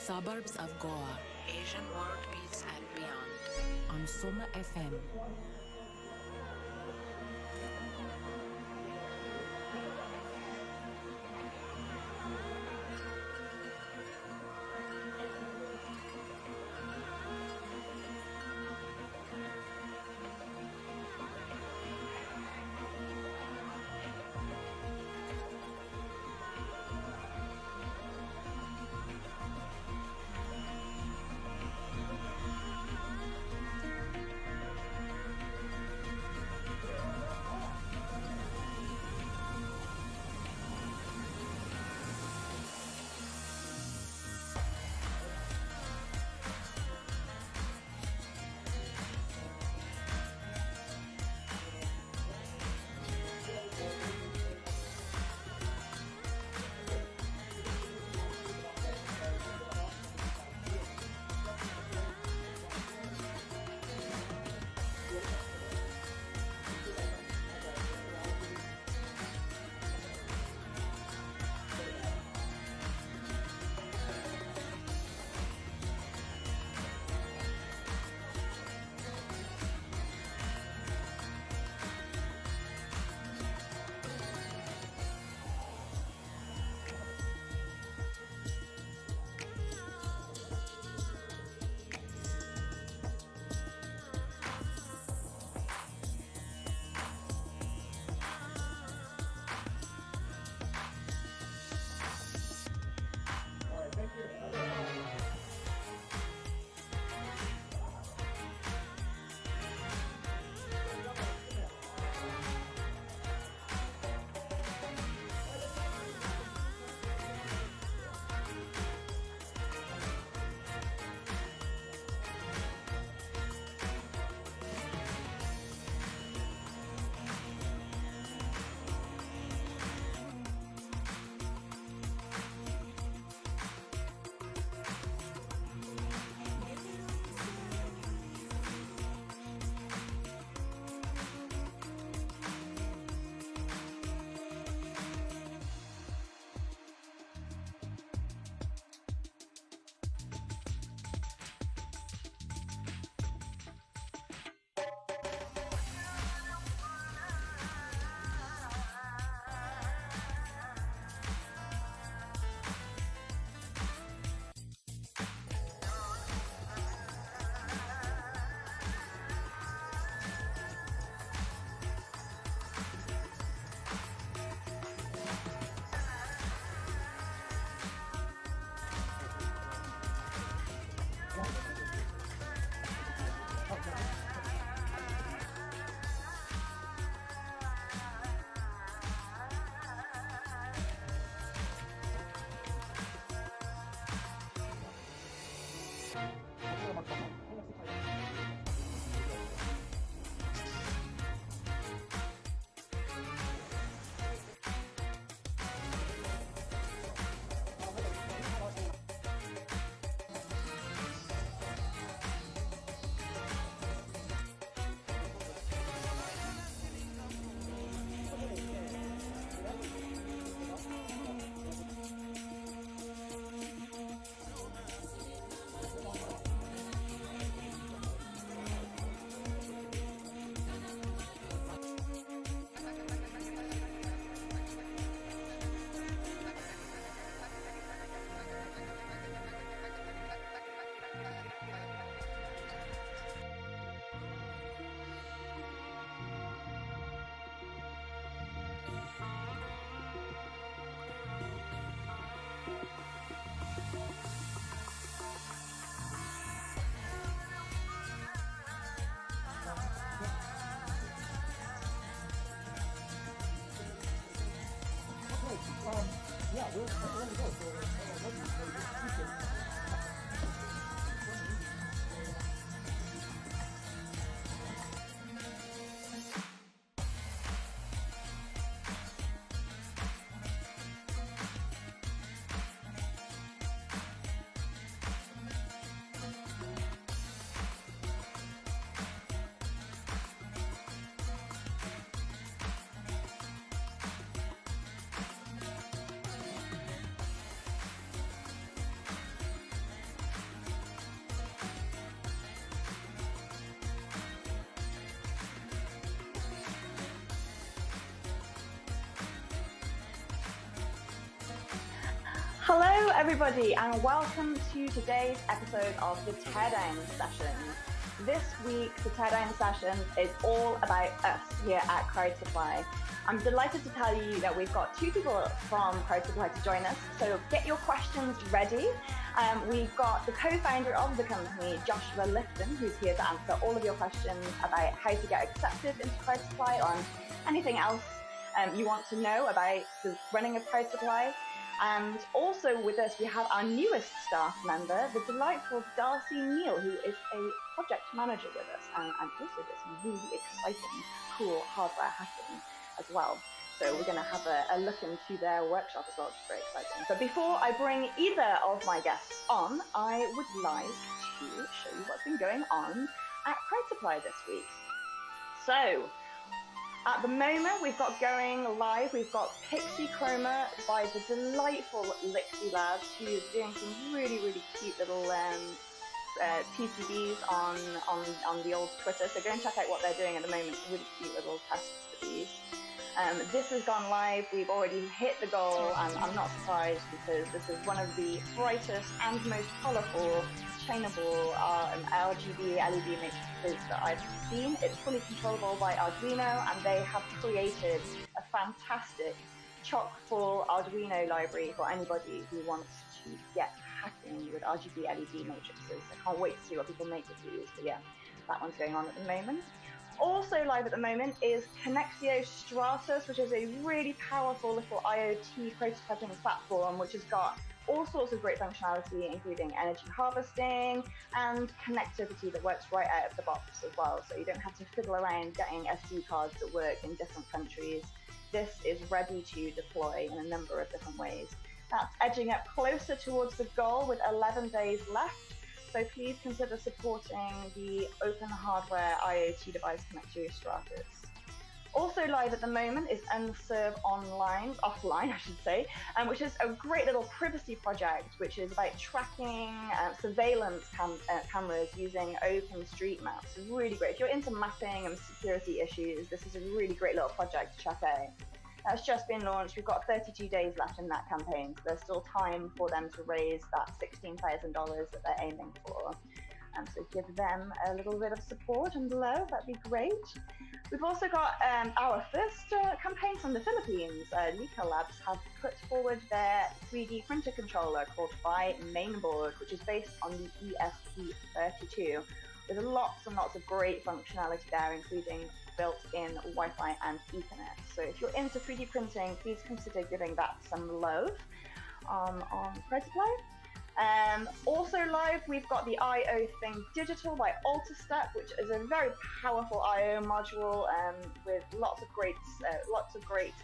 Suburbs of Goa, Asian world beats and beyond on Soma FM. Hello, everybody, and welcome to today's episode of the Teardown Sessions. This week, the Teardown Sessions is all about us here at Crowd Supply. I'm delighted to tell you that we've got two people from Crowd Supply to join us, so get your questions ready. We've got the co-founder of the company, Joshua Lifton, who's here to answer all of your questions about how to get accepted into Crowd Supply or anything else you want to know about the running of Crowd Supply. And also with us, we have our newest staff member, the delightful Darcy Neal, who is a project manager with us and also does some really exciting, cool hardware hacking as well. So we're going to have a look into their workshop as well, which is very exciting. But before I bring either of my guests on, I would like to show you what's been going on at Crowd Supply this week. So, at the moment, we've got going live, we've got Pixie Chroma by the delightful Lixie Labs, who is doing some really, really cute little TCBs on the old Twitter. So go and check out what they're doing at the moment, really cute little tests for these. This has gone live, we've already hit the goal, and I'm not surprised because this is one of the brightest and most colourful chainable RGB LED matrices that I've seen. It's fully controllable by Arduino, and they have created a fantastic chock-full Arduino library for anybody who wants to get hacking with RGB LED matrices. I can't wait to see what people make with these, but yeah, that one's going on at the moment. Also live at the moment is Connexio Stratus, which is a really powerful little IoT prototyping platform, which has got all sorts of great functionality, including energy harvesting and connectivity that works right out of the box as well. So you don't have to fiddle around getting SD cards that work in different countries. This is ready to deploy in a number of different ways. That's edging up closer towards the goal with 11 days left. So please consider supporting the Open Hardware IoT device Connexio Stratus. Also live at the moment is Unserve Offline, I should say, which is a great little privacy project, which is about tracking surveillance cameras using OpenStreetMap. So really great. If you're into mapping and security issues, this is a really great little project to check out. That's just been launched. We've got 32 days left in that campaign, so there's still time for them to raise that $16,000 that they're aiming for. So give them a little bit of support and love, that'd be great. We've also got our first campaign from the Philippines. Lika Labs have put forward their 3D printer controller called Phi Mainboard, which is based on the ESP32, with lots and lots of great functionality there, including built-in Wi-Fi and Ethernet. So if you're into 3D printing, please consider giving that some love on Crowd Supply. Also live, we've got the I/O Thing Digital by AltaStep, which is a very powerful I/O module with lots of great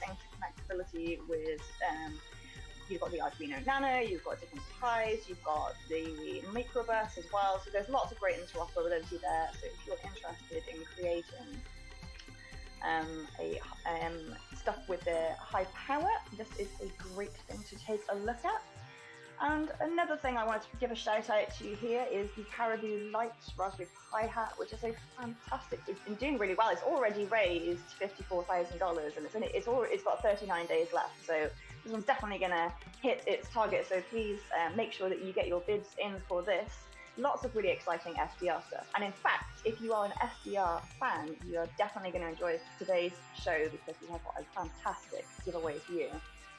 interconnectability with. You've got the Arduino Nano, you've got different Pis, you've got the microbus as well. So there's lots of great interoperability there. So if you're interested in creating stuff with the high power, this is a great thing to take a look at. And another thing I wanted to give a shout out to here is the Caribou Light Raspberry Pi hat, which is a fantastic, it's been doing really well. It's already raised $54,000 and it's got 39 days left. So this one's definitely going to hit its target. So please make sure that you get your bids in for this. Lots of really exciting SDR stuff. And in fact, if you are an SDR fan, you're definitely going to enjoy today's show because we have a fantastic giveaway for you.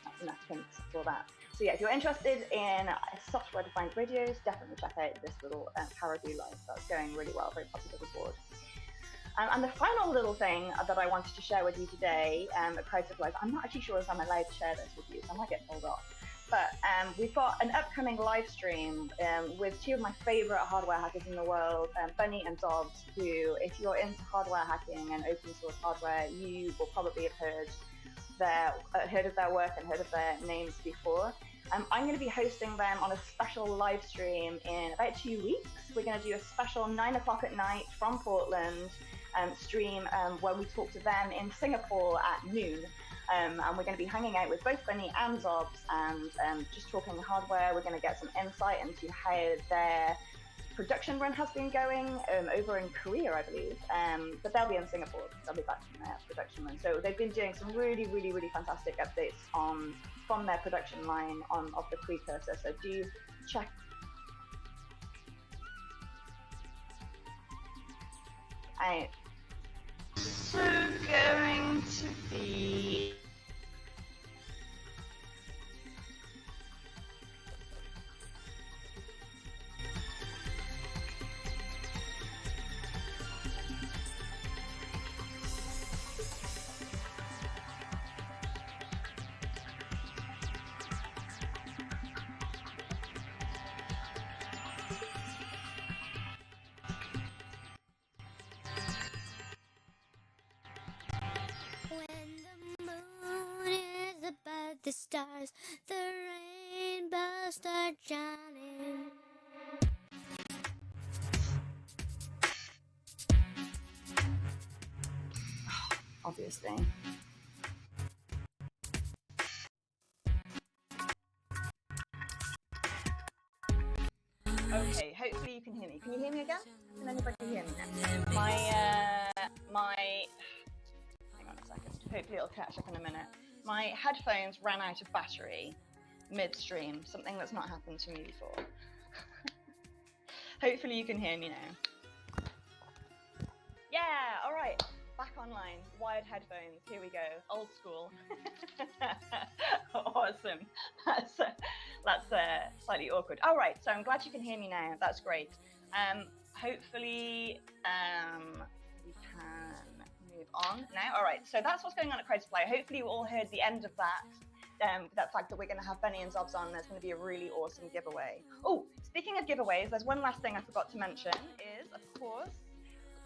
That's enough hints for that. So yeah, if you're interested in software-defined radios, definitely check out this little Caribou Light. That's going really well, very popular board. And the final little thing that I wanted to share with you today at Crowd Supply, I'm not actually sure if I'm allowed to share this with you, so I might get told off. But we've got an upcoming live stream with two of my favorite hardware hackers in the world, Bunny and Dobbs, who, if you're into hardware hacking and open source hardware, you will probably have heard of their work and heard of their names before. I'm going to be hosting them on a special live stream in about 2 weeks. We're going to do a special 9 o'clock at night from Portland stream where we talk to them in Singapore at noon. And we're going to be hanging out with both Bunny and Dobbs and just talking hardware. We're going to get some insight into how their production run has been going over in Korea, I believe, but they'll be in Singapore because they'll be back from their production run. So they've been doing some really, really, really fantastic updates from their production line of the precursor. So do check. So going to be. The stars, the rainbows start shining. Obviously. Okay, hopefully you can hear me. Can you hear me again? Can anybody hear me now? Hang on a second. Hopefully it'll catch up in a minute. My headphones ran out of battery midstream, something that's not happened to me before. Hopefully you can hear me now. Yeah, all right, back online, wired headphones, here we go, old school. Awesome, that's slightly awkward. All right, so I'm glad you can hear me now, that's great. Hopefully we can move on now. All right, so that's what's going on at Crowd Supply. Hopefully you all heard the end of that. That fact that we're going to have Benny and Zobs on, there's going to be a really awesome giveaway. Oh, speaking of giveaways, there's one last thing I forgot to mention is, of course,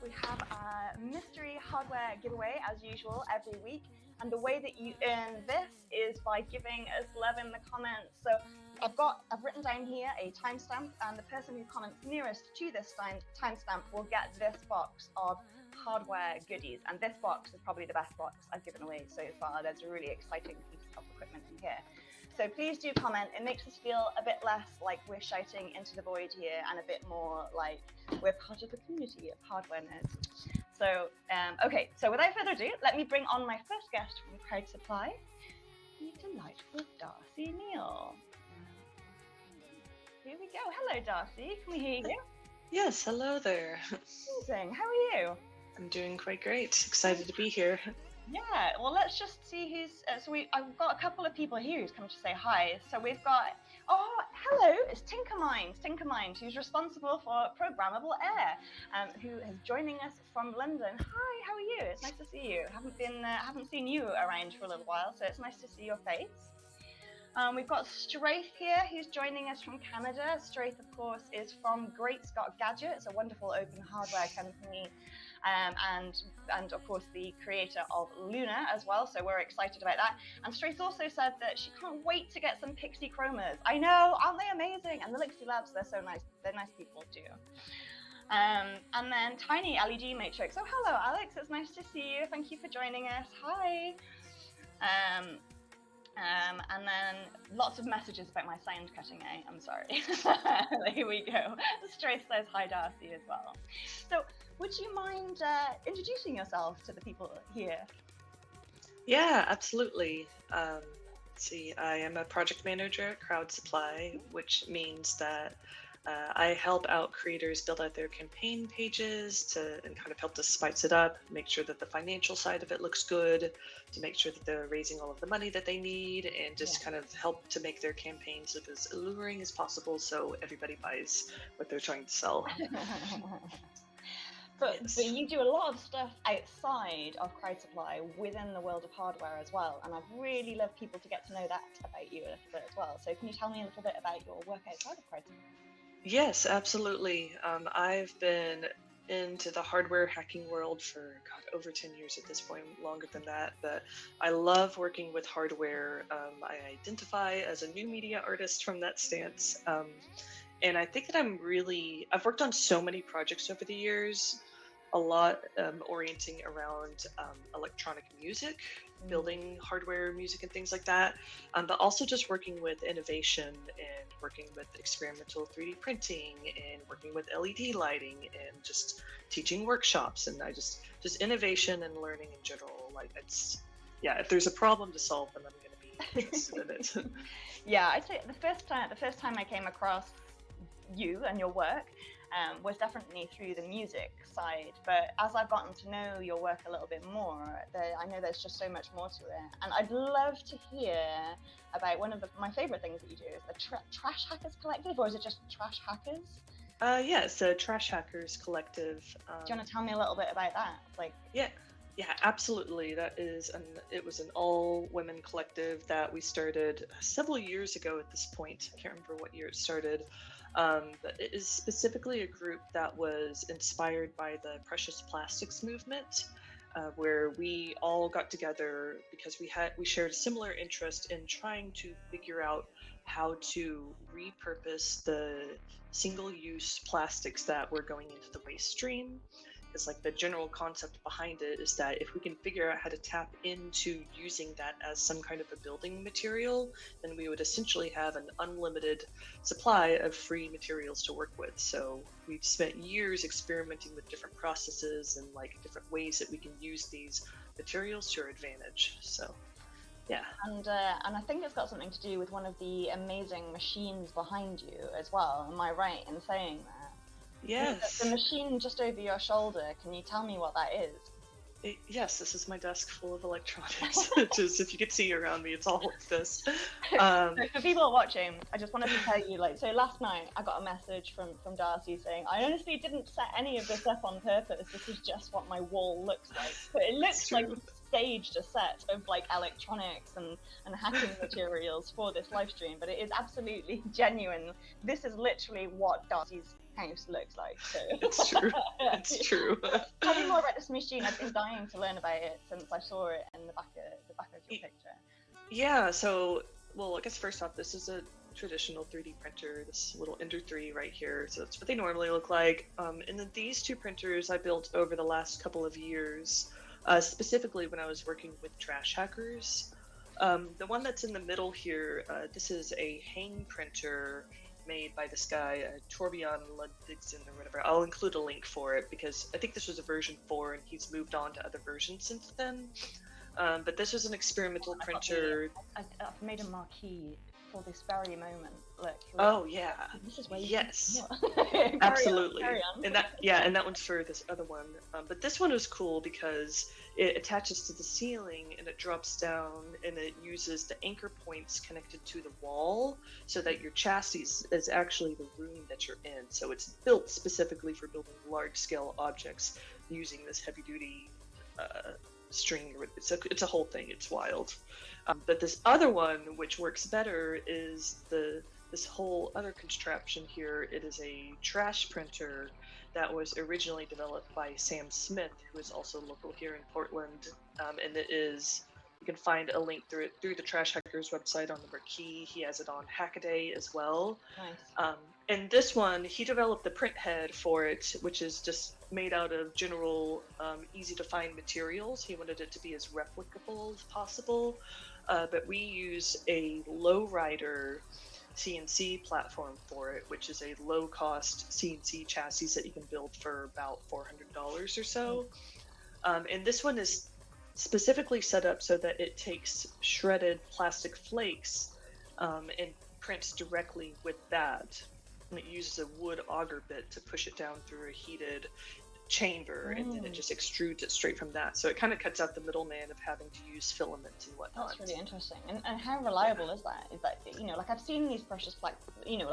we have a mystery hardware giveaway as usual every week. And the way that you earn this is by giving us love in the comments. So I've written down here a timestamp, and the person who comments nearest to this timestamp will get this box of hardware goodies. And this box is probably the best box I've given away so far. There's a really exciting piece of equipment in here. So please do comment. It makes us feel a bit less like we're shouting into the void here and a bit more like we're part of the community of hardware nerds. So, okay, so without further ado, let me bring on my first guest from Crowd Supply, the delightful Darcy Neal. Here we go. Hello, Darcy. Can we hear you? Yes, hello there. Amazing. How are you? I'm doing quite great. Excited to be here. Yeah, well, let's just see who's. I've got a couple of people here who's come to say hi. So we've got. Oh, hello! It's Tinkermind, who's responsible for Programmable Air, who is joining us from London. Hi, how are you? It's nice to see you. Haven't seen you around for a little while, so it's nice to see your face. We've got Straith here, who's joining us from Canada. Straith, of course, is from Great Scott Gadgets, a wonderful open hardware company. And of course the creator of Luna as well, so we're excited about that. And Straith also said that she can't wait to get some Pixie Chromas. I know, aren't they amazing? And the Lixie Labs, they're so nice. They're nice people too. And then Tiny LED Matrix. Oh, hello, Alex. It's nice to see you. Thank you for joining us. Hi. And then lots of messages about my sound cutting out. I'm sorry. There we go. Straith says hi, Darcy, as well. So, would you mind introducing yourself to the people here? Yeah, absolutely. Let's see, I am a project manager at Crowd Supply, which means that I help out creators build out their campaign pages and kind of help to spice it up, make sure that the financial side of it looks good, to make sure that they're raising all of the money that they need, and just kind of help to make their campaigns look as alluring as possible so everybody buys what they're trying to sell. But you do a lot of stuff outside of Crowd Supply within the world of hardware as well, and I'd really love people to get to know that about you a little bit as well. So can you tell me a little bit about your work outside of Crowd Supply? Yes, absolutely. I've been into the hardware hacking world for, over 10 years at this point, longer than that, but I love working with hardware. I identify as a new media artist from that stance. And I think that I've worked on so many projects over the years. a lot orienting around electronic music, building hardware, music, and things like that. But also just working with innovation and working with experimental 3D printing and working with LED lighting and just teaching workshops. And just innovation and learning in general. Like it's, yeah, if there's a problem to solve, then I'm going to be interested in it. Yeah, I'd say the first time I came across you and your work was definitely through the music side. But as I've gotten to know your work a little bit more, I know there's just so much more to it. And I'd love to hear about one of my favorite things that you do is the Trash Hackers Collective, or is it just Trash Hackers? Yeah, it's a Trash Hackers Collective. Do you want to tell me a little bit about that? Like, yeah, absolutely. It was an all-women collective that we started several years ago at this point. I can't remember what year it started. But it is specifically a group that was inspired by the precious plastics movement, where we all got together because we shared a similar interest in trying to figure out how to repurpose the single-use plastics that were going into the waste stream. It's like the general concept behind it is that if we can figure out how to tap into using that as some kind of a building material, then we would essentially have an unlimited supply of free materials to work with. So we've spent years experimenting with different processes and like different ways that we can use these materials to our advantage. So yeah. And I think it's got something to do with one of the amazing machines behind you as well. Am I right in saying that? Yes. The machine just over your shoulder, can you tell me what that is? Yes, this is my desk full of electronics. Just if you could see around me, it's all like this. So for people watching, I just wanted to tell you, so last night I got a message from Darcy saying, I honestly didn't set any of this up on purpose. This is just what my wall looks like. So it looks like you've staged a set of like electronics and hacking materials for this live stream, but it is absolutely genuine. This is literally what Darcy's house looks like. So it's true. It's true. Tell me more about this machine. I've been dying to learn about it since I saw it in the back of your picture. Yeah. So, well, I guess first off, this is a traditional 3D printer. This little Ender 3 right here. So that's what they normally look like. And then these two printers I built over the last couple of years, specifically when I was working with Trash Hackers. The one that's in the middle here, this is a hang printer made by this guy, Torbjörn Ludvigsen or whatever. I'll include a link for it because I think this was a version 4 and he's moved on to other versions since then. But this was an experimental printer. I've made a marquee for this very moment. Look. Oh yeah. This is where yes. Carry Absolutely. on. And that one's for this other one. But this one was cool because it attaches to the ceiling and it drops down and it uses the anchor points connected to the wall so that your chassis is actually the room that you're in. So it's built specifically for building large scale objects using this heavy duty string. It's a whole thing. It's wild. But this other one, which works better, is this whole other contraption here. It is a trash printer that was originally developed by Sam Smith, who is also local here in Portland. And it is, you can find a link through the Trash Hackers website on the marquee. He has it on Hackaday as well. Nice. And this one, he developed the print head for it, which is just made out of general, easy to find materials. He wanted it to be as replicable as possible. But we use a lowrider CNC platform for it, which is a low-cost CNC chassis that you can build for about $400 or so. And this one is specifically set up so that it takes shredded plastic flakes and prints directly with that. And it uses a wood auger bit to push it down through a heated chamber, and then it just extrudes it straight from that. So it kind of cuts out the middleman of having to use filament and whatnot. That's really interesting. And how reliable is that? Is that, like I've seen these precious like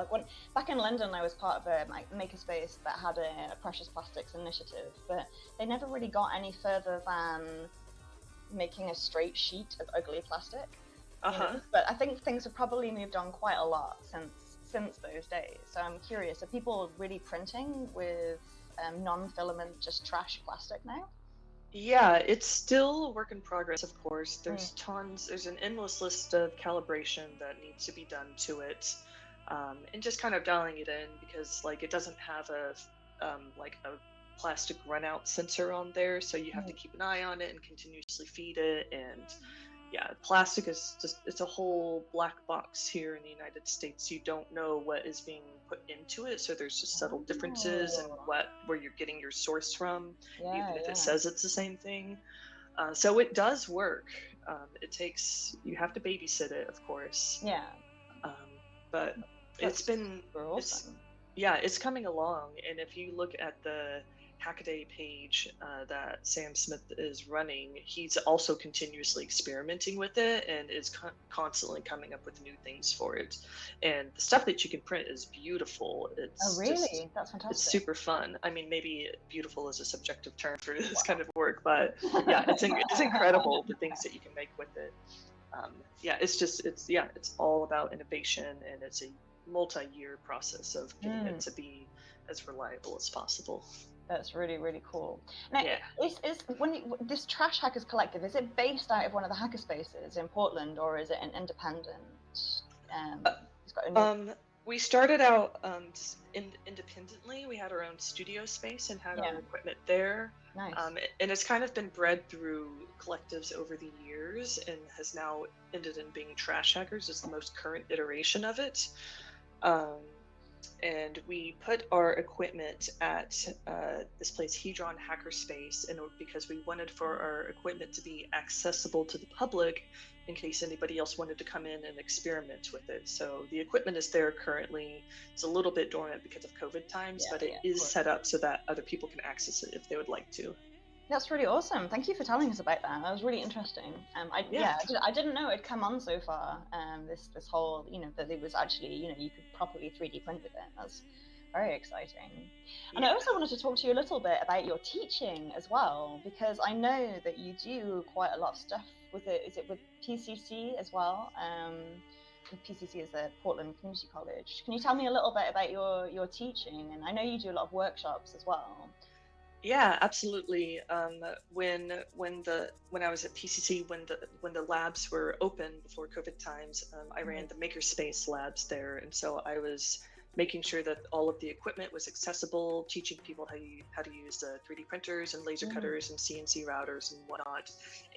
when back in London I was part of a makerspace that had a precious plastics initiative, but they never really got any further than making a straight sheet of ugly plastic. But I think things have probably moved on quite a lot since those days. So I'm curious, are people really printing with non-filament, just trash plastic now? Yeah, it's still a work in progress, of course. There's there's an endless list of calibration that needs to be done to it, and just kind of dialing it in because like it doesn't have a plastic runout sensor on there, so you have to keep an eye on it and continuously feed it. And yeah, plastic is just, it's a whole black box here in the United States. You don't know what is being put into it, so there's just subtle differences in where you're getting your source from, even if it says it's the same thing. So it does work. It takes, you have to babysit it, of course. Yeah. But it's been awesome. It's coming along. And if you look at the Hackaday page that Sam Smith is running, he's also continuously experimenting with it and is constantly coming up with new things for it. And the stuff that you can print is beautiful. It's That's fantastic. It's super fun. I mean, maybe beautiful is a subjective term for this kind of work, but yeah, it's incredible the things that you can make with it. It's all about innovation, and it's a multi-year process of getting it to be as reliable as possible. That's really, really cool. Now, is this Trash Hackers Collective, is it based out of one of the hackerspaces in Portland, or is it an independent? We started out independently. We had our own studio space and had our equipment there. Nice. And it's kind of been bred through collectives over the years, and has now ended in being Trash Hackers is the most current iteration of it. And we put our equipment at this place, Hedron Hackerspace, and because we wanted for our equipment to be accessible to the public in case anybody else wanted to come in and experiment with it. So the equipment is there currently. It's a little bit dormant because of COVID times, but it is set up so that other people can access it if they would like to. That's really awesome. Thank you for telling us about that. That was really interesting. I didn't know it'd come on so far. This whole, that it was actually, you could properly 3D print with it. That's very exciting. And I also wanted to talk to you a little bit about your teaching as well, because I know that you do quite a lot of stuff with it. Is it with PCC as well? PCC is the Portland Community College. Can you tell me a little bit about your teaching? And I know you do a lot of workshops as well. Yeah, absolutely. When I was at PCC, when the labs were open before COVID times, I ran the Makerspace labs there, and so I was making sure that all of the equipment was accessible, teaching people how to use the 3D printers and laser cutters and CNC routers and whatnot.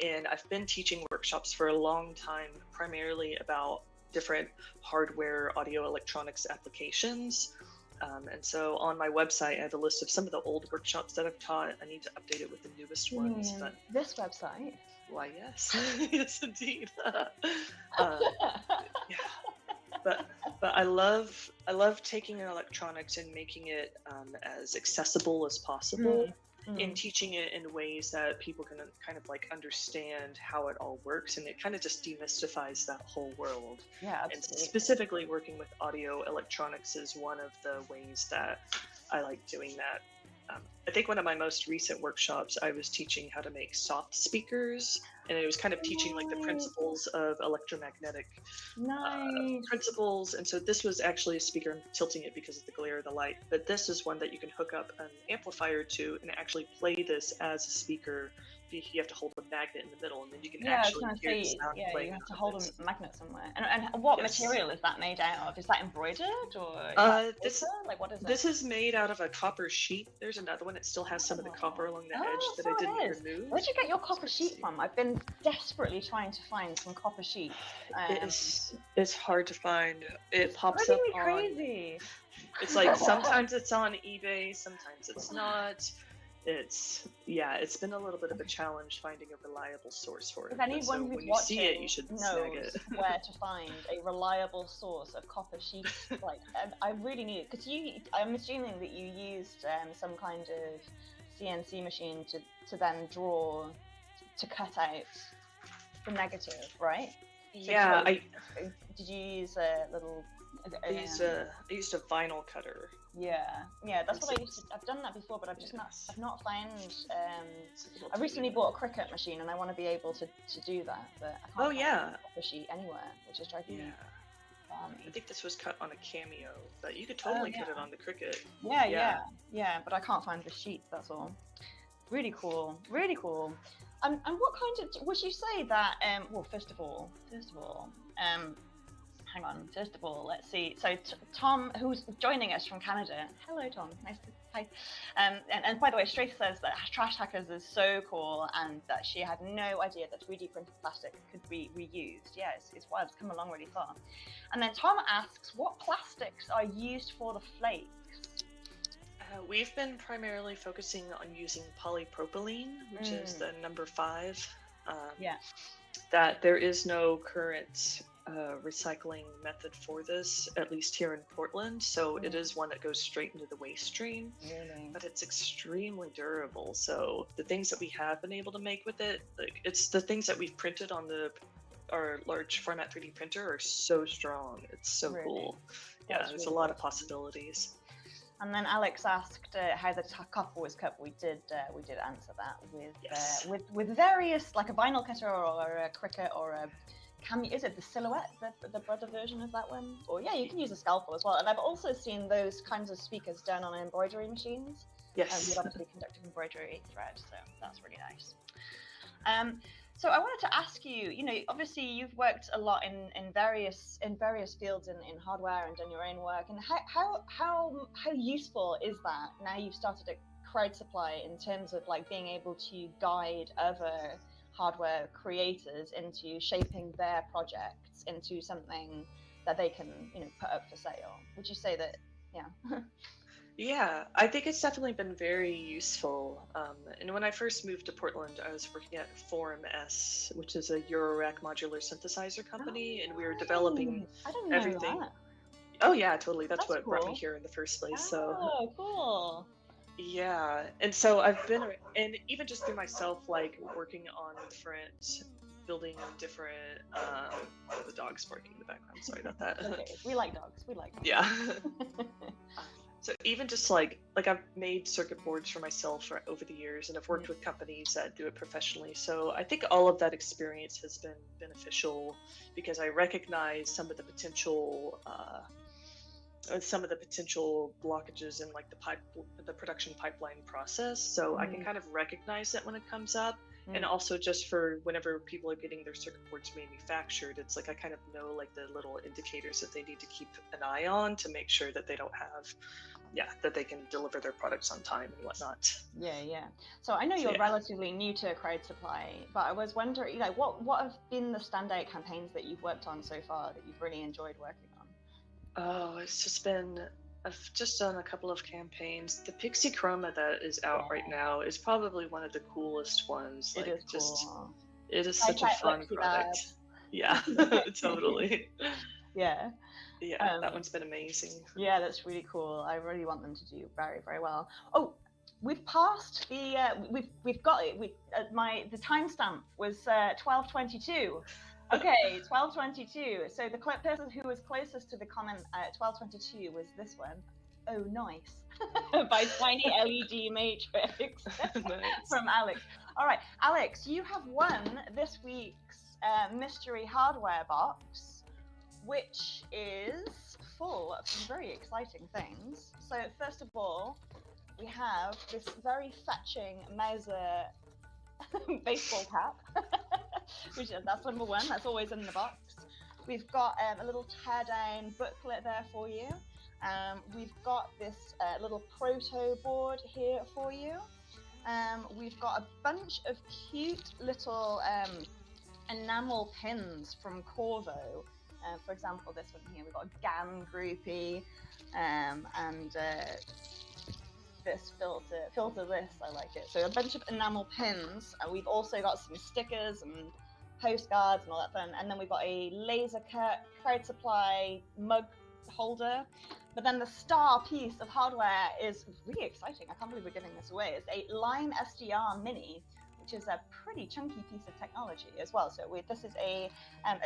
And I've been teaching workshops for a long time, primarily about different hardware audio electronics applications. And so on my website, I have a list of some of the old workshops that I've taught. I need to update it with the newest ones. But this website? Why, yes. Yes, indeed. But I love taking electronics and making it as accessible as possible, and teaching it in ways that people can kind of like understand how it all works, and it kind of just demystifies that whole world. Yeah, absolutely. And specifically working with audio electronics is one of the ways that I like doing that. I think one of my most recent workshops, I was teaching how to make soft speakers, and it was kind of teaching like the principles of electromagnetic principles. And so this was actually a speaker. I'm tilting it because of the glare of the light, but this is one that you can hook up an amplifier to and actually play this as a speaker. You have to hold a magnet in the middle, and then you can actually hear the sound playing. You have to hold a magnet somewhere. And what material is that made out of? Is that embroidered, or this what is it? This is made out of a copper sheet. There's another one that still has some of the copper along the edge that I didn't remove. Where'd you get your copper sheet from? I've been desperately trying to find some copper sheets. It's hard to find. It pops up on. Crazy. It's like sometimes it's on eBay, sometimes it's not. It's been a little bit of a challenge finding a reliable source for it. If anyone who's when you watching see it, you should snag it. Where to find a reliable source of copper sheets, I really need it, because I'm assuming that you used some kind of CNC machine to then draw, to cut out the negative, right? Yeah, did you use a little? I used a vinyl cutter. Yeah, that's what I used to. I've done that before, but I've not found. I recently bought a Cricut machine, and I want to be able to do that, but I can't find a copper sheet anywhere, which is driving me. I think this was cut on a Cameo, but you could totally cut it on the Cricut. Yeah, but I can't find the sheet. That's all. Really cool. And what kind of would you say that? Well, first of all, hang on. First of all, let's see. So Tom, who's joining us from Canada. Hello, Tom. Nice. And by the way, Straith says that Trash Hackers is so cool and that she had no idea that 3D printed plastic could be reused. Yeah, it's wild. It's come along really far. And then Tom asks, what plastics are used for the flakes? We've been primarily focusing on using polypropylene, which is the number 5. Yeah. That there is no current recycling method for this, at least here in Portland. So it is one that goes straight into the waste stream. Really? But it's extremely durable. So the things that we have been able to make with it, like it's the things that we've printed on our large format 3D printer are so strong. It's so cool. Yeah, there's a lot of possibilities. And then Alex asked how the cup was cut. We did answer that with various, like a vinyl cutter or a Cricut or a is it the Silhouette, the brother version of that one? Or yeah, you can use a scalpel as well. And I've also seen those kinds of speakers done on embroidery machines. Yes. With obviously conductive embroidery thread, so that's really nice. So I wanted to ask you, obviously you've worked a lot in various fields in hardware and done your own work. And how useful is that now you've started at Crowd Supply in terms of like being able to guide other hardware creators into shaping their projects into something that they can, put up for sale? Would you say that, yeah? Yeah, I think it's definitely been very useful. And when I first moved to Portland, I was working at Forum S, which is a Eurorack modular synthesizer company, and we were developing everything. That. Oh yeah, totally. That's what cool. brought me here in the first place. Oh, cool. Yeah, and so I've been, and even just through myself, like working on building different. The dog's barking in the background. Sorry about that. Okay. We like dogs. Yeah. So even just like I've made circuit boards for myself over the years, and I've worked with companies that do it professionally. So I think all of that experience has been beneficial because I recognize some of the potential blockages in like the production pipeline process. So I can kind of recognize that when it comes up. And also just for whenever people are getting their circuit boards manufactured, it's like I kind of know like the little indicators that they need to keep an eye on to make sure that they don't have, that they can deliver their products on time and whatnot. Yeah. So I know you're relatively new to Crowd Supply, but I was wondering, what have been the standout campaigns that you've worked on so far that you've really enjoyed working on? Oh, it's just been... I've just done a couple of campaigns. The Pixie Chroma that is out right now is probably one of the coolest ones. It is cool. It is such a fun product. Yeah, totally. Yeah. Yeah, that one's been amazing. Yeah, that's really cool. I really want them to do very, very well. Oh, we've passed the. We've got it. The timestamp was 12:22. Okay, 12:22. So the person who was closest to the comment at 12:22 was this one. Oh, nice. By Tiny LED Matrix. Nice. From Alex. All right, Alex, you have won this week's mystery hardware box, which is full of some very exciting things. So first of all, we have this very fetching Mauser baseball cap. That's number one. That's always in the box. We've got a little teardown booklet there for you. We've got this little proto board here for you. We've got a bunch of cute little enamel pins from Corvo. For example, this one here. We've got a GAN groupie and this filter this, I like it. So a bunch of enamel pins. We've also got some stickers and postcards and all that fun. And then we've got a laser cut Crowd Supply mug holder. But then the star piece of hardware is really exciting. I can't believe we're giving this away. It's a Line SDR Mini, which is a pretty chunky piece of technology as well. So this is a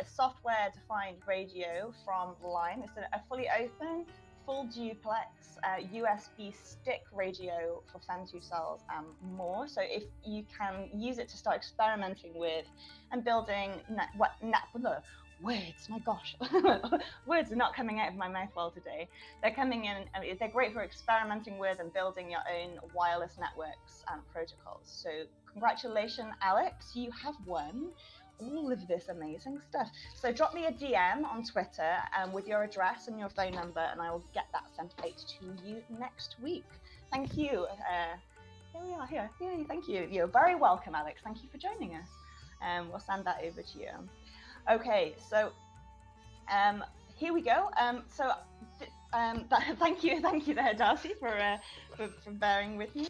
software-defined radio from Line. It's a fully open, full duplex USB stick radio for Fentoo cells and more. So if you can use it to start experimenting with and building words, my gosh, words are not coming out of my mouth well today. They're coming in, they're great for experimenting with and building your own wireless networks and protocols. So congratulations, Alex, you have won all of this amazing stuff. So drop me a DM on Twitter with your address and your phone number, and I will get that sent out to you next week. Thank you. Here we are. Here. Yay, thank you. You're very welcome, Alex. Thank you for joining us. We'll send that over to you. Okay, so here we go. Thank you there, Darcy, for bearing with me.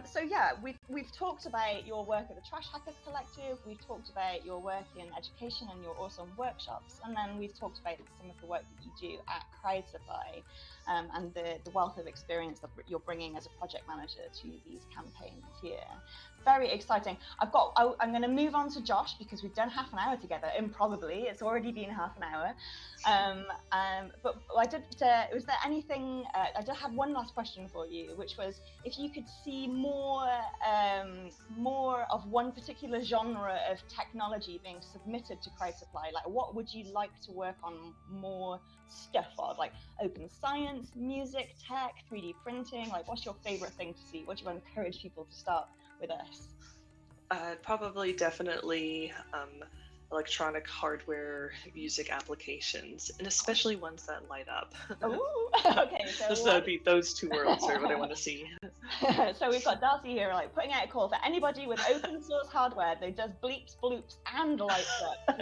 So yeah, we've talked about your work at the Trash Hackers Collective. We've talked about your work in education and your awesome workshops, and then we've talked about some of the work that you do at Crowd Supply, and the wealth of experience that you're bringing as a project manager to these campaigns here. Very exciting. I'm going to move on to Josh because we've done half an hour together, improbably. It's already been half an hour. But I did. Was there anything? I did have one last question for you, which was if you could see more of one particular genre of technology being submitted to Crowd Supply. Like, what would you like to work on more stuff of? Like open science, music, tech, 3D printing. Like, what's your favorite thing to see? What do you encourage people to start with us? Probably definitely electronic hardware music applications, and especially ones that light up. Ooh, okay. So that'd be those two worlds are what I want to see. So we've got Darcy here, like putting out a call for anybody with open source hardware that does bleeps, bloops, and lights up.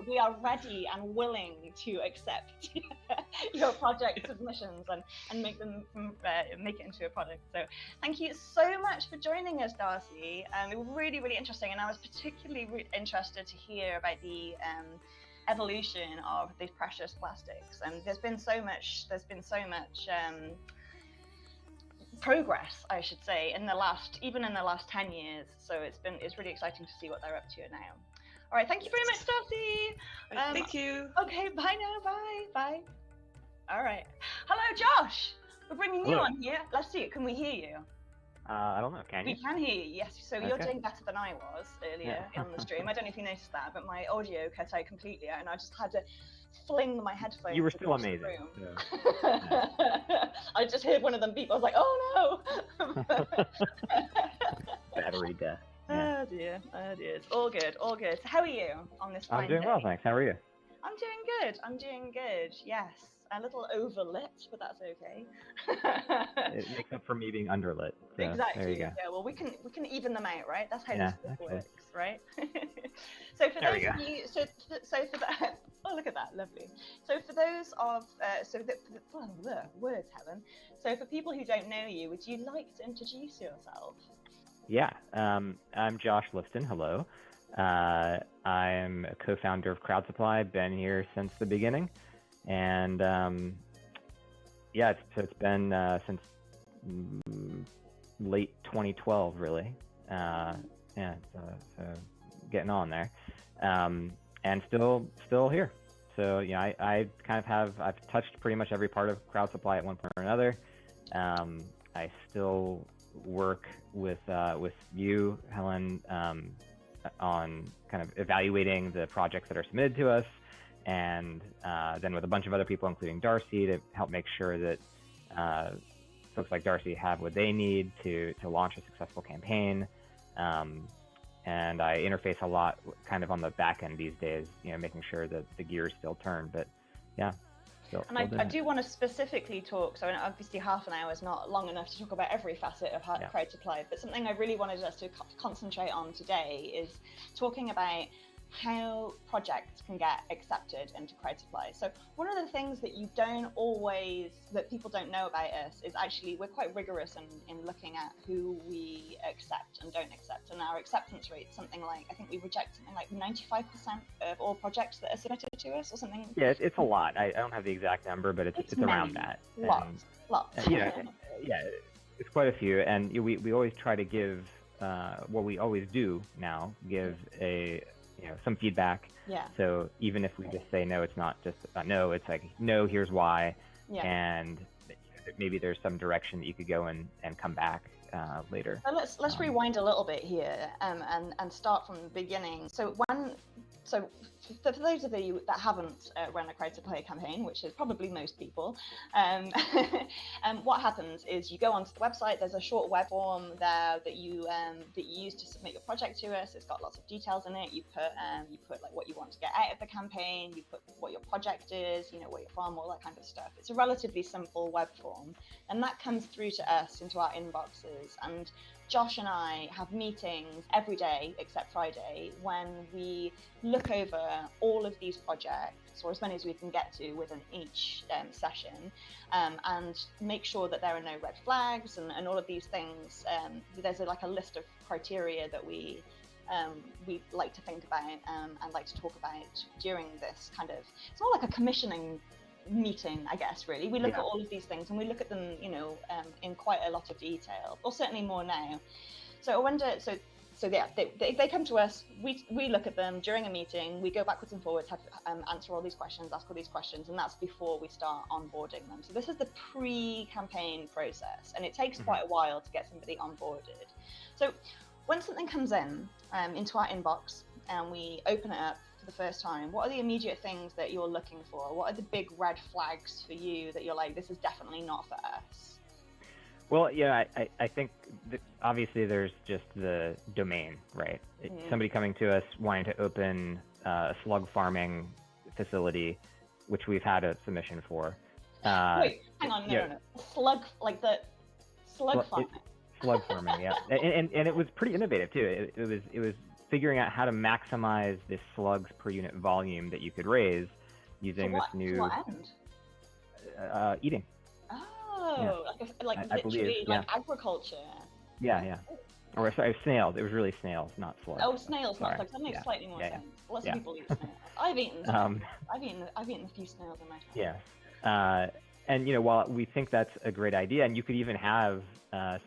We are ready and willing to accept your project submissions and make them make it into a product. So thank you so much for joining us, Darcy. It was really, really interesting, and I was particularly interested to hear about the evolution of these precious plastics. And there's been so much progress, I should say, in the last 10 years. So it's really exciting to see what they're up to now. All right, thank you very much, Darcy. Thank you. Okay, bye now. Bye. All right. Hello, Josh. We're bringing you on here. Let's see it. Can we hear you? I don't know. Can you? We can hear you. Yes. So you're doing better than I was earlier on the stream. I don't know if you noticed that, but my audio cut out completely, and I just had to fling my headphones. You were still amazing. Yeah. I just heard one of them beep. I was like, oh no. Battery death. Yeah. Oh dear. It's all good. So how are you on this fine I'm doing day? well, thanks. How are you? I'm doing good. Yes. A little overlit, but that's okay. It makes up for me being underlit. So Exactly. There you go. Yeah. Well, we can even them out, right? That's how Yeah, this stuff okay. works, right? So for There those we of go. you, so for that, oh look at that, lovely. So for those of, words, Helen. So for people who don't know you, would you like to introduce yourself? Yeah. I'm Josh Lifton. Hello. I'm a co-founder of Crowd Supply. Been here since the beginning. And it's been since late 2012, really. So getting on there, and still here. So I kind of I've touched pretty much every part of Crowd Supply at one point or another. I still work with you, Helen, on kind of evaluating the projects that are submitted to us. And then with a bunch of other people, including Darcy, to help make sure that folks like Darcy have what they need to launch a successful campaign. And I interface a lot kind of on the back end these days, making sure that the gears still turn. But yeah. And I do want to specifically talk, so obviously half an hour is not long enough to talk about every facet of Crowd Supply, but something I really wanted us to concentrate on today is talking about how projects can get accepted into Crowd Supply. So one of the things that that people don't know about us is actually we're quite rigorous in looking at who we accept and don't accept. And our acceptance rate is something like, I think we reject something like 95% of all projects that are submitted to us or something. Yeah, it's a lot. I don't have the exact number, but it's around that. Lots. Yeah, it's quite a few. And we always try to give, what we always do now, give some feedback. Yeah. So even if we just say no, it's not just no, it's like no, here's why. Yeah. And maybe there's some direction that you could go and come back later. So let's rewind a little bit here and start from the beginning. So so for those of you that haven't run a Crowd Supply campaign, which is probably most people, what happens is you go onto the website. There's a short web form there that you use to submit your project to us. It's got lots of details in it. You put like what you want to get out of the campaign. You put what your project is, you know, where you're from, all that kind of stuff. It's a relatively simple web form, and that comes through to us into our inboxes. And Josh and I have meetings every day except Friday when we look over all of these projects, or as many as we can get to within each session, and make sure that there are no red flags and all of these things. There's like a list of criteria that we like to think about and like to talk about during this kind of, it's more like a commissioning meeting, I guess, really. We look at all of these things and we look at them, you know, in quite a lot of detail, or certainly more now. So I wonder, they come to us, we look at them during a meeting, we go backwards and forwards, have answer all these questions, ask all these questions, and that's before we start onboarding them. So this is the pre-campaign process, and it takes quite a while to get somebody onboarded. So when something comes in into our inbox and we open it up for the first time, what are the immediate things that you're looking for? What are the big red flags for you that you're like, this is definitely not for us? Well, yeah, I think that obviously there's just the domain, right? Somebody coming to us wanting to open a slug farming facility, which we've had a submission for. Wait, hang on, no. Slug, like the slug farming. Slug farming, yeah. And it was pretty innovative too. It was figuring out how to maximize this slugs per unit volume that you could raise using this new to what end? Eating. Oh, like I literally, believe, like agriculture. Yeah. Or sorry, snails. It was really snails, not slugs. Oh, snails, not Sorry. slugs. That makes slightly more sense. Lots of Yeah. people eat snails. I've eaten a few snails in my time. Yeah. And you know, while we think that's a great idea, and you could even have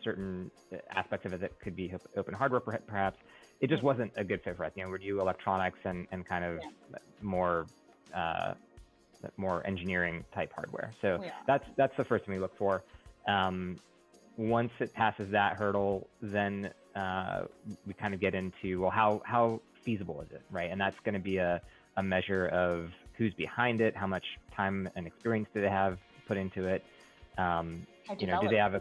certain aspects of it that could be open hardware, perhaps, it just wasn't a good fit for us. You know, we do electronics and kind of more engineering type hardware. So that's the first thing we look for. Once it passes that hurdle, then we kind of get into, well, how feasible is it, right? And that's going to be a measure of who's behind it, how much time and experience do they have put into it. You know, do they have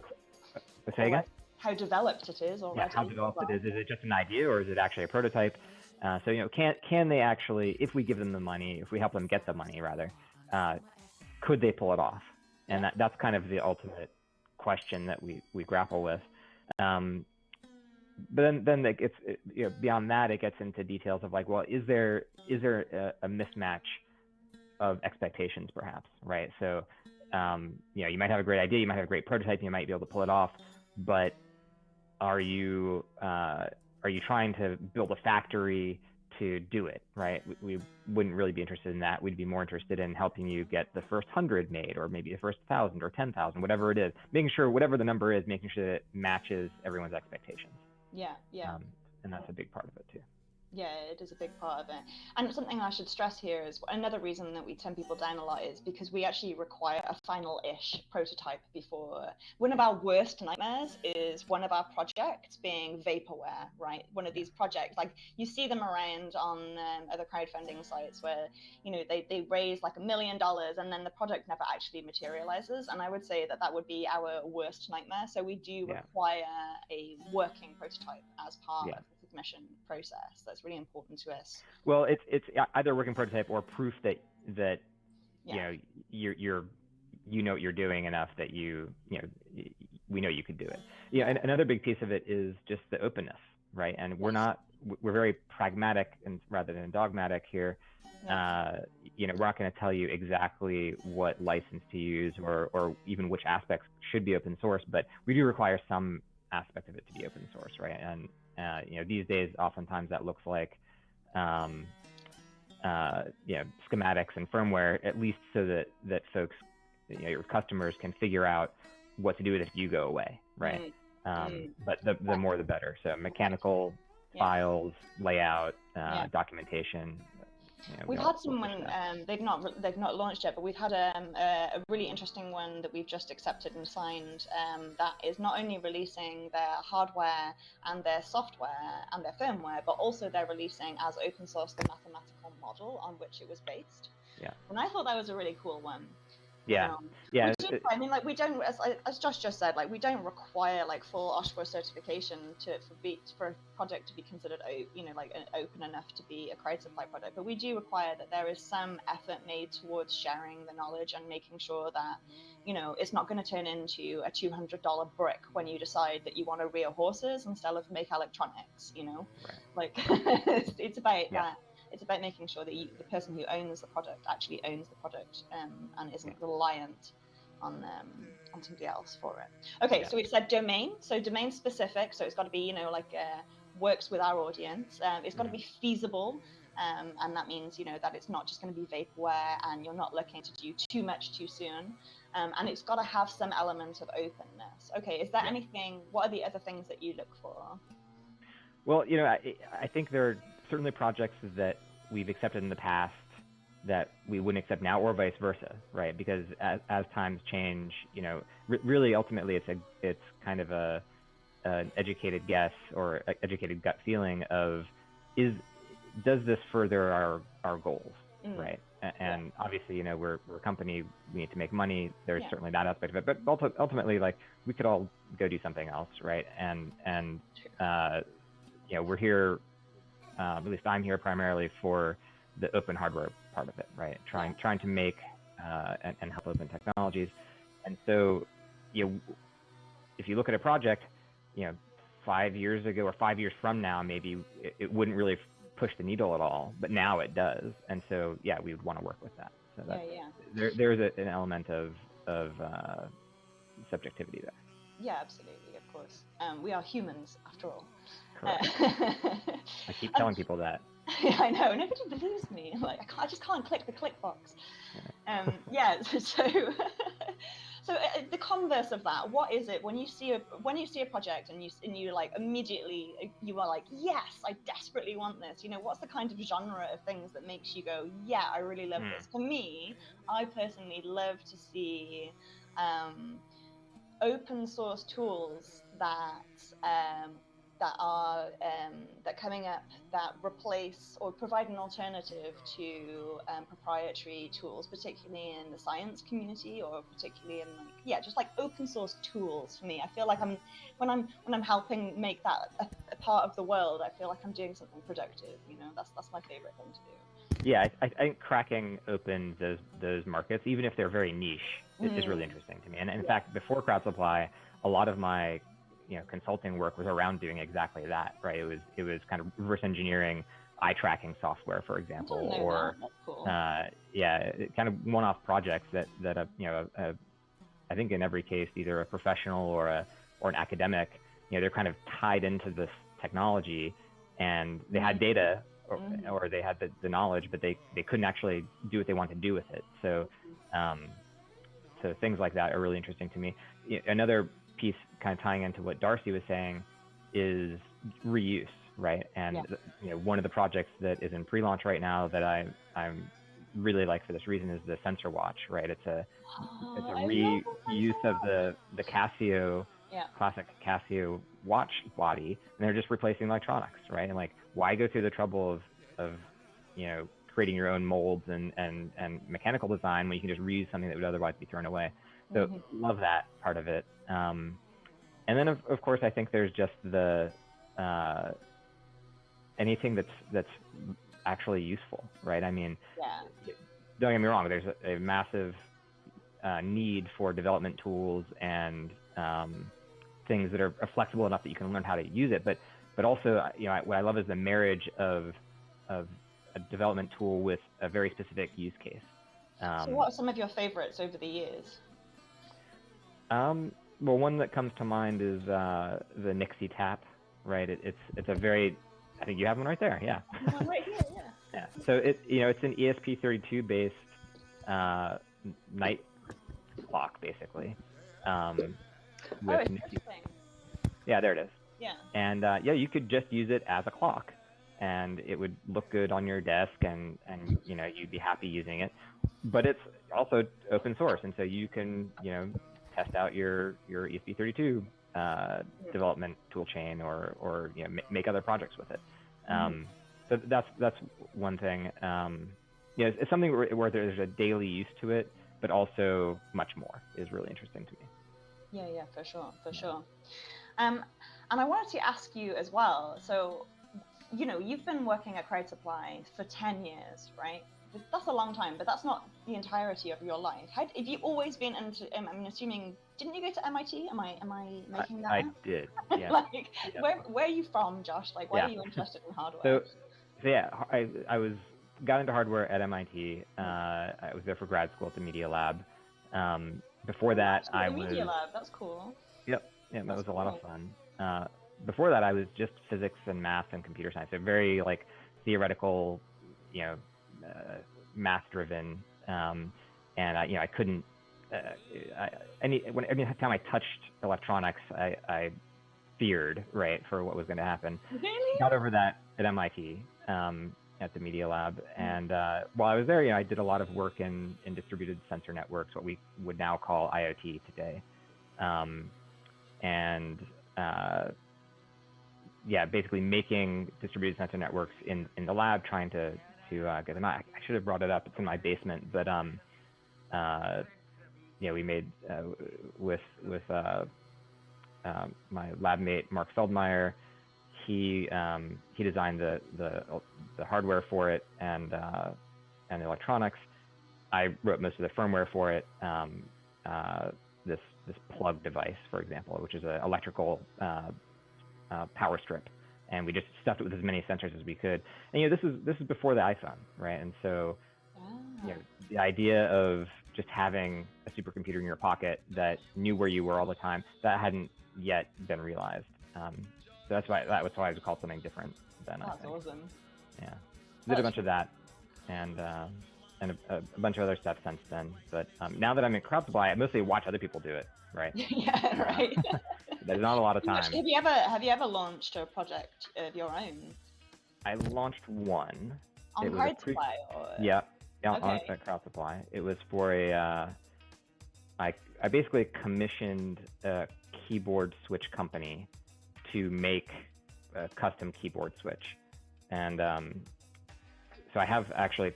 say again? How developed it is already. Yeah, how developed it is. Is it just an idea or is it actually a prototype? So, you know, can they actually, if we give them the money, if we help them get the money rather, could they pull it off? And that's kind of the ultimate question that we grapple with. But then it gets, you know, beyond that, it gets into details of like, well, is there a mismatch of expectations perhaps, right? So, you know, you might have a great idea, you might have a great prototype, you might be able to pull it off, but are you trying to build a factory to do it, right? We wouldn't really be interested in that. We'd be more interested in helping you get the first 100 made, or maybe the first 1,000 or 10,000, whatever it is, making sure whatever the number is, making sure that it matches everyone's expectations. Yeah. And that's a big part of it too. Yeah, it is a big part of it. And something I should stress here is another reason that we turn people down a lot is because we actually require a final-ish prototype before. One of our worst nightmares is one of our projects being vaporware, right? One of these projects, like you see them around on other crowdfunding sites where, you know, they raise like $1 million and then the project never actually materializes. And I would say that would be our worst nightmare. So we do require a working prototype as part of the submission process. That's really important to us. Well, it's either a working prototype or proof that you know you know what you're doing enough that we know you could do it. Yeah, and another big piece of it is just the openness, right? And we're very pragmatic and rather than dogmatic here. You know, we're not going to tell you exactly what license to use or even which aspects should be open source, but we do require some aspect of it to be open source, right? And you know, these days, oftentimes that looks like, you know, schematics and firmware, at least so that folks, you know, your customers can figure out what to do with it if you go away, right? But the more the better. So mechanical files, layout, documentation. We've had some when they've not launched yet, but we've had a really interesting one that we've just accepted and signed. That is not only releasing their hardware and their software and their firmware, but also they're releasing as open source the mathematical model on which it was based. Yeah. And I thought that was a really cool one. Yeah. Yeah. I mean, like, we don't, as Josh just said, like, we don't require like full OSHWA certification for a project to be considered, like open enough to be a Crowd Supply product. But we do require that there is some effort made towards sharing the knowledge and making sure that, it's not going to turn into a $200 brick when you decide that you want to rear horses instead of make electronics. Right. Like it's about that. It's about making sure that the person who owns the product actually owns the product and isn't reliant on somebody else for it. Okay, so we've said domain, so domain specific, so it's got to be, works with our audience. It's got to be feasible, and that means, that it's not just going to be vaporware and you're not looking to do too much too soon. And it's got to have some element of openness. Okay, is there anything, what are the other things that you look for? Well, I think there are certainly projects that we've accepted in the past that we wouldn't accept now, or vice versa, right? Because as times change, really ultimately it's kind of an educated guess or educated gut feeling of does this further our goals, right? And obviously, we're a company, we need to make money. There's certainly that aspect of it, but ultimately, like, we could all go do something else, right? And we're here. At least I'm here primarily for the open hardware part of it, right? Trying to make and help open technologies. And so, if you look at a project, 5 years ago or 5 years from now, maybe it wouldn't really push the needle at all, but now it does. And so, we would want to work with that. So there's an element of subjectivity there. Yeah, absolutely, of course. We are humans, after all. Correct. I keep telling people that. I know, nobody believes me. Like, I just can't click the click box. So the converse of that, what is it when you see a project and you like immediately you are like, yes, I desperately want this. What's the kind of genre of things that makes you go, yeah, I really love this? For me, I personally love to see open source tools that are coming up that replace or provide an alternative to proprietary tools, particularly in the science community, or particularly in just like open source tools. For me, I feel like when I'm helping make that a part of the world, I feel like I'm doing something productive. That's my favorite thing to do. Yeah, I think cracking open those markets, even if they're very niche, is really interesting to me. And in fact, before Crowd Supply, a lot of my consulting work was around doing exactly that, right? It was kind of reverse engineering eye tracking software, for example, or cool. Kind of one-off projects that I think in every case, either a professional or an academic, they're kind of tied into this technology, and they had data or they had the knowledge, but they couldn't actually do what they wanted to do with it. So things like that are really interesting to me. Another piece kind of tying into what Darcy was saying is reuse, right? And one of the projects that is in pre-launch right now that I'm really like for this reason is the Sensor Watch, right? It's a reuse of the Casio classic Casio watch body, and they're just replacing electronics, right? And like, why go through the trouble of creating your own molds and mechanical design when you can just reuse something that would otherwise be thrown away? So love that part of it. And then of course I think there's just the anything that's actually useful, right? I mean, don't get me wrong, there's a massive need for development tools and things that are flexible enough that you can learn how to use it, but also what I love is the marriage of a development tool with a very specific use case. So what are some of your favorites over the years? Well, one that comes to mind is the Nixie Tap, right? It's a very, I think you have one right there, yeah. One right here, yeah. Yeah. So it's an ESP32 based night clock, basically. With it's Nixie. interesting. Yeah, there it is. Yeah. And you could just use it as a clock, and it would look good on your desk, and you know, you'd be happy using it. But it's also open source, and so you can, you know, test out your ESP32 development toolchain, or you know, make other projects with it. So that's one thing. Yeah, it's something where there's a daily use to it, but also much more is really interesting to me. Yeah, for sure. And I wanted to ask you as well. So, you know, you've been working at Crowd Supply for 10 years, right? That's a long time, but that's not the entirety of your life. Have you always been into? I'm assuming, didn't you go to MIT? Am I making that I up? did. Yeah. Like, yeah. where are you from, Josh? Like, why are you interested in hardware? So yeah, I got into hardware at MIT. I was there for grad school at the Media Lab. Before that, I was Media Lab. That's cool. Yep. Yeah, that was a lot of fun. Before that, I was just physics and math and computer science. So very like theoretical, you know, math-driven. And you know, I couldn't. Every time I touched electronics, I feared, right, for what was going to happen. Really? Got over that at MIT. At the Media Lab, and while I was there, you know, I did a lot of work in distributed sensor networks, what we would now call IoT today, yeah, basically making distributed sensor networks in the lab, trying to get them out. I should have brought it up. It's in my basement, but yeah, we made with my lab mate Mark Feldmeyer. He designed the hardware for it and the electronics. I wrote most of the firmware for it. This plug device, for example, which is an electrical power strip, and we just stuffed it with as many sensors as we could. And you know, this is before the iPhone, right? And so, you know, the idea of just having a supercomputer in your pocket that knew where you were all the time, that hadn't yet been realized. So that's why I was called something different then. That's awesome. Yeah, did a bunch of that, and a bunch of other stuff since then. But now that I'm in Crowd Supply, I mostly watch other people do it. Right. Yeah. Right. There's not a lot of time. Have you ever launched a project of your own? I launched one. On Crowd Supply? Yeah. Okay. On Crowd Supply. It was for I basically commissioned a keyboard switch company to make a custom keyboard switch. And so I have actually,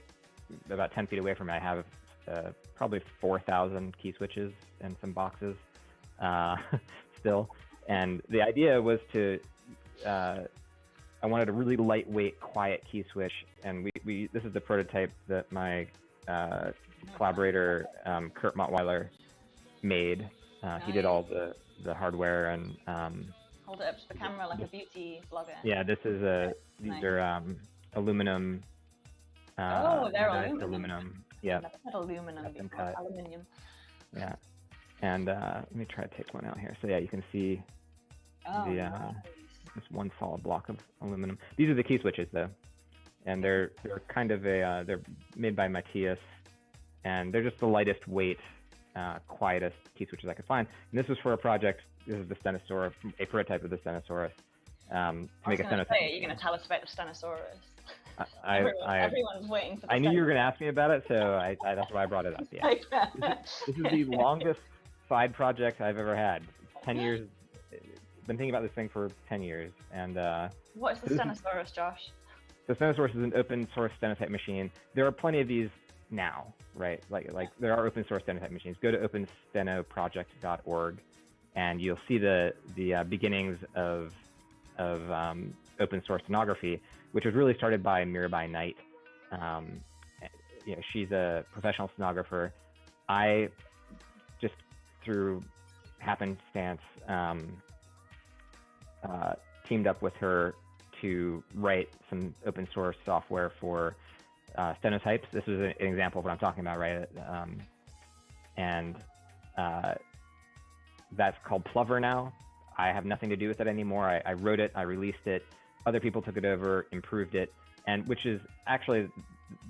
about 10 feet away from me, I have probably 4,000 key switches in some boxes still. And the idea was to, I wanted a really lightweight, quiet key switch. And this is the prototype that my collaborator, Kurt Mottweiler, made. He did all the hardware and hold it up to the camera like a beauty blogger. Yeah, these are aluminum. They're aluminum. Yeah. Never had aluminum before. Aluminium. Yeah, and let me try to take one out here. So yeah, you can see this one solid block of aluminum. These are the key switches though, and they're kind of they're made by Matthias, and they're just the lightest weight, quietest key switches I could find. And this was for a project. This is the Stenosaurus, a prototype of the Stenosaurus. To make a Stenosaurus. You're going to tell us about the Stenosaurus. Everyone's waiting for the I knew you were going to ask me about it, so that's why I brought it up. Yeah. This is the longest side project I've ever had. 10 years. Been thinking about this thing for 10 years. And what is the Stenosaurus, Josh? The Stenosaurus is an open source stenotype machine. There are plenty of these now, right? Like there are open source stenotype machines. Go to openstenoproject.org. And you'll see the beginnings of open source stenography, which was really started by Mirabai Knight. You know, she's a professional stenographer. I just through happenstance teamed up with her to write some open source software for stenotypes. This is an example of what I'm talking about, right? That's called Plover now. I have nothing to do with it anymore. I wrote it, I released it. Other people took it over, improved it, and which is actually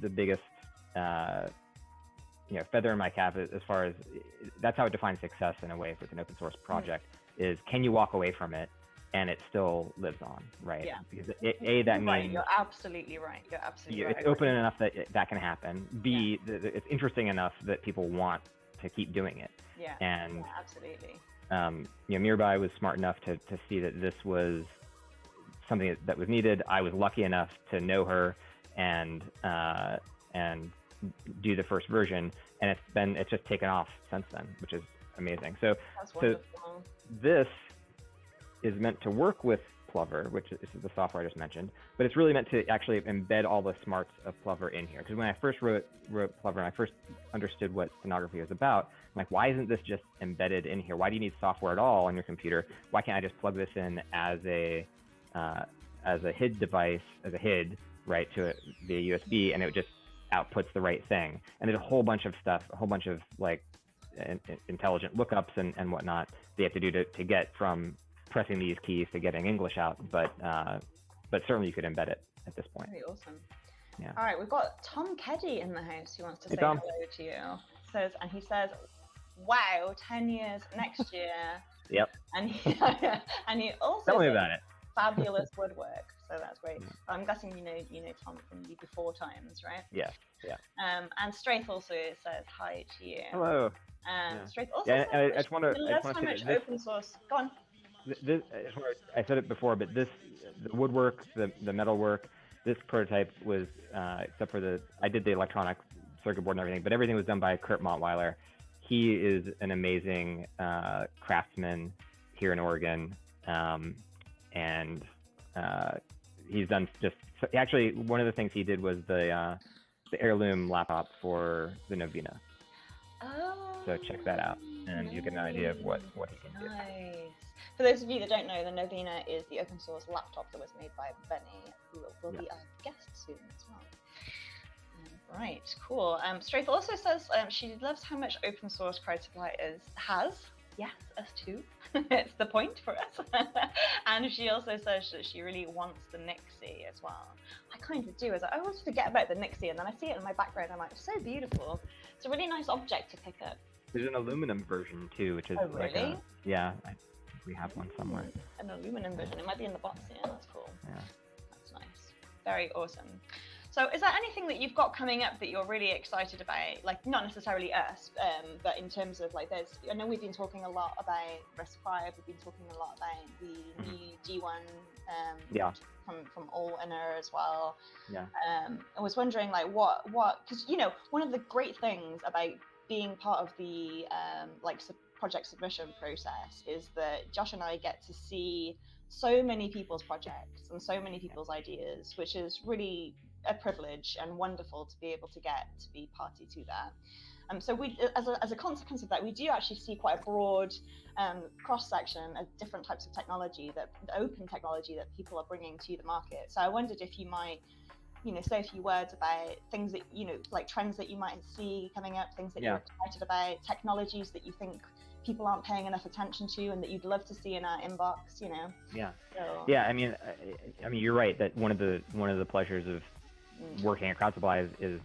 the biggest, feather in my cap as far as that's how it defines success in a way with an open source project. Is can you walk away from it and it still lives on, right? Yeah. Because that Right, means you're absolutely right. You're absolutely right. it's open enough that that can happen. B, it's interesting enough that people want to keep doing it. Yeah. And Yeah, absolutely. Mirabai was smart enough to see that this was something that was needed. I was lucky enough to know her and do the first version, and it's just taken off since then, which is amazing. So That's wonderful. this is meant to work with Plover, which is the software I just mentioned, but it's really meant to actually embed all the smarts of Plover in here. Because when I first wrote Plover and I first understood what stenography was about, I'm like, why isn't this just embedded in here? Why do you need software at all on your computer? Why can't I just plug this in as a HID device, as a HID, right, to it via USB, and it just outputs the right thing? And there's a whole bunch of stuff, a whole bunch of like intelligent lookups and whatnot they have to do to get from pressing these keys to getting English out, but certainly you could embed it at this point. Very awesome. Yeah. All right, we've got Tom Keddy in the house who wants to Hey, say Tom. hello to you. He says, "Wow, 10 years next year." Yep. And he also Tell me says, about it. fabulous woodwork. So that's great. I'm guessing you know Tom from the before times, right? Yes. Yeah. And Straith also says hi to you. Hello. Straith also Yeah, says and I that just wanna- she I loves just wanna how say much that this- open source. Go on. I said it before, but the woodwork, the metal work, this prototype was, except for I did the electronic circuit board and everything, but everything was done by Kurt Montweiler. He is an amazing craftsman here in Oregon, and he's done actually one of the things he did was the heirloom laptop for the Novena. Oh. So check that out, and you get an idea of what he can do. Nice. For those of you that don't know, the Novena is the open source laptop that was made by Benny, who will be our guest soon as well. Right, cool. Straith also says she loves how much open source CrowdSupply has. Yes, us too. It's the point for us. And she also says that she really wants the Nixie as well. I kind of do. I always forget about the Nixie, and then I see it in my background. I'm like, it's so beautiful. It's a really nice object to pick up. There's an aluminum version too, which is Oh, really? like I think we have one somewhere. An aluminum version. It might be in the box. Yeah, that's cool. Yeah. That's nice. Very awesome. So is there anything that you've got coming up that you're really excited about? Like, not necessarily us, but in terms of like, I know we've been talking a lot about RISC-V, we've been talking a lot about the new G1 from All Inner as well. Yeah. I was wondering like what, because one of the great things about being part of the project submission process is that Josh and I get to see so many people's projects and so many people's ideas, which is really a privilege and wonderful to be able to get to be party to that. So we, as a consequence of that, we do actually see quite a broad cross section of different types of technology, open technology that people are bringing to the market. So I wondered if you might, say a few words about things that like trends that you might see coming up, things that you're excited about, technologies that you think people aren't paying enough attention to, and that you'd love to see in our inbox. Yeah. So, Yeah. I mean, you're right that one of the pleasures of working at CrowdSupply is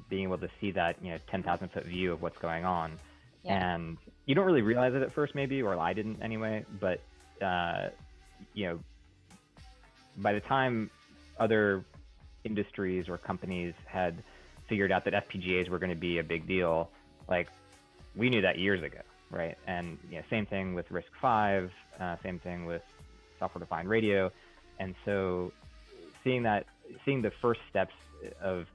being able to see that 10,000 foot view of what's going on, and you don't really realize it at first, maybe, or I didn't anyway. But by the time other industries or companies had figured out that FPGAs were going to be a big deal, like we knew that years ago, right? And same thing with RISC-V, same thing with software-defined radio, and so seeing the first steps of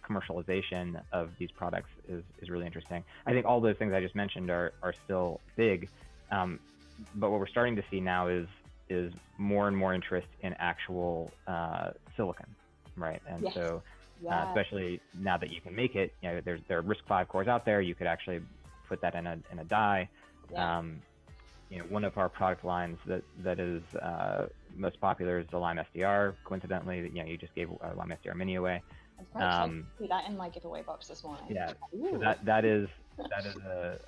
commercialization of these products is really interesting. I think all those things I just mentioned are still big, but what we're starting to see now is more and more interest in actual silicon, right? And so especially now that you can make it, there are RISC-V cores out there. You could actually put that in a die. One of our product lines that is most popular is the Lime SDR. Coincidentally, you just gave a Lime SDR Mini away. I'm quite excited to see that in my giveaway box this morning. Yeah, so that is a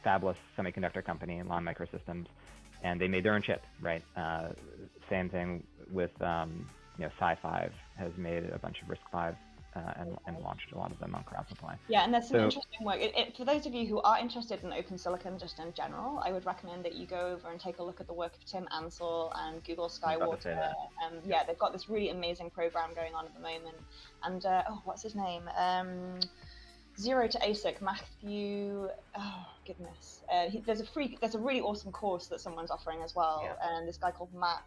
fabless semiconductor company, Lime Microsystems, and they made their own chip, right? Same thing with SiFive has made a bunch of RISC-V and launched a lot of them on Crowd Supply. Yeah, and there's some So- interesting work. For those of you who are interested in open silicon just in general, I would recommend that you go over and take a look at the work of Tim Ansell and Google I was about to say Skywater. that. Yeah, they've got this really amazing program going on at the moment. And what's his name? Zero to ASIC, Matthew. Oh goodness, there's a really awesome course that someone's offering as well. Yeah. And this guy called Matt.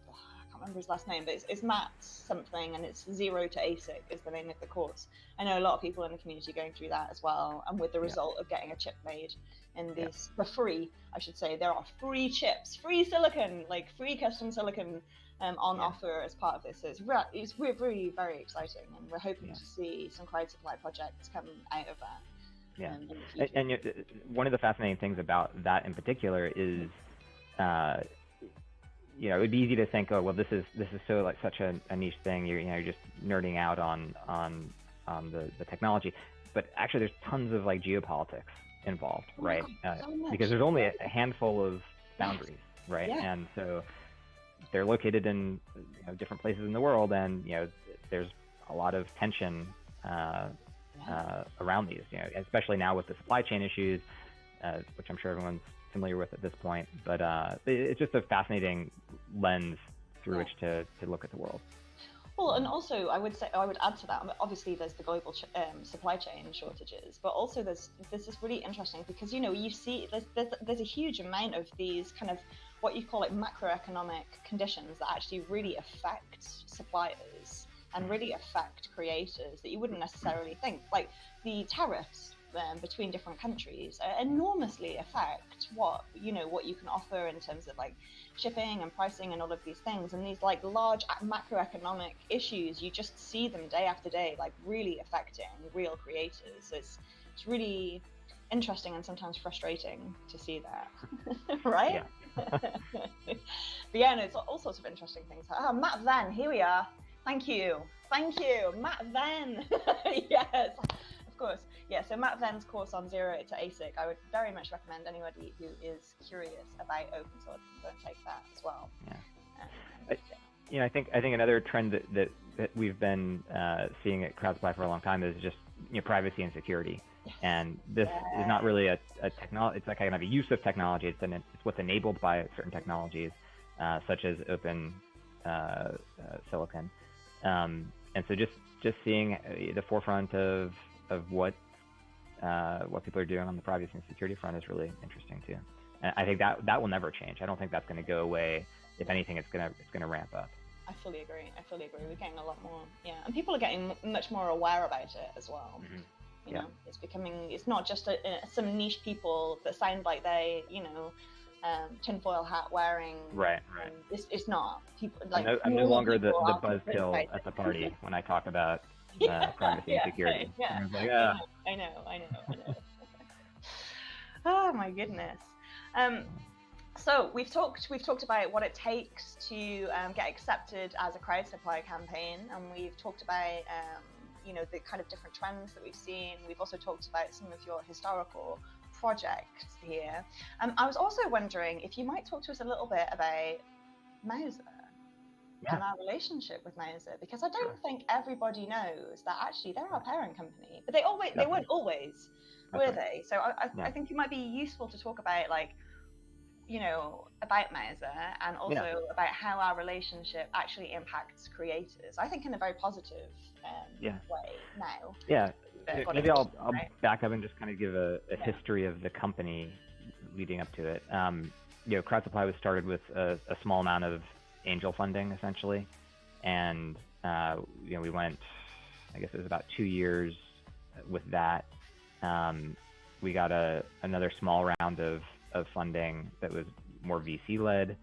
I can't remember his last name, but it's Matt something, and it's Zero to ASIC is the name of the course. I know a lot of people in the community going through that as well, and with the result of getting a chip made in this for free, I should say. There are free chips, free silicon, like free custom silicon on offer as part of this. So it's really very exciting, and we're hoping to see some Crowd Supply projects come out of that. Yeah, in the future. and one of the fascinating things about that in particular is, it would be easy to think, oh well, this is so like such a niche thing. You're just nerding out on the technology, but actually there's tons of like geopolitics involved, right? God, so much. Because there's only a handful of boundaries, right? Yeah. And so they're located in different places in the world, and there's a lot of tension around these, especially now with the supply chain issues, which I'm sure everyone's familiar with at this point. But it's just a fascinating lens through which to look at the world. Well, and also I would add to that. Obviously, there's the global supply chain shortages, but also this is really interesting because you see there's a huge amount of these kind of what you call like macroeconomic conditions that actually really affect suppliers and really affect creators that you wouldn't necessarily think. Like the tariffs between different countries enormously affect what you can offer in terms of like shipping and pricing and all of these things, and these like large macroeconomic issues, you just see them day after day like really affecting real creators. So it's really interesting and sometimes frustrating to see that. Right? Yeah. But yeah, no, it's all sorts of interesting things. Matt Venn, here we are. Thank you, Matt Venn. Yes, of course. Yeah, so Matt Venn's course on Zero to ASIC, I would very much recommend anybody who is curious about open source can go and take that as well. Yeah. I think another trend that we've been seeing at Crowd Supply for a long time is just privacy and security. Yes. And this is not really a technology. It's like kind of a use of technology. It's what's enabled by certain technologies, such as open silicon. And so just seeing the forefront of what people are doing on the privacy and security front is really interesting too. And I think that will never change. I don't think that's going to go away. If anything, it's gonna ramp up. I fully agree. We're getting a lot more, and people are getting much more aware about it as well. Mm-hmm. You know, it's not just some niche people that sound like they, tinfoil hat wearing. Right. It's not people like. I'm no longer the buzzkill at the party when I talk about privacy and security. Yeah. Like, I know. Oh my goodness. So we've talked about what it takes to get accepted as a Crowd Supply campaign, and we've talked about the kind of different trends that we've seen. We've also talked about some of your historical projects here. I was also wondering if you might talk to us a little bit about Mouser and our relationship with Mouser, because I don't think everybody knows that actually they're our parent company, but they weren't always, were they? So I think it might be useful to talk about about Mouser and also about how our relationship actually impacts creators. I think in a very positive way now. Yeah. Maybe I'll back up and just kind of give a history of the company leading up to it. Crowd Supply was started with a small amount of angel funding, essentially, and we went, I guess it was about 2 years with that. We got another small round of funding that was more VC led,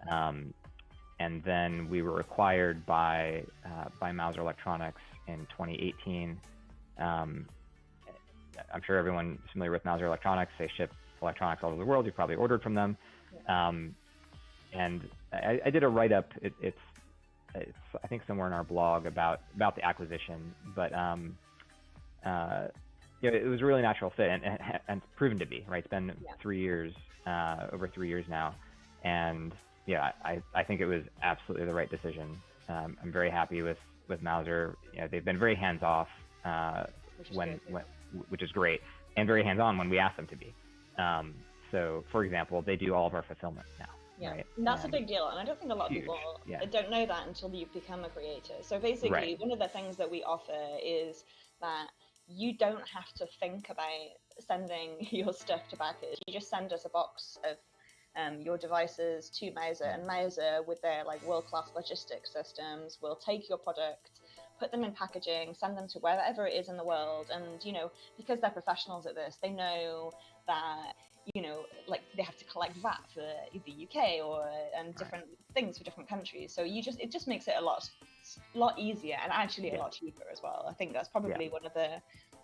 and then we were acquired by Mouser Electronics in 2018. I'm sure everyone is familiar with Mouser Electronics. They ship electronics all over the world. You've probably ordered from them. And I did a write-up. It's I think somewhere in our blog about the acquisition, but it was a really natural fit, and it's proven to be, right? It's been 3 years, over 3 years now, and I think it was absolutely the right decision. I'm very happy with with Mouser, they've been very hands off which is great, and very hands on when we ask them to be. So, for example, they do all of our fulfillment now. Yeah, right? and that's a big deal, and I don't think a lot of people don't know that until you become a creator. So basically, one of the things that we offer is that you don't have to think about sending your stuff to backers. You just send us a box of your devices to Mouser, and Mouser, with their world-class logistics systems, will take your product, put them in packaging, send them to wherever it is in the world, and because they're professionals at this, they know that they have to collect VAT for the UK or different things for different countries. So it just makes it a lot easier, and actually a lot cheaper as well. I think that's probably one of the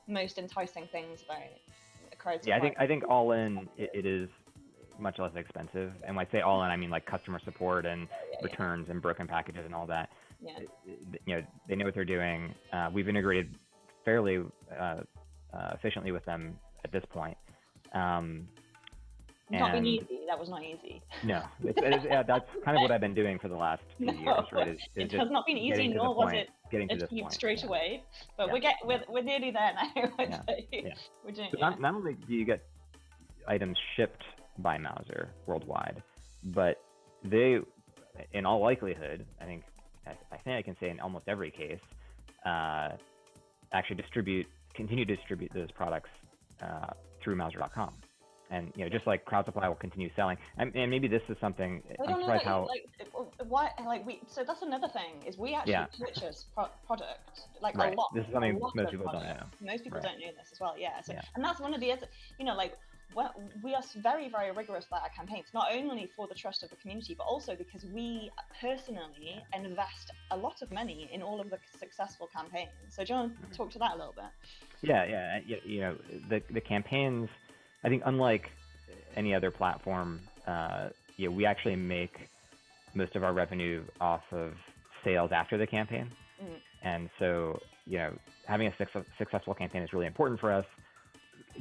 most enticing things about Crowd Supply. Yeah, I think all in it is much less expensive, and when I say all in, I mean customer support and returns and broken packages and all that. They know what they're doing. We've integrated fairly efficiently with them at this point. Not been easy. That was not easy. No, that's kind of what I've been doing for the last few years, right? It has not been easy, nor was it achieved straight away. But we're nearly there now. We're doing. So not only do you get items shipped by Mouser worldwide, but they, in all likelihood, I think I can say in almost every case, actually continue to distribute those products through Mouser.com. And just like Crowd Supply will continue selling, and maybe this is something I'm surprised how. So that's another thing is we actually purchase product a lot. This is something most people don't know. Most people don't know this as well. And that's one of the other, we are very, very rigorous about our campaigns, not only for the trust of the community, but also because we personally invest a lot of money in all of the successful campaigns. So do you want to talk to that a little bit? The campaigns, I think, unlike any other platform, we actually make most of our revenue off of sales after the campaign. And so, having a successful campaign is really important for us,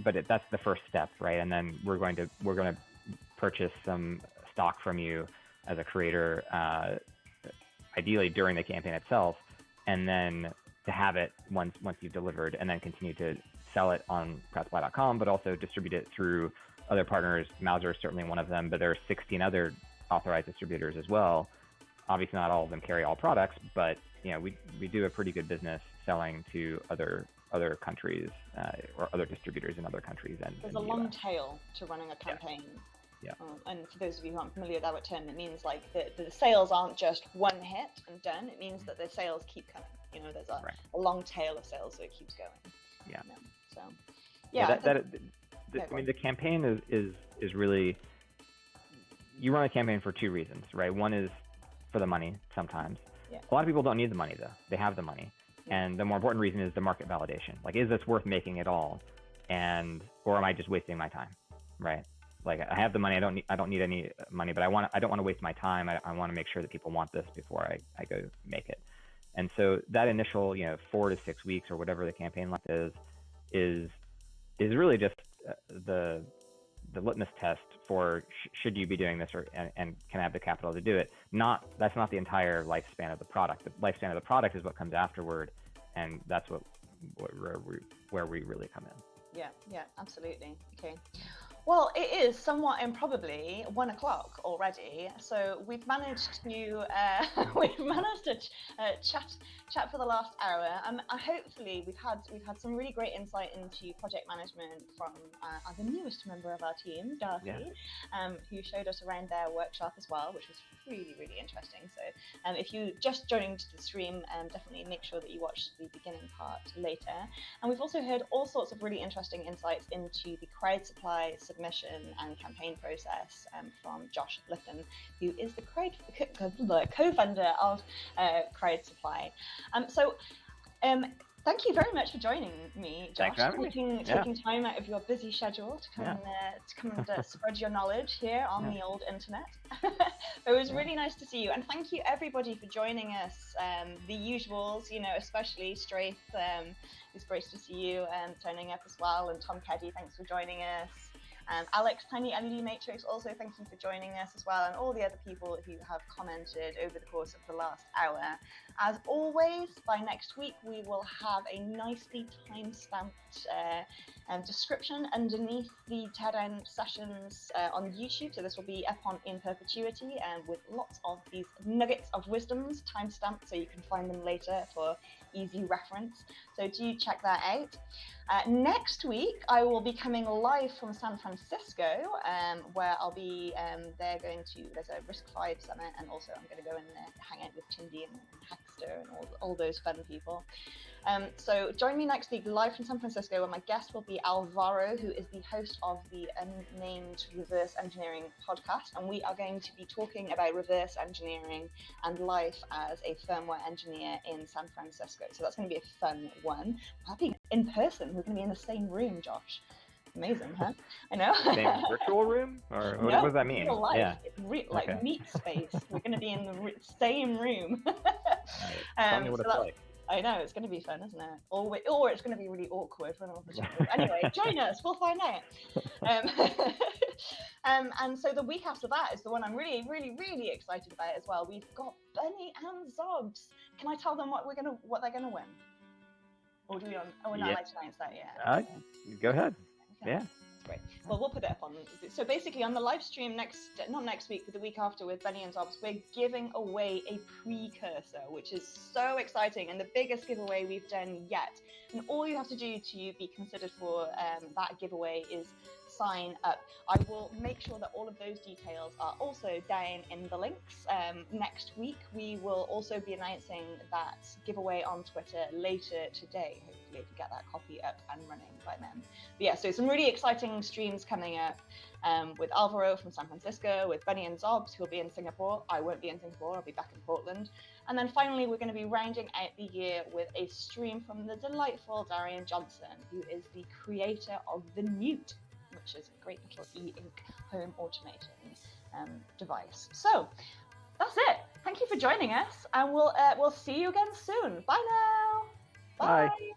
but that's the first step, right? And then we're going to purchase some stock from you as a creator, ideally during the campaign itself, and then to have it once you've delivered, and then continue to sell it on crowdsupply.com, but also distribute it through other partners. Mouser is certainly one of them, but there are 16 other authorized distributors as well. Obviously, not all of them carry all products, but we do a pretty good business selling to other countries or other distributors in other countries. And there's a long tail to running a campaign. And for those of you who aren't familiar with that term, it means the sales aren't just one hit and done. It means that the sales keep coming. There's a long tail of sales, so it keeps going. The campaign is really, you run a campaign for two reasons, right? One is for the money sometimes. A lot of people don't need the money though. They have the money. And the more important reason is the market validation. Is this worth making at all? Or am I just wasting my time, right? I have the money, I don't need any money, but I don't want to waste my time. I want to make sure that people want this before I go make it. And so that initial, 4 to 6 weeks or whatever the campaign length is really just the litmus test for should you be doing this and can I have the capital to do it. That's not the entire lifespan of the product. The lifespan of the product is what comes afterward, and that's where we really come in. Yeah, absolutely. Okay. Well, it is somewhat improbably 1 o'clock already, so we've managed to chat for the last hour. Hopefully, we've had some really great insight into project management from the newest member of our team, Darcy, who showed us around their workshop as well, which was really, really interesting. So, if you just joined the stream, definitely make sure that you watch the beginning part later. And we've also heard all sorts of really interesting insights into the Crowd Supply submission and campaign process from Josh Lifton, who is the co-founder of Crowd Supply. Thank you very much for joining me, Josh. Taking time out of your busy schedule to come and spread your knowledge here on the old internet. It was really nice to see you, and thank you everybody for joining us. The usuals, especially Straith. It's great to see you turning up as well, and Tom Keddy, thanks for joining us. Alex, Tiny LED Matrix, also thank you for joining us as well, and all the other people who have commented over the course of the last hour. As always, by next week we will have a nicely time-stamped description underneath the TED sessions on YouTube. So this will be up on in perpetuity and with lots of these nuggets of wisdoms time-stamped, so you can find them later for easy reference. So do check that out. Next week, I will be coming live from San Francisco, where I'll be there's a Risk 5 summit, and also I'm going to go and hang out with Tindy and Hackster and all those fun people. So join me next week live from San Francisco, where my guest will be Alvaro, who is the host of the unnamed Reverse Engineering podcast, and we are going to be talking about reverse engineering and life as a firmware engineer in San Francisco. So that's going to be a fun one. We'll be in person. We're going to be in the same room, Josh. Amazing, huh? I know. Same virtual room, or what, No, what does that mean? real life. Yeah. Like Okay. meet space. We're going to be in the same room. Tell me what so it's that's- like. I know, it's going to be fun, isn't it? Or it's going to be really awkward when all the chat. Anyway, join us. We'll find out. And so the week after that is the one I'm really, really, really excited about as well. We've got Bunny and Zobs. Can I tell them what they're gonna win? Or do we? We're not Yeah. allowed to announce that yet. Go ahead. Okay. Yeah. That's great. Well, we'll put it up on. So basically, on the live stream not next week, but the week after with Bunny and Zobs, we're giving away a precursor, which is so exciting and the biggest giveaway we've done yet. And all you have to do to be considered for that giveaway is sign up. I will make sure that all of those details are also down in the links. Next week, we will also be announcing that giveaway on Twitter later today, hopefully, to get that copy up and running by then. But yeah, so some really exciting streams coming up with Alvaro from San Francisco, with Bunny and Zobs, who will be in Singapore. I won't be in Singapore, I'll be back in Portland. And then finally, we're going to be rounding out the year with a stream from the delightful Darian Johnson, who is the creator of the Newt, which is a great little e-ink home automating device. So that's it. Thank you for joining us, and we'll see you again soon. Bye now. Bye. Bye.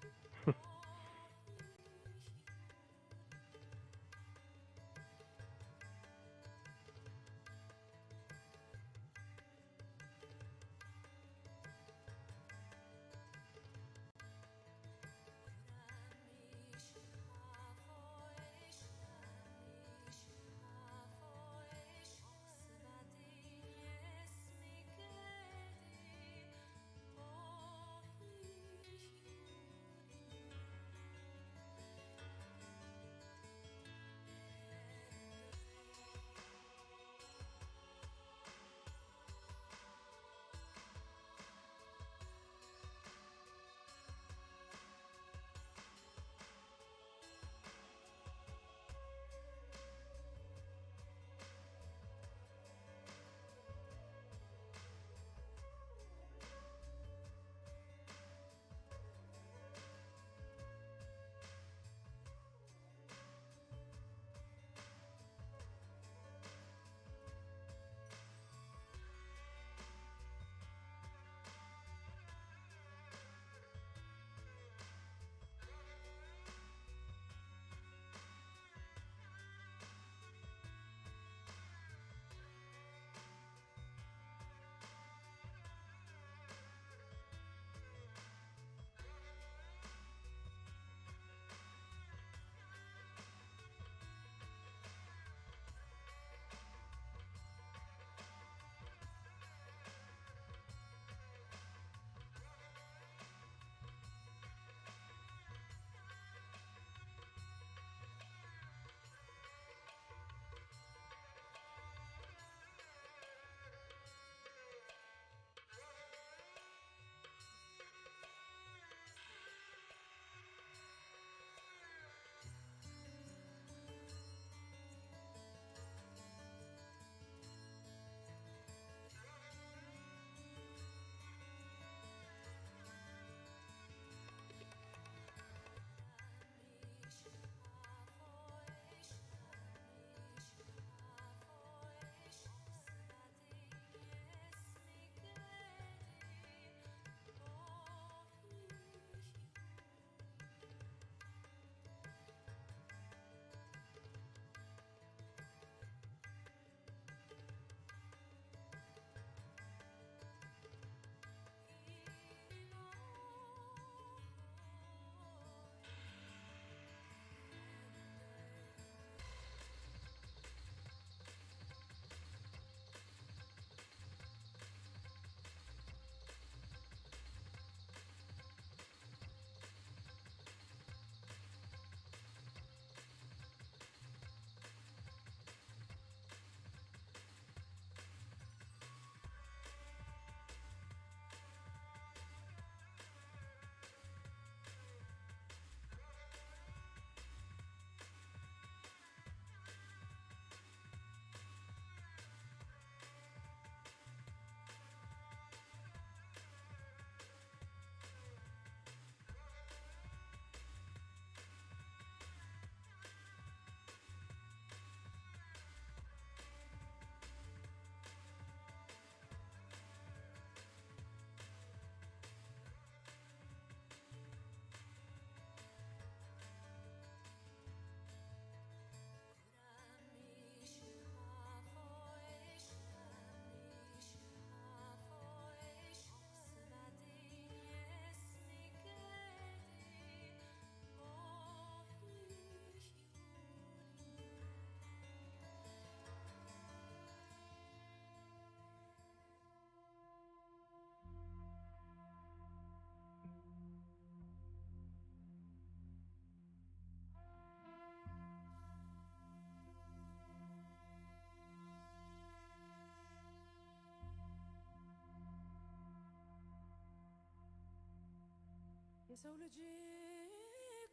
የሰው ልጅ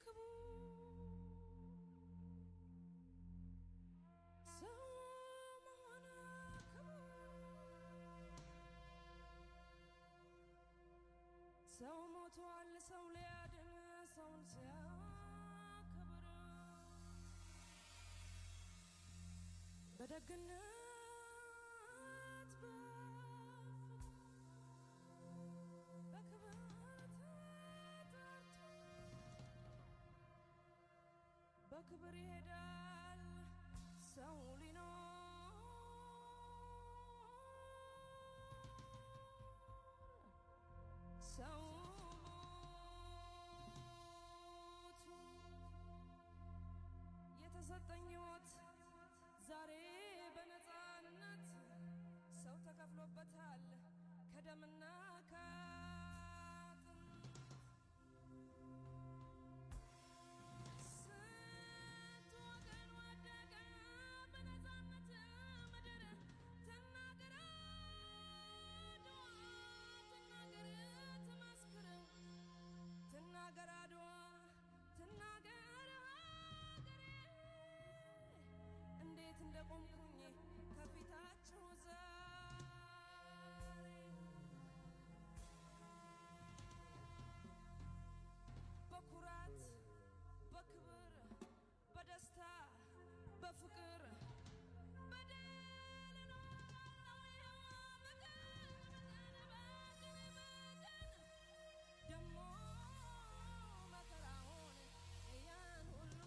ክቡር ሰው መሆን ክቡር ሰው ሞቷል ሰው ሊያድን ሰውን ሲያከብር በደግነት በክብር ተጠርቶ በክብር ይሄዳል ሰው ሊኖር ሰው ሞቱ የተሰጠኝ ሕይወት ዛሬ በነፃነት ሰው ተከፍሎበታል ከደምና ከአጥንት ስንት ወገን ወደቀ በነፃነት ምድር ትናገር አድዋ ትናገር ትመስክር ትናገር አድዋ ትናገር ሀገሬ እንዴት እንደቆምኩኝ ከፊታችሁ ዛሬ በኩራት በክብር በደስታ በፍቅር በድል እኖራለሁ በቀን ደሞ መከራውን ያን ሁሉ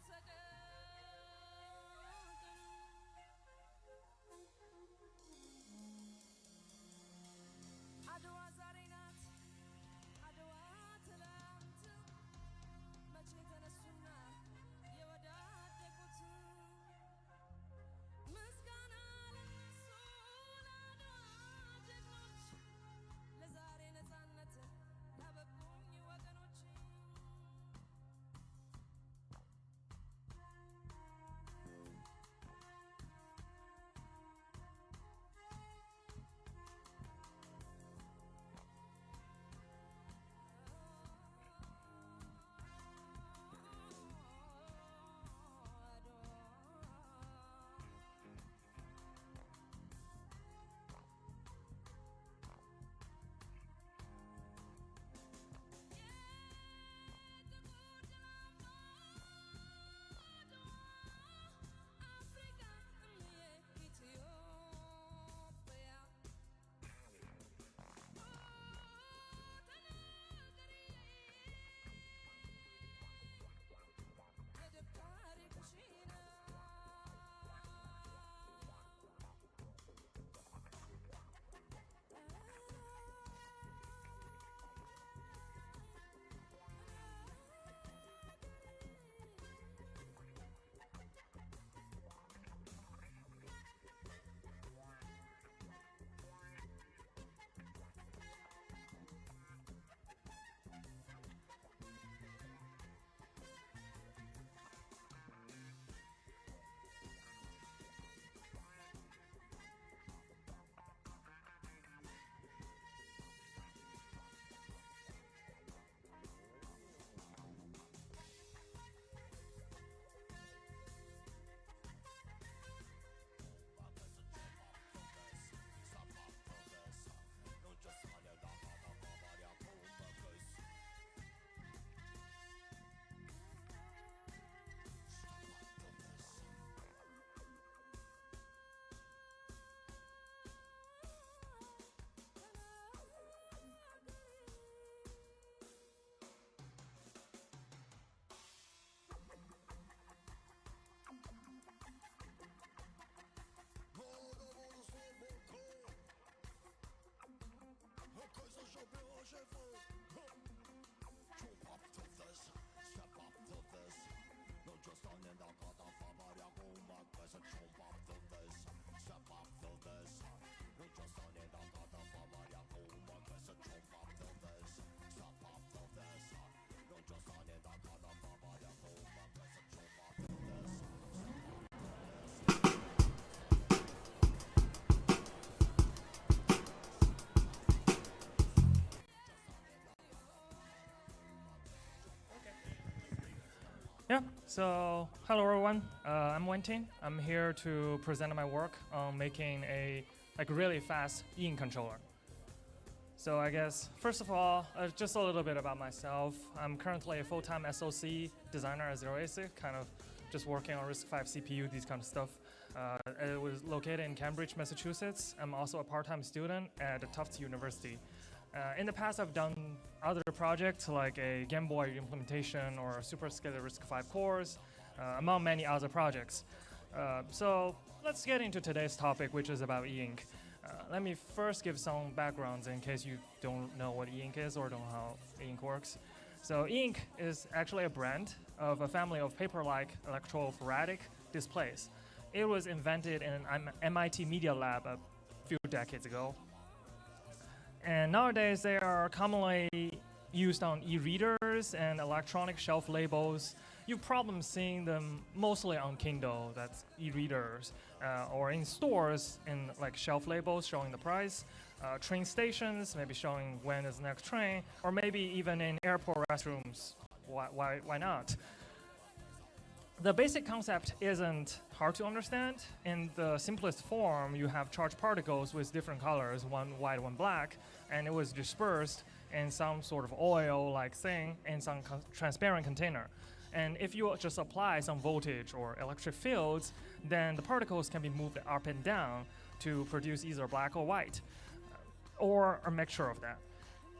ሰቀቅን አድዋ ዛሬ ናት አድዋ ትላንት መቼ ተነሱና የወዳደቁት ምስጋና ለነሱ ለአድዋ ጀግኖች ለዛሬ ነፃነት ላበቁኝ ወገኖች Yeah, so hello everyone. I'm Wenting. I'm here to present my work on making a really fast e-ink controller. So I guess first of all, just a little bit about myself. I'm currently a full-time SoC designer at ZeroASIC, kind of just working on RISC-V CPU, these kind of stuff. It was located in Cambridge, Massachusetts. I'm also a part-time student at Tufts University. In the past, I've done other projects like a Game Boy implementation or Superscalar RISC-V cores, among many other projects. So let's get into today's topic, which is about e-ink. Let me first give some backgrounds in case you don't know what e-ink is or don't know how e-ink works. So e-ink is actually a brand of a family of paper-like electrophoretic displays. It was invented in an MIT Media Lab a few decades ago. And nowadays, they are commonly used on e-readers and electronic shelf labels. You've probably seen them mostly on Kindle, that's e-readers, or in stores in like shelf labels showing the price, train stations, maybe showing when is the next train, or maybe even in airport restrooms. Why not? The basic concept isn't hard to understand. In the simplest form, you have charged particles with different colors, one white, one black, and it was dispersed in some sort of oil-like thing in some transparent container. And if you just apply some voltage or electric fields, then the particles can be moved up and down to produce either black or white, or a mixture of that.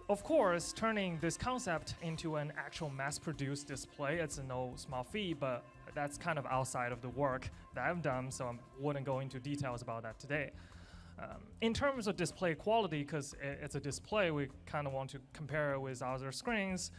Of course, turning this concept into an actual mass-produced display, it's no small feat, but that's kind of outside of the work that I've done, so I wouldn't go into details about that today. In terms of display quality, because it's a display, we kind of want to compare it with other screens.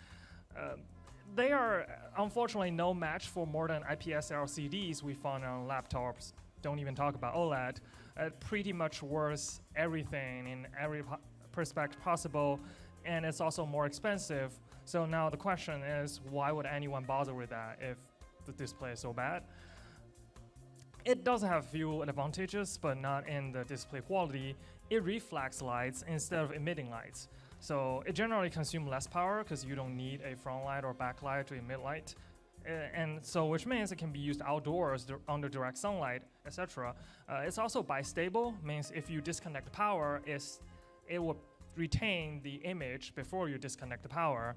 They are unfortunately no match for modern IPS LCDs we found on laptops. Don't even talk about OLED. It pretty much worth everything in every perspective possible, and it's also more expensive. So now the question is, why would anyone bother with that if the display is so bad? It does have few advantages, but not in the display quality. It reflects lights instead of emitting lights. So it generally consumes less power because you don't need a front light or backlight to emit light. And so which means it can be used outdoors under direct sunlight, etc. It's also bistable, means if you disconnect the power, it will retain the image before you disconnect the power.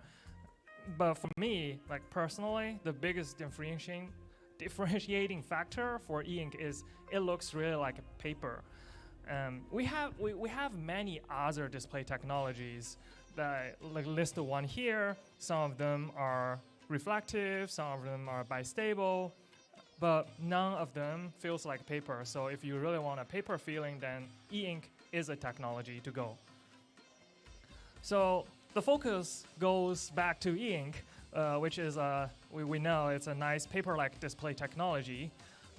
But for me, like personally, the biggest differentiating factor for e-ink is it looks really like a paper. We have many other display technologies that like listed one here. Some of them are reflective, some of them are bistable, but none of them feels like paper. So if you really want a paper feeling, then e-ink is a technology to go. So the focus goes back to e-ink, which is, we know it's a nice paper-like display technology.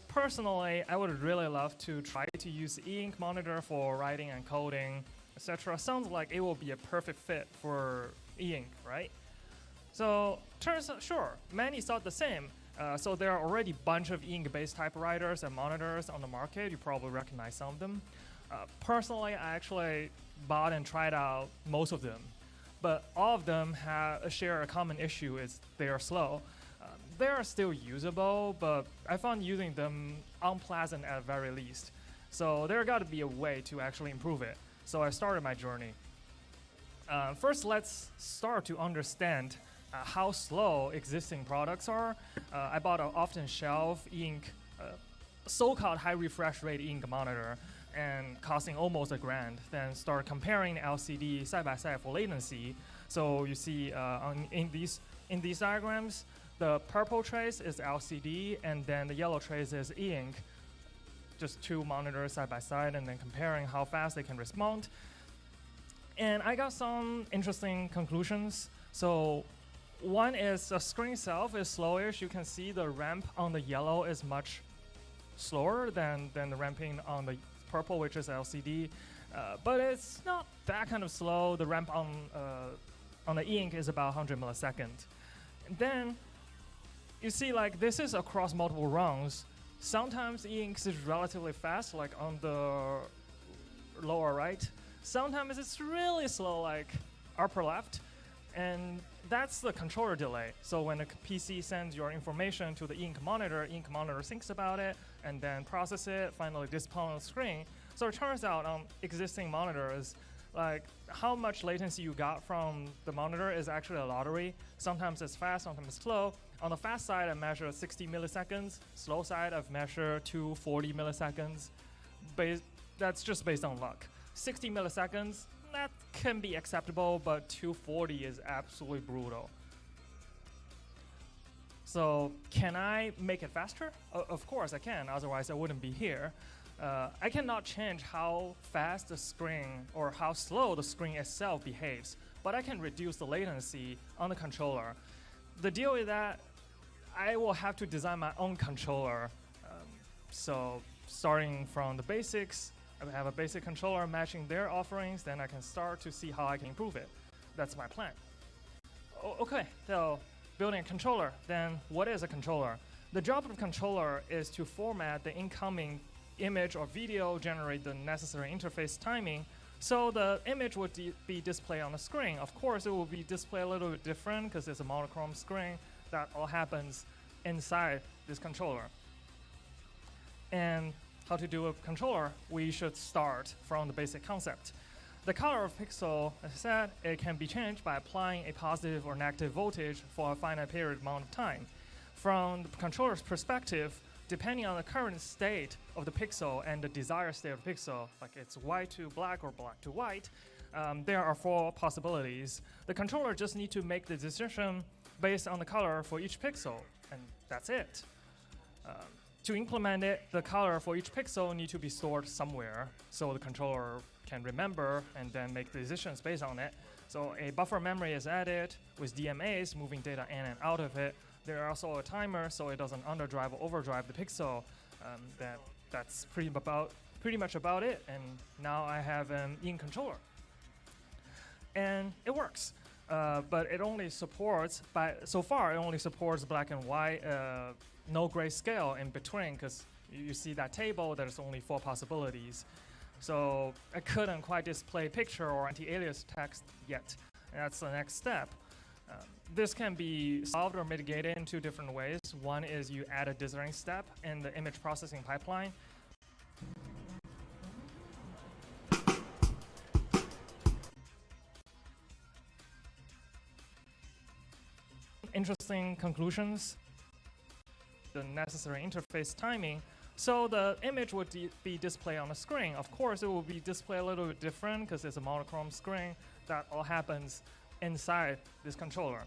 Personally, I would really love to try to use e-ink monitor for writing and coding, etc. Sounds like it will be a perfect fit for e-ink, right? So turns out, sure, many thought the same. So there are already a bunch of e-ink-based typewriters and monitors on the market. You probably recognize some of them. Personally, I actually bought and tried out most of them. But all of them share a common issue, is they are slow. They are still usable, but I found using them unpleasant at very least. So there got to be a way to actually improve it. So I started my journey. First, let's start to understand how slow existing products are. I bought an off-the-shelf e-ink, so-called high refresh rate e-ink monitor, and costing almost $1,000. Then start comparing LCD side by side for latency. So you see in these diagrams, the purple trace is LCD, and then the yellow trace is e-ink. Just two monitors side by side, and then comparing how fast they can respond. And I got some interesting conclusions. So one is the screen itself is slowish. You can see the ramp on the yellow is much slower than the ramping on the purple, which is LCD. But it's not that kind of slow. The ramp on the e-ink is about 100 milliseconds. And then you see, like, this is across multiple runs. Sometimes e-ink is relatively fast, like on the lower right. Sometimes it's really slow, like upper left. And that's the controller delay. So when a PC sends your information to the ink monitor thinks about it and then process it, finally display on the screen. So it turns out on existing monitors, like how much latency you got from the monitor is actually a lottery. Sometimes it's fast, sometimes it's slow. On the fast side, I measure 60 milliseconds. Slow side, I've measured 240 milliseconds. That's just based on luck. 60 milliseconds, that can be acceptable, but 240 is absolutely brutal. So can I make it faster? Of course I can, otherwise I wouldn't be here. I cannot change how fast the screen or how slow the screen itself behaves, but I can reduce the latency on the controller. The deal is that I will have to design my own controller. So starting from the basics, I have a basic controller matching their offerings, then I can start to see how I can improve it. That's my plan. Okay, so building a controller, then what is a controller? The job of a controller is to format the incoming image or video, generate the necessary interface timing, so the image would be displayed on the screen. Of course, it will be displayed a little bit different because it's a monochrome screen. That all happens inside this controller. And how to do a controller, we should start from the basic concept. The color of pixel, as I said, it can be changed by applying a positive or negative voltage for a finite period amount of time. From the controller's perspective, depending on the current state of the pixel and the desired state of the pixel, like it's white to black or black to white, there are 4 possibilities. The controller just needs to make the decision based on the color for each pixel, and that's it. To implement it, the color for each pixel needs to be stored somewhere, so the controller can remember and then make decisions based on it. So a buffer memory is added with DMAs, moving data in and out of it. There are also a timer, so it doesn't underdrive or overdrive the pixel. That's pretty much about it. And now I have an ink controller, and it works. But it only supports, so far it only supports black and white, no grayscale in between, because you see that table, there's only 4 possibilities. So I couldn't quite display picture or anti-alias text yet. And that's the next step. This can be solved or mitigated in 2 different ways. One is you add a dithering step in the image processing pipeline. Interesting conclusions, the necessary interface timing, so the image would be displayed on the screen. Of course, it will be displayed a little bit different because it's a monochrome screen. That all happens inside this controller.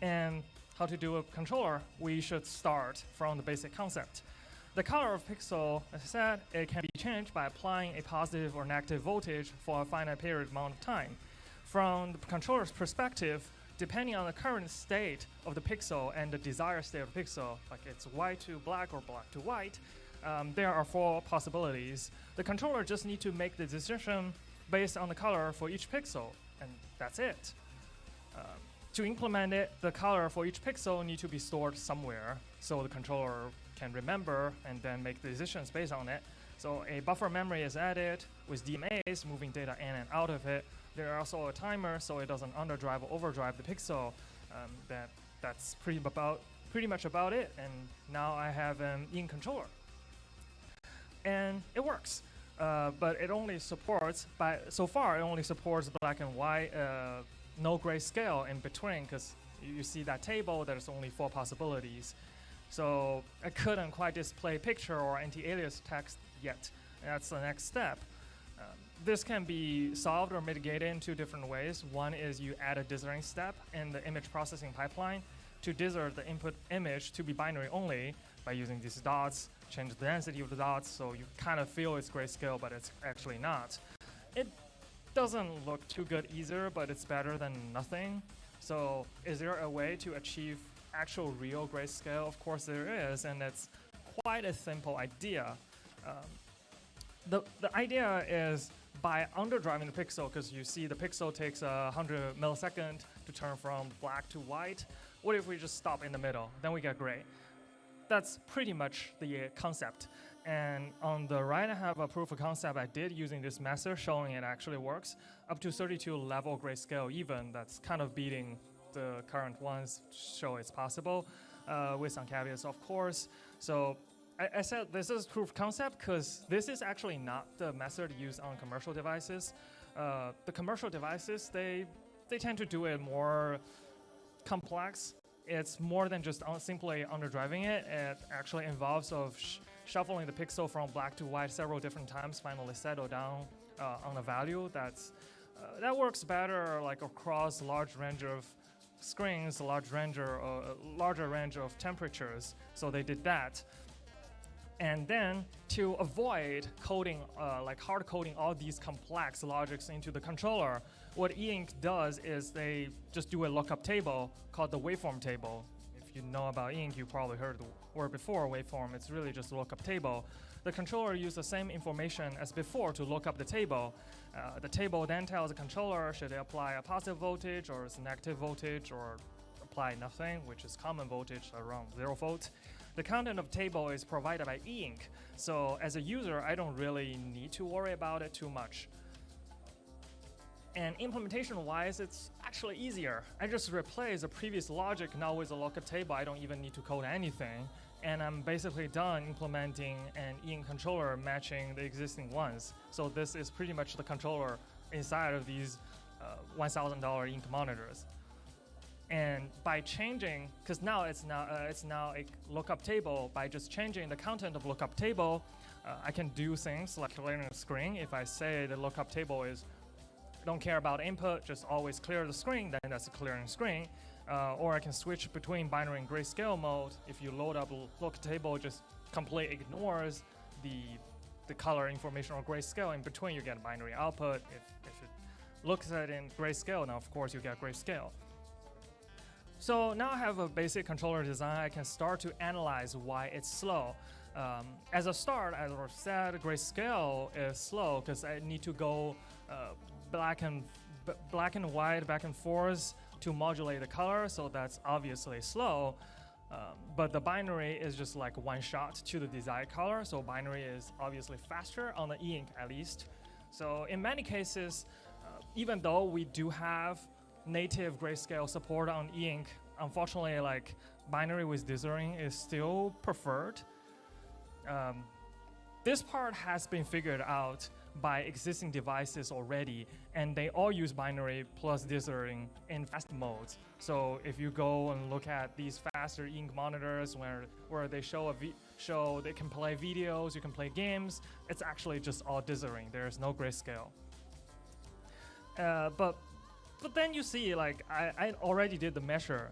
And how to do a controller, we should start from the basic concept. The color of pixel, as I said, it can be changed by applying a positive or negative voltage for a finite period amount of time. From the controller's perspective, depending on the current state of the pixel and the desired state of the pixel, like it's white to black or black to white, there are 4 possibilities. The controller just needs to make the decision based on the color for each pixel, and that's it. To implement it, the color for each pixel needs to be stored somewhere, so the controller can remember and then make decisions based on it. So a buffer memory is added with DMAs, moving data in and out of it. There are also a timer, so it doesn't underdrive or overdrive the pixel. That's pretty much about it. And now I have an ink controller, and it works. But it only supports, so far it only supports black and white, no grayscale in between, because you see that table, there's only 4 possibilities. So I couldn't quite display picture or anti-alias text yet. And that's the next step. This can be solved or mitigated in 2 different ways. One is you add a dithering step in the image processing pipeline to dither the input image to be binary only by using these dots, change the density of the dots so you kind of feel it's grayscale, but it's actually not. It doesn't look too good either, but it's better than nothing. So is there a way to achieve actual real grayscale? Of course there is, and it's quite a simple idea. The idea is by underdriving the pixel, because you see the pixel takes 100 milliseconds to turn from black to white. What if we just stop in the middle? Then we get gray. That's pretty much the concept. And on the right, I have a proof of concept I did using this method, showing it actually works. Up to 32 level grayscale even, that's kind of beating the current ones, show it's possible, with some caveats, of course. So I said this is proof of concept because this is actually not the method used on commercial devices. The commercial devices, they tend to do it more complex. It's more than just simply underdriving it. It actually involves of shuffling the pixel from black to white several different times, finally settle down on a value that works better like across a large range of screens, a larger range of temperatures. So they did that. And then to avoid coding, like hard coding all these complex logics into the controller, what E-Ink does is they just do a lookup table called the waveform table. If you know about E-Ink, you probably heard the word before, waveform. It's really just a lookup table. The controller uses the same information as before to look up the table. The table then tells the controller should it apply a positive voltage or a negative voltage or apply nothing, which is common voltage around 0 volt. The content of table is provided by E-Ink, so as a user, I don't really need to worry about it too much. And implementation-wise, it's actually easier. I just replace the previous logic now with a lookup table. I don't even need to code anything, and I'm basically done implementing an E-Ink controller matching the existing ones. So this is pretty much the controller inside of these $1,000 E-Ink monitors. And by changing, because now it's now a lookup table, by just changing the content of lookup table, I can do things like clearing the screen. If I say the lookup table is, don't care about input, just always clear the screen, then that's a clearing screen. Or I can switch between binary and grayscale mode. If you load up lookup table, just completely ignores the color information or grayscale. In between, you get binary output. If it looks at it in grayscale, now of course you get grayscale. So now I have a basic controller design. I can start to analyze why it's slow. As a start, as I said, grayscale is slow because I need to go black and white back and forth to modulate the color, so that's obviously slow. But the binary is just like one shot to the desired color, so binary is obviously faster on the E-Ink at least. So in many cases, even though we do have native grayscale support on E-Ink, unfortunately, like binary with dithering is still preferred. This part has been figured out by existing devices already, and they all use binary plus dithering in fast modes. So if you go and look at these faster E-Ink monitors where they show they can play videos, you can play games, it's actually just all dithering. There's no grayscale. But then you see, like, I already did the measure.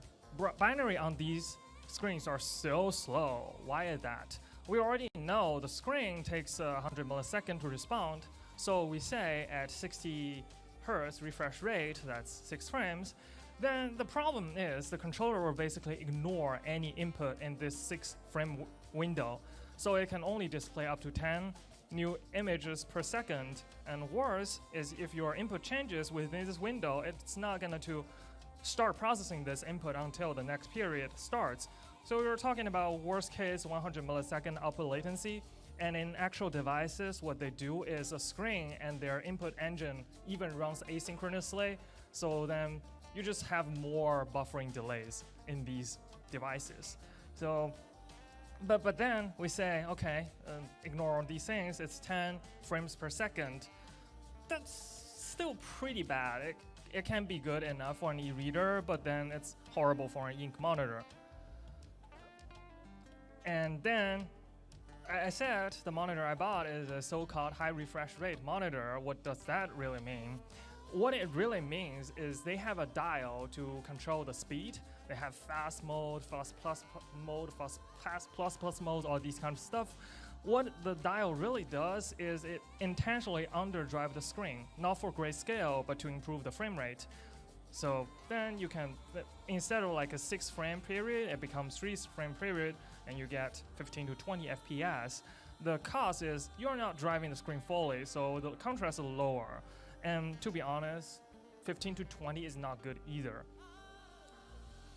Binary on these screens are so slow. Why is that? We already know the screen takes 100 milliseconds to respond. So we say at 60 hertz refresh rate, that's 6 frames. Then the problem is the controller will basically ignore any input in this 6 frame window. So it can only display up to 10 new images per second, and worse is if your input changes within this window, it's not going to start processing this input until the next period starts. So we're talking about worst case 100 millisecond output latency, and in actual devices what they do is a screen and their input engine even runs asynchronously, so then you just have more buffering delays in these devices. So But then we say, okay, ignore all these things, it's 10 frames per second. That's still pretty bad. It can be good enough for an e-reader, but then it's horrible for an E-Ink monitor. And then, I said the monitor I bought is a so-called high refresh rate monitor. What does that really mean? What it really means is they have a dial to control the speed. They have fast mode, fast plus mode, fast plus mode, all these kind of stuff. What the dial really does is it intentionally underdrive the screen, not for grayscale, but to improve the frame rate. So then you can, instead of like a 6 frame period, it becomes 3 frame period, and you get 15 to 20 FPS. The cost is you're not driving the screen fully, so the contrast is lower. And to be honest, 15 to 20 is not good either.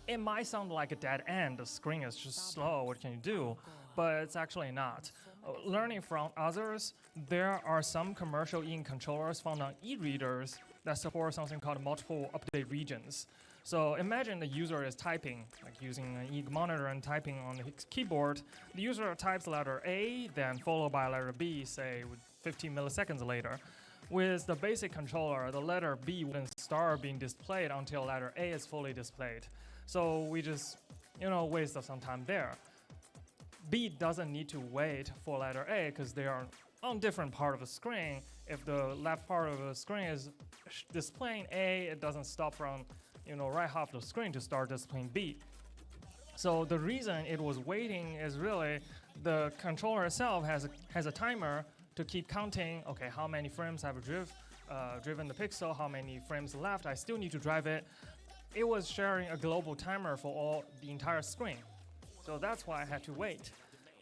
It might sound like a dead end, the screen is just slow, what can you do? But it's actually not. learning from others, there are some commercial e-ink controllers found on e-readers that support something called multiple update regions. So imagine the user is typing, like using an e-ink monitor and typing on his keyboard. The user types letter A, then followed by letter B, say with 15 milliseconds later. With the basic controller, the letter B wouldn't start being displayed until letter A is fully displayed. So we just, waste some time there. B doesn't need to wait for letter A because they are on different part of the screen. If the left part of the screen is displaying A, it doesn't stop from, right half the screen to start displaying B. So the reason it was waiting is really the controller itself has a timer to keep counting, okay, how many frames have driven the pixel, how many frames left, I still need to drive it. It was sharing a global timer for the entire screen. So that's why I had to wait.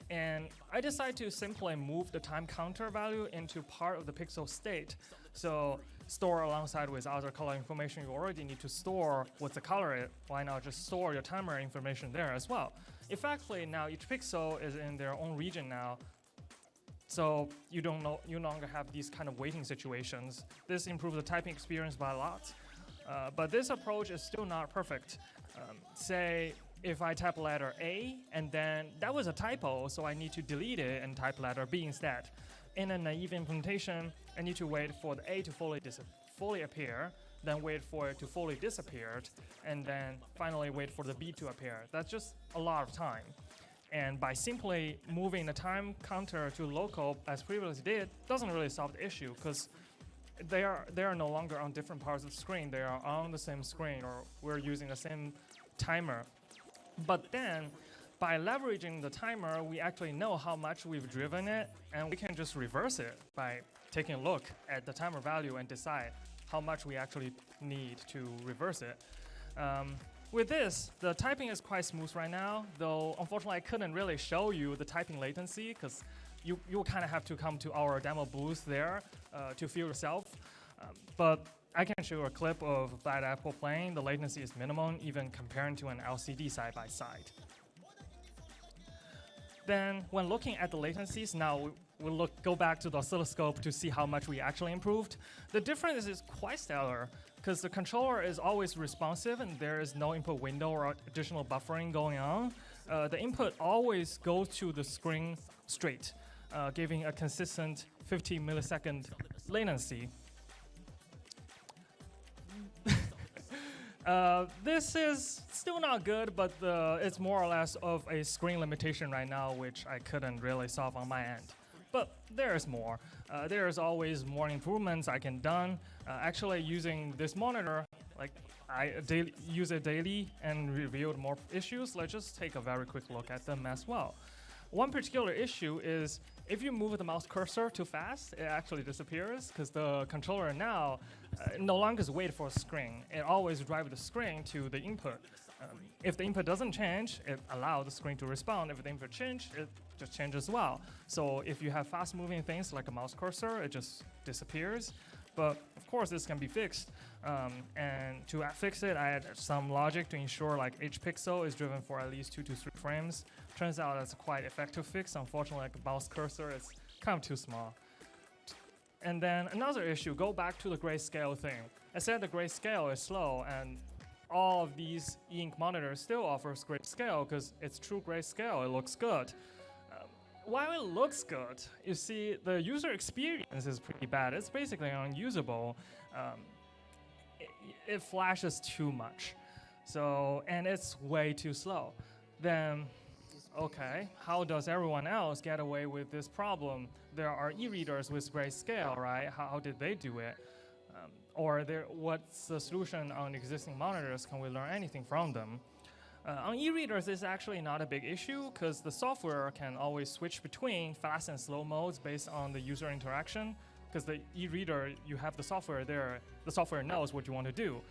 And I decided to simply move the time counter value into part of the pixel state. So store alongside with other color information, you already need to store what the color is. Why not just store your timer information there as well? Effectively, now each pixel is in their own region now. So you no longer have these kind of waiting situations. This improves the typing experience by a lot. But this approach is still not perfect. Say if I type letter A and then that was a typo, so I need to delete it and type letter B instead. In a naive implementation, I need to wait for the A to fully appear, then wait for it to fully disappear, and then finally wait for the B to appear. That's just a lot of time. And by simply moving the time counter to local, as previously did, doesn't really solve the issue because they are no longer on different parts of the screen. They are on the same screen, or we're using the same timer. But then, by leveraging the timer, we actually know how much we've driven it, and we can just reverse it by taking a look at the timer value and decide how much we actually need to reverse it. With this, the typing is quite smooth right now, though unfortunately I couldn't really show you the typing latency because you kind of have to come to our demo booth there to feel yourself. But I can show you a clip of Bad Apple playing. The latency is minimum, even comparing to an LCD side by side. Then, when looking at the latencies, now we'll go back to the oscilloscope to see how much we actually improved. The difference is quite stellar, because the controller is always responsive and there is no input window or additional buffering going on. The input always goes to the screen straight, giving a consistent 50 millisecond latency. This is still not good, but it's more or less of a screen limitation right now, which I couldn't really solve on my end. But there's more. There's always more improvements I can done. Actually, using this monitor, like I use it daily and reviewed more issues. Let's just take a very quick look at them as well. One particular issue is if you move the mouse cursor too fast, it actually disappears because the controller now no longer waits for a screen. It always drives the screen to the input. If the input doesn't change, it allows the screen to respond. If the input changes, it just changes as well. So if you have fast-moving things like a mouse cursor, it just disappears. But of course, this can be fixed. And to fix it, I had some logic to ensure like each pixel is driven for at least 2 to 3 frames. Turns out that's a quite effective fix. Unfortunately, like a mouse cursor is kind of too small. And then another issue, go back to the grayscale thing. I said the grayscale is slow, and all of these e-ink monitors still offers grayscale because it's true grayscale. It looks good. While it looks good, you see the user experience is pretty bad. It's basically unusable. It flashes too much, and it's way too slow. Then, okay, how does everyone else get away with this problem? There are e-readers with grayscale, right? How did they do it? What's the solution on existing monitors? Can we learn anything from them? On e-readers, it's actually not a big issue because the software can always switch between fast and slow modes based on the user interaction. Because the e-reader, you have the software there, the software knows what you want to do.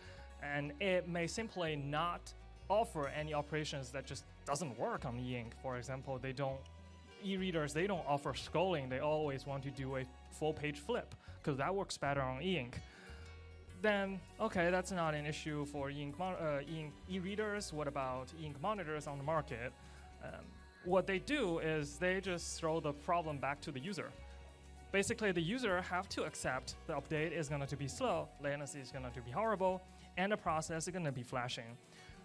And it may simply not offer any operations that just doesn't work on e-ink. For example, e-readers, they don't offer scrolling. They always want to do a full page flip because that works better on e-ink. Then, okay, that's not an issue for e-readers. What about e-ink monitors on the market? what they do is they just throw the problem back to the user. Basically, the user have to accept the update is going to be slow, latency is going to be horrible, and the process is going to be flashing.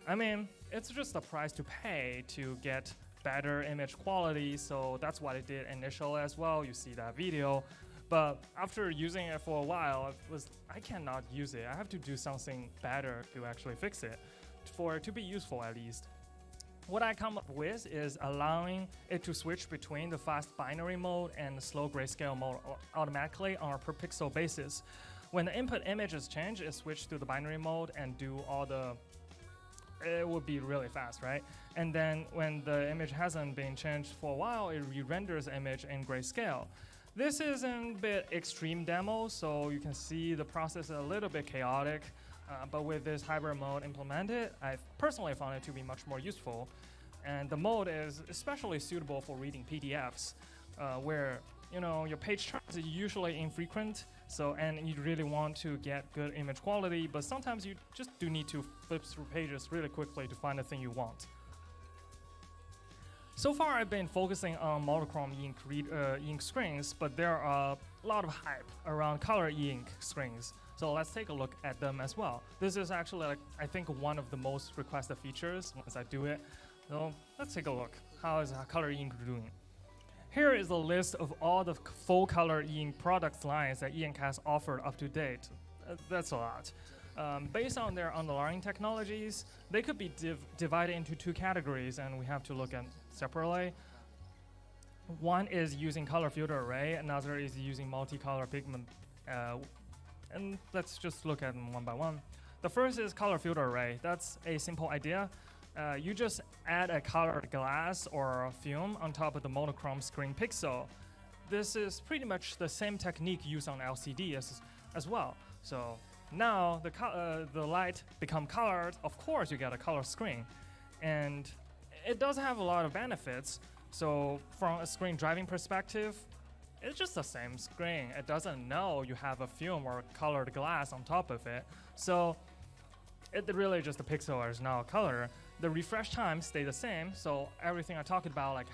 I mean, it's just a price to pay to get better image quality, so that's what I did initially as well. You see that video. But after using it for a while, I cannot use it. I have to do something better to actually fix it, for it to be useful at least. What I come up with is allowing it to switch between the fast binary mode and the slow grayscale mode automatically on a per pixel basis. When the input image is changed, it switches to the binary mode and do all the, it would be really fast, right? And then when the image hasn't been changed for a while, it re-renders the image in grayscale. This is a bit extreme demo, so you can see the process is a little bit chaotic. But with this hybrid mode implemented, I personally found it to be much more useful. And the mode is especially suitable for reading PDFs, where your page turns are usually infrequent, and you really want to get good image quality, but sometimes you just do need to flip through pages really quickly to find the thing you want. So far, I've been focusing on monochrome e-ink screens, but there are a lot of hype around color e-ink screens. So let's take a look at them as well. This is actually, I think, one of the most requested features once I do it. So let's take a look. How is color e-ink doing? Here is a list of all the full color e-ink product lines that e-ink has offered up to date. That's a lot. Based on their underlying technologies, they could be divided into two categories, and we have to look at separately. One is using color filter array, another is using multicolor pigment. And let's just look at them one by one. The first is color filter array. That's a simple idea. You just add a colored glass or a film on top of the monochrome screen pixel. This is pretty much the same technique used on LCD as well. So now the light become colored. Of course, you get a color screen, and it does have a lot of benefits. So from a screen driving perspective, it's just the same screen. It doesn't know you have a film or colored glass on top of it. So it really just the pixel is now color. The refresh time stay the same. So everything I talked about, like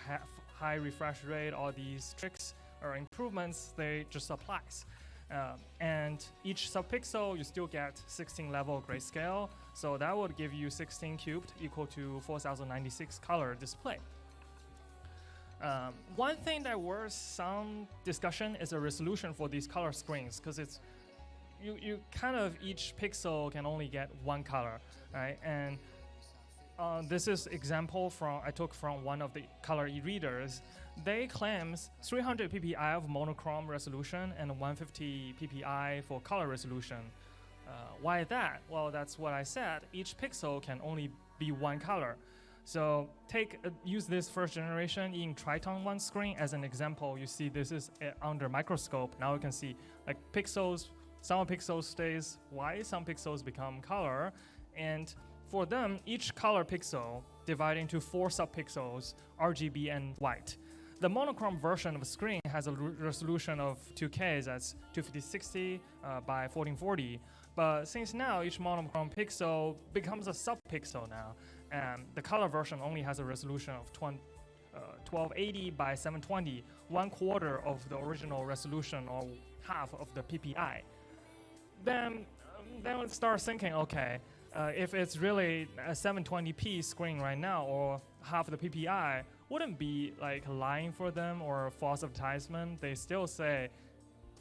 high refresh rate, all these tricks or improvements, they just applies. And each subpixel, you still get 16 level grayscale. So that would give you 16 cubed equal to 4096 color display. One thing that worth some discussion is the resolution for these color screens, because it's you kind of each pixel can only get one color, right? And this is example I took from one of the color e-readers. They claims 300 ppi of monochrome resolution and 150 ppi for color resolution. Why that? Well, that's what I said. Each pixel can only be one color. So use this first generation e-ink Triton 1 screen as an example. You see this is under microscope. Now you can see like pixels, some pixels stays white, some pixels become color. And for them, each color pixel divided into 4 subpixels, RGB and white. The monochrome version of the screen has a resolution of 2K, that's 2560 by 1440. But since now each monochrome pixel becomes a subpixel now, and the color version only has a resolution of 1280 by 720, 1/4 of the original resolution or half of the PPI. Then let's start thinking, okay, if it's really a 720p screen right now or half the PPI, wouldn't be like lying for them or false advertisement. They still say,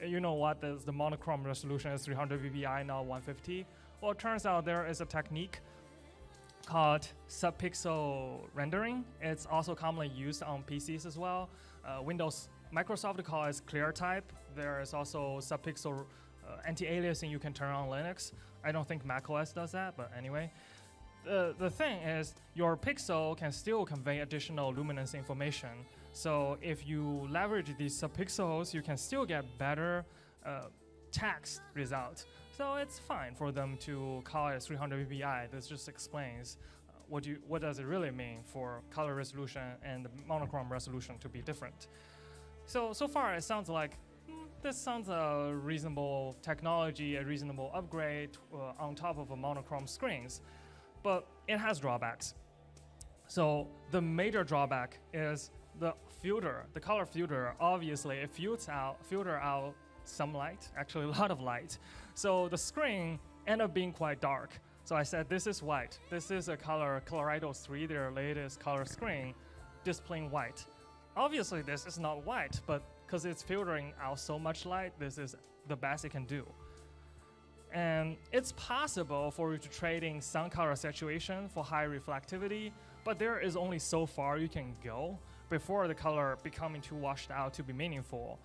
you know what, the monochrome resolution is 300 ppi, not 150. Well, it turns out there is a technique called subpixel rendering. It's also commonly used on PCs as well. Microsoft calls it ClearType. There is also subpixel anti-aliasing you can turn on Linux. I don't think macOS does that, but anyway. The thing is, your pixel can still convey additional luminance information. So if you leverage these subpixels, you can still get better text result. So it's fine for them to call it 300 ppi. This just explains what does it really mean for color resolution and the monochrome resolution to be different. So far it sounds like this sounds a reasonable technology, a reasonable upgrade on top of a monochrome screens, but it has drawbacks. So the major drawback is the filter, the color filter. Obviously, it filter out some light, actually a lot of light. So the screen ended up being quite dark. So I said, this is white. This is a color, Kaleido 3, their latest color screen, displaying white. Obviously, this is not white, but because it's filtering out so much light, this is the best it can do. And it's possible for you to trade in some color saturation for high reflectivity, but there is only so far you can go before the color becoming too washed out to be meaningful.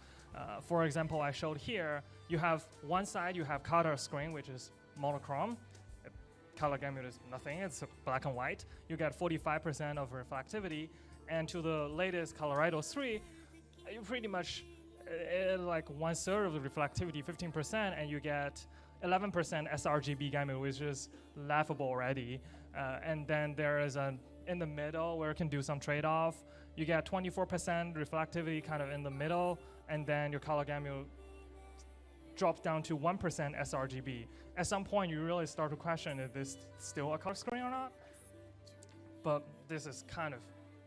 For example, I showed here, you have one side, you have color screen, which is monochrome. Color gamut is nothing, it's black and white. You get 45% of reflectivity, and to the latest Kaleido 3, you pretty much like 1/3 of the reflectivity, 15%, and you get 11% sRGB gamut, which is laughable already. And then there is in the middle where you can do some trade-off. You get 24% reflectivity kind of in the middle, and then your color gamut drops down to 1% sRGB. At some point, you really start to question if this still a color screen or not. But this is kind of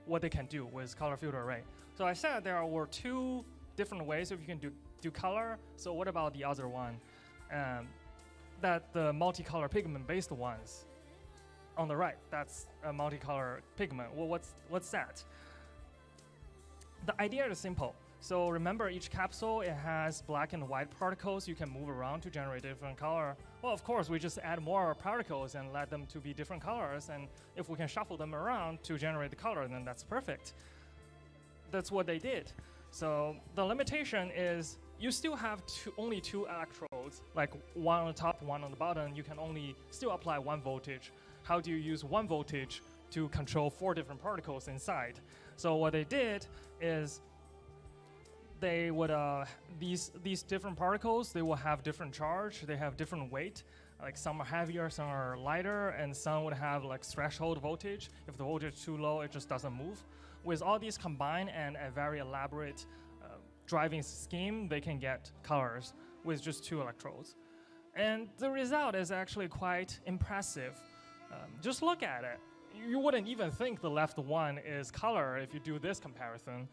what they can do with color filter array. So I said there were two different ways if you can do color. So what about the other one? That the multicolor pigment based ones. On the right, that's a multicolor pigment. Well, what's that? The idea is simple. So remember, each capsule, it has black and white particles you can move around to generate different color. Well, of course, we just add more particles and let them to be different colors. And if we can shuffle them around to generate the color, then that's perfect. That's what they did. So the limitation is you still have only two electrodes, like one on the top, one on the bottom. You can only still apply 1 voltage. How do you use 1 voltage to control 4 different particles inside? So what they did is they would these different particles, they will have different charge, they have different weight. Like some are heavier, some are lighter, and some would have like threshold voltage. If the voltage is too low, it just doesn't move. With all these combined and a very elaborate driving scheme, they can get colors with just 2 electrodes. And the result is actually quite impressive. Just look at it. You wouldn't even think the left one is color if you do this comparison.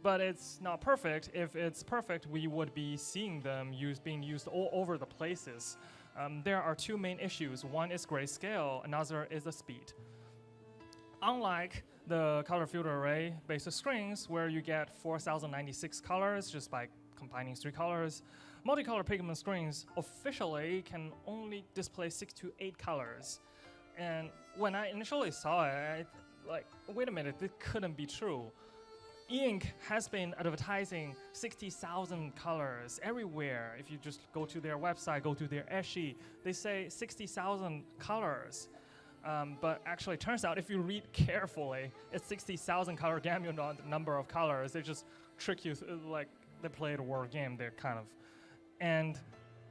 But it's not perfect. If it's perfect, we would be seeing them being used all over the places. There are 2 main issues. One is grayscale, another is the speed. Unlike the color filter array based screens, where you get 4,096 colors just by combining 3 colors, multicolor pigment screens officially can only display 6 to 8 colors. And when I initially saw it, I like, wait a minute, this couldn't be true. E Ink has been advertising 60,000 colors everywhere. If you just go to their website, go to their Eshi, they say 60,000 colors. But actually, it turns out if you read carefully, it's 60,000 color gamut, not the number of colors. They just trick you, like they play a word game. They're kind of, and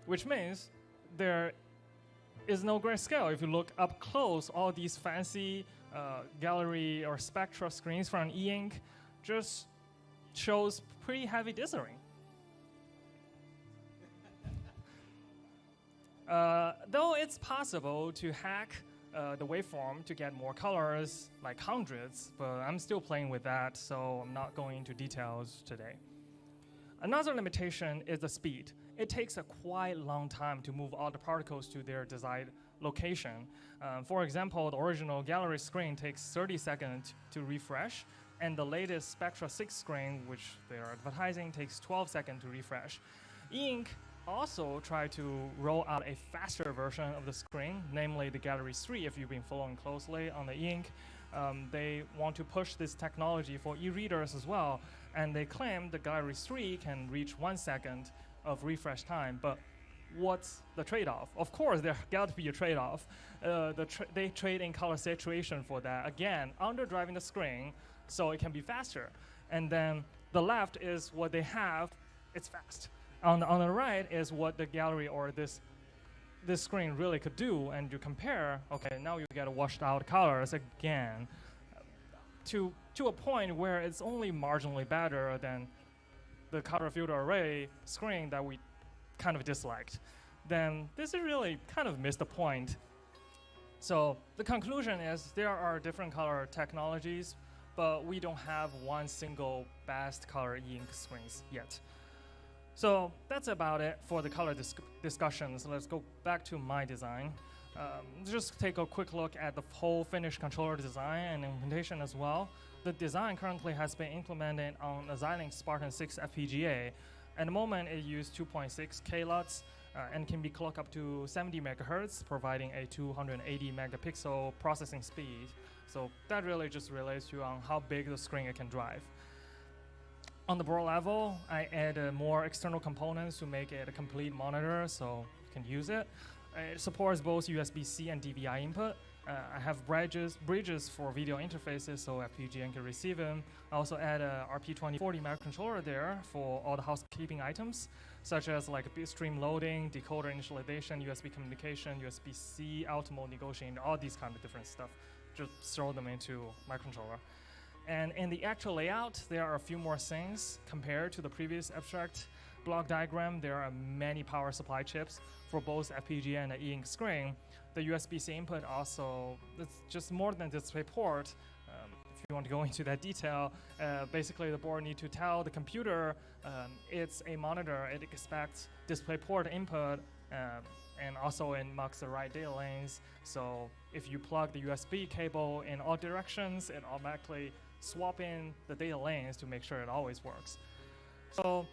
which means there is no grayscale. If you look up close, all these fancy gallery or spectra screens from E Ink just shows pretty heavy dithering. Though it's possible to hack the waveform to get more colors, like hundreds, but I'm still playing with that, so I'm not going into details today. Another limitation is the speed. It takes a quite long time to move all the particles to their desired location. For example, the original gallery screen takes 30 seconds to refresh, and the latest Spectra 6 screen, which they are advertising, takes 12 seconds to refresh. E Ink also tried to roll out a faster version of the screen, namely the Gallery 3. If you've been following closely on the E Ink, they want to push this technology for e-readers as well, and they claim the Gallery 3 can reach 1 second of refresh time. But what's the trade-off? Of course, there got to be a trade-off. They trade in color saturation for that. Again, underdriving the screen so it can be faster. And then the left is what they have. It's fast. On the right is what the gallery or this screen really could do, and you compare, okay, now you get washed out colors again to a point where it's only marginally better than the color filter array screen that we kind of disliked. Then this is really kind of missed the point. So the conclusion is there are different color technologies, but we don't have one single best color e-ink screens yet. So that's about it for the color discussions. Let's go back to my design. Just take a quick look at the whole finished controller design and implementation as well. The design currently has been implemented on a Xilinx Spartan 6 FPGA. At the moment, it uses 2.6 KLUTs and can be clocked up to 70 megahertz, providing a 280 megapixel processing speed. So that really just relates to on how big the screen it can drive. On the board level, I added more external components to make it a complete monitor, so you can use it. It supports both USB-C and DVI input. I have bridges for video interfaces, so FPGA can receive them. I also add a RP2040 microcontroller there for all the housekeeping items, such as like bitstream loading, decoder initialization, USB communication, USB-C, out mode negotiating, all these kind of different stuff. Just throw them into microcontroller. And in the actual layout, there are a few more things compared to the previous abstract block diagram. There are many power supply chips for both FPGA and the e-ink screen. The USB-C input also, it's just more than display port. If you want to go into that detail, basically the board need to tell the computer it's a monitor. It expects display port input, and also it marks the right data lanes. So if you plug the USB cable in all directions, it automatically swap in the data lanes to make sure it always works. So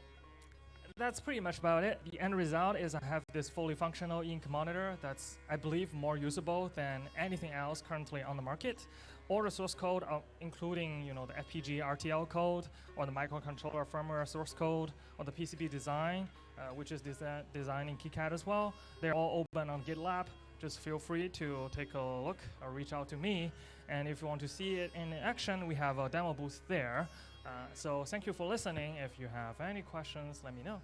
that's pretty much about it. The end result is I have this fully functional ink monitor that's, I believe, more usable than anything else currently on the market. All the source code, including the FPGA RTL code, or the microcontroller firmware source code, or the PCB design, which is designed in KiCad as well. They're all open on GitLab. Just feel free to take a look or reach out to me. And if you want to see it in action, we have a demo booth there. So thank you for listening. If you have any questions, let me know.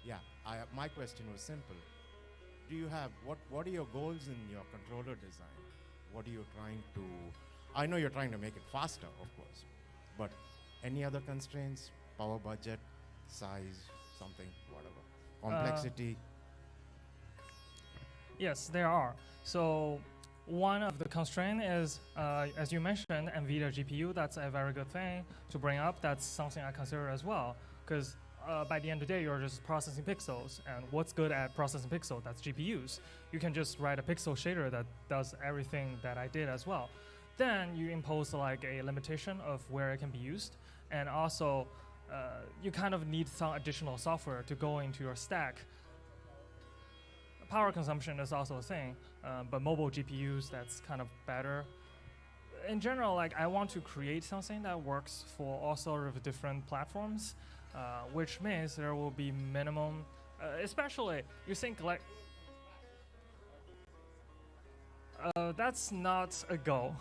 Yeah, my question was simple. Do you have, what are your goals in your controller design? What are you trying to, I know you're trying to make it faster, of course, but any other constraints, power budget, size, something, whatever, complexity? Yes, there are. So one of the constraints is, as you mentioned, NVIDIA GPU. That's a very good thing to bring up. That's something I consider as well, because by the end of the day, you're just processing pixels. And what's good at processing pixels? That's GPUs. You can just write a pixel shader that does everything that I did as well. Then you impose like a limitation of where it can be used. And also, you kind of need some additional software to go into your stack. Power consumption is also a thing, but mobile GPUs, that's kind of better. In general, like I want to create something that works for all sort of different platforms. Which means there will be minimum, especially you think like, that's not a goal.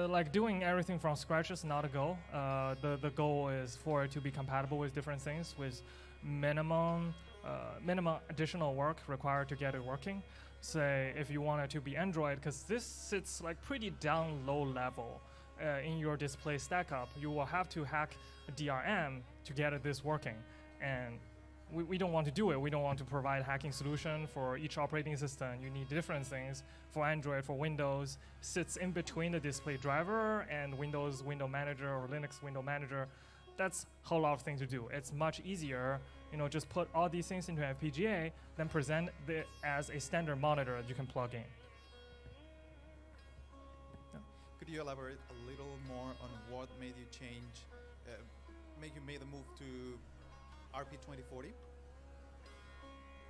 Like doing everything from scratch is not a goal. The goal is for it to be compatible with different things with minimum additional work required to get it working. Say if you want it to be Android, because this sits like pretty down low level. In your display stack up, you will have to hack a DRM to get this working. And we don't want to do it. We don't want to provide hacking solution for each operating system. You need different things. For Android, for Windows, sits in between the display driver and Windows Window Manager or Linux Window Manager. That's a whole lot of things to do. It's much easier, just put all these things into FPGA, then present it as a standard monitor that you can plug in. Could you elaborate a little more on what made you change, make the move to RP2040?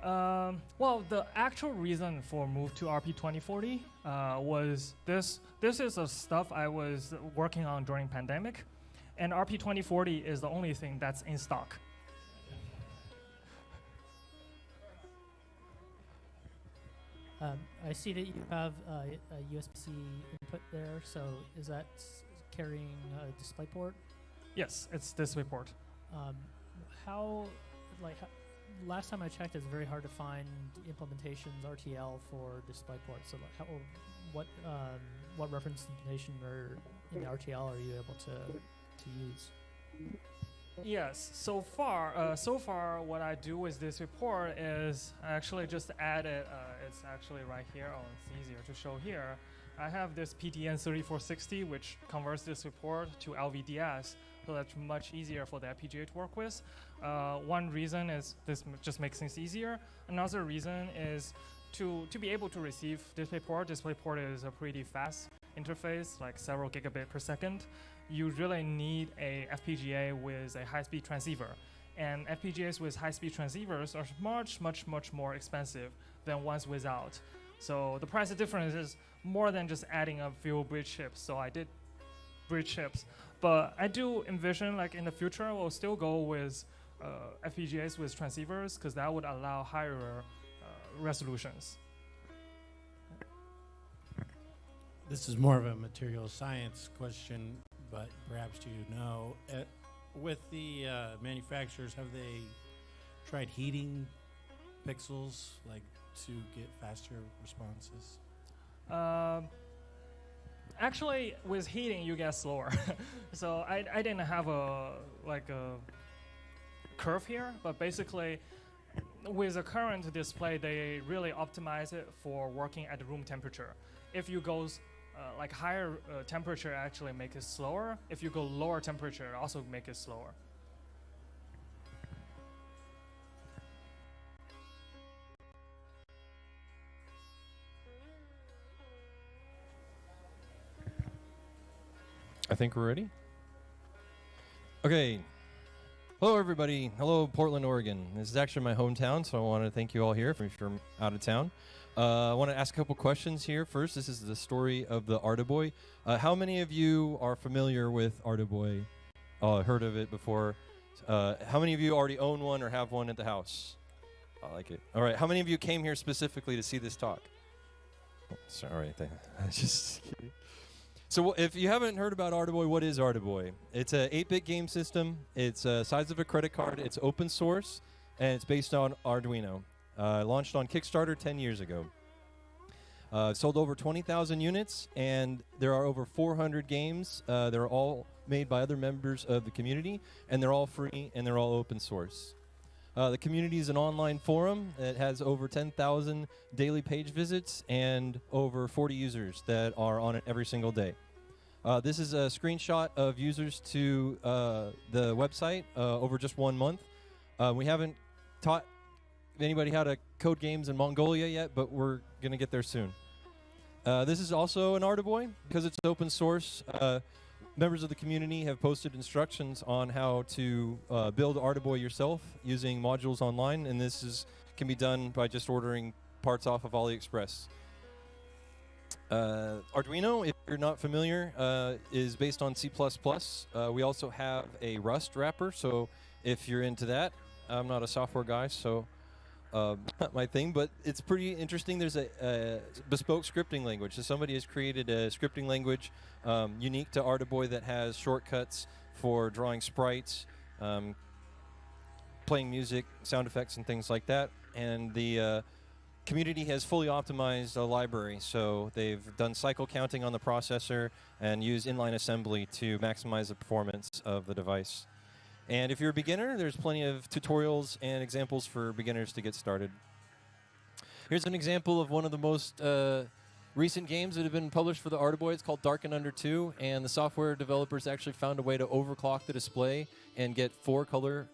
Well, the actual reason for move to RP 2040 was this. This is the stuff I was working on during pandemic, and RP 2040 is the only thing that's in stock. I see that you have a USB-C input there. So is that carrying a DisplayPort? Yes, it's DisplayPort. How, last time I checked, it's very hard to find implementations RTL for DisplayPort. So what reference implementation or in the RTL are you able to use? Yes. So far, what I do with this report is I actually just add it. It's actually right here. Oh, it's easier to show here. I have this PTN3460, which converts this report to LVDS, so that's much easier for the FPGA to work with. One reason is this just makes things easier. Another reason is to be able to receive DisplayPort. DisplayPort is a pretty fast interface, like several gigabit per second. You really need a FPGA with a high-speed transceiver. And FPGAs with high-speed transceivers are much more expensive than ones without. So the price difference is more than just adding a few bridge chips. So I did bridge chips. But I do envision, like in the future, we'll still go with FPGAs with transceivers, because that would allow higher resolutions. This is more of a material science question, but perhaps you know. With the manufacturers, have they tried heating pixels to get faster responses? Actually, with heating, you get slower. So I didn't have a curve here, but basically, with the current display, they really optimize it for working at room temperature. If you go higher temperature, actually make it slower. If you go lower temperature, also make it slower. I think we're ready. Okay. Hello, everybody. Hello, Portland, Oregon. This is actually my hometown, so I want to thank you all here if you're out of town. I want to ask a couple questions here. First, this is the story of the Arduboy. How many of you are familiar with Arduboy? Heard of it before? How many of you already own one or have one at the house? I like it. All right. How many of you came here specifically to see this talk? Sorry. Just kidding. So if you haven't heard about Arduboy, what is Arduboy? It's an 8-bit game system. It's the size of a credit card. It's open source, and it's based on Arduino. Launched on Kickstarter 10 years ago. Sold over 20,000 units, and there are over 400 games. They're all made by other members of the community, and they're all free, and they're all open source. The community is an online forum that has over 10,000 daily page visits and over 40 users that are on it every single day. This is a screenshot of users to the website over just 1 month. We haven't taught anybody how to code games in Mongolia yet, but we're going to get there soon. This is also an Arduboy because it's open source. Members of the community have posted instructions on how to build Arduboy yourself using modules online, and this can be done by just ordering parts off of AliExpress. Arduino, if you're not familiar, is based on C++. We also have a Rust wrapper, so if you're into that, I'm not a software guy, so not my thing, but it's pretty interesting. There's a bespoke scripting language. So somebody has created a scripting language unique to Arduboy that has shortcuts for drawing sprites, playing music, sound effects, and things like that. And the community has fully optimized a library. So they've done cycle counting on the processor and used inline assembly to maximize the performance of the device. And if you're a beginner, there's plenty of tutorials and examples for beginners to get started. Here's an example of one of the most recent games that have been published for the Arduboy. It's called Dark and Under 2, and the software developers actually found a way to overclock the display and get 4-color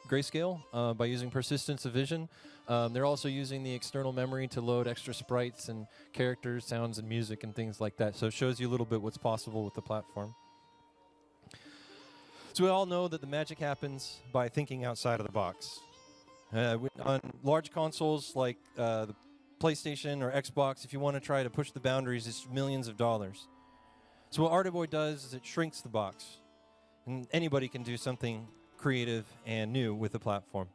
grayscale by using persistence of vision. They're also using the external memory to load extra sprites and characters, sounds, and music and things like that. So it shows you a little bit what's possible with the platform. So we all know that the magic happens by thinking outside of the box. On large consoles like the PlayStation or Xbox, if you want to try to push the boundaries, it's millions of dollars. So what Arduboy does is it shrinks the box, and anybody can do something creative and new with the platform.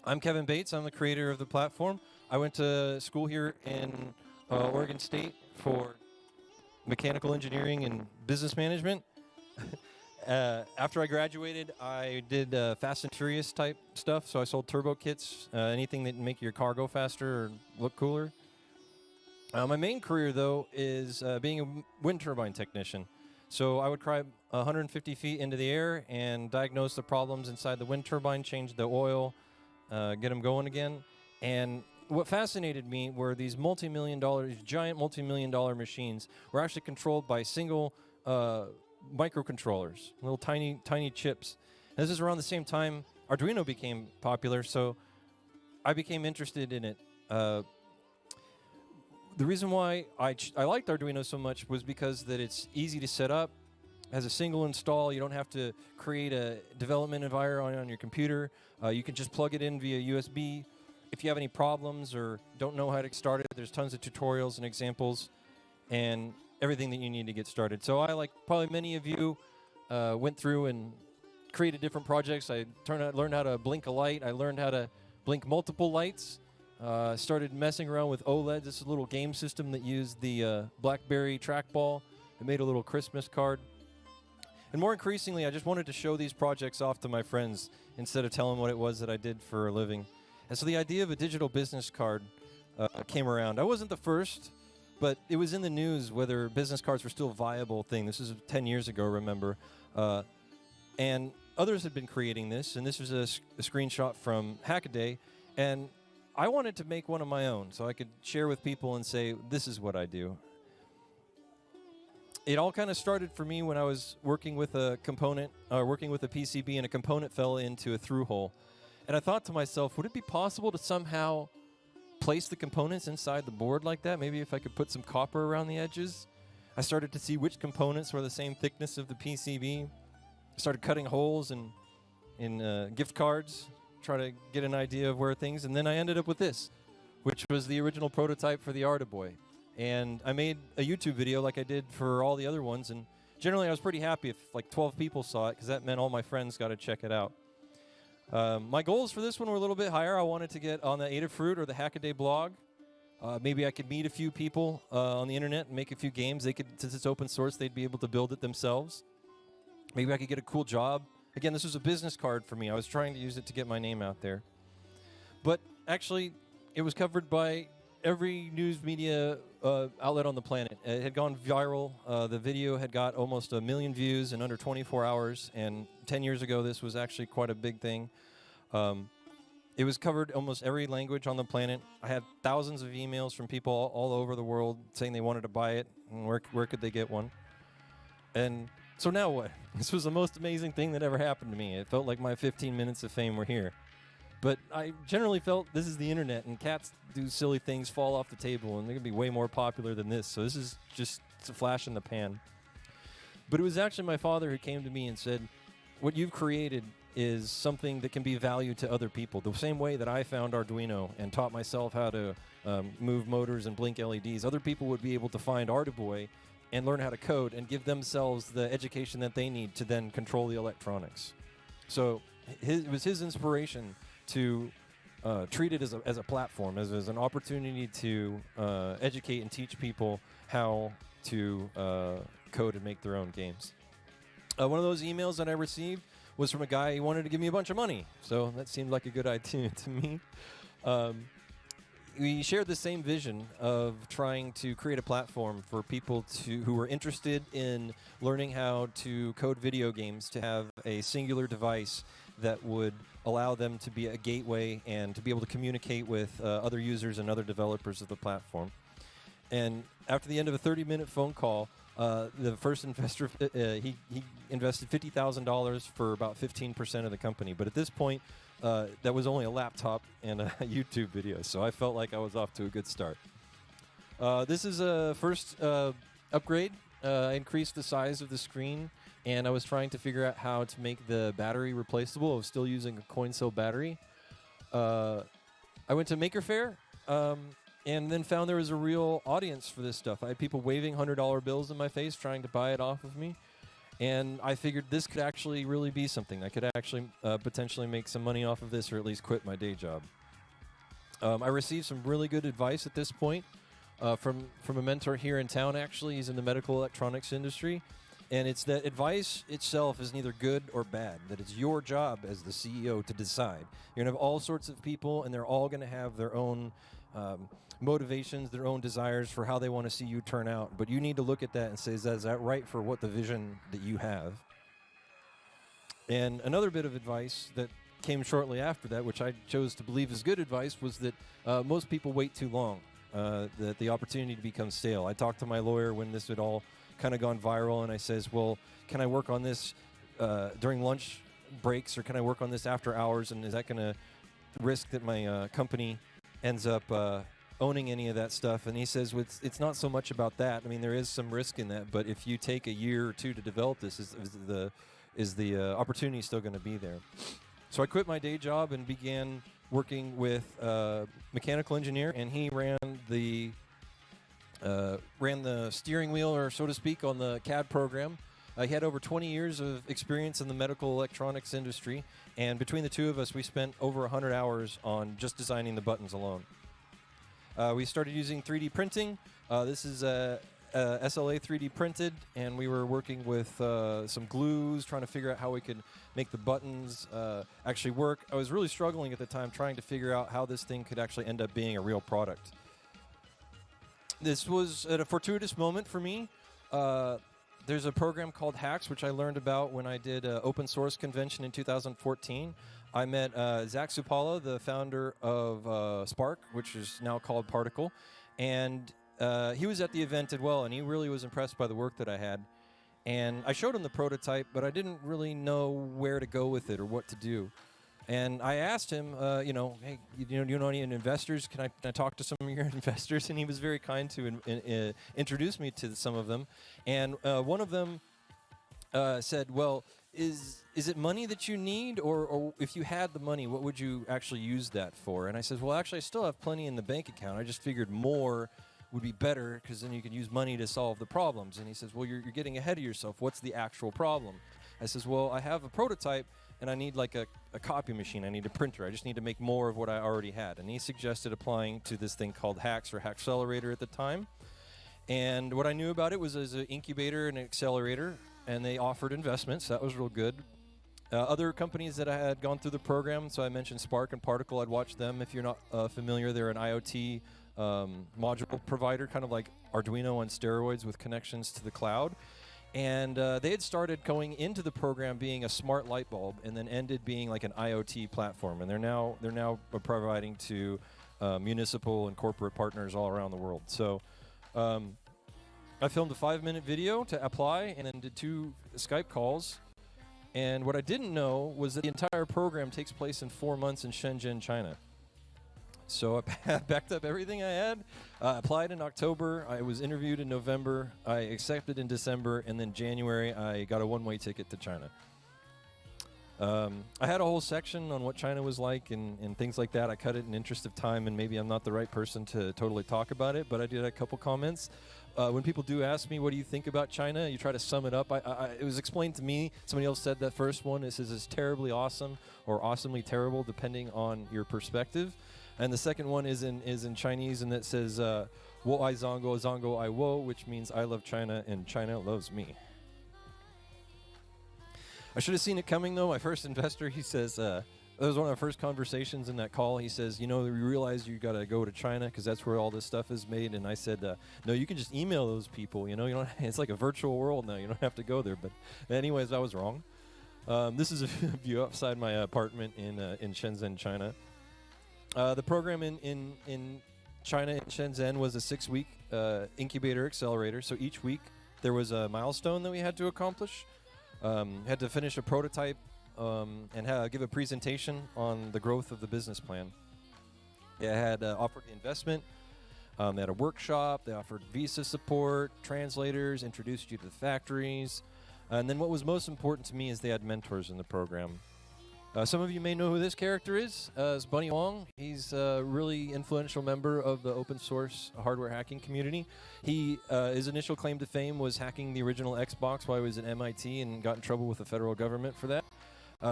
I'm Kevin Bates. I'm the creator of the platform. I went to school here in Oregon State for mechanical engineering and business management. After I graduated, I did Fast and Furious type stuff. So I sold turbo kits, anything that make your car go faster or look cooler. My main career, though, is being a wind turbine technician. So I would climb 150 feet into the air and diagnose the problems inside the wind turbine, change the oil, get them going again. And what fascinated me were these giant multi-million-dollar machines were actually controlled by single microcontrollers, little tiny chips. And this is around the same time Arduino became popular, so I became interested in it. The reason why I liked Arduino so much was because that it's easy to set up, has a single install. You don't have to create a development environment on your computer. You can just plug it in via USB. If you have any problems or don't know how to get started, there's tons of tutorials and examples and everything that you need to get started. So I, like probably many of you, went through and created different projects. I learned how to blink a light. I learned how to blink multiple lights. Started messing around with OLED. This is a little game system that used the BlackBerry trackball. I made a little Christmas card. And more increasingly, I just wanted to show these projects off to my friends instead of telling what it was that I did for a living. And so the idea of a digital business card came around. I wasn't the first, but it was in the news whether business cards were still a viable thing. This is 10 years ago, remember. And others had been creating this, and this was a screenshot from Hackaday. And I wanted to make one of my own so I could share with people and say, this is what I do. It all kind of started for me when I was working with a component, working with a PCB, and a component fell into a through hole. And I thought to myself, would it be possible to somehow place the components inside the board like that? Maybe if I could put some copper around the edges. I started to see which components were the same thickness of the PCB. I started cutting holes in gift cards, try to get an idea of where things, and then I ended up with this, which was the original prototype for the Arduboy. And I made a YouTube video like I did for all the other ones, and generally I was pretty happy if like 12 people saw it, because that meant all my friends got to check it out. My goals for this one were a little bit higher. I wanted to get on the Adafruit or the Hackaday blog. Maybe I could meet a few people on the internet and make a few games. They could, since it's open source, they'd be able to build it themselves. Maybe I could get a cool job. Again, this was a business card for me. I was trying to use it to get my name out there. But actually, it was covered by every news media outlet on the planet. It had gone viral. The video had got almost 1 million views in under 24 hours. And 10 years ago, this was actually quite a big thing. It was covered almost every language on the planet. I had thousands of emails from people all over the world saying they wanted to buy it and where could they get one. And so now what? This was the most amazing thing that ever happened to me. It felt like my 15 minutes of fame were here. But I generally felt this is the internet, and cats do silly things, fall off the table, and they're going to be way more popular than this. So this is just a flash in the pan. But it was actually my father who came to me and said, what you've created is something that can be valued to other people. The same way that I found Arduino and taught myself how to move motors and blink LEDs, other people would be able to find Arduboy and learn how to code and give themselves the education that they need to then control the electronics. So it was his inspiration to treat it as a platform, as an opportunity to educate and teach people how to code and make their own games. One of those emails that I received was from a guy who wanted to give me a bunch of money. So that seemed like a good idea to me. We shared the same vision of trying to create a platform for people who were interested in learning how to code video games, to have a singular device that would allow them to be a gateway and to be able to communicate with other users and other developers of the platform. And after the end of a 30-minute phone call, the first investor, he invested $50,000 for about 15% of the company. But at this point, that was only a laptop and a YouTube video, so I felt like I was off to a good start. This is a first upgrade. I increased the size of the screen, and I was trying to figure out how to make the battery replaceable. I was still using a coin cell battery. I went to Maker Faire, and then found there was a real audience for this stuff. I had people waving $100 bills in my face trying to buy it off of me. And I figured this could actually really be something. I could actually potentially make some money off of this, or at least quit my day job. I received some really good advice at this point from a mentor here in town, actually. He's in the medical electronics industry. And it's that advice itself is neither good or bad, that it's your job as the CEO to decide. You're going to have all sorts of people, and they're all going to have their own motivations, their own desires for how they want to see you turn out. But you need to look at that and say, is that right for what the vision that you have? And another bit of advice that came shortly after that, which I chose to believe is good advice, was that most people wait too long, that the opportunity to become stale. I talked to my lawyer when this had all kind of gone viral, and I says, well, can I work on this during lunch breaks, or can I work on this after hours, and is that going to risk that my company ends up owning any of that stuff? And he says, well, it's not so much about that. I mean, there is some risk in that, but if you take a year or two to develop this, is the opportunity still going to be there? So I quit my day job and began working with a mechanical engineer, and he ran the steering wheel, or so to speak, on the CAD program. He had over 20 years of experience in the medical electronics industry, and between the two of us, we spent over 100 hours on just designing the buttons alone. We started using 3D printing. This is SLA 3D printed, and we were working with some glues, trying to figure out how we could make the buttons actually work. I was really struggling at the time trying to figure out how this thing could actually end up being a real product. This was at a fortuitous moment for me. There's a program called Hacks, which I learned about when I did an open source convention in 2014. I met Zach Supala, the founder of Spark, which is now called Particle. And he was at the event as well, and he really was impressed by the work that I had. And I showed him the prototype, but I didn't really know where to go with it or what to do. And I asked him, hey, you know any investors? Can I talk to some of your investors? And he was very kind to introduce me to some of them. And one of them said, well, is it money that you need? Or if you had the money, what would you actually use that for? And I said, well, actually, I still have plenty in the bank account. I just figured more would be better, because then you could use money to solve the problems. And he says, well, you're getting ahead of yourself. What's the actual problem? I says, well, I have a prototype, and I need like a copy machine. I need a printer. I just need to make more of what I already had. And he suggested applying to this thing called Hacks, or Hackcelerator at the time. And what I knew about it was as an incubator and an accelerator, and they offered investments. That was real good. Other companies that I had gone through the program, so I mentioned Spark and Particle. I'd watched them. If you're not familiar, they're an IoT module provider, kind of like Arduino on steroids with connections to the cloud. And they had started going into the program being a smart light bulb, and then ended being like an IoT platform. And they're now providing to municipal and corporate partners all around the world. So I filmed a 5-minute video to apply, and then did 2 Skype calls. And what I didn't know was that the entire program takes place in 4 months in Shenzhen, China. So I backed up everything I had, applied in October, I was interviewed in November, I accepted in December, and then January I got a one-way ticket to China. I had a whole section on what China was like and things like that. I cut it in interest of time, and maybe I'm not the right person to totally talk about it, but I did a couple comments. When people do ask me, what do you think about China? You try to sum it up. It was explained to me. Somebody else said that first one. It says it's terribly awesome or awesomely terrible, depending on your perspective. And the second one is in Chinese, and it says, "Wo ai zongo, zongo ai wo," which means I love China and China loves me. I should have seen it coming, though. My first investor, he says, that was one of our first conversations in that call. He says, you realize you got to go to China because that's where all this stuff is made. And I said, no, you can just email those people. You don't. It's like a virtual world now. You don't have to go there. But anyways, I was wrong. This is a view outside my apartment in Shenzhen, China. The program in China, in Shenzhen, was a 6-week incubator accelerator. So each week there was a milestone that we had to accomplish. Had to finish a prototype and give a presentation on the growth of the business plan. They had offered the investment. They had a workshop. They offered visa support, translators, introduced you to the factories. And then what was most important to me is they had mentors in the program. Some of you may know who this character is. It's Bunny Wong. He's a really influential member of the open source hardware hacking community. His initial claim to fame was hacking the original Xbox while he was at MIT and got in trouble with the federal government for that.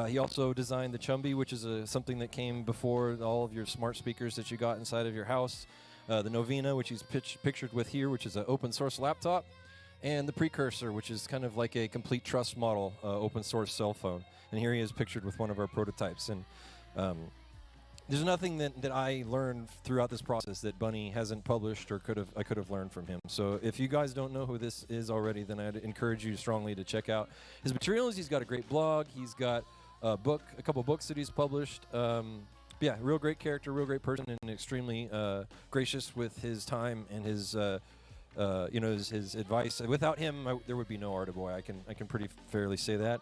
He also designed the Chumby, which is something that came before all of your smart speakers that you got inside of your house. The Novena, which he's pictured with here, which is an open source laptop. And the Precursor, which is kind of like a complete trust model open source cell phone. And here he is pictured with one of our prototypes. And there's nothing that I learned throughout this process that Bunny hasn't published or I could have learned from him. So if you guys don't know who this is already, then I'd encourage you strongly to check out his materials. He's got a great blog. He's got a couple books that he's published. Yeah, real great character, real great person, and extremely gracious with his time and his his advice. Without him, there would be no Artaboy. I can pretty fairly say that.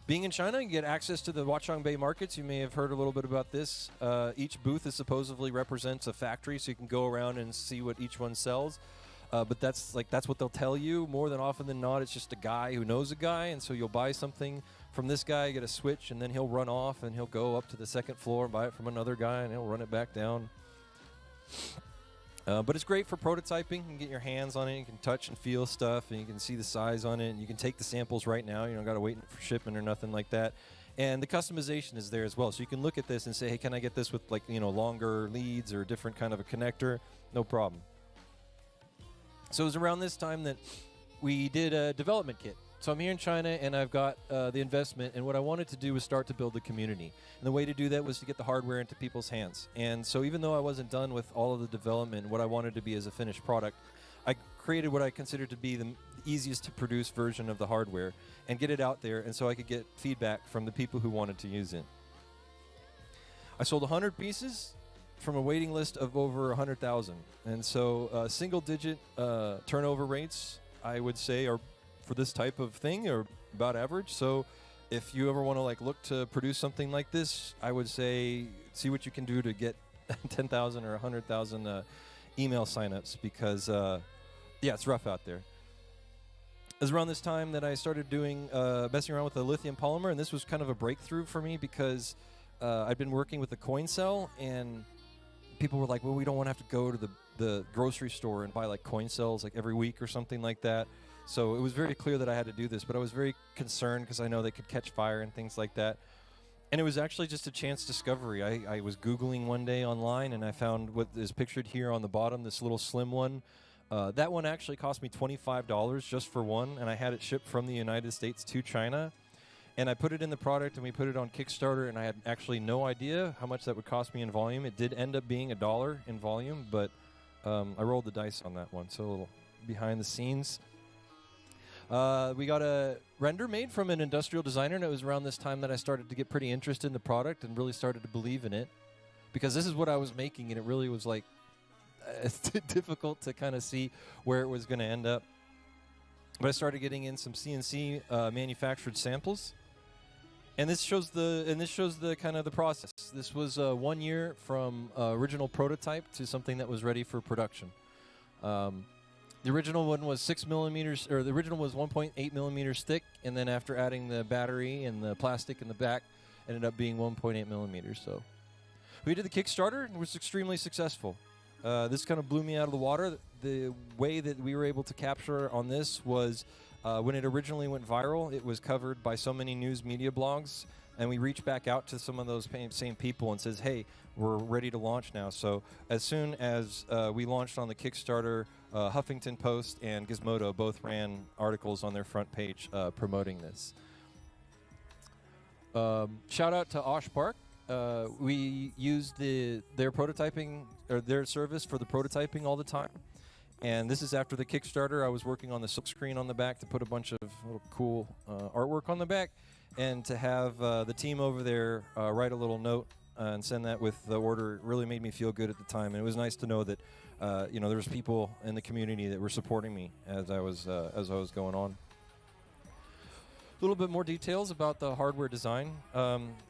Being in China, you get access to the Watchung Bay markets. You may have heard a little bit about this. Each booth is supposedly represents a factory, so you can go around and see what each one sells. But that's what they'll tell you. More than often than not, it's just a guy who knows a guy, and so you'll buy something from this guy, get a switch, and then he'll run off and he'll go up to the second floor and buy it from another guy, and he'll run it back down. But it's great for prototyping. You can get your hands on it. You can touch and feel stuff, and you can see the size on it. And you can take the samples right now. You don't got to wait for shipment or nothing like that. And the customization is there as well. So you can look at this and say, hey, can I get this with longer leads or a different kind of a connector? No problem. So it was around this time that we did a development kit. So I'm here in China, and I've got the investment, and what I wanted to do was start to build the community. And the way to do that was to get the hardware into people's hands. And so even though I wasn't done with all of the development, what I wanted to be as a finished product, I created what I considered to be the easiest to produce version of the hardware and get it out there, and so I could get feedback from the people who wanted to use it. I sold 100 pieces from a waiting list of over 100,000. And so single-digit turnover rates, I would say, are for this type of thing are about average. So if you ever want to look to produce something like this, I would say see what you can do to get 10,000 or 100,000 email signups, because it's rough out there. It was around this time that I started doing messing around with the lithium polymer, and this was kind of a breakthrough for me because I'd been working with the coin cell, and people were like, well, we don't want to have to go to the grocery store and buy coin cells every week or something like that. So it was very clear that I had to do this, but I was very concerned because I know they could catch fire and things like that. And it was actually just a chance discovery. I was Googling one day online, and I found what is pictured here on the bottom, this little slim one. That one actually cost me $25 just for one, and I had it shipped from the United States to China. And I put it in the product, and we put it on Kickstarter, and I had actually no idea how much that would cost me in volume. It did end up being $1 in volume, but I rolled the dice on that one, so a little behind the scenes. We got a render made from an industrial designer, and it was around this time that I started to get pretty interested in the product and really started to believe in it, because this is what I was making, and it really was it's difficult to kind of see where it was going to end up. But I started getting in some CNC manufactured samples, and this shows the kind of the process. This was 1 year from original prototype to something that was ready for production. The original one was 6 millimeters, or the original was 1.8 millimeters thick, and then after adding the battery and the plastic in the back, ended up being 1.8 millimeters. So we did the Kickstarter, and it was extremely successful. This kind of blew me out of the water. The way that we were able to capture on this was when it originally went viral, it was covered by so many news media blogs, and we reached back out to some of those same people and says, hey, we're ready to launch now. So as soon as we launched on the Kickstarter, Huffington Post and Gizmodo both ran articles on their front page promoting this. Shout out to Osh Park. We used their prototyping, or their service for the prototyping all the time. And this is after the Kickstarter. I was working on the silkscreen on the back to put a bunch of little cool artwork on the back, and to have the team over there write a little note and send that with the order really made me feel good at the time. And it was nice to know that there was people in the community that were supporting me as I was going on. A little bit more details about the hardware design.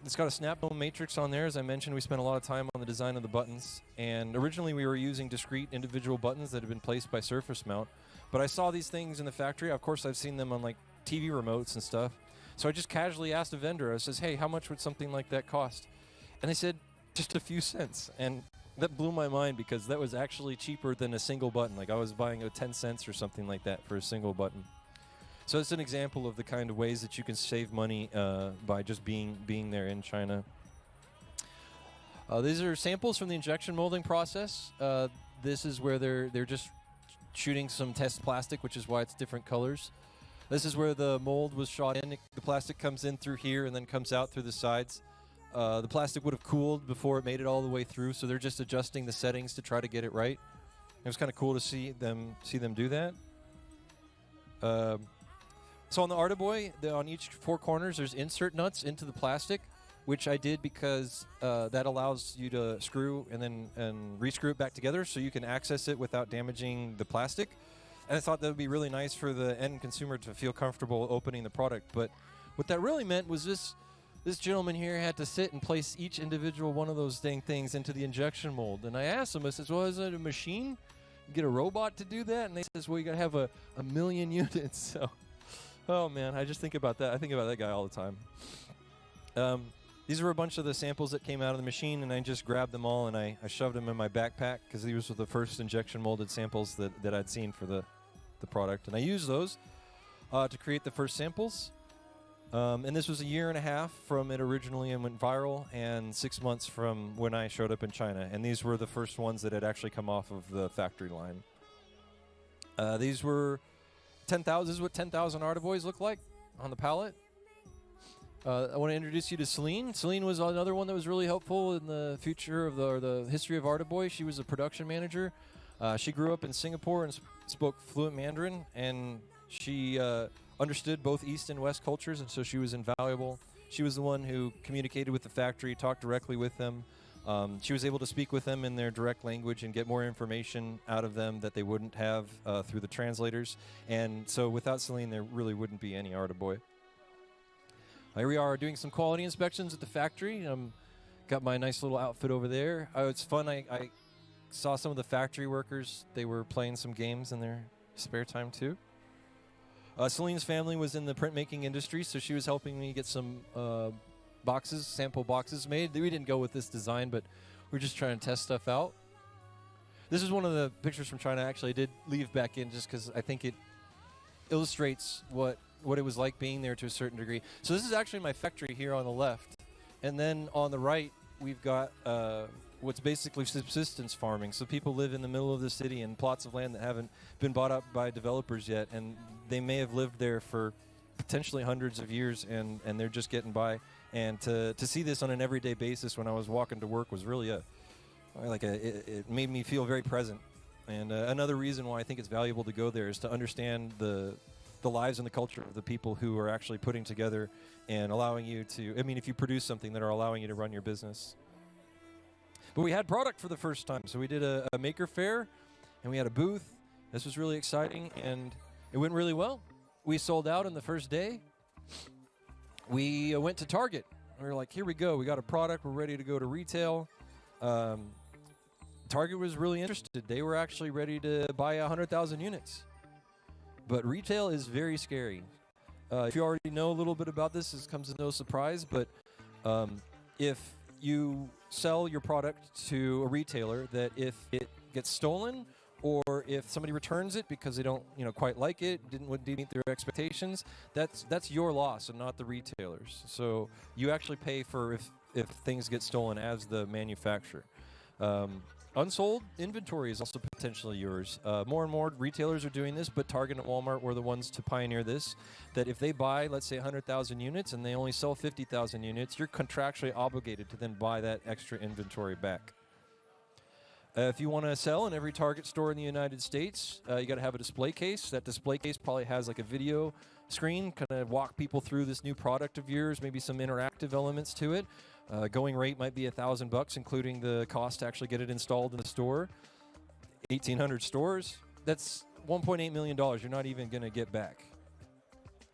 It's got a snap dome matrix on there. As I mentioned, we spent a lot of time on the design of the buttons. And originally we were using discrete individual buttons that had been placed by surface mount. But I saw these things in the factory. Of course, I've seen them on TV remotes and stuff. So I just casually asked a vendor, I says, hey, how much would something like that cost? And they said, just a few cents. And that blew my mind because that was actually cheaper than a single button. Like I was buying 10 cents or something like that for a single button. So it's an example of the kind of ways that you can save money by just being there in China. These are samples from the injection molding process. This is where they're just shooting some test plastic, which is why it's different colors. This is where the mold was shot in. The plastic comes in through here and then comes out through the sides. The plastic would have cooled before it made it all the way through, so they're just adjusting the settings to try to get it right. It was kind of cool to see them do that. So on the Artiboy, on each 4 corners, there's insert nuts into the plastic, which I did because that allows you to screw and re-screw it back together so you can access it without damaging the plastic. And I thought that would be really nice for the end consumer to feel comfortable opening the product. But what that really meant was this gentleman here had to sit and place each individual one of those dang things into the injection mold. And I asked him, I says, well, is it a machine? Get a robot to do that? And they says, well, you got to have a million units. So, oh, man, I just think about that. I think about that guy all the time. These were a bunch of the samples that came out of the machine, and I just grabbed them all and I shoved them in my backpack because these were the first injection molded samples that I'd seen for the product. And I used those to create the first samples. And this was a year and a half from it originally and went viral, and 6 months from when I showed up in China. And these were the first ones that had actually come off of the factory line. These were 10,000. This is what 10,000 Artiboys look like on the palette. I want to introduce you to Celine. Celine was another one that was really helpful in the future of the history of Artiboy. She was a production manager. She grew up in Singapore and spoke fluent Mandarin, and she understood both East and West cultures, and so she was invaluable. She was the one who communicated with the factory, talked directly with them. She was able to speak with them in their direct language and get more information out of them that they wouldn't have through the translators. And so without Celine, there really wouldn't be any Artiboy. Here we are doing some quality inspections at the factory. Got my nice little outfit over there. It's fun. I saw some of the factory workers. They were playing some games in their spare time too. Celine's family was in the printmaking industry, so she was helping me get some sample boxes made. We didn't go with this design, but we're just trying to test stuff out. This is one of the pictures from China. Actually, I did leave back in just because I think it illustrates what it was like being there to a certain degree. So this is actually my factory here on the left. And then on the right, we've got what's basically subsistence farming. So people live in the middle of the city in plots of land that haven't been bought up by developers yet. And they may have lived there for potentially hundreds of years, and they're just getting by. And to see this on an everyday basis when I was walking to work was really it made me feel very present. And another reason why I think it's valuable to go there is to understand the lives and the culture of the people who are actually putting together and allowing you to, if you produce something that are allowing you to run your business. But we had product for the first time. So we did a maker fair, and we had a booth. This was really exciting, and it went really well. We sold out on the first day. We went to Target. We were like, here we go. We got a product. We're ready to go to retail. Target was really interested. They were actually ready to buy 100,000 units. But retail is very scary. If you already know a little bit about this comes as no surprise, but if you sell your product to a retailer, that if it gets stolen or if somebody returns it because they don't quite like it, didn't meet their expectations, that's your loss and not the retailer's. So you actually pay for if things get stolen as the manufacturer. Unsold inventory is also potentially yours. More and more retailers are doing this, but Target and Walmart were the ones to pioneer this, that if they buy, let's say, 100,000 units and they only sell 50,000 units, you're contractually obligated to then buy that extra inventory back. If you want to sell in every Target store in the United States, you got to have a display case. That display case probably has like a video screen, kind of walk people through this new product of yours, maybe some interactive elements to it. Going rate might be $1,000, including the cost to actually get it installed in the store. 1,800 stores. That's $1.8 million. You're not even going to get back.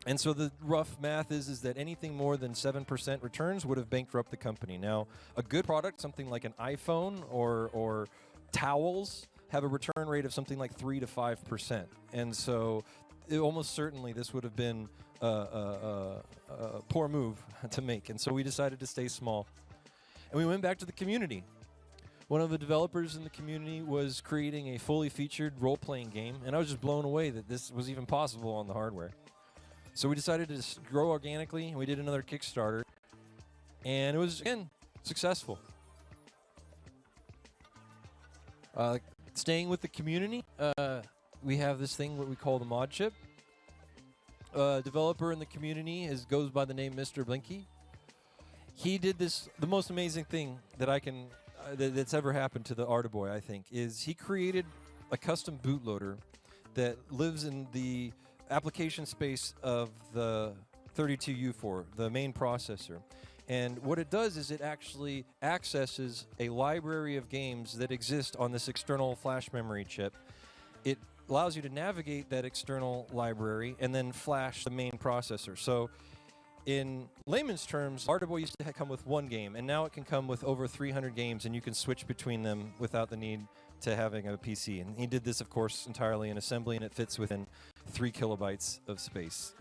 And so the rough math is that anything more than 7% returns would have bankrupt the company. Now, a good product, something like an iPhone or towels, have a return rate of something like 3 to 5%. And so almost certainly this would have been a poor move to make. And so we decided to stay small. And we went back to the community. One of the developers in the community was creating a fully featured role-playing game, and I was just blown away that this was even possible on the hardware. So we decided to just grow organically, and we did another Kickstarter, and it was, again, successful. Staying with the community, we have this thing what we call the mod chip. Developer in the community goes by the name Mr. Blinky. He did the most amazing thing that I can that's ever happened to the Arduboy, I think, is he created a custom bootloader that lives in the application space of the 32U4, the main processor. And what it does is it actually accesses a library of games that exist on this external flash memory chip. It allows you to navigate that external library and then flash the main processor. So in layman's terms, Arduboy used to come with one game, and now it can come with over 300 games, and you can switch between them without the need to having a PC. And he did this, of course, entirely in assembly, and it fits within 3 kilobytes of space.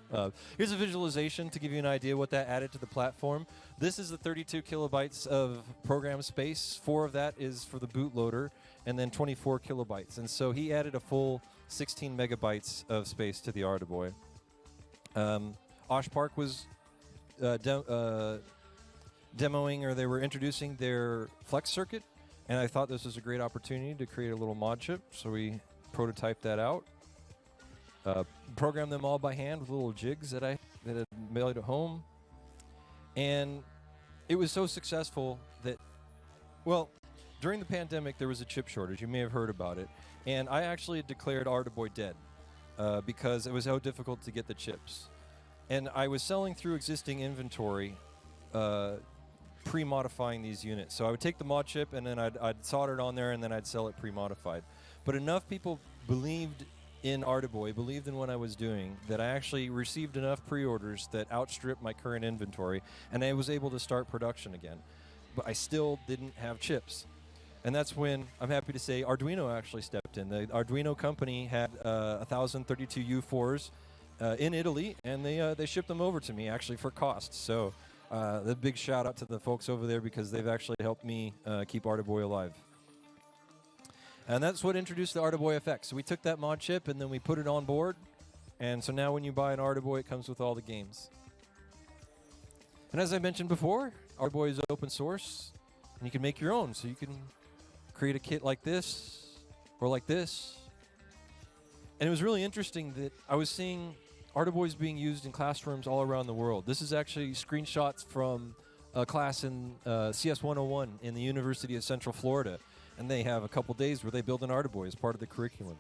Here's a visualization to give you an idea what that added to the platform. This is the 32 kilobytes of program space. 4 of that is for the bootloader, and then 24 kilobytes. And so he added a full 16 megabytes of space to the Arduboy. Osh Park was demoing, or they were introducing their Flex circuit, and I thought this was a great opportunity to create a little mod chip, so we prototyped that out. Programmed them all by hand with little jigs that I had made at home, and it was so successful that, well, during the pandemic there was a chip shortage. You may have heard about it, and I actually declared Arduboy dead because it was so difficult to get the chips. And I was selling through existing inventory, pre-modifying these units. So I would take the mod chip and then I'd solder it on there and then I'd sell it pre-modified. But enough people believed in Arduboy, believed in what I was doing, that I actually received enough pre-orders that outstripped my current inventory, and I was able to start production again. But I still didn't have chips. And that's when, I'm happy to say, Arduino actually stepped in. The Arduino company had 1,032 U4s in Italy, and they shipped them over to me actually for cost. So a big shout out to the folks over there because they've actually helped me keep Arduboy alive. And that's what introduced the Arduboy FX. So we took that mod chip and then we put it on board, and so now when you buy an Arduboy, it comes with all the games. And as I mentioned before, Arduboy is open source, and you can make your own. So you can create a kit like this or like this. And it was really interesting that I was seeing Arduboys being used in classrooms all around the world. This is actually screenshots from a class in CS 101 in the University of Central Florida. And they have a couple days where they build an Arduboy as part of the curriculum.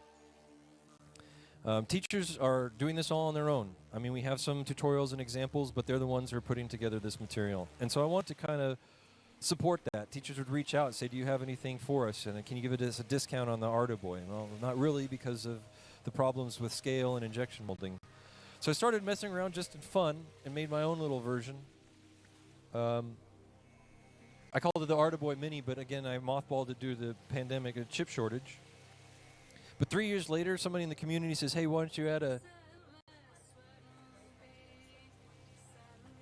Teachers are doing this all on their own. I mean, we have some tutorials and examples, but they're the ones who are putting together this material. And so I want to kind of support that. Teachers would reach out and say, do you have anything for us? And can you give us a discount on the Arduboy? Well, not really, because of the problems with scale and injection molding. So I started messing around just in fun and made my own little version. I called it the Arduboy Mini, but again, I mothballed it due to the pandemic, a chip shortage. But 3 years later, somebody in the community says, hey, why don't you add a...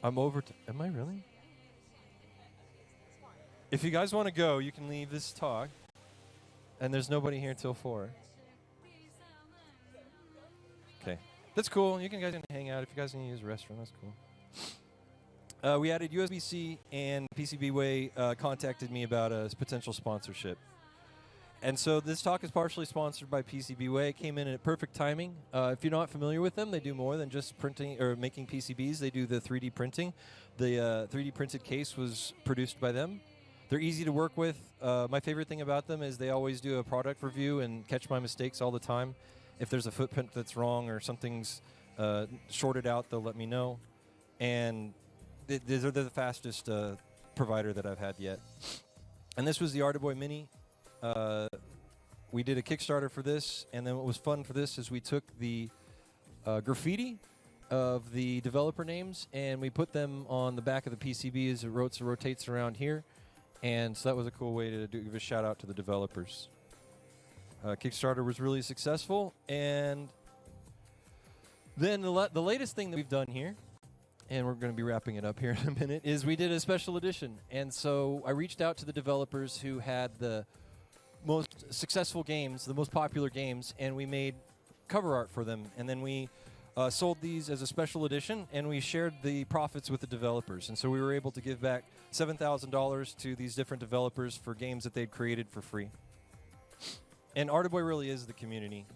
I'm over to... Am I really? If you guys want to go, you can leave this talk. And there's nobody here till 4. Okay. That's cool. You guys can hang out. If you guys need to use the restroom, that's cool. We added USB-C, and PCBWay contacted me about a potential sponsorship. And so this talk is partially sponsored by PCBWay. It came in at perfect timing. If you're not familiar with them, they do more than just printing or making PCBs. They do the 3D printing. The 3D printed case was produced by them. They're easy to work with. My favorite thing about them is they always do a product review and catch my mistakes all the time. If there's a footprint that's wrong or something's shorted out, they'll let me know. And they're the fastest provider that I've had yet. And this was the Arduboy Mini. We did a Kickstarter for this, and then what was fun for this is we took the graffiti of the developer names and we put them on the back of the PCB as it rotates around here. And so that was a cool way to give a shout out to the developers. Kickstarter was really successful, and Then the latest thing that we've done here, and we're going to be wrapping it up here in a minute, is we did a special edition. And so I reached out to the developers who had the most successful games, the most popular games, and we made cover art for them. And then we sold these as a special edition, and we shared the profits with the developers. And so we were able to give back $7,000 to these different developers for games that they'd created for free. And Arduboy really is the community.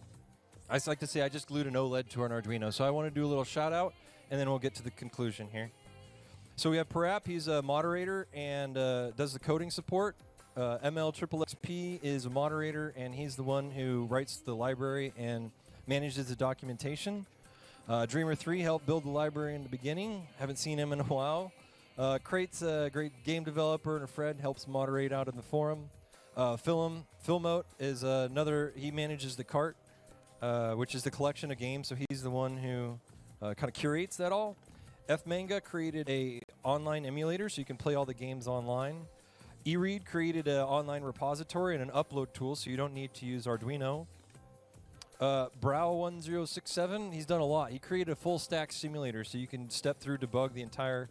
I just like to say I just glued an OLED to an Arduino, so I want to do a little shout out, and then we'll get to the conclusion here. So we have Parap, he's a moderator and does the coding support. ML is a moderator, and he's the one who writes the library and manages the documentation. Dreamer3 helped build the library in the beginning. Haven't seen him in a while. Crate's a great game developer, and Fred helps moderate out in the forum. Philmote is another, he manages the cart, which is the collection of games, so he's the one who kind of curates that all. Fmanga created a online emulator so you can play all the games online. eRead created an online repository and an upload tool so you don't need to use Arduino. Brow1067, he's done a lot. He created a full stack simulator so you can step through, debug the entire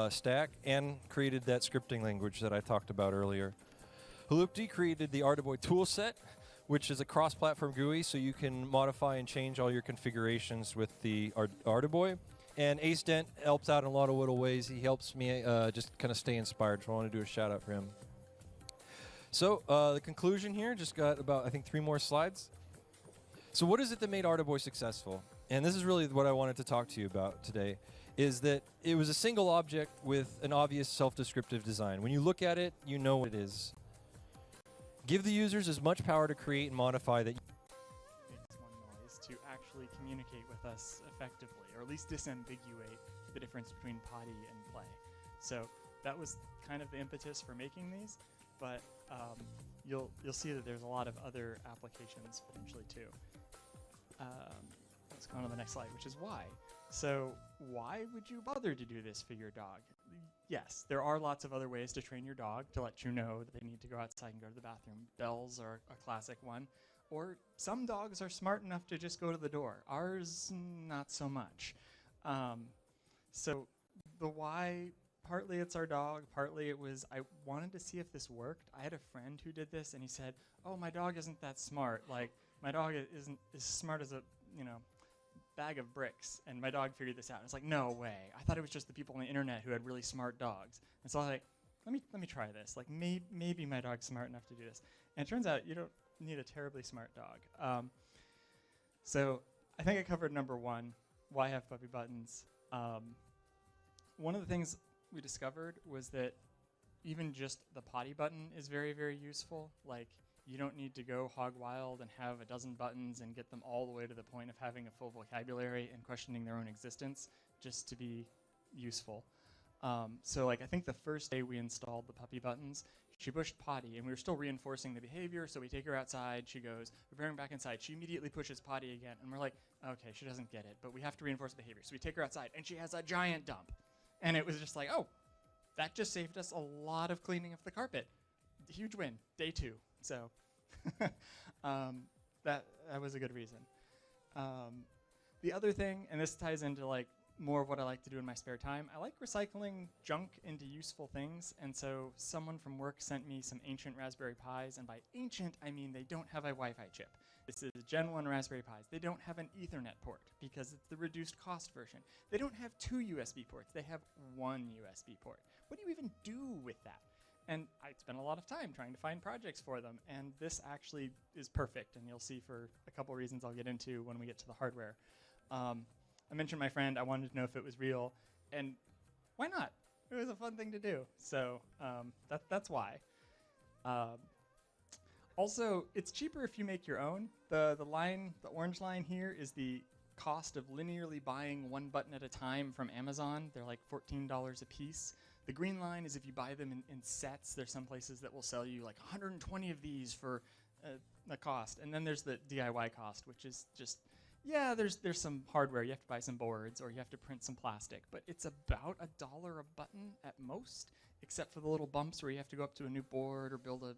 stack, and created that scripting language that I talked about earlier. Halupti created the Arduboy toolset, which is a cross-platform GUI, so you can modify and change all your configurations with the Arduboy. And Ace Dent helps out in a lot of little ways. He helps me just kind of stay inspired, so I want to do a shout-out for him. So the conclusion here, just got about, I think, 3 more slides. So what is it that made Arduboy successful? And this is really what I wanted to talk to you about today, is that it was a single object with an obvious self-descriptive design. When you look at it, you know what it is. Give the users as much power to create and modify that. It's one noise to actually communicate with us effectively, or at least disambiguate the difference between potty and play. So that was kind of the impetus for making these, but you'll see that there's a lot of other applications potentially too. Let's go on to the next slide, which is why. So why would you bother to do this for your dog? Yes, there are lots of other ways to train your dog to let you know that they need to go outside and go to the bathroom. Bells are a classic one. Or some dogs are smart enough to just go to the door. Ours, not so much. So the why, partly it's our dog, partly it was I wanted to see if this worked. I had a friend who did this, and he said, oh, my dog isn't that smart. Like, my dog isn't as smart as a, bag of bricks, and my dog figured this out. And it's like, no way. I thought it was just the people on the internet who had really smart dogs. And so I was like, let me try this. Like, maybe my dog's smart enough to do this. And it turns out you don't need a terribly smart dog. So I think I covered number 1, why have puppy buttons. One of the things we discovered was that even just the potty button is very, very useful. Like, you don't need to go hog wild and have a dozen buttons and get them all the way to the point of having a full vocabulary and questioning their own existence just to be useful. So like, I think the first day we installed the puppy buttons, she pushed potty, and we were still reinforcing the behavior, so we take her outside, she goes, we're bringing her back inside, she immediately pushes potty again, and we're like, okay, she doesn't get it, but we have to reinforce the behavior. So we take her outside, and she has a giant dump. And it was just like, oh, that just saved us a lot of cleaning of the carpet. Huge win, day 2. So that was a good reason. The other thing, and this ties into like more of what I like to do in my spare time, I like recycling junk into useful things. And so someone from work sent me some ancient Raspberry Pis, and by ancient I mean they don't have a Wi-Fi chip. This is Gen 1 Raspberry Pis. They don't have an Ethernet port because it's the reduced cost version. They don't have 2 USB ports. They have 1 USB port. What do you even do with that? And I spent a lot of time trying to find projects for them, and this actually is perfect, and you'll see for a couple reasons I'll get into when we get to the hardware. I mentioned my friend. I wanted to know if it was real, and why not? It was a fun thing to do, so that's why. Also, it's cheaper if you make your own. The orange line here is the cost of linearly buying 1 button at a time from Amazon. They're like $14 a piece. The green line is if you buy them in sets. There's some places that will sell you like 120 of these for the cost. And then there's the DIY cost, which is just, yeah, there's some hardware. You have to buy some boards, or you have to print some plastic. But it's about $1 a button at most, except for the little bumps where you have to go up to a new board or build a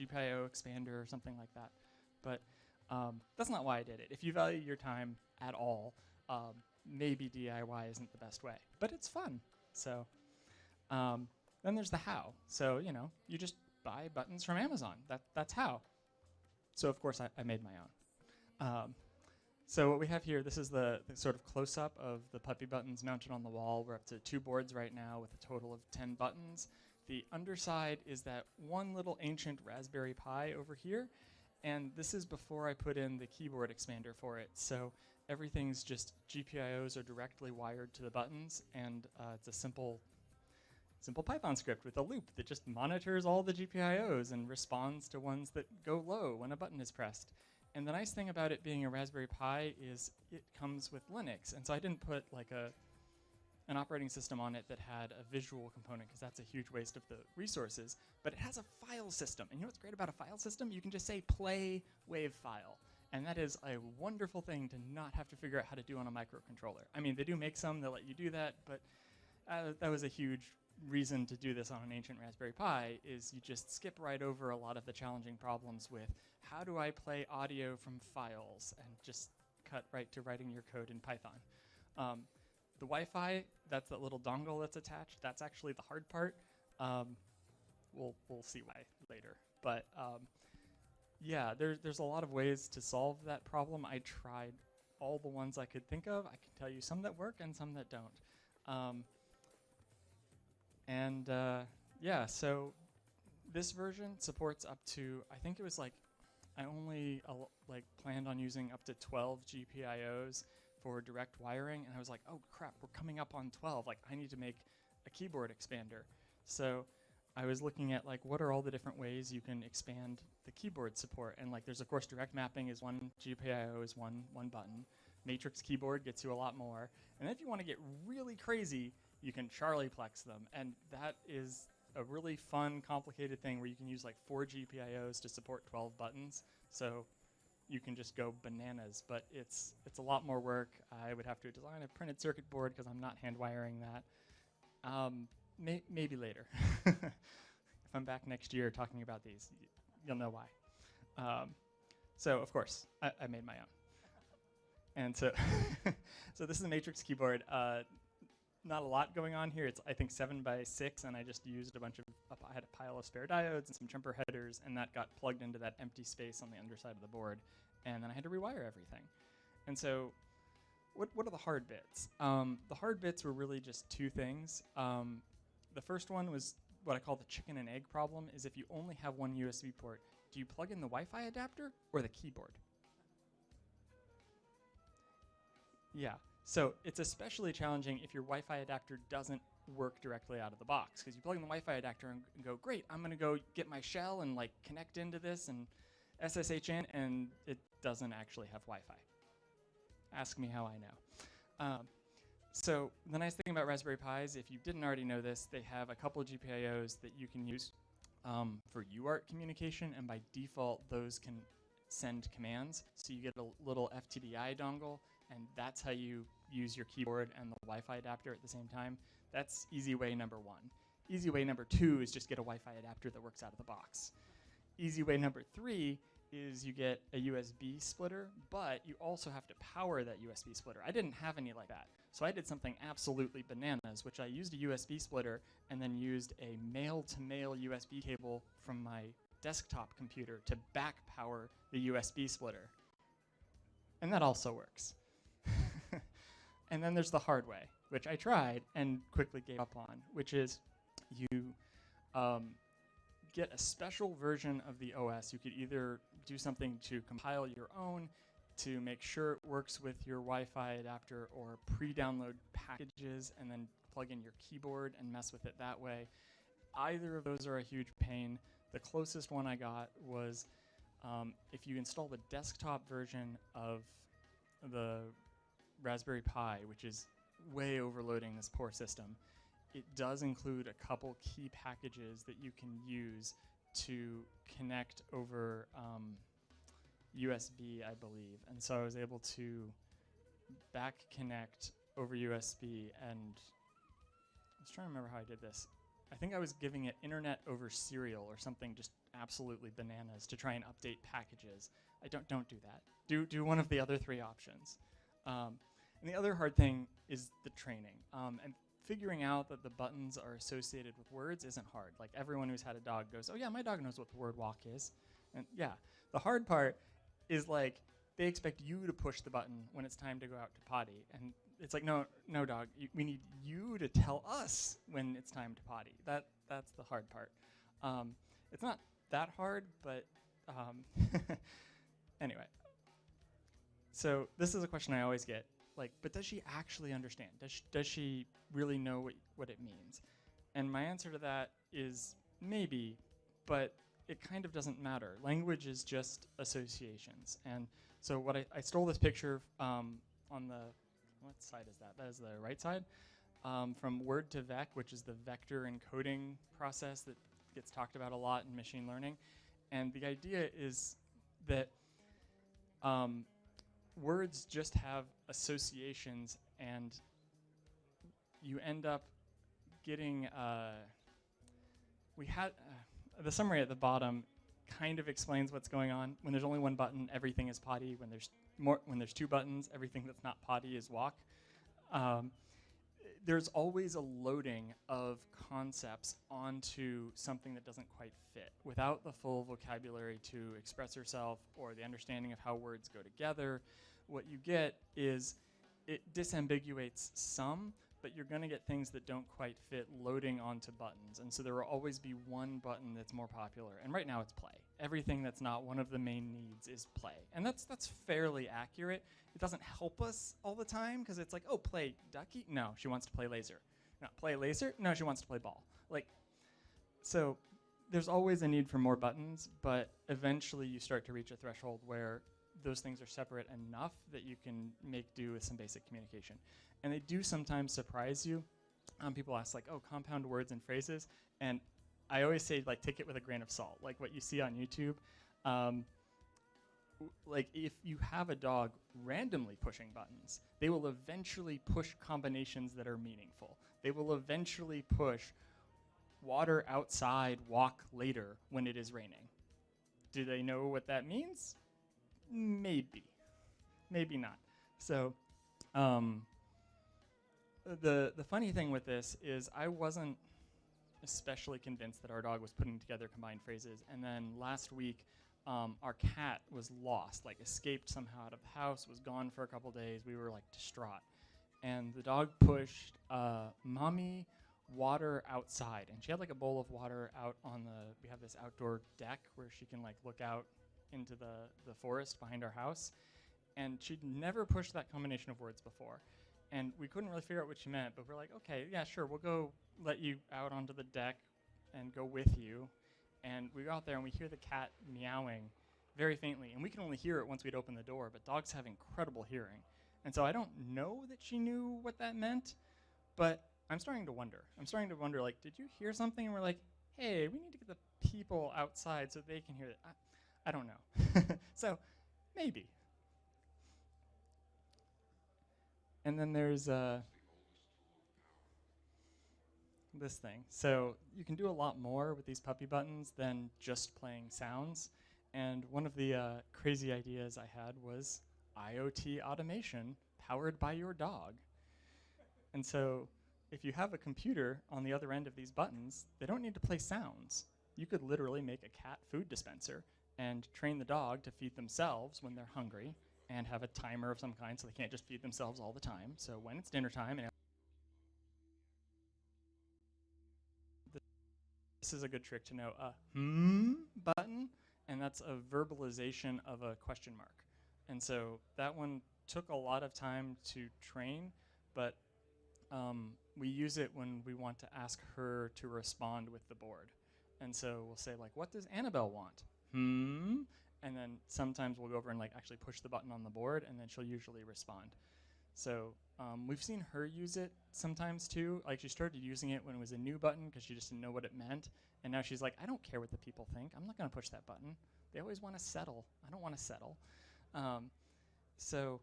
GPIO expander or something like that. But that's not why I did it. If you value your time at all, maybe DIY isn't the best way, but it's fun. So then there's the how. So, you know, you just buy buttons from Amazon. That's how. So of course I made my own. So what we have here, this is the sort of close-up of the puppy buttons mounted on the wall. We're up to 2 boards right now with a total of 10 buttons. The underside is that one little ancient Raspberry Pi over here, and this is before I put in the keyboard expander for it. So everything's just GPIOs are directly wired to the buttons, and it's a simple Python script with a loop that just monitors all the GPIOs and responds to ones that go low when a button is pressed. And the nice thing about it being a Raspberry Pi is it comes with Linux, and so I didn't put like an operating system on it that had a visual component, because that's a huge waste of the resources, but it has a file system. And you know what's great about a file system? You can just say play wave file, and that is a wonderful thing to not have to figure out how to do on a microcontroller. I mean, they do make some that let you do that, but that was a huge reason to do this on an ancient Raspberry Pi, is you just skip right over a lot of the challenging problems with how do I play audio from files, and just cut right to writing your code in Python. The Wi-Fi, that's that little dongle that's attached. That's actually the hard part. We'll see why later. But yeah, there's a lot of ways to solve that problem. I tried all the ones I could think of. I can tell you some that work and some that don't. Yeah, so this version supports up to, I think it was like, I only planned on using up to 12 GPIOs for direct wiring, and I was like, oh crap, we're coming up on 12. Like, I need to make a keyboard expander. So I was looking at like, what are all the different ways you can expand the keyboard support? And like, there's of course direct mapping is one GPIO is one button. Matrix keyboard gets you a lot more. And if you want to get really crazy, you can Charlieplex them, and that is a really fun, complicated thing where you can use like 4 GPIOs to support 12 buttons. So you can just go bananas, but it's a lot more work. I would have to design a printed circuit board because I'm not hand wiring that. Maybe later. If I'm back next year talking about these, you'll know why. So of course, I made my own. And so, so this is a Matrix keyboard. Not a lot going on here. It's I think 7 by 6, and I just used a bunch of, I had a pile of spare diodes and some jumper headers, and that got plugged into that empty space on the underside of the board, and then I had to rewire everything. And so, what are the hard bits? The hard bits were really just 2 things. The first one was what I call the chicken and egg problem, is if you only have one USB port, do you plug in the Wi-Fi adapter or the keyboard? Yeah. So it's especially challenging if your Wi-Fi adapter doesn't work directly out of the box, because you plug in the Wi-Fi adapter and go, great, I'm going to go get my shell and like connect into this and SSH in, and it doesn't actually have Wi-Fi. Ask me how I know. So the nice thing about Raspberry Pis, if you didn't already know this, they have a couple of GPIOs that you can use for UART communication, and by default, those can send commands. So you get a little FTDI dongle, and that's how you use your keyboard and the Wi-Fi adapter at the same time. That's easy way number 1. Easy way number 2 is just get a Wi-Fi adapter that works out of the box. Easy way number 3 is you get a USB splitter, but you also have to power that USB splitter. I didn't have any like that, so I did something absolutely bananas, which I used a USB splitter and then used a male-to-male USB cable from my desktop computer to back power the USB splitter. And that also works. And then there's the hard way, which I tried and quickly gave up on, which is you get a special version of the OS. You could either do something to compile your own to make sure it works with your Wi-Fi adapter, or pre-download packages and then plug in your keyboard and mess with it that way. Either of those are a huge pain. The closest one I got was if you install the desktop version of the Raspberry Pi, which is way overloading this poor system, it does include a couple key packages that you can use to connect over USB, I believe. And so I was able to back connect over USB, and I was trying to remember how I did this. I think I was giving it internet over serial or something just absolutely bananas to try and update packages. Don't do that. Do one of the other 3 options. And the other hard thing is the training. And figuring out that the buttons are associated with words isn't hard. Like everyone who's had a dog goes, oh yeah, my dog knows what the word walk is. And yeah, the hard part is like they expect you to push the button when it's time to go out to potty. And it's like, no, dog, we need you to tell us when it's time to potty. That's the hard part. It's not that hard, but anyway. So this is a question I always get. Like, but does she actually understand? Does she really know what it means? And my answer to that is maybe, but it kind of doesn't matter. Language is just associations. And so what I stole this picture on the, what side is that? That is the right side. From Word2Vec, which is the vector encoding process that gets talked about a lot in machine learning. And the idea is that words just have associations, and you end up getting, the summary at the bottom kind of explains what's going on. When there's only one button, everything is potty. When there's two buttons, everything that's not potty is walk. There's always a loading of concepts onto something that doesn't quite fit. Without the full vocabulary to express yourself or the understanding of how words go together, what you get is it disambiguates some, but you're going to get things that don't quite fit loading onto buttons. And so there will always be one button that's more popular. And right now it's play. Everything that's not one of the main needs is play. And that's fairly accurate. It doesn't help us all the time because it's like, oh, play ducky? No, she wants to play laser. No, play laser? No, she wants to play ball. Like, so there's always a need for more buttons, but eventually you start to reach a threshold where those things are separate enough that you can make do with some basic communication. And they do sometimes surprise you. People ask like, oh, compound words and phrases. And I always say, like, take it with a grain of salt. Like what you see on YouTube. Like if you have a dog randomly pushing buttons, they will eventually push combinations that are meaningful. They will eventually push water outside, walk later when it is raining. Do they know what that means? Maybe. Maybe not. So the funny thing with this is I wasn't especially convinced that our dog was putting together combined phrases. And then last week, our cat was lost, like escaped somehow out of the house, was gone for a couple days. We were like distraught. And the dog pushed mommy water outside. And she had like a bowl of water out on we have this outdoor deck where she can like look out into the forest behind our house. And she'd never pushed that combination of words before. And we couldn't really figure out what she meant, but we're like, okay, yeah, sure, we'll go let you out onto the deck and go with you. And we go out there and we hear the cat meowing very faintly. And we can only hear it once we'd open the door, but dogs have incredible hearing. And so I don't know that she knew what that meant, but I'm starting to wonder. Like, did you hear something? And we're like, hey, we need to get the people outside so they can hear it. I don't know. So maybe. And then there's this thing. So you can do a lot more with these puppy buttons than just playing sounds. And one of the crazy ideas I had was IoT automation powered by your dog. And so if you have a computer on the other end of these buttons, they don't need to play sounds. You could literally make a cat food dispenser and train the dog to feed themselves when they're hungry and have a timer of some kind so they can't just feed themselves all the time. So when it's dinner time, and this is a good trick to know, a button, and that's a verbalization of a question mark. And so that one took a lot of time to train, but we use it when we want to ask her to respond with the board. And so we'll say like, what does Annabelle want? And then sometimes we'll go over and like actually push the button on the board, and then she'll usually respond. So we've seen her use it sometimes too. Like she started using it when it was a new button because she just didn't know what it meant. And now she's like, I don't care what the people think. I'm not going to push that button. They always want to settle. I don't want to settle. So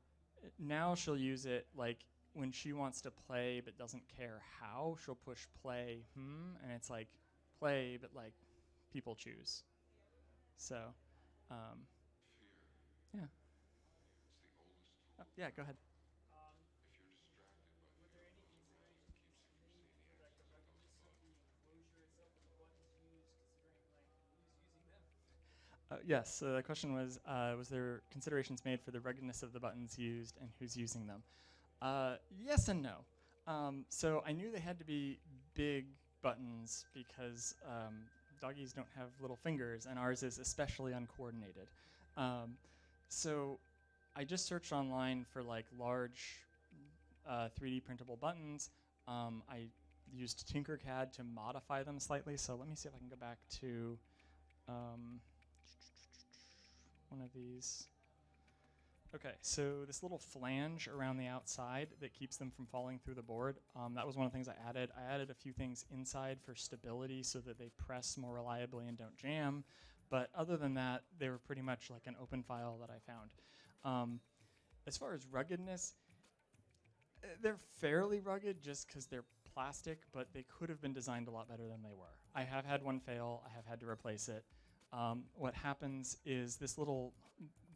now she'll use it like when she wants to play but doesn't care how. She'll push play, and it's like play, but like people choose. So, yeah. Oh, yeah, go ahead. Yes. So the question was there considerations made for the ruggedness of the buttons used and who's using them? Yes and no. So I knew they had to be big buttons because doggies don't have little fingers, and ours is especially uncoordinated. So I just searched online for like large 3D printable buttons. I used Tinkercad to modify them slightly. So let me see if I can go back to one of these. Okay, so this little flange around the outside that keeps them from falling through the board, that was one of the things I added. I added a few things inside for stability so that they press more reliably and don't jam. But other than that, they were pretty much like an open file that I found. As far as ruggedness, they're fairly rugged just because they're plastic, but they could have been designed a lot better than they were. I have had one fail. I have had to replace it. What happens is this little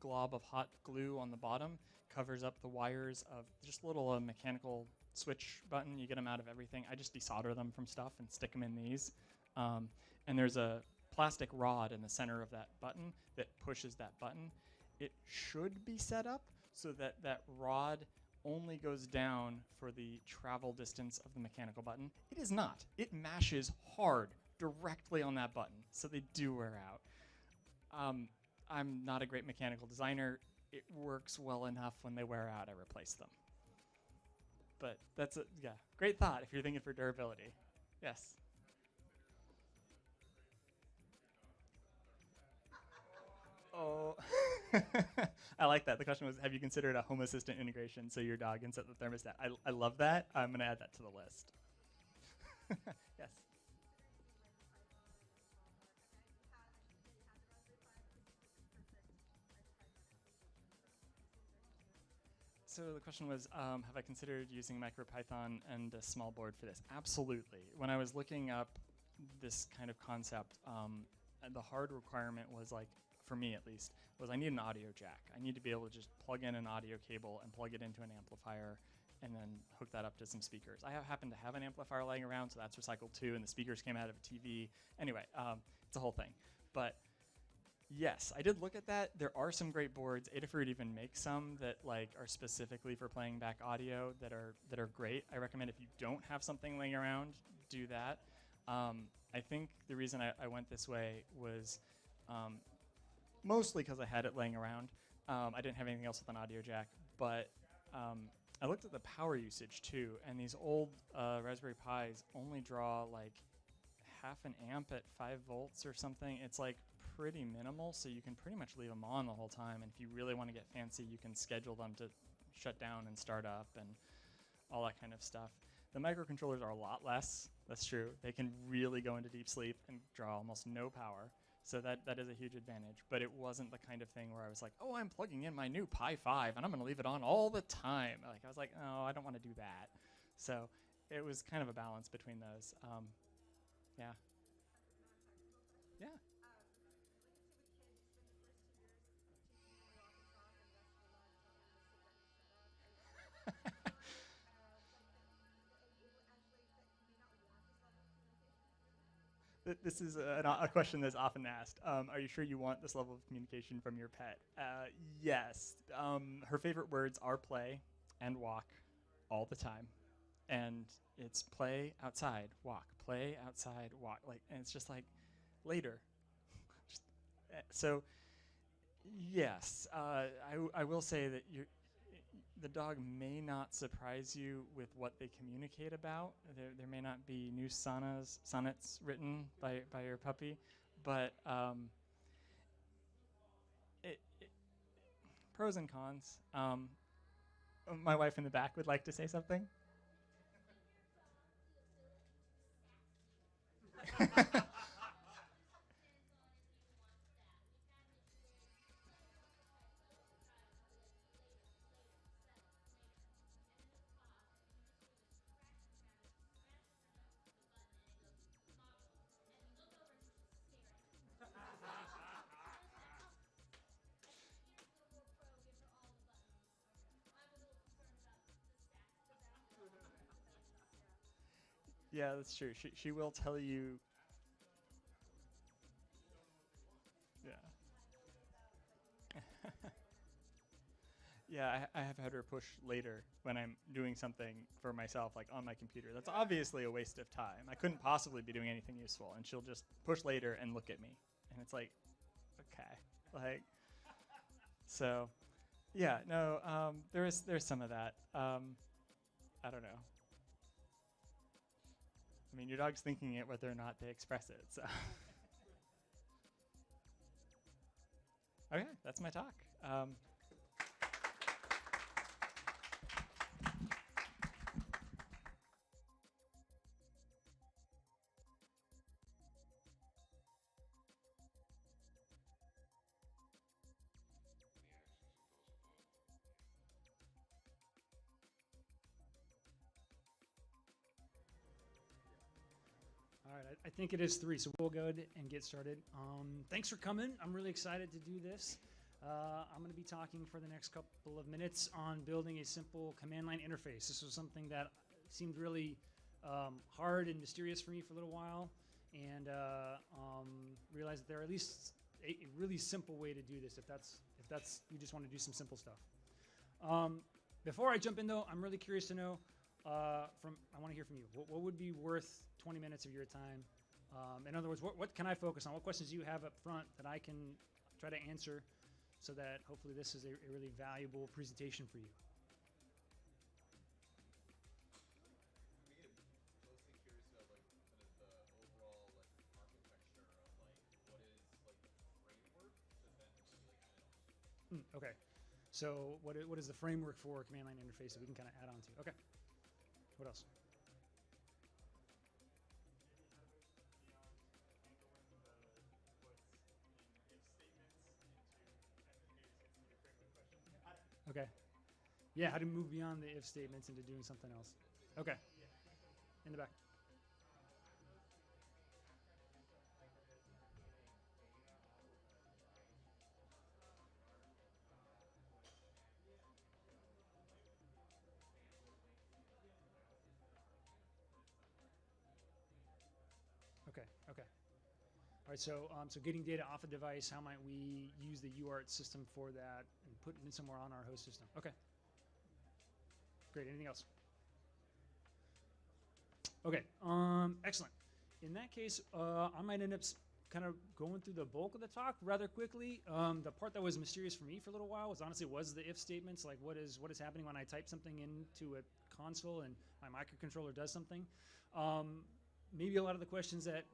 glob of hot glue on the bottom covers up the wires of just a little mechanical switch button. You get them out of everything. I just desolder them from stuff and stick them in these. And there's a plastic rod in the center of that button that pushes that button. It should be set up so that that rod only goes down for the travel distance of the mechanical button. It is not. It mashes hard directly on that button, so they do wear out. I'm not a great mechanical designer. It works well enough. When they wear out, I replace them. But that's a great thought if you're thinking for durability. Yes. Oh, I like that. The question was, have you considered a Home Assistant integration so your dog can set the thermostat? I love that. I'm going to add that to the list. Yes. So the question was, have I considered using MicroPython and a small board for this? Absolutely. When I was looking up this kind of concept, the hard requirement was like, for me at least, was I need an audio jack. I need to be able to just plug in an audio cable and plug it into an amplifier and then hook that up to some speakers. I happen to have an amplifier laying around, so that's recycled too, and the speakers came out of a TV. Anyway, it's a whole thing. But yes, I did look at that. There are some great boards. Adafruit even makes some that like are specifically for playing back audio that are great. I recommend if you don't have something laying around, do that. I think the reason I went this way was mostly because I had it laying around. I didn't have anything else with an audio jack, but I looked at the power usage too, and these old Raspberry Pis only draw like half an amp at 5 volts or something. It's like pretty minimal, so you can pretty much leave them on the whole time, and if you really want to get fancy, you can schedule them to shut down and start up and all that kind of stuff. The microcontrollers are a lot less, that's true. They can really go into deep sleep and draw almost no power, so that is a huge advantage, but it wasn't the kind of thing where I was like, oh, I'm plugging in my new Pi 5 and I'm going to leave it on all the time. Like, I was like, oh, I don't want to do that. So it was kind of a balance between those. Yeah. Yeah. This is a question that's often asked. Are you sure you want this level of communication from your pet? Yes. Her favorite words are play and walk all the time. And it's play outside, walk, play outside, walk. Like, and it's just like later. So, yes, I will say that the dog may not surprise you with what they communicate about. There may not be new sonnets written by your puppy, but pros and cons. My wife in the back would like to say something. Yeah, that's true. She will tell you. Yeah. Yeah, I have had her push later when I'm doing something for myself, like on my computer. That's obviously a waste of time. I couldn't possibly be doing anything useful, and she'll just push later and look at me, and it's like, okay, like, so, yeah, no, there's some of that. I don't know. I mean, your dog's thinking it whether or not they express it, so. Okay, that's my talk. All right, I think it is 3, so we'll go ahead and get started. Thanks for coming. I'm really excited to do this. I'm going to be talking for the next couple of minutes on building a simple command line interface. This was something that seemed really hard and mysterious for me for a little while, and realized that there are at least a really simple way to do this if that's you just want to do some simple stuff. Before I jump in, though, I'm really curious to know I want to hear from you. What would be worth 20 minutes of your time? In other words, what can I focus on? What questions do you have up front that I can try to answer so that hopefully this is a really valuable presentation for you? Okay. So what is the framework for a command line interface that we can kind of add on to? Okay. What else? Okay. Yeah, how to move beyond the if statements into doing something else. Okay. In the back. Okay. All right, so getting data off a device, how might we use the UART system for that and put it in somewhere on our host system? Okay. Great, anything else? Okay, excellent. In that case, I might end up kind of going through the bulk of the talk rather quickly. The part that was mysterious for me for a little while was honestly the if statements, like what is happening when I type something into a console and my microcontroller does something. Maybe a lot of the questions that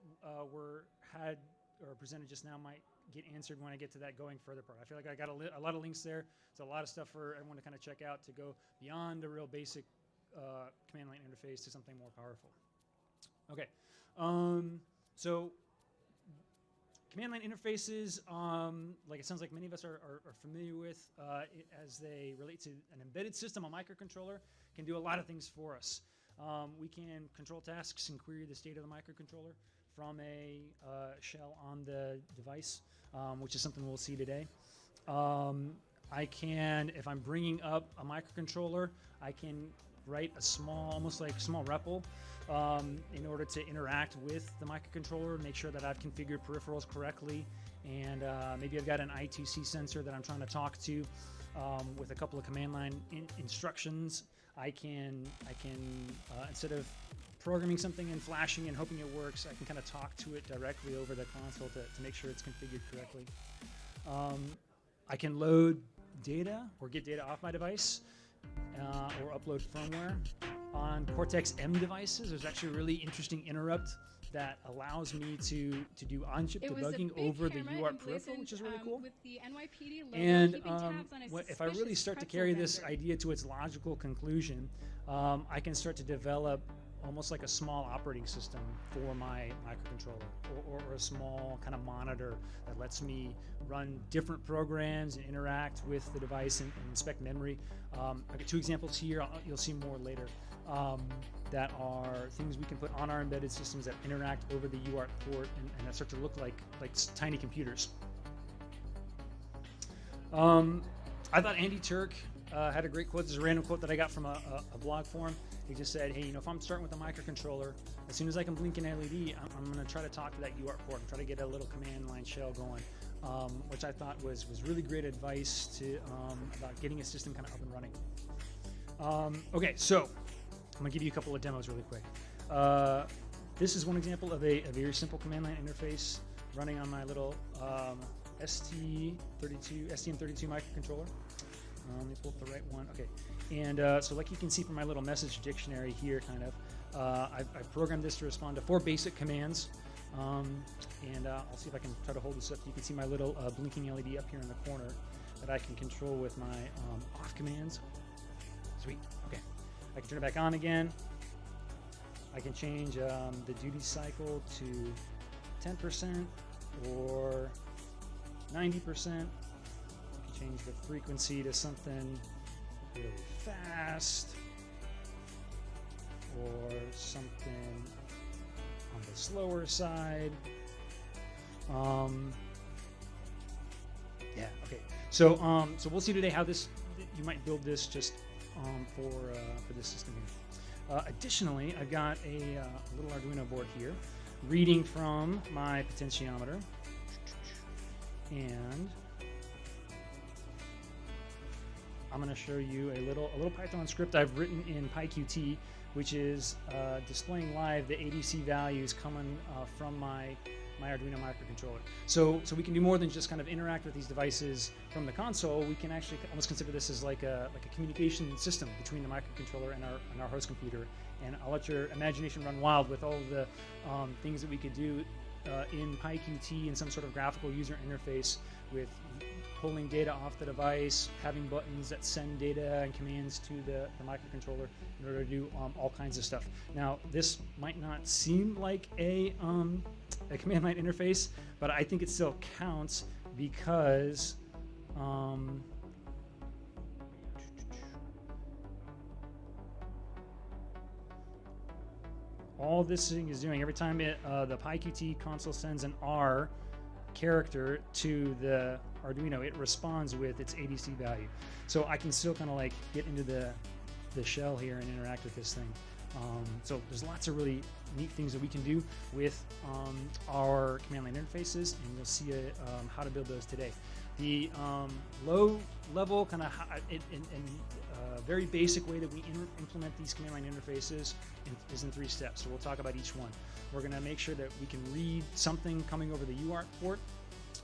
were had or presented just now might get answered when I get to that going further part. I feel like I got a lot of links there. It's a lot of stuff for everyone to kind of check out to go beyond a real basic command line interface to something more powerful. Okay, so command line interfaces, like it sounds like many of us are familiar with as they relate to an embedded system. A microcontroller can do a lot of things for us. We can control tasks and query the state of the microcontroller from a shell on the device, which is something we'll see today. I can, if I'm bringing up a microcontroller, I can write a small, almost like small REPL in order to interact with the microcontroller, make sure that I've configured peripherals correctly, and maybe I've got an I2C sensor that I'm trying to talk to with a couple of command line instructions. I can instead of programming something and flashing and hoping it works, I can kind of talk to it directly over the console to make sure it's configured correctly. I can load data or get data off my device or upload firmware. On Cortex-M devices, there's actually a really interesting interrupt that allows me to do on-chip debugging over the UART peripheral, which is really cool. With the NYPD logo, and keeping tabs on a if I really start to carry this idea to its logical conclusion, I can start to develop almost like a small operating system for my microcontroller or a small kind of monitor that lets me run different programs and interact with the device and inspect memory. I've got 2 examples here. You'll see more later. That are things we can put on our embedded systems that interact over the UART port and that start to look like tiny computers. I thought Andy Turk had a great quote. This is a random quote that I got from a blog forum. He just said, hey, if I'm starting with a microcontroller, as soon as I can blink an LED, I'm going to try to talk to that UART port and try to get a little command line shell going. which I thought was really great advice to about getting a system kind of up and running. Okay, so I'm gonna give you a couple of demos really quick. This is one example of a very simple command line interface running on my little STM32 microcontroller. Let me pull up the right one. Okay, and so like you can see from my little message dictionary here, kind of, I've programmed this to respond to 4 basic commands. And I'll see if I can try to hold this up. You can see my little blinking LED up here in the corner that I can control with my off commands. Sweet. Okay. I can turn it back on again. I can change the duty cycle to 10% or 90%. I can change the frequency to something really fast or something on the slower side. Yeah, okay. So so we'll see today how this, you might build this just for this system here. Additionally, I've got a little Arduino board here reading from my potentiometer, and I'm going to show you a little Python script I've written in PyQt, which is displaying live the ADC values coming from my Arduino microcontroller. So we can do more than just kind of interact with these devices from the console. We can actually almost consider this as like a communication system between the microcontroller and our host computer. And I'll let your imagination run wild with all of the things that we could do in PyQt in some sort of graphical user interface, with pulling data off the device, having buttons that send data and commands to the microcontroller in order to do all kinds of stuff. Now, this might not seem like a command line interface, but I think it still counts because all this thing is doing, every time the PyQt console sends an R character to the Arduino, it responds with its ADC value. So I can still kind of like get into the shell here and interact with this thing. So there's lots of really neat things that we can do with our command line interfaces, and you'll see how to build those today. The low level, kind of very basic way that we implement these command line interfaces is in 3 steps. So we'll talk about each one. We're going to make sure that we can read something coming over the UART port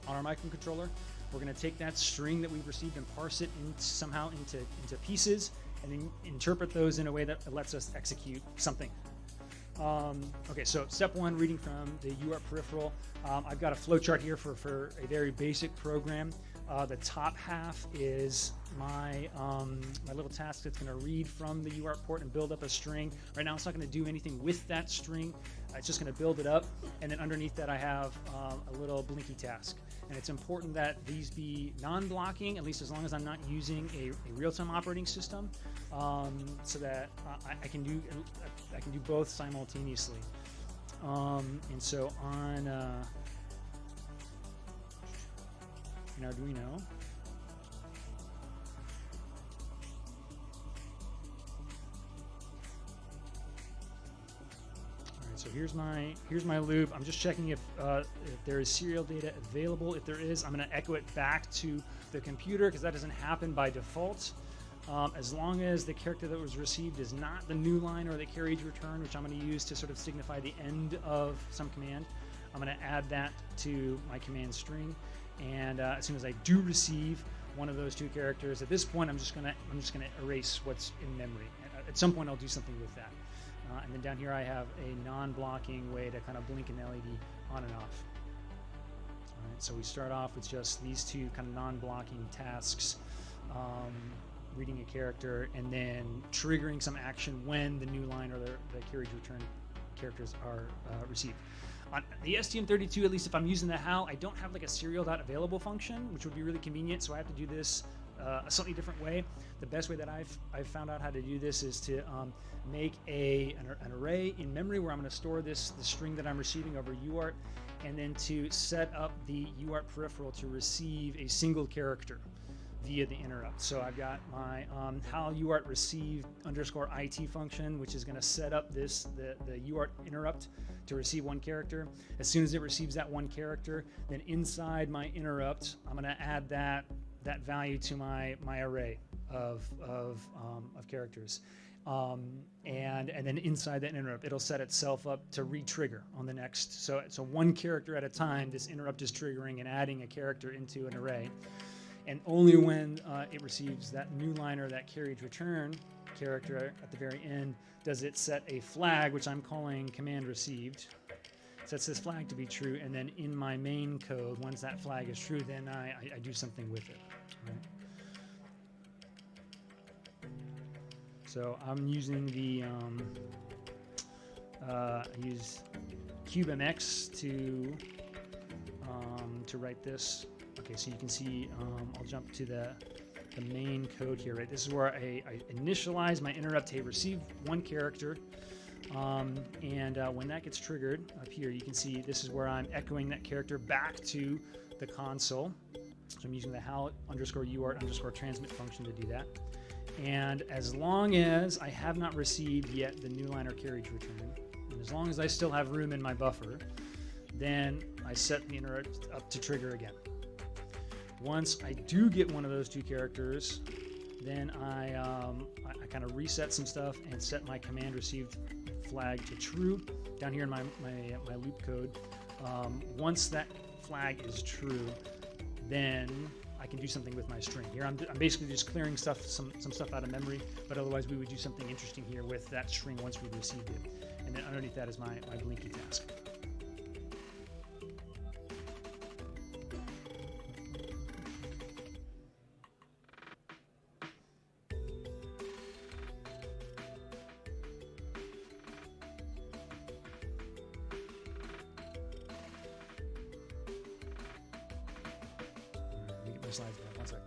on our microcontroller. We're going to take that string that we've received and parse it somehow into pieces, and then interpret those in a way that lets us execute something. Okay, so step 1, reading from the UART peripheral. I've got a flowchart here for a very basic program. The top half is my little task that's going to read from the UART port and build up a string. Right now, it's not going to do anything with that string. It's just going to build it up, and then underneath that, I have a little blinky task. And it's important that these be non-blocking, at least as long as I'm not using a real-time operating system, so that I can do both simultaneously. And so on in Arduino, so here's my loop. I'm just checking if there is serial data available. If there is, I'm going to echo it back to the computer, because that doesn't happen by default. As long as the character that was received is not the new line or the carriage return, which I'm going to use to sort of signify the end of some command, I'm going to add that to my command string. And as soon as I do receive one of those 2 characters, at this point I'm just gonna erase what's in memory. At some point I'll do something with that. And then down here I have a non-blocking way to kind of blink an LED on and off. All right, so we start off with just these 2 kind of non-blocking tasks, reading a character and then triggering some action when the new line or the carriage return characters are received. On the STM32, at least if I'm using the HAL, I don't have like a serial.available function, which would be really convenient, so I have to do this a slightly different way. The best way that I've found out how to do this is to make an array in memory where I'm going to store the string that I'm receiving over UART, and then to set up the UART peripheral to receive a single character. via the interrupt. So I've got my HAL UART receive underscore IT function, which is going to set up the UART interrupt to receive one character. As soon as it receives that one character, then inside my interrupt, I'm going to add that value to my array of characters. And then inside that interrupt, it'll set itself up to re-trigger on the next. So one character at a time, this interrupt is triggering and adding a character into an array. And only when it receives that new liner, that carriage return character at the very end, does it set a flag, which I'm calling command received. Sets this flag to be true, and then in my main code, once that flag is true, then I do something with it. Right? So I'm using the I use CubeMX to write this. Okay, so you can see I'll jump to the main code here. Right, this is where I initialize my interrupt to receive one character, and when that gets triggered up here, you can see this is where I'm echoing that character back to the console. So I'm using the HAL underscore UART underscore transmit function to do that. And as long as I have not received yet the new liner carriage return, and as long as I still have room in my buffer, then I set the interrupt up to trigger again. Once I do get one of those two characters, then I kind of reset some stuff and set my command received flag to true down here in my loop code. Once that flag is true, then I can do something with my string. Here I'm basically just clearing some stuff out of memory, but otherwise we would do something interesting here with that string once we've received it. And then underneath that is my Blinky task. Slides back. One second.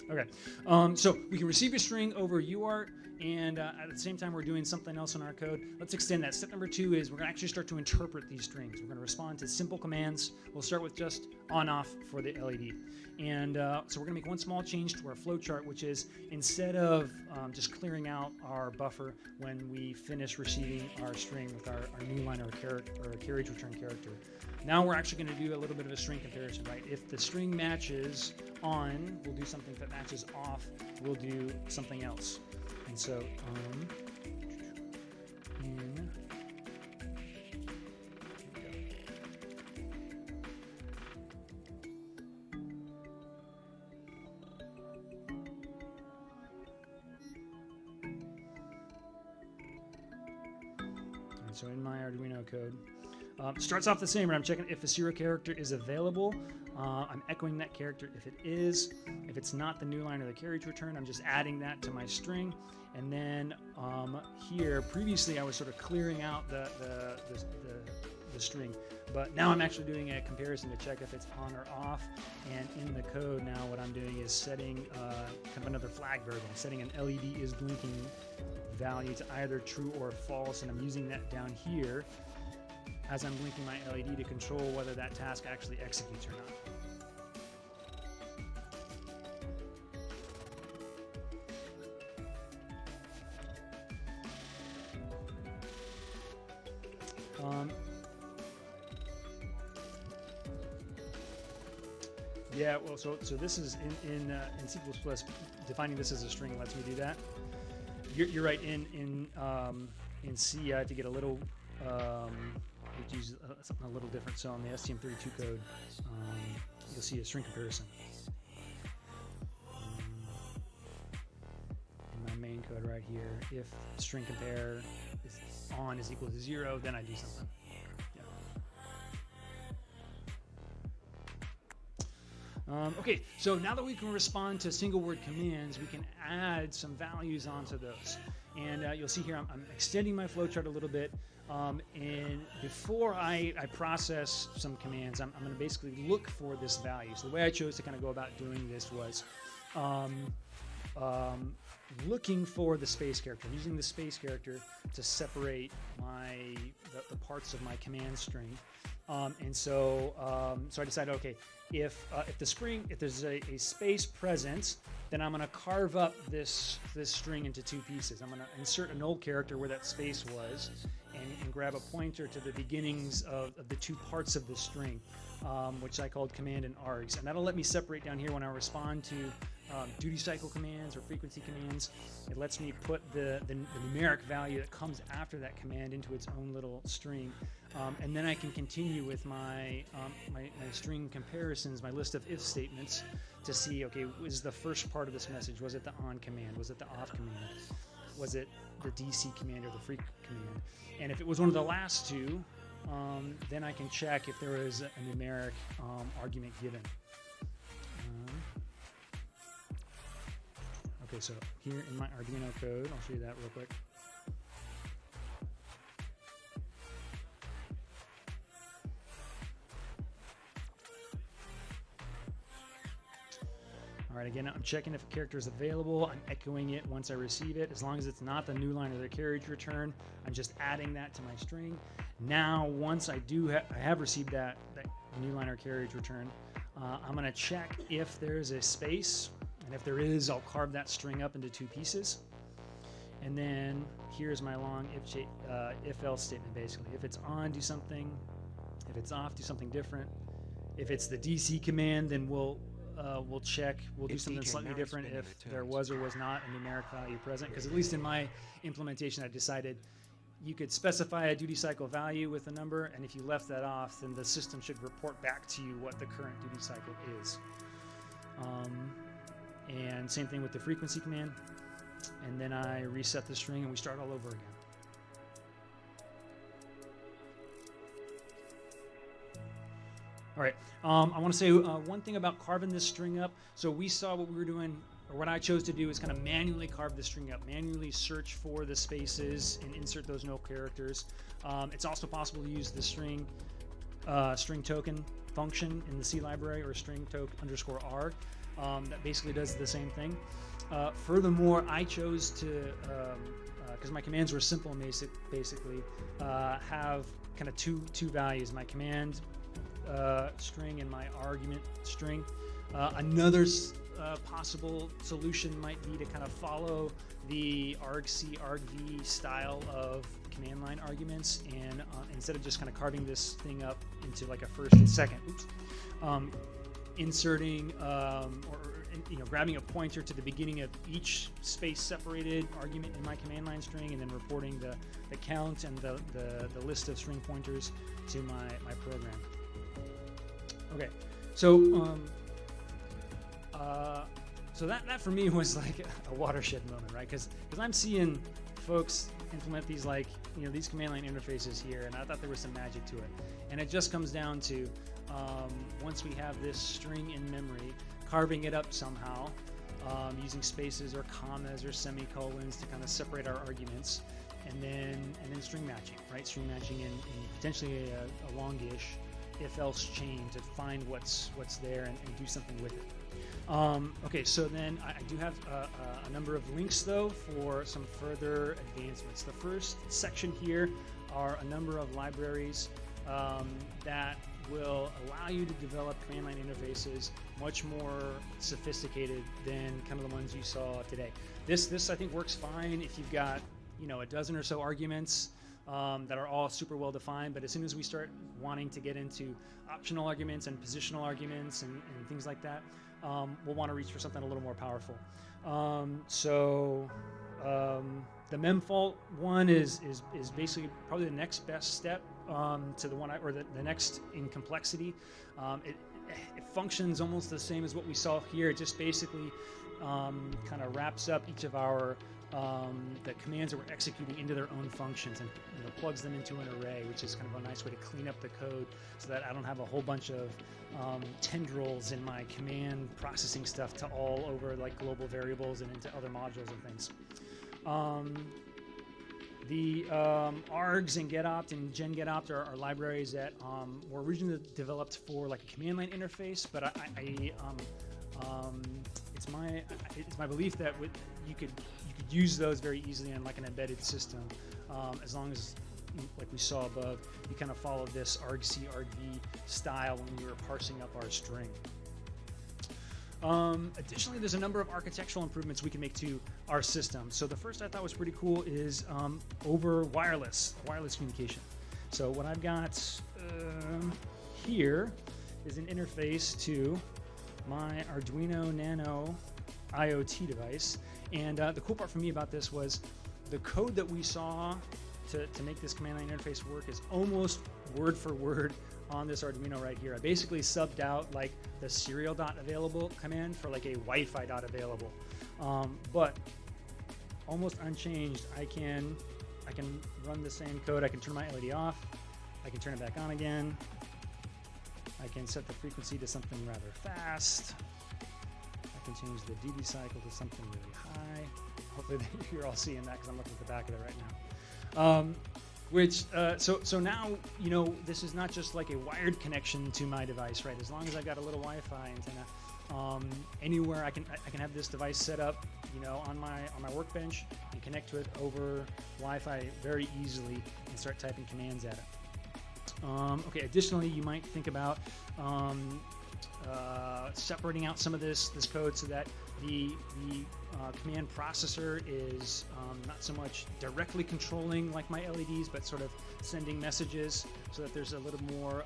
Okay, so we can receive a string over UART, and at the same time we're doing something else in our code. Let's extend that. Step number 2 is we're going to actually start to interpret these strings. We're going to respond to simple commands. We'll start with just on-off for the LED. And so we're going to make one small change to our flowchart, which is instead of just clearing out our buffer when we finish receiving our string with our new line or a carriage return character, now we're actually going to do a little bit of a string comparison, right? If the string matches on, we'll do something. If it matches off, we'll do something else. And so So in my Arduino code, starts off the same, where I'm checking if a serial character is available. I'm echoing that character if it is. If it's not the new line or the carriage return, I'm just adding that to my string. And then here, previously I was sort of clearing out the string, but now I'm actually doing a comparison to check if it's on or off. And in the code now, what I'm doing is setting kind of another flag variable. I'm setting an LED is blinking value to either true or false, and I'm using that down here as I'm blinking my LED to control whether that task actually executes or not. Yeah, well, so this is in C++, defining this as a string lets me do that. You're right. In C, I have to get a little, use something a little different. So on the STM32 code, you'll see a string comparison. In my main code right here, if string compare is on is equal to 0, then I do something. Okay, so now that we can respond to single word commands, we can add some values onto those. And you'll see here I'm extending my flowchart a little bit. And before I process some commands, I'm going to basically look for this value. So the way I chose to kind of go about doing this was looking for the space character. I'm using the space character to separate the parts of my command string. So I decided, okay, if there's a space present, then I'm going to carve up this string into two pieces. I'm going to insert a null character where that space was, and grab a pointer to the beginnings of the two parts of the string, which I called command and args. And that'll let me separate down here when I respond to duty cycle commands or frequency commands. It lets me put the numeric value that comes after that command into its own little string. And then I can continue with my string comparisons, my list of if statements, to see, okay, was the first part of this message, was it the on command, was it the off command, was it the DC command or the free command? And if it was one of the last two, then I can check if there is a numeric argument given. Okay, so here in my Arduino code, I'll show you that real quick. All right, again, I'm checking if a character is available. I'm echoing it once I receive it. As long as it's not the new line or the carriage return, I'm just adding that to my string. Now, once I have received that new line or carriage return, I'm going to check if there's a space, and if there is, I'll carve that string up into two pieces. And then here's my long if-else statement, basically. If it's on, do something. If it's off, do something different. If it's the DC command, then we'll check. We'll do something slightly different if there was or was not a numeric value present. Because at least in my implementation, I decided you could specify a duty cycle value with a number, and if you left that off, then the system should report back to you what the current duty cycle is. And same thing with the frequency command. And then I reset the string and we start all over again. All right, I want to say one thing about carving this string up. So we saw what we were doing, or what I chose to do is kind of manually carve the string up, manually search for the spaces and insert those null characters. It's also possible to use the string token function in the C library, or string token _arg. That basically does the same thing. Furthermore, I chose to, because my commands were simple, basically, have kind of two values: my command string and my argument string. Another possible solution might be to kind of follow the argc, argv style of command line arguments, and instead of just kind of carving this thing up into like a first and second, inserting grabbing a pointer to the beginning of each space-separated argument in my command line string, and then reporting the count and the list of string pointers to my program. Okay, so so that for me was like a watershed moment, right? Because I'm seeing folks implement these these command line interfaces here, and I thought there was some magic to it. And it just comes down to once we have this string in memory, carving it up somehow, using spaces or commas or semicolons to kind of separate our arguments, and then string matching, right? String matching in potentially a longish if-else chain to find what's there and do something with it. Okay, so then I do have a number of links, though, for some further advancements. The first section here are a number of libraries that will allow you to develop command line interfaces much more sophisticated than kind of the ones you saw today. This I think works fine if you've got a dozen or so arguments that are all super well defined, but as soon as we start wanting to get into optional arguments and positional arguments and things like that, we'll want to reach for something a little more powerful. The memfault one is basically probably the next best step to the one the next in complexity. It functions almost the same as what we saw here. It just basically kind of wraps up each of our the commands that we're executing into their own functions, and plugs them into an array, which is kind of a nice way to clean up the code so that I don't have a whole bunch of tendrils in my command processing stuff to all over like global variables and into other modules and things. The args and getopt and gengetopt are libraries that were originally developed for like a command line interface, but It's my belief that you could use those very easily in like an embedded system, as long as, like we saw above, you kind of follow this argc argv style when we were parsing up our string. Additionally, there's a number of architectural improvements we can make to our system. So the first I thought was pretty cool is over wireless communication. So what I've got here is an interface to my Arduino Nano IoT device. And the cool part for me about this was the code that we saw to make this command line interface work is almost word for word on this Arduino right here. I basically subbed out like the serial.available command for like a Wi-Fi.available. But almost unchanged, I can run the same code. I can turn my LED off. I can turn it back on again. I can set the frequency to something rather fast. I can change the duty cycle to something really high. Hopefully you're all seeing that because I'm looking at the back of it right now. So now, you know, this is not just like a wired connection to my device, right? As long as I've got a little Wi-Fi antenna, anywhere I can have this device set up, you know, on my workbench and connect to it over Wi-Fi very easily and start typing commands at it. Okay, additionally, you might think about separating out some of this code so that the command processor is not so much directly controlling like my LEDs, but sort of sending messages so that there's a little more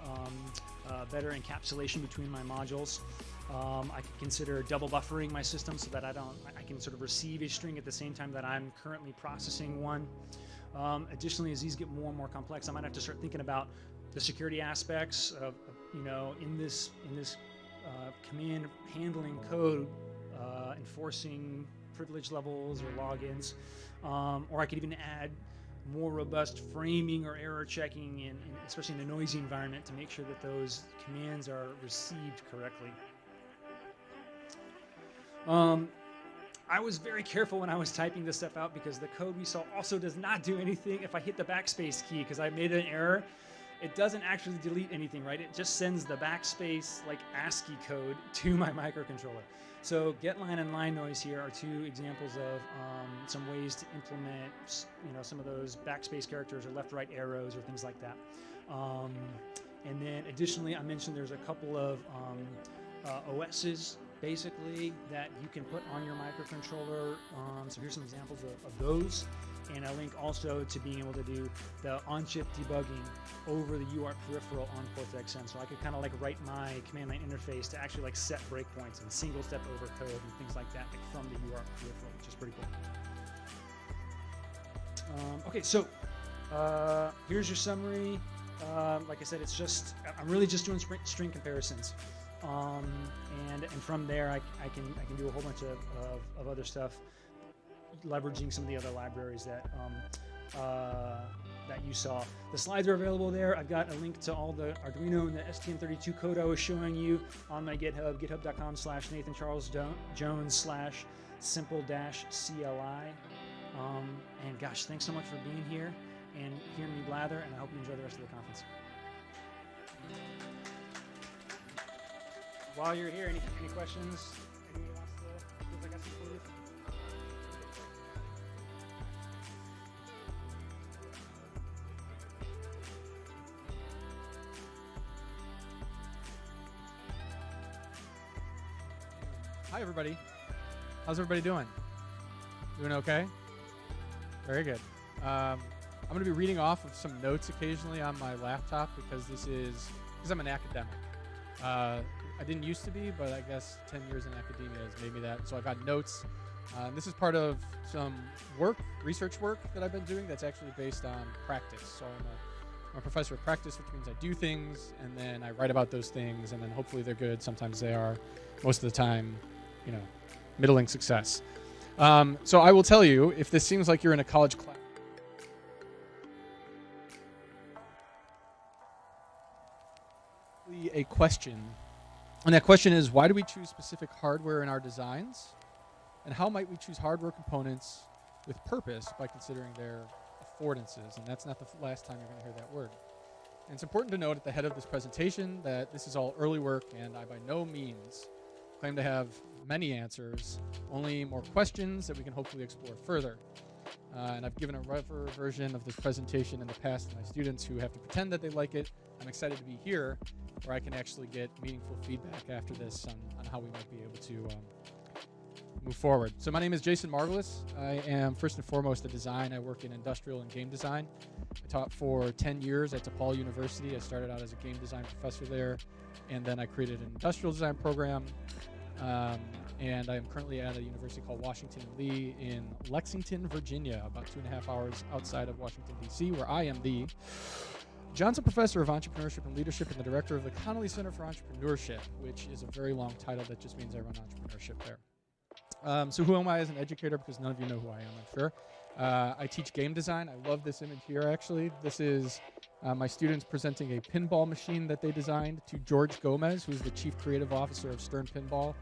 better encapsulation between my modules. I could consider double buffering my system so that I can sort of receive a string at the same time that I'm currently processing one. Additionally, as these get more and more complex, I might have to start thinking about the security aspects of you know, in this command handling code, enforcing privilege levels or logins, or I could even add more robust framing or error checking, in especially in a noisy environment, to make sure that those commands are received correctly. I was very careful when I was typing this stuff out because the code we saw also does not do anything if I hit the backspace key because I made an error. It doesn't actually delete anything, right? It just sends the backspace like ASCII code to my microcontroller. So getLine and line noise here are two examples of some ways to implement, you know, some of those backspace characters or left-right arrows or things like that. And then additionally, I mentioned there's a couple of OSs basically that you can put on your microcontroller. So here's some examples of those. And a link also to being able to do the on-chip debugging over the UART peripheral on Cortex-M. So I could kind of like write my command line interface to actually like set breakpoints and single step over code and things like that, like from the UART peripheral, which is pretty cool. Okay, so here's your summary. Like I said, it's just, I'm really just doing string comparisons. And from there, I can do a whole bunch of other stuff, leveraging some of the other libraries that that you saw. The slides are available there. I've got a link to all the Arduino and the STM32 code I was showing you on my GitHub, github.com/NathanCharlesJones/simple-CLI. And gosh, thanks so much for being here and hearing me blather, and I hope you enjoy the rest of the conference. While you're here, any questions? Anyone wants to see if I got some for you? Hi, everybody. How's everybody doing? Doing okay? Very good. I'm going to be reading off of some notes occasionally on my laptop because I'm an academic. I didn't used to be, but I guess 10 years in academia has made me that. So I've got notes. This is part of some research work that I've been doing that's actually based on practice. So I'm a professor of practice, which means I do things and then I write about those things, and then hopefully they're good. Sometimes they are. Most of the time, you know, middling success. So I will tell you, if this seems like you're in a college class, a question, and that question is, why do we choose specific hardware in our designs, and how might we choose hardware components with purpose by considering their affordances? And that's not the last time you're going to hear that word. And it's important to note at the head of this presentation that this is all early work, and I by no means claim to have many answers, only more questions that we can hopefully explore further. And I've given a rougher version of this presentation in the past to my students who have to pretend that they like it. I'm excited to be here where I can actually get meaningful feedback after this on how we might be able to move forward. So my name is Jason Marvelous. I am first and foremost a design. I work in industrial and game design. I taught for 10 years at DePaul University. I started out as a game design professor there, and then I created an industrial design program. And I am currently at a university called Washington & Lee in Lexington, Virginia, about 2.5 hours outside of Washington, D.C., where I am the Johnson Professor of Entrepreneurship and Leadership and the Director of the Connolly Center for Entrepreneurship, which is a very long title that just means I run entrepreneurship there. So who am I as an educator? Because none of you know who I am, I'm sure. I teach game design. I love this image here, actually. This is my students presenting a pinball machine that they designed to George Gomez, who's the Chief Creative Officer of Stern Pinball.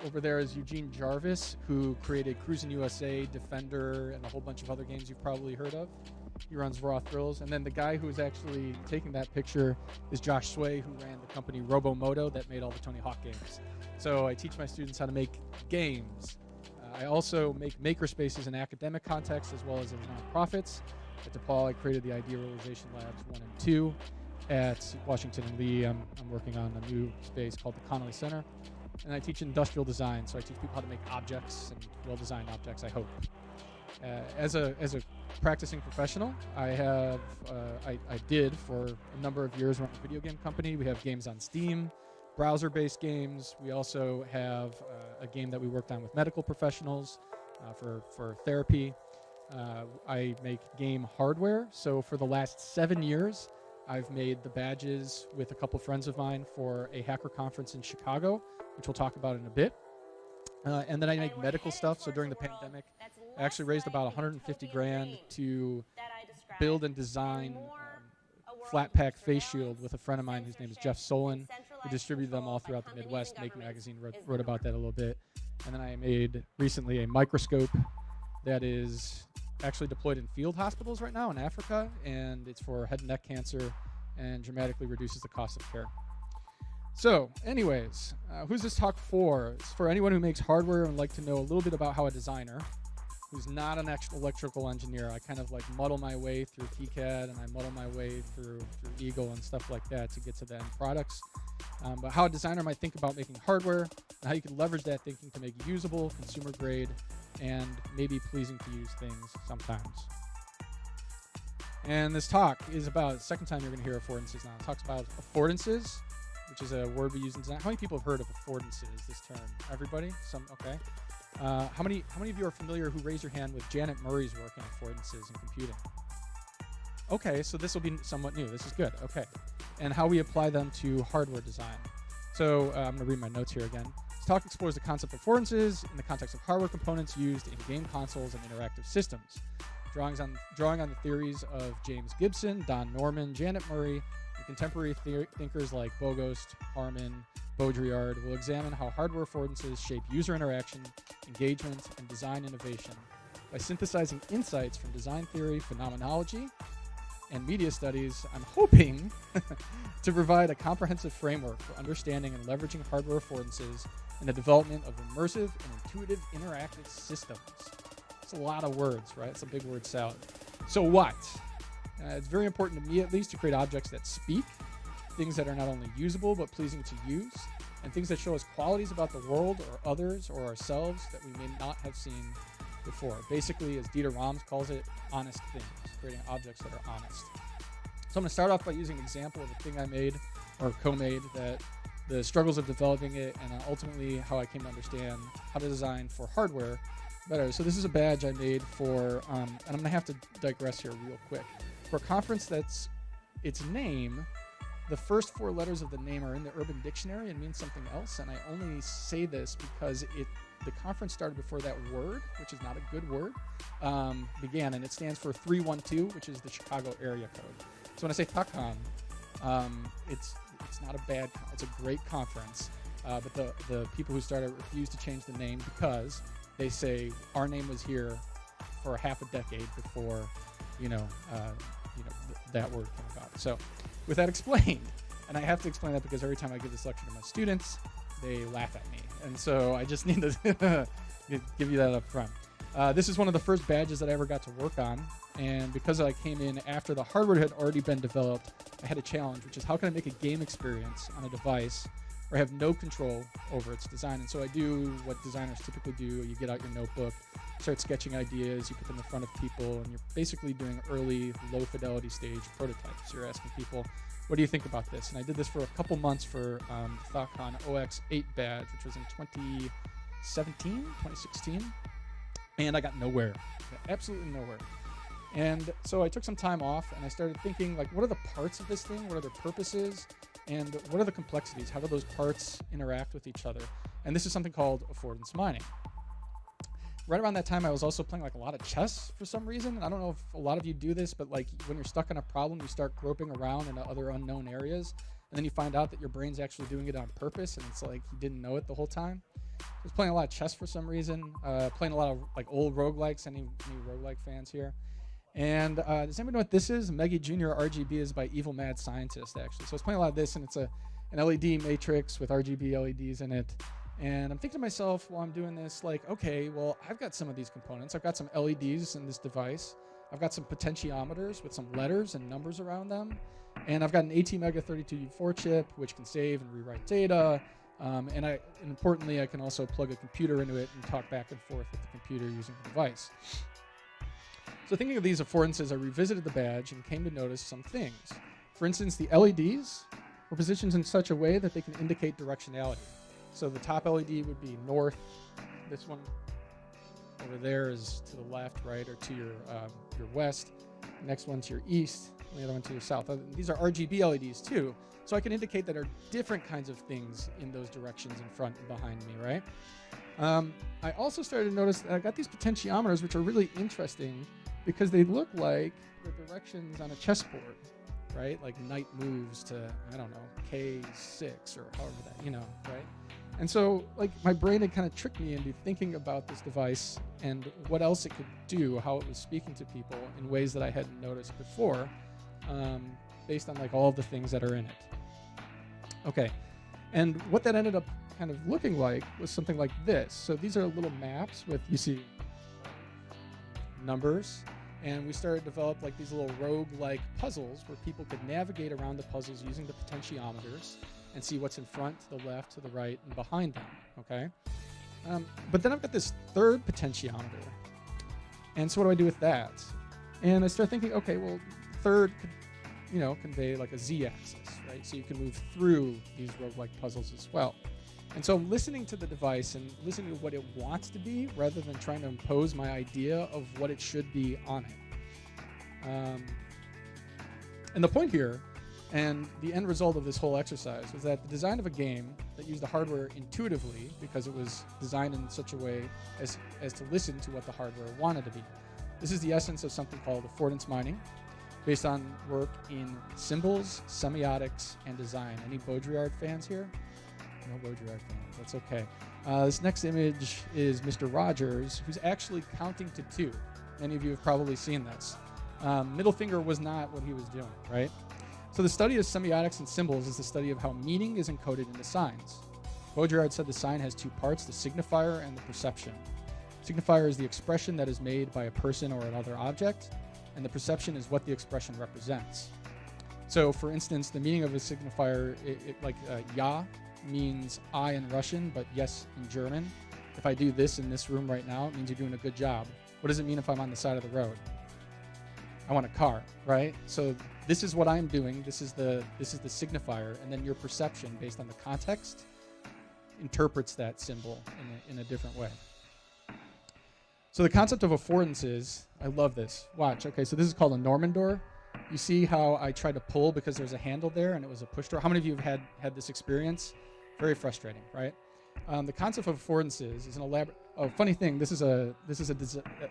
Over there is Eugene Jarvis, who created Cruisin' USA, Defender, and a whole bunch of other games you've probably heard of. He runs Raw Thrills. And then the guy who is actually taking that picture is Josh Sway, who ran the company Robomoto that made all the Tony Hawk games. So I teach my students how to make games. I also make makerspaces in academic contexts as well as in nonprofits. At DePaul, I created the Idea Realization Labs 1 and 2. At Washington & Lee, I'm working on a new space called the Connolly Center. And I teach industrial design, so I teach people how to make objects and well-designed objects, I hope. As a practicing professional, I did for a number of years run a video game company. We have games on Steam, browser-based games. We also have a game that we worked on with medical professionals for therapy. I make game hardware. So for the last 7 years, I've made the badges with a couple friends of mine for a hacker conference in Chicago, which we'll talk about in a bit. And then I make medical stuff. So during the pandemic, I actually raised about 150 grand to build and design flat pack face shield with a friend of mine whose name is Jeff Solon, who distributed them all throughout the Midwest. Make Magazine wrote about that a little bit. And then I made recently a microscope that is actually deployed in field hospitals right now in Africa, and it's for head and neck cancer and dramatically reduces the cost of care. So anyways, who's this talk for? It's for anyone who makes hardware and would like to know a little bit about how a designer who's not an electrical engineer, I kind of like muddle my way through KiCad and I muddle my way through Eagle and stuff like that to get to the end products. But how a designer might think about making hardware and how you can leverage that thinking to make usable, consumer grade, and maybe pleasing to use things sometimes. And this talk is about, the second time you're going to hear affordances now. It talks about affordances, which is a word we use in design. How many people have heard of affordances, this term? Everybody? Some? Okay. How many of you are familiar, who raise your hand, with Janet Murray's work on affordances in computing? Okay, so this will be somewhat new. This is good. Okay. And how we apply them to hardware design. So I'm going to read my notes here again. This talk explores the concept of affordances in the context of hardware components used in game consoles and interactive systems. Drawing on the theories of James Gibson, Don Norman, Janet Murray, and contemporary thinkers like Bogost, Harman, Baudrillard will examine how hardware affordances shape user interaction, engagement, and design innovation by synthesizing insights from design theory, phenomenology, and media studies. I'm hoping to provide a comprehensive framework for understanding and leveraging hardware affordances in the development of immersive and intuitive interactive systems. It's a lot of words, right? It's a big word salad. So what? It's very important to me, at least, to create objects that speak, things that are not only usable but pleasing to use, and things that show us qualities about the world or others or ourselves that we may not have seen before. Basically, as Dieter Rams calls it, honest things, creating objects that are honest. So I'm going to start off by using an example of a thing I made or co-made, that the struggles of developing it, and ultimately how I came to understand how to design for hardware better. So this is a badge I made for, and I'm going to have to digress here real quick. For a conference that's its name, the first 4 letters of the name are in the Urban Dictionary and mean something else, and I only say this because the conference started before that word, which is not a good word, began, and it stands for 312, which is the Chicago area code. So when I say TACCON, it's not a bad, it's a great conference, but the people who started refused to change the name because they say our name was here for half a decade before, that word came about. So with that explained, and I have to explain that because every time I give this lecture to my students, they laugh at me. And so I just need to give you that up front. This is one of the first badges that I ever got to work on. And because I came in after the hardware had already been developed, I had a challenge, which is how can I make a game experience on a device where I have no control over its design. And so I do what designers typically do. You get out your notebook, start sketching ideas, you put them in front of people, and you're basically doing early, low-fidelity stage prototypes. You're asking people, what do you think about this? And I did this for a couple months for the ThoughtCon OX8 badge, which was in 2016, and I got nowhere, absolutely nowhere. And so I took some time off, and I started thinking, like, what are the parts of this thing? What are their purposes? And what are the complexities? How do those parts interact with each other? And this is something called affordance mining. Right around that time, I was also playing like a lot of chess for some reason. I don't know if a lot of you do this, but like when you're stuck on a problem, you start groping around into other unknown areas, and then you find out that your brain's actually doing it on purpose, and it's like you didn't know it the whole time. I was playing a lot of chess for some reason, playing a lot of like old roguelikes. Any roguelike fans here? And does anybody know what this is? Meggy Jr. RGB is by Evil Mad Scientist, actually. So I was playing a lot of this, and it's an LED matrix with RGB LEDs in it. And I'm thinking to myself while I'm doing this, like, okay, well, I've got some of these components. I've got some LEDs in this device. I've got some potentiometers with some letters and numbers around them. And I've got an ATmega 32U4 chip, which can save and rewrite data. And importantly, I can also plug a computer into it and talk back and forth with the computer using the device. So thinking of these affordances, I revisited the badge and came to notice some things. For instance, the LEDs were positioned in such a way that they can indicate directionality. So the top LED would be north. This one over there is to the left, right, or to your west. The next one to your east, and the other one to your south. These are RGB LEDs too, so I can indicate that there are different kinds of things in those directions in front and behind me, right? I also started to notice that I got these potentiometers, which are really interesting because they look like the directions on a chessboard, right? Like knight moves to, I don't know, K6 or however that, right? And so, like, my brain had kind of tricked me into thinking about this device and what else it could do, how it was speaking to people in ways that I hadn't noticed before, based on, like, all of the things that are in it. Okay, and what that ended up kind of looking like was something like this. So these are little maps with, you see, numbers, and we started to develop, like, these little rogue-like puzzles where people could navigate around the puzzles using the potentiometers and see what's in front, to the left, to the right, and behind them, okay? But then I've got this third potentiometer. And so what do I do with that? And I start thinking, okay, well, third could, convey like a z-axis, right? So you can move through these roguelike puzzles as well. And so I'm listening to the device and listening to what it wants to be rather than trying to impose my idea of what it should be on it. And the point here, and the end result of this whole exercise, was that the design of a game that used the hardware intuitively, because it was designed in such a way as to listen to what the hardware wanted to be. This is the essence of something called affordance mining, based on work in symbols, semiotics, and design. Any Baudrillard fans here? No Baudrillard fans, that's okay. This next image is Mr. Rogers, who's actually counting to 2. Many of you have probably seen this. Middle finger was not what he was doing, right? So the study of semiotics and symbols is the study of how meaning is encoded into signs. Baudrillard said the sign has 2 parts, the signifier and the perception. Signifier is the expression that is made by a person or another object, and the perception is what the expression represents. So for instance, the meaning of a signifier, like ja means I in Russian, but yes in German. If I do this in this room right now, it means you're doing a good job. What does it mean if I'm on the side of the road? I want a car, right? So this is what I'm doing. This is the signifier, and then your perception, based on the context, interprets that symbol in a different way. So the concept of affordances, I love this. Watch. Okay, so this is called a Norman door. You see how I tried to pull because there's a handle there, and it was a push door. How many of you have had this experience? Very frustrating, right? The concept of affordances is an elaborate. Oh, funny thing. That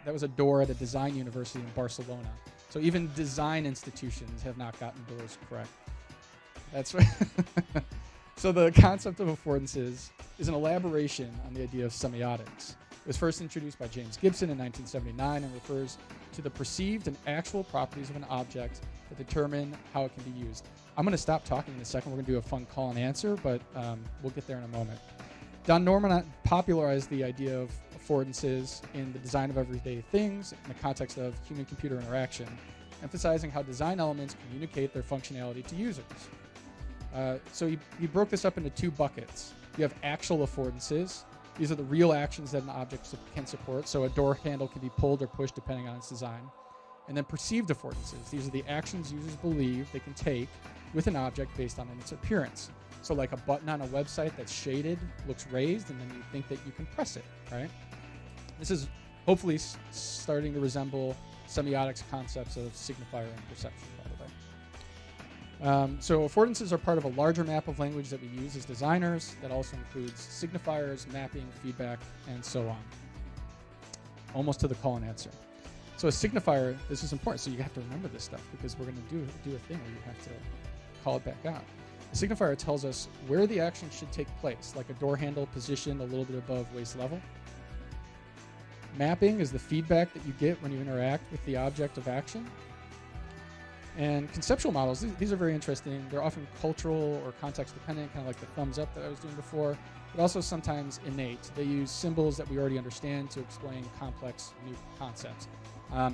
was a door at a design university in Barcelona. So even design institutions have not gotten doors correct. That's right. So the concept of affordances is an elaboration on the idea of semiotics. It was first introduced by James Gibson in 1979 and refers to the perceived and actual properties of an object that determine how it can be used. I'm going to stop talking in a second. We're going to do a fun call and answer, but we'll get there in a moment. Don Norman popularized the idea of affordances in the design of everyday things in the context of human-computer interaction, emphasizing how design elements communicate their functionality to users. So he broke this up into two buckets. You have actual affordances. These are the real actions that an object can support. So a door handle can be pulled or pushed depending on its design. And then perceived affordances. These are the actions users believe they can take with an object based on its appearance. So like a button on a website that's shaded, looks raised, and then you think that you can press it, right? This is hopefully starting to resemble semiotics concepts of signifier and perception, by the way. So affordances are part of a larger map of language that we use as designers that also includes signifiers, mapping, feedback, and so on. Almost to the call and answer. So a signifier, this is important, so you have to remember this stuff because we're going to do a thing where you have to call it back out. A signifier tells us where the action should take place, like a door handle positioned a little bit above waist level. Mapping is the feedback that you get when you interact with the object of action. And conceptual models, these are very interesting. They're often cultural or context dependent, kind of like the thumbs up that I was doing before, but also sometimes innate. They use symbols that we already understand to explain complex new concepts.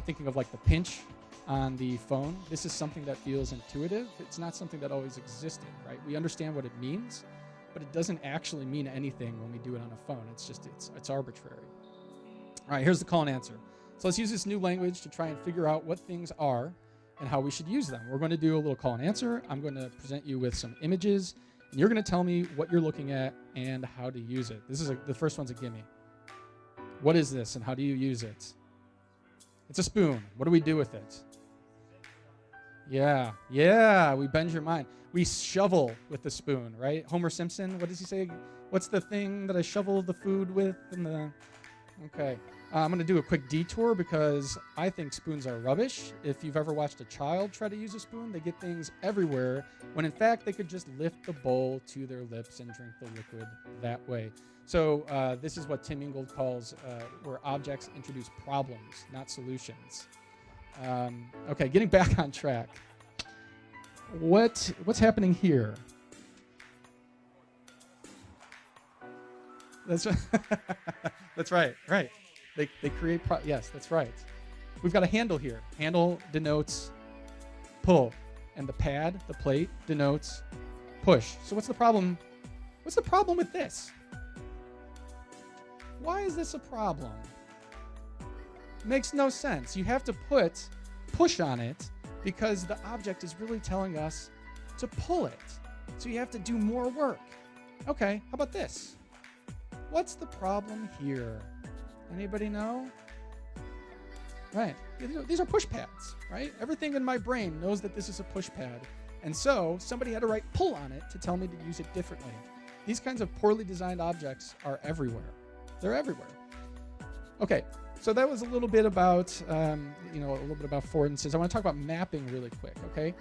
Thinking of like the pinch on the phone, this is something that feels intuitive. It's not something that always existed, right? We understand what it means, but it doesn't actually mean anything when we do it on a phone. It's arbitrary. All right, here's the call and answer. So let's use this new language to try and figure out what things are and how we should use them. We're going to do a little call and answer. I'm going to present you with some images, and you're going to tell me what you're looking at and how to use it. The first one's a gimme. What is this and how do you use it? It's a spoon. What do we do with it? Yeah, we bend your mind. We shovel with the spoon, right? Homer Simpson, what does he say? What's the thing that I shovel the food with? Okay. I'm going to do a quick detour because I think spoons are rubbish. If you've ever watched a child try to use a spoon, they get things everywhere, when in fact they could just lift the bowl to their lips and drink the liquid that way. So this is what Tim Ingold calls where objects introduce problems, not solutions. Okay, getting back on track. What's happening here? That's right. They create yes, that's right. We've got a handle here. Handle denotes pull, and the pad, the plate, denotes push. So what's the problem? What's the problem with this? Why is this a problem? Makes no sense. You have to put push on it because the object is really telling us to pull it. So you have to do more work. Okay, how about this? What's the problem here? Anybody know? Right. These are push pads, right? Everything in my brain knows that this is a push pad. And so somebody had to write pull on it to tell me to use it differently. These kinds of poorly designed objects are everywhere. They're everywhere. Okay, so that was a little bit about, a little bit about affordances. I want to talk about mapping really quick, okay?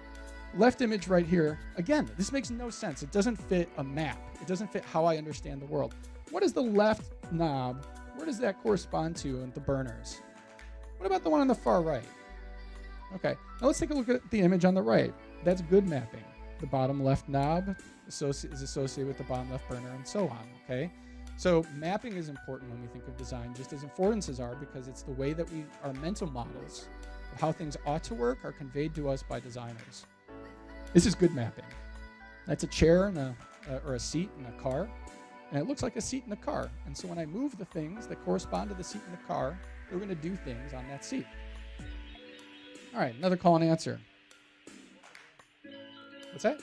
Left image right here. Again, this makes no sense. It doesn't fit a map. It doesn't fit how I understand the world. What is the left knob? Where does that correspond to in the burners? What about the one on the far right? Okay, now let's take a look at the image on the right. That's good mapping. The bottom left knob is associated with the bottom left burner and so on, okay? So mapping is important when we think of design, just as affordances are, because it's the way that our mental models of how things ought to work are conveyed to us by designers. This is good mapping. That's a chair or a seat in a car, and it looks like a seat in a car. And so when I move the things that correspond to the seat in the car, they're going to do things on that seat. All right, another call and answer. What's that?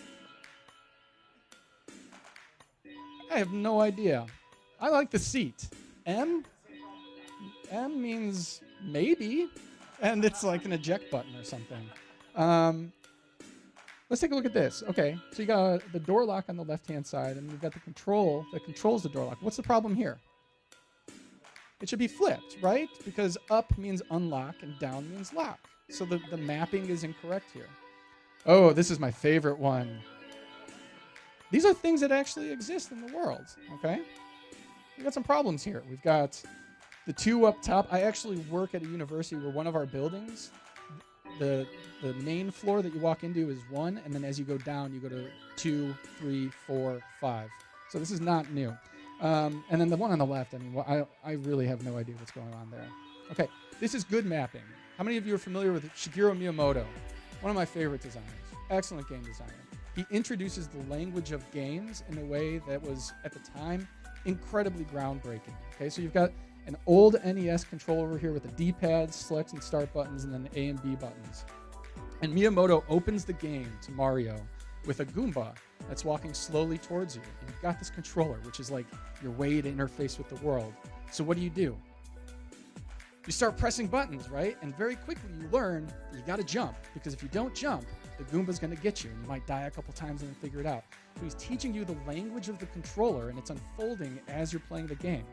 I have no idea. I like the seat. M means maybe, and it's like an eject button or something. Let's take a look at this. Okay, so you got the door lock on the left-hand side, and you've got the control that controls the door lock. What's the problem here? It should be flipped, right? Because up means unlock and down means lock. So the mapping is incorrect here. Oh, this is my favorite one. These are things that actually exist in the world, okay? We've got some problems here. We've got the two up top. I actually work at a university where one of our buildings, the main floor that you walk into is 1, and then as you go down, you go to 2, 3, 4, 5. So this is not new. And then the one on the left, I mean, I really have no idea what's going on there. Okay, this is good mapping. How many of you are familiar with Shigeru Miyamoto? One of my favorite designers. Excellent game designer. He introduces the language of games in a way that was, at the time, incredibly groundbreaking. Okay, so you've got an old NES controller over here with the D-pads, select and start buttons, and then A and B buttons. And Miyamoto opens the game to Mario with a Goomba that's walking slowly towards you. And you've got this controller, which is like your way to interface with the world. So what do? You start pressing buttons, right? And very quickly you learn that you got to jump, because if you don't jump, the Goomba's going to get you, and you might die a couple times and then figure it out. So he's teaching you the language of the controller, and it's unfolding as you're playing the game.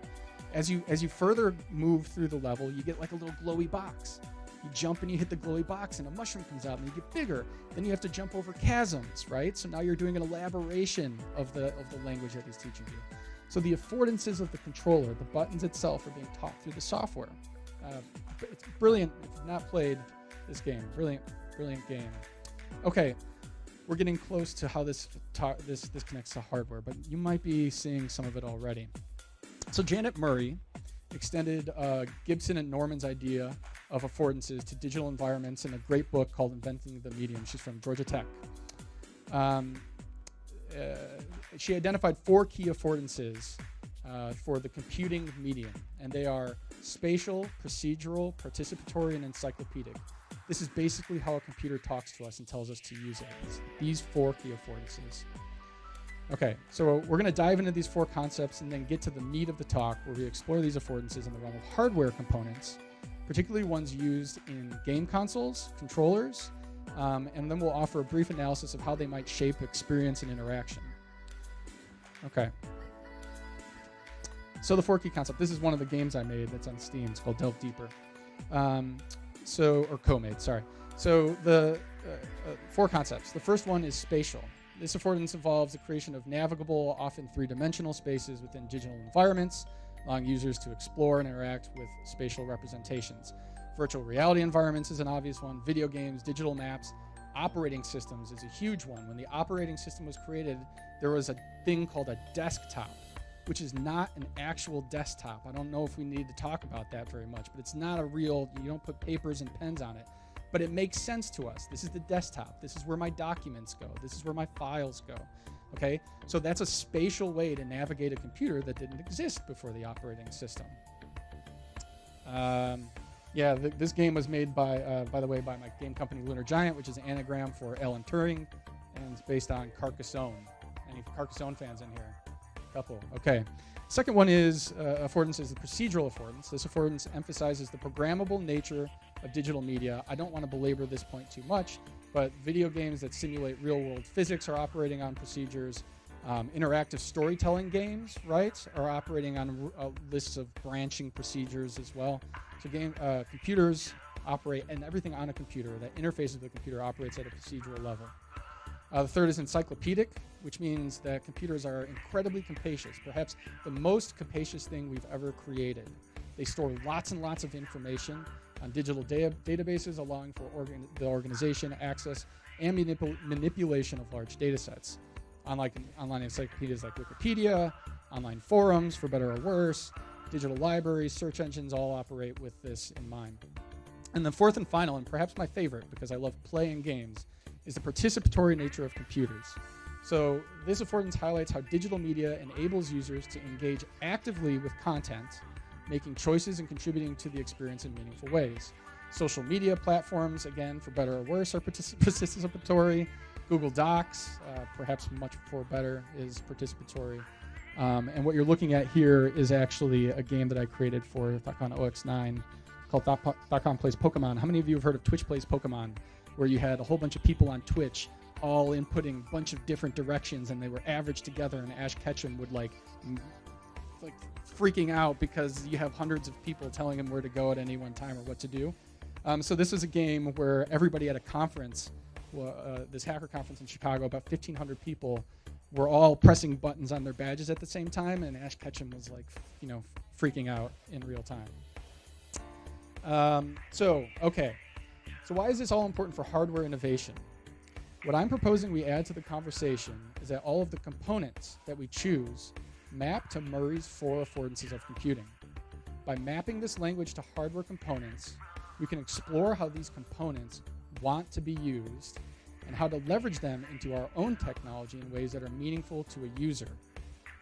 As you further move through the level, you get like a little glowy box. You jump and you hit the glowy box, and a mushroom comes out, and you get bigger. Then you have to jump over chasms, right? So now you're doing an elaboration of the language that he's teaching you. So the affordances of the controller, the buttons itself, are being taught through the software. It's brilliant. If you've not played this game, brilliant game. Okay, we're getting close to how this connects to hardware, but you might be seeing some of it already. So Janet Murray extended Gibson and Norman's idea of affordances to digital environments in a great book called Inventing the Medium. She's from Georgia Tech. She identified 4 key affordances for the computing medium, and they are spatial, procedural, participatory, and encyclopedic. This is basically how a computer talks to us and tells us to use it. It's these 4 key affordances. Okay, so we're going to dive into these 4 concepts and then get to the meat of the talk, where we explore these affordances in the realm of hardware components, particularly ones used in game consoles, controllers, and then we'll offer a brief analysis of how they might shape experience and interaction. Okay. So the 4 key concept. This is one of the games I made that's on Steam. It's called Delve Deeper. Or co-made, sorry. So the 4 concepts. The first one is spatial. This affordance involves the creation of navigable, often 3-dimensional spaces within digital environments, allowing users to explore and interact with spatial representations. Virtual reality environments is an obvious one. Video games, digital maps, operating systems is a huge one. When the operating system was created, there was a thing called a desktop, which is not an actual desktop. I don't know if we need to talk about that very much, but it's not a real, you don't put papers and pens on it. But it makes sense to us. This is the desktop. This is where my documents go. This is where my files go. Okay? So that's a spatial way to navigate a computer that didn't exist before the operating system. This game was made by the way, by my game company Lunar Giant, which is an anagram for Alan Turing, and it's based on Carcassonne. Any Carcassonne fans in here? Couple. Okay. Second one is affordance is the procedural affordance. This affordance emphasizes the programmable nature of digital media. I don't want to belabor this point too much, but video games that simulate real-world physics are operating on procedures. Interactive storytelling games, right, are operating on lists of branching procedures as well. So computers operate, and everything on a computer that interfaces with the computer operates at a procedural level. The third is encyclopedic, which means that computers are incredibly capacious, perhaps the most capacious thing we've ever created. They store lots and lots of information on digital databases, allowing for the organization, access, and manipulation of large data sets. Online encyclopedias like Wikipedia, online forums, for better or worse, digital libraries, search engines all operate with this in mind. And the fourth and final, and perhaps my favorite, because I love playing games, is the participatory nature of computers. So this affordance highlights how digital media enables users to engage actively with content, making choices and contributing to the experience in meaningful ways. Social media platforms, again, for better or worse, are participatory. Google Docs, perhaps much for better, is participatory. And what you're looking at here is actually a game that I created for ThoughtCon OX9 called ThoughtCon Plays Pokemon. How many of you have heard of Twitch Plays Pokemon, where you had a whole bunch of people on Twitch all inputting a bunch of different directions, and they were averaged together, and Ash Ketchum would like freaking out because you have hundreds of people telling him where to go at any one time or what to do. So this is a game where everybody at a conference, this hacker conference in Chicago, about 1,500 people were all pressing buttons on their badges at the same time, and Ash Ketchum was like, freaking out in real time. So why is this all important for hardware innovation? What I'm proposing we add to the conversation is that all of the components that we choose map to Murray's 4 affordances of computing. By mapping this language to hardware components, we can explore how these components want to be used and how to leverage them into our own technology in ways that are meaningful to a user.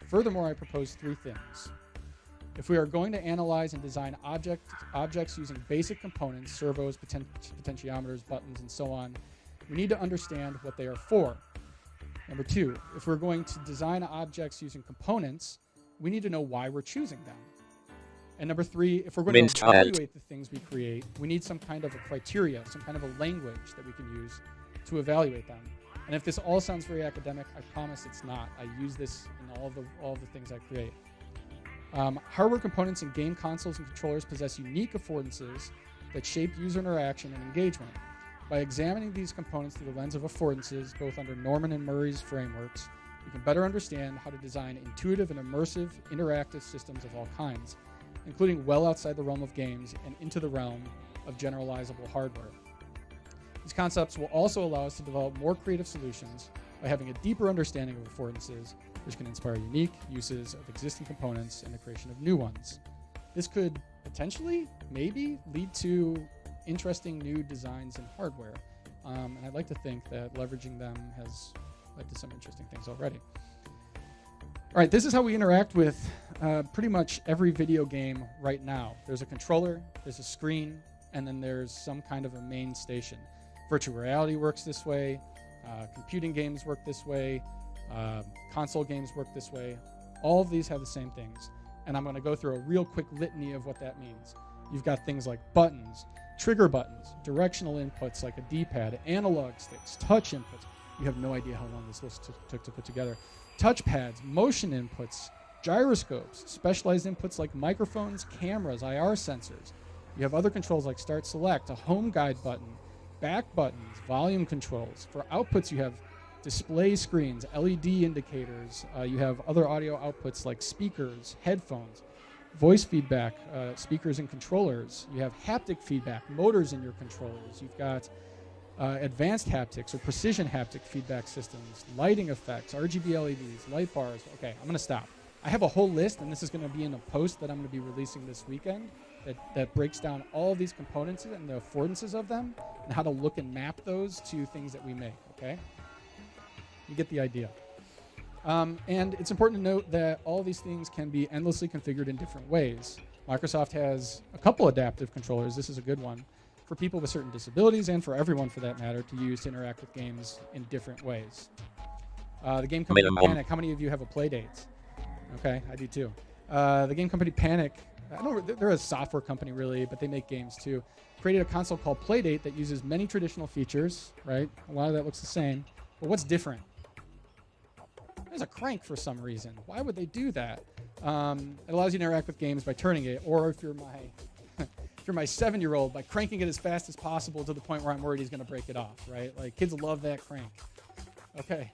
Furthermore, I propose 3 things. If we are going to analyze and design objects using basic components, servos, potentiometers, buttons, and so on, we need to understand what they are for. Number 2, if we're going to design objects using components, we need to know why we're choosing them. And number 3, if we're going to evaluate the things we create, we need some kind of a criteria, some kind of a language that we can use to evaluate them. And if this all sounds very academic, I promise it's not. I use this in all of the things I create. Hardware components in game consoles and controllers possess unique affordances that shape user interaction and engagement. By examining these components through the lens of affordances, both under Norman and Murray's frameworks, we can better understand how to design intuitive and immersive interactive systems of all kinds, including well outside the realm of games and into the realm of generalizable hardware. These concepts will also allow us to develop more creative solutions by having a deeper understanding of affordances, which can inspire unique uses of existing components and the creation of new ones. This could potentially, maybe, lead to interesting new designs in hardware. And I'd like to think that leveraging them has led to some interesting things already. All right, this is how we interact with pretty much every video game right now. There's a controller, there's a screen, and then there's some kind of a main station. Virtual reality works this way, computing games work this way, console games work this way. All of these have the same things. And I'm going to go through a real quick litany of what that means. You've got things like buttons, trigger buttons, directional inputs like a D-pad, analog sticks, touch inputs. You have no idea how long this list took to put together. Touchpads, motion inputs, gyroscopes, specialized inputs like microphones, cameras, IR sensors. You have other controls like start select, a home guide button, back buttons, volume controls. For outputs, you have display screens, LED indicators. You have other audio outputs like speakers, headphones, voice feedback, speakers and controllers. You have haptic feedback, motors in your controllers. You've got advanced haptics or precision haptic feedback systems, lighting effects, RGB LEDs, light bars. Okay, I'm going to stop. I have a whole list, and this is going to be in a post that I'm going to be releasing this weekend that breaks down all of these components and the affordances of them and how to look and map those to things that we make, okay? You get the idea. And it's important to note that all these things can be endlessly configured in different ways. Microsoft has a couple adaptive controllers. This is a good one for people with certain disabilities and for everyone, for that matter, to use to interact with games in different ways. The game company Panic. How many of you have a Playdate? Okay, I do too. The game company Panic, they're a software company really, but they make games too, created a console called Playdate that uses many traditional features, right? A lot of that looks the same. But what's different? There's a crank for some reason. Why would they do that? It allows you to interact with games by turning it, or if you're my 7-year-old, by cranking it as fast as possible to the point where I'm worried he's going to break it off, right? Like, kids love that crank. Okay.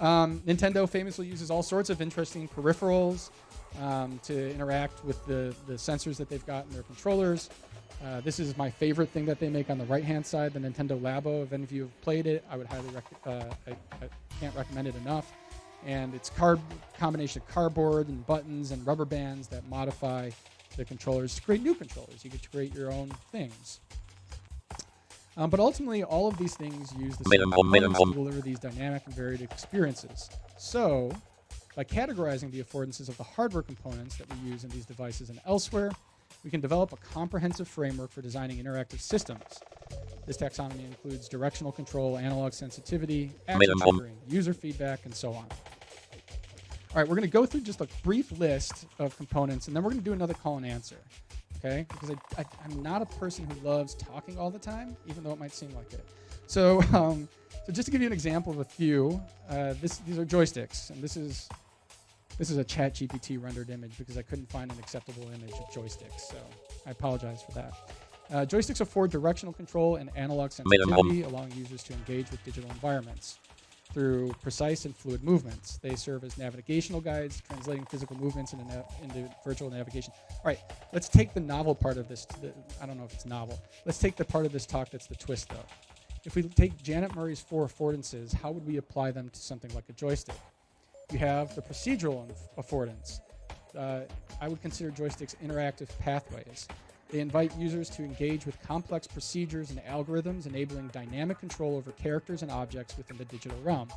Nintendo famously uses all sorts of interesting peripherals to interact with the sensors that they've got in their controllers. This is my favorite thing that they make on the right-hand side, the Nintendo Labo. If any of you have played it, I would highly I can't recommend it enough. And it's combination of cardboard and buttons and rubber bands that modify the controllers to create new controllers. You get to create your own things. But ultimately, all of these things use the same components to deliver these dynamic and varied experiences. So, by categorizing the affordances of the hardware components that we use in these devices and elsewhere, we can develop a comprehensive framework for designing interactive systems. This taxonomy includes directional control, analog sensitivity, action triggering, user feedback, and so on. All right, we're going to go through just a brief list of components, and then we're going to do another call and answer. Okay, because I'm not a person who loves talking all the time, even though it might seem like it. So, so just to give you an example of a few, these are joysticks, and this is a ChatGPT rendered image because I couldn't find an acceptable image of joysticks, so I apologize for that. Joysticks afford directional control and analog sensitivity, allowing users to engage with digital environments through precise and fluid movements. They serve as navigational guides, translating physical movements into virtual navigation. All right, let's take the novel part of this. I don't know if it's novel. Let's take the part of this talk that's the twist, though. If we take Janet Murray's 4 affordances, how would we apply them to something like a joystick? you have the procedural affordance. I would consider joysticks interactive pathways. They invite users to engage with complex procedures and algorithms, enabling dynamic control over characters and objects within the digital realm.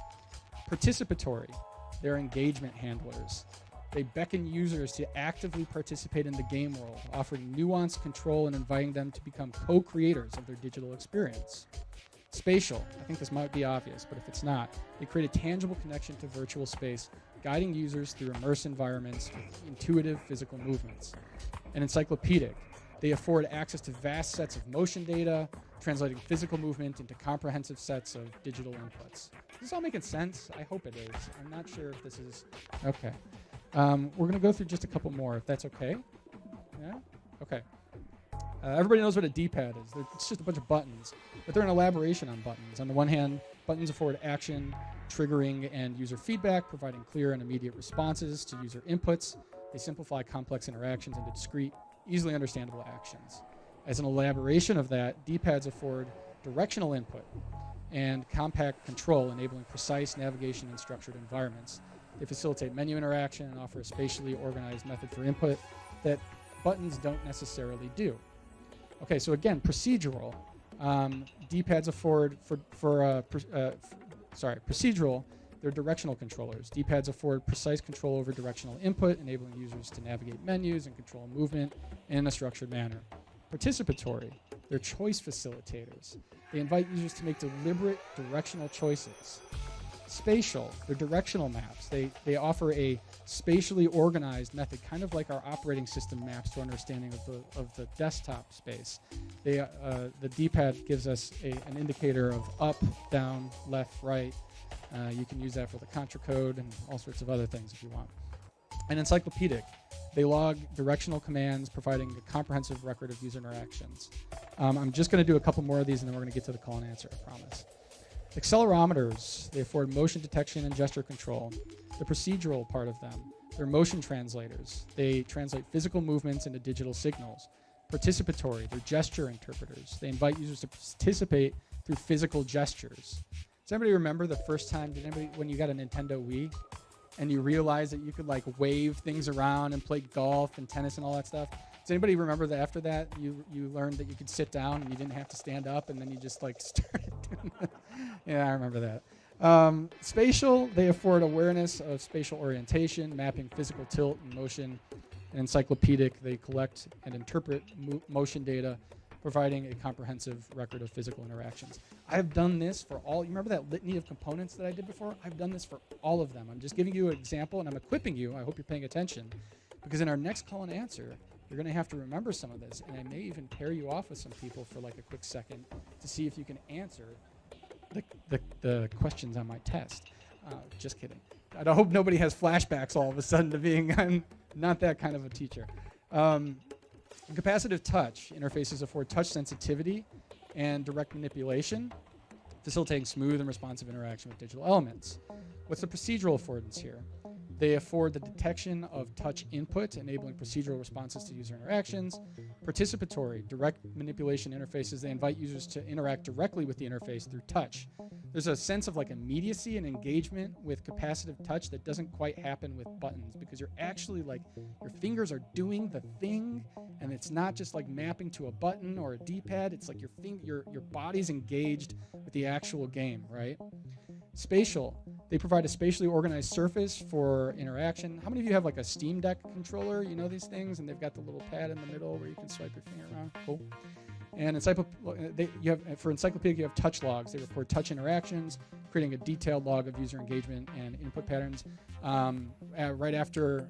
Participatory. They're engagement handlers. They beckon users to actively participate in the game world, offering nuanced control and inviting them to become co-creators of their digital experience. Spatial. I think this might be obvious, but if it's not, they create a tangible connection to virtual space, guiding users through immersive environments with intuitive physical movements. And encyclopedic. They afford access to vast sets of motion data, translating physical movement into comprehensive sets of digital inputs. Is this all making sense? I hope it is. I'm not sure if this is... Okay. We're going to go through just a couple more, if that's okay. Yeah? Okay. Everybody knows what a D-pad is. It's just a bunch of buttons, but they're an elaboration on buttons. On the one hand, buttons afford action, triggering, and user feedback, providing clear and immediate responses to user inputs. They simplify complex interactions into discrete, easily understandable actions. As an elaboration of that, D-pads afford directional input and compact control, enabling precise navigation in structured environments. They facilitate menu interaction and offer a spatially organized method for input that buttons don't necessarily do. Okay, so again, procedural. D-pads afford procedural. They're directional controllers. D-pads afford precise control over directional input, enabling users to navigate menus and control movement in a structured manner. Participatory. They're choice facilitators. They invite users to make deliberate directional choices. Spatial. They're directional maps. They offer a spatially organized method, kind of like our operating system maps to understanding of the desktop space. The D-pad gives us an indicator of up, down, left, right. You can use that for the contra code and all sorts of other things if you want. And encyclopedic. They log directional commands, providing a comprehensive record of user interactions. I'm just going to do a couple more of these, and then we're going to get to the call and answer, I promise. Accelerometers. They afford motion detection and gesture control. The procedural part of them. They're motion translators. They translate physical movements into digital signals. Participatory. They're gesture interpreters. They invite users to participate through physical gestures. Does anybody remember the first time, when you got a Nintendo Wii and you realized that you could like wave things around and play golf and tennis and all that stuff? Does anybody remember that after that you learned that you could sit down and you didn't have to stand up, and then you just like started doing that? Yeah, I remember that. Spatial, they afford awareness of spatial orientation, mapping physical tilt and motion. And encyclopedic, they collect and interpret motion data, providing a comprehensive record of physical interactions. I have done this for all. You remember that litany of components that I did before? I've done this for all of them. I'm just giving you an example, and I'm equipping you. I hope you're paying attention, because in our next call and answer, you're going to have to remember some of this, and I may even pair you off with some people for like a quick second to see if you can answer the questions on my test. Just kidding. I hope nobody has flashbacks all of a sudden to being I'm not that kind of a teacher. Capacitive touch interfaces afford touch sensitivity and direct manipulation, facilitating smooth and responsive interaction with digital elements. What's the procedural affordance here? They afford the detection of touch input, enabling procedural responses to user interactions. Participatory, direct manipulation interfaces. They invite users to interact directly with the interface through touch. There's a sense of like immediacy and engagement with capacitive touch that doesn't quite happen with buttons, because you're actually like, your fingers are doing the thing, and it's not just like mapping to a button or a D-pad. It's like your body's engaged with the actual game, right? Spatial. They provide a spatially organized surface for interaction. How many of you have like a Steam Deck controller? You know these things, and they've got the little pad in the middle where you can swipe your finger around. Cool. And for encyclopedic, you have touch logs. They record touch interactions, creating a detailed log of user engagement and input patterns. Right after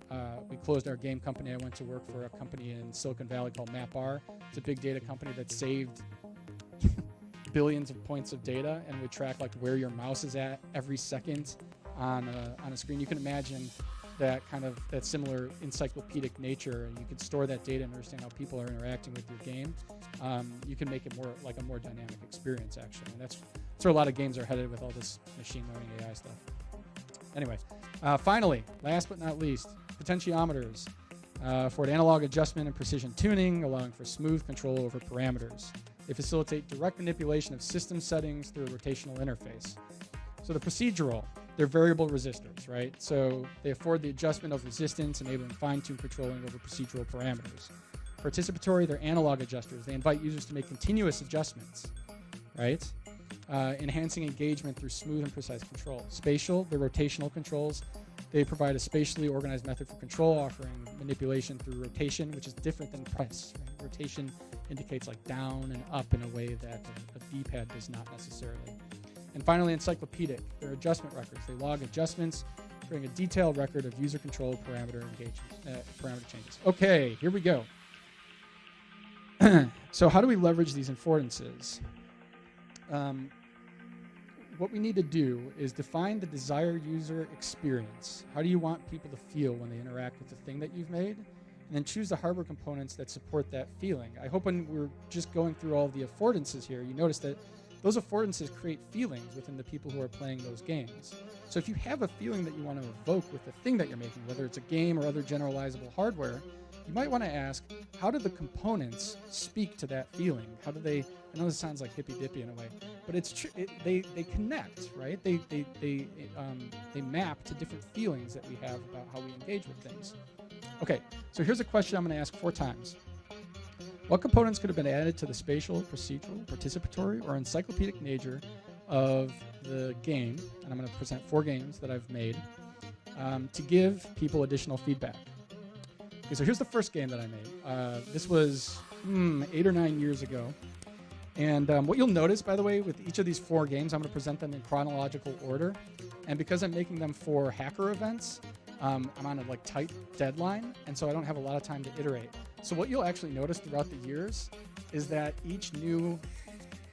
we closed our game company, I went to work for a company in Silicon Valley called MapR. It's a big data company that saved billions of points of data and would track like where your mouse is at every second on a screen. You can imagine that similar encyclopedic nature, and you can store that data and understand how people are interacting with your game. You can make it more like a more dynamic experience, actually. And that's where a lot of games are headed with all this machine learning AI stuff. Anyway, finally, last but not least, potentiometers for analog adjustment and precision tuning, allowing for smooth control over parameters. They facilitate direct manipulation of system settings through a rotational interface. So the procedural, they're variable resistors, right? So they afford the adjustment of resistance, enabling fine-tuned controlling over procedural parameters. Participatory, they're analog adjusters. They invite users to make continuous adjustments, right? Enhancing engagement through smooth and precise control. Spatial, they're rotational controls. They provide a spatially organized method for control, offering manipulation through rotation, which is different than press. Right? Rotation indicates like down and up in a way that a D-pad does not necessarily. And finally, encyclopedic. They're adjustment records. They log adjustments, creating a detailed record of user-controlled parameter changes. Okay, here we go. So how do we leverage these affordances? What we need to do is define the desired user experience. How do you want people to feel when they interact with the thing that you've made? And then choose the hardware components that support that feeling. I hope when we're just going through all of the affordances here, you notice that those affordances create feelings within the people who are playing those games. So if you have a feeling that you want to evoke with the thing that you're making, whether it's a game or other generalizable hardware, you might want to ask, how do the components speak to that feeling? How do they, I know this sounds like hippy-dippy in a way, but it's true, they connect, right? They map to different feelings that we have about how we engage with things. Okay, so here's a question I'm going to ask 4 times. What components could have been added to the spatial, procedural, participatory, or encyclopedic nature of the game? And I'm going to present 4 games that I've made to give people additional feedback. Okay, so here's the first game that I made. This was 8 or 9 years ago. And what you'll notice, by the way, with each of these 4 games, I'm going to present them in chronological order. And because I'm making them for hacker events, I'm on a tight deadline, and so I don't have a lot of time to iterate. So what you'll actually notice throughout the years is that each new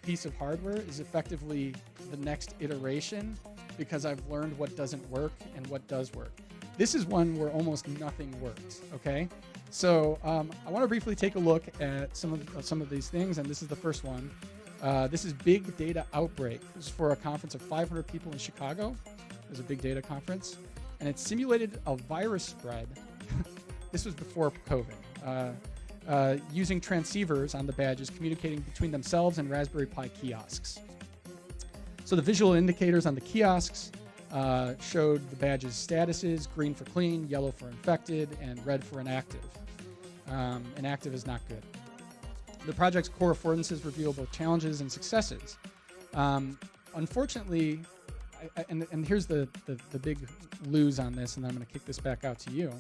piece of hardware is effectively the next iteration because I've learned what doesn't work and what does work. This is one where almost nothing works, okay? So I want to briefly take a look at some of these things, and this is the first one. This is Big Data Outbreak. This is for a conference of 500 people in Chicago. It was a big data conference. And it simulated a virus spread. This was before COVID. Using transceivers on the badges, communicating between themselves and Raspberry Pi kiosks. So the visual indicators on the kiosks showed the badges' statuses: green for clean, yellow for infected, and red for inactive. Inactive is not good. The project's core affordances reveal both challenges and successes. Unfortunately, and here's the big lose on this, and then I'm going to kick this back out to you.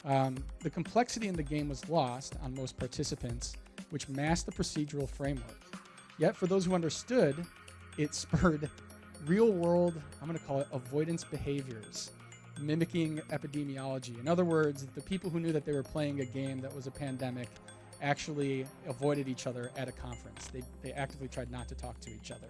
The complexity in the game was lost on most participants, which masked the procedural framework. Yet for those who understood, it spurred real-world, I'm going to call it avoidance behaviors, mimicking epidemiology. In other words, the people who knew that they were playing a game that was a pandemic actually avoided each other at a conference. They actively tried not to talk to each other.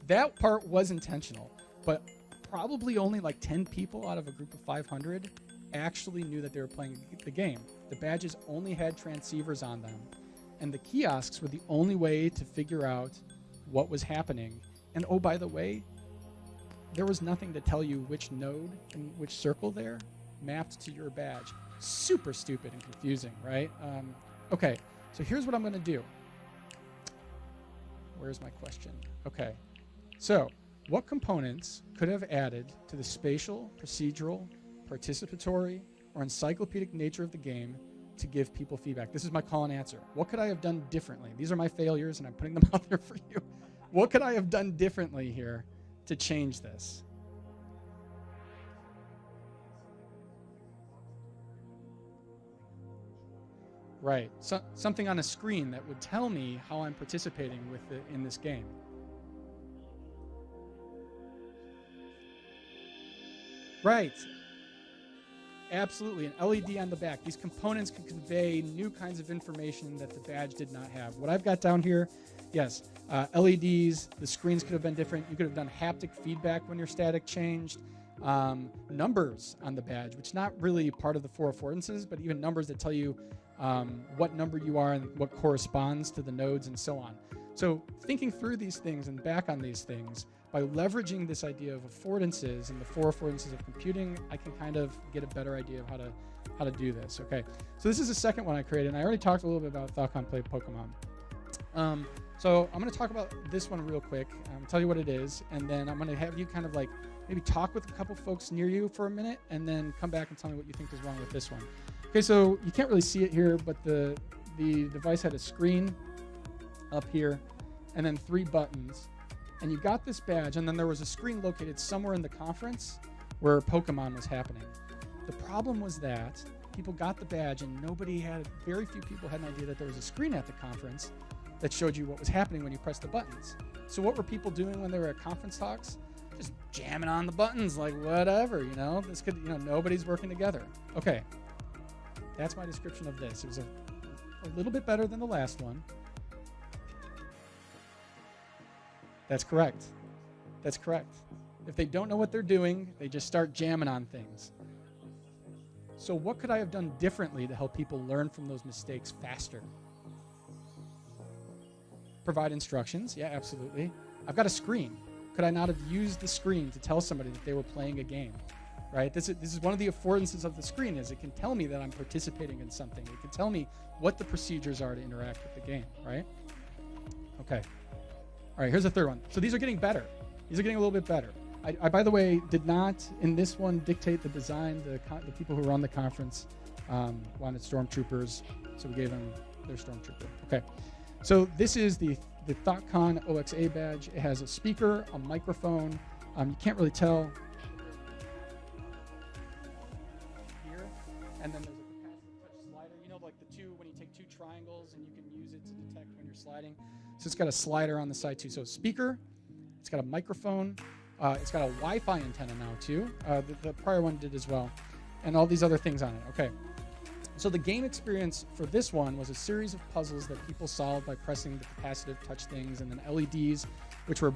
That part was intentional, but probably only 10 people out of a group of 500 actually knew that they were playing the game. The badges only had transceivers on them, and the kiosks were the only way to figure out what was happening. And oh, by the way, there was nothing to tell you which node and which circle there mapped to your badge. Super stupid and confusing, right? Okay, so here's what I'm going to do. Where's my question? Okay. So, what components could have added to the spatial, procedural, participatory, or encyclopedic nature of the game to give people feedback? This is my call and answer. What could I have done differently? These are my failures, and I'm putting them out there for you. What could I have done differently here to change this? Right. So, something on a screen that would tell me how I'm participating in this game. Right. Absolutely. An LED on the back. These components can convey new kinds of information that the badge did not have. What I've got down here, yes, LEDs, the screens could have been different. You could have done haptic feedback when your static changed. Numbers on the badge, which is not really part of the 4 affordances, but even numbers that tell you what number you are and what corresponds to the nodes and so on. So thinking through these things and back on these things, by leveraging this idea of affordances and the 4 affordances of computing, I can kind of get a better idea of how to do this. Okay, so this is the second one I created, and I already talked a little bit about Falcon Play Pokemon. So I'm going to talk about this one real quick. Tell you what it is, and then I'm going to have you kind of like maybe talk with a couple folks near you for a minute, and then come back and tell me what you think is wrong with this one. Okay, so you can't really see it here, but the device had a screen up here, and then 3 buttons, and you got this badge, and then there was a screen located somewhere in the conference where Pokemon was happening. The problem was that people got the badge, and very few people had an idea that there was a screen at the conference that showed you what was happening when you pressed the buttons. So what were people doing when they were at conference talks? Just jamming on the buttons, like whatever, This could, nobody's working together. Okay, that's my description of this. It was a little bit better than the last one. That's correct. That's correct. If they don't know what they're doing, they just start jamming on things. So what could I have done differently to help people learn from those mistakes faster? Provide instructions. Yeah, absolutely. I've got a screen. Could I not have used the screen to tell somebody that they were playing a game? Right? This is one of the affordances of the screen, is it can tell me that I'm participating in something. It can tell me what the procedures are to interact with the game, right? Okay. All right, here's the third one. So these are getting better. These are getting a little bit better. I by the way, did not, in this one, dictate the design. The people who run the conference wanted stormtroopers, so we gave them their stormtrooper. Okay. So this is the ThoughtCon OXA badge. It has a speaker, a microphone. You can't really tell here. And then there's a capacitive touch slider. Like the two, when you take 2 triangles and you can use it to detect when you're sliding. So it's got a slider on the side too. So speaker, it's got a microphone. It's got a Wi-Fi antenna now too. The prior one did as well. And all these other things on it. Okay. So the game experience for this one was a series of puzzles that people solved by pressing the capacitive touch things, and then LEDs, which were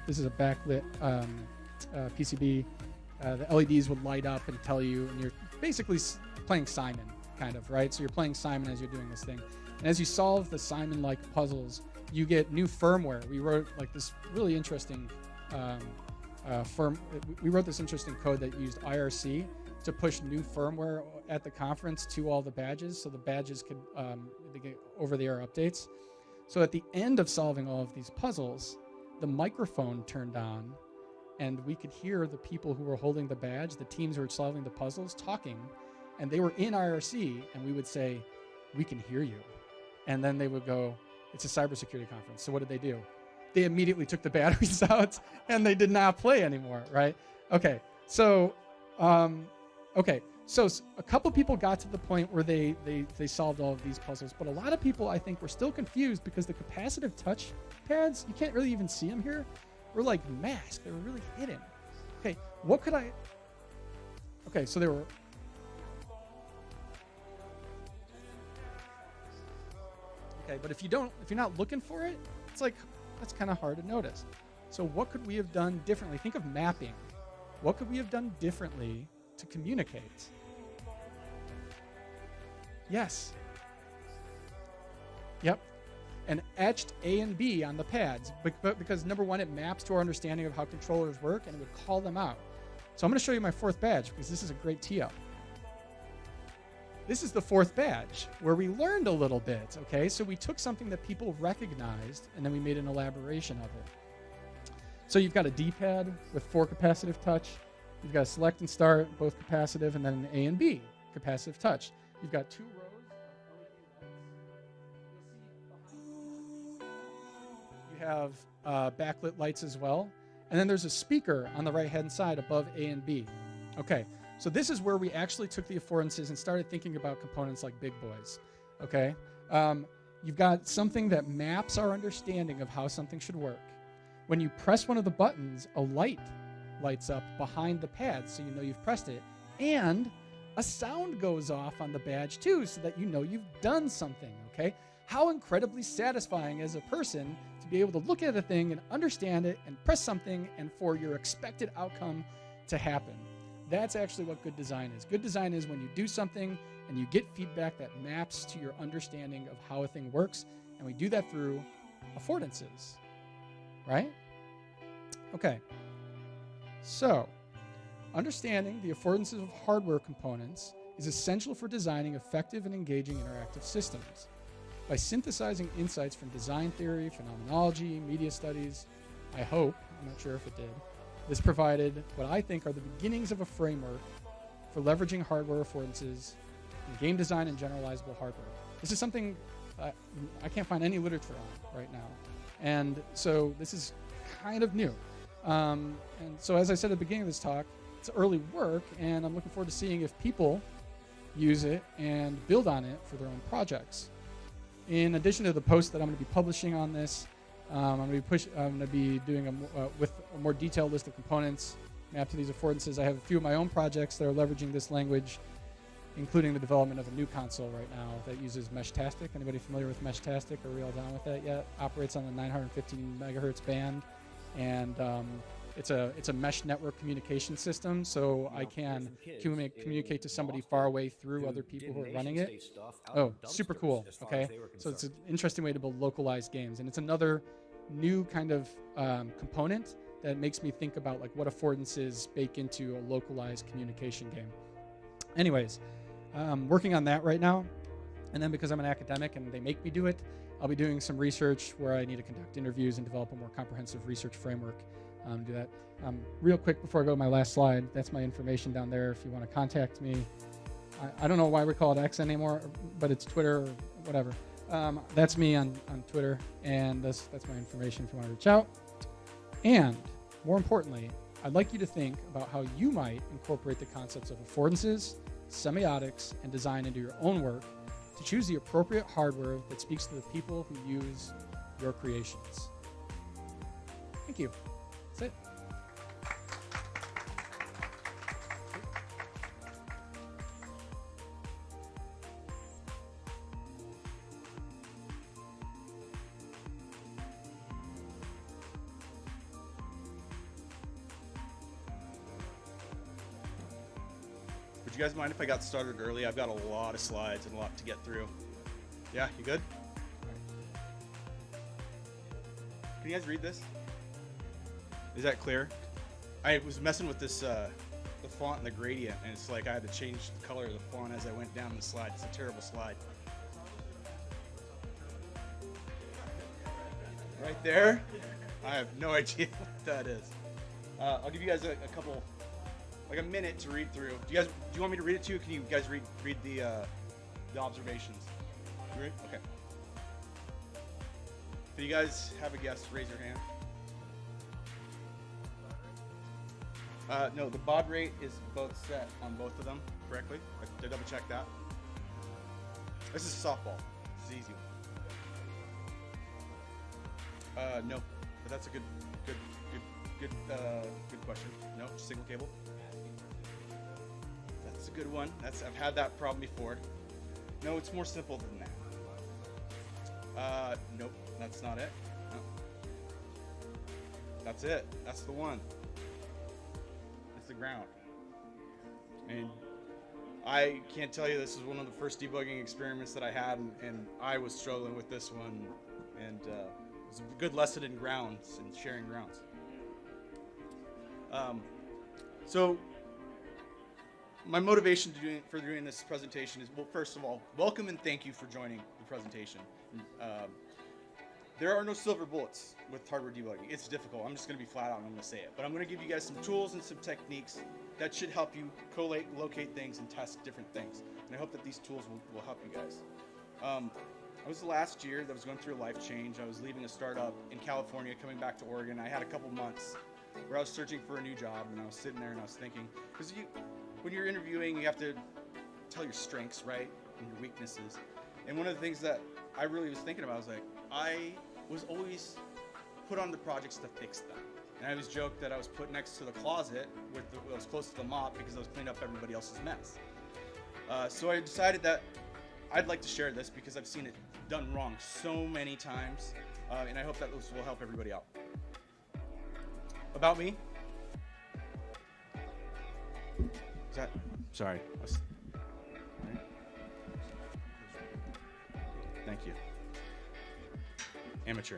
this is a backlit PCB. The LEDs would light up and tell you, and you're basically playing Simon, kind of, right? So you're playing Simon as you're doing this thing. And as you solve the Simon-like puzzles, you get new firmware. We wrote like this really interesting we wrote this interesting code that used IRC to push new firmware at the conference to all the badges, so the badges could they get over-the-air updates. So at the end of solving all of these puzzles, the microphone turned on, and we could hear the people who were holding the badge, the teams who were solving the puzzles, talking, and they were in IRC, and we would say, "We can hear you," and then they would go, "It's a cybersecurity conference." So what did they do? They immediately took the batteries out, and they did not play anymore, right? Okay, so so a couple people got to the point where they solved all of these puzzles, but a lot of people, I think, were still confused because the capacitive touch pads, you can't really even see them here, were like masked. They were really hidden. Okay, what could I... Okay, so they were... Okay, but if you're not looking for it, it's like, that's kind of hard to notice. So what could we have done differently? Think of mapping. What could we have done differently to communicate? Yes. Yep. And etched A and B on the pads, because number one, it maps to our understanding of how controllers work, and it would call them out. So I'm going to show you my 4th badge, because this is a great tee up. This is the 4th badge, where we learned a little bit, okay? So we took something that people recognized, and then we made an elaboration of it. So you've got a D-pad with 4 capacitive touch. You've got a select and start, both capacitive, and then an A and B, capacitive touch. You've got 2 rows of LED lights. You have backlit lights as well. And then there's a speaker on the right-hand side above A and B. Okay. So this is where we actually took the affordances and started thinking about components like big boys, okay? You've got something that maps our understanding of how something should work. When you press one of the buttons, a light lights up behind the pad, so you know you've pressed it, and a sound goes off on the badge too, so that you know you've done something, okay? How incredibly satisfying as a person to be able to look at a thing and understand it and press something and for your expected outcome to happen. That's actually what good design is. Good design is when you do something and you get feedback that maps to your understanding of how a thing works, and we do that through affordances, right? Okay. So, understanding the affordances of hardware components is essential for designing effective and engaging interactive systems. By synthesizing insights from design theory, phenomenology, media studies, I hope, I'm not sure if it did, this provided what I think are the beginnings of a framework for leveraging hardware affordances in game design and generalizable hardware. This is something I can't find any literature on right now. And so this is kind of new. And so as I said at the beginning of this talk, it's early work, and I'm looking forward to seeing if people use it and build on it for their own projects. In addition to the post that I'm going to be publishing on this, I'm going to be doing with a more detailed list of components mapped to these affordances. I have a few of my own projects that are leveraging this language, including the development of a new console right now that uses Meshtastic. Anybody familiar with Meshtastic? Are we all down with that yet? Operates on the 915 megahertz band, and it's a mesh network communication system, so I can communicate to somebody far away through other people who are running it. Oh, super cool. Okay, so it's an interesting way to build localized games, and it's another new kind of component that makes me think about like what affordances bake into a localized communication game. Anyways, working on that right now, and then because I'm an academic and they make me do it, I'll be doing some research where I need to conduct interviews and develop a more comprehensive research framework. Do that. Real quick before I go to my last slide, that's my information down there if you want to contact me. I don't know why we call it X anymore, but it's Twitter or whatever. That's me on Twitter, and that's my information if you want to reach out. And more importantly, I'd like you to think about how you might incorporate the concepts of affordances, semiotics, and design into your own work to choose the appropriate hardware that speaks to the people who use your creations. Thank you. That's it. Would you guys mind if I got started early? I've got a lot of slides and a lot to get through. Yeah, you good? Can you guys read this? Is that clear? I was messing with this, the font and the gradient, and it's like I had to change the color of the font as I went down the slide. It's a terrible slide. Right there? I have no idea what that is. I'll give you guys a couple, like a minute to read through. Do you want me to read it to you? Can you guys read the observations? You ready? Okay. If you guys have a guess, raise your hand. No, the baud rate is both set on both of them correctly. I double check that. This is softball. This is easy one. No, but that's a good question. No, single cable. That's a good one. I've had that problem before. No, it's more simple than that. Nope, that's not it. No. That's it. That's the one. It's the ground. And I can't tell you, this is one of the first debugging experiments that I had, and I was struggling with this one, and it was a good lesson in grounds and sharing grounds. So my motivation for doing this presentation is, well, first of all, welcome and thank you for joining the presentation. There are no silver bullets with hardware debugging. It's difficult. I'm just going to be flat out and I'm going to say it. But I'm going to give you guys some tools and some techniques that should help you collate, locate things, and test different things. And I hope that these tools will help you guys. I was the last year that was going through a life change. I was leaving a startup in California, coming back to Oregon. I had a couple months where I was searching for a new job, and I was sitting there and I was thinking, because when you're interviewing, you have to tell your strengths, right, and your weaknesses. And one of the things that I really was thinking about was like, I was always put on the projects to fix them. And I always joked that I was put next to the closet I was close to the mop because I was cleaning up everybody else's mess. So I decided that I'd like to share this because I've seen it done wrong so many times, and I hope that this will help everybody out. About me. Sorry. Thank you. Amateur.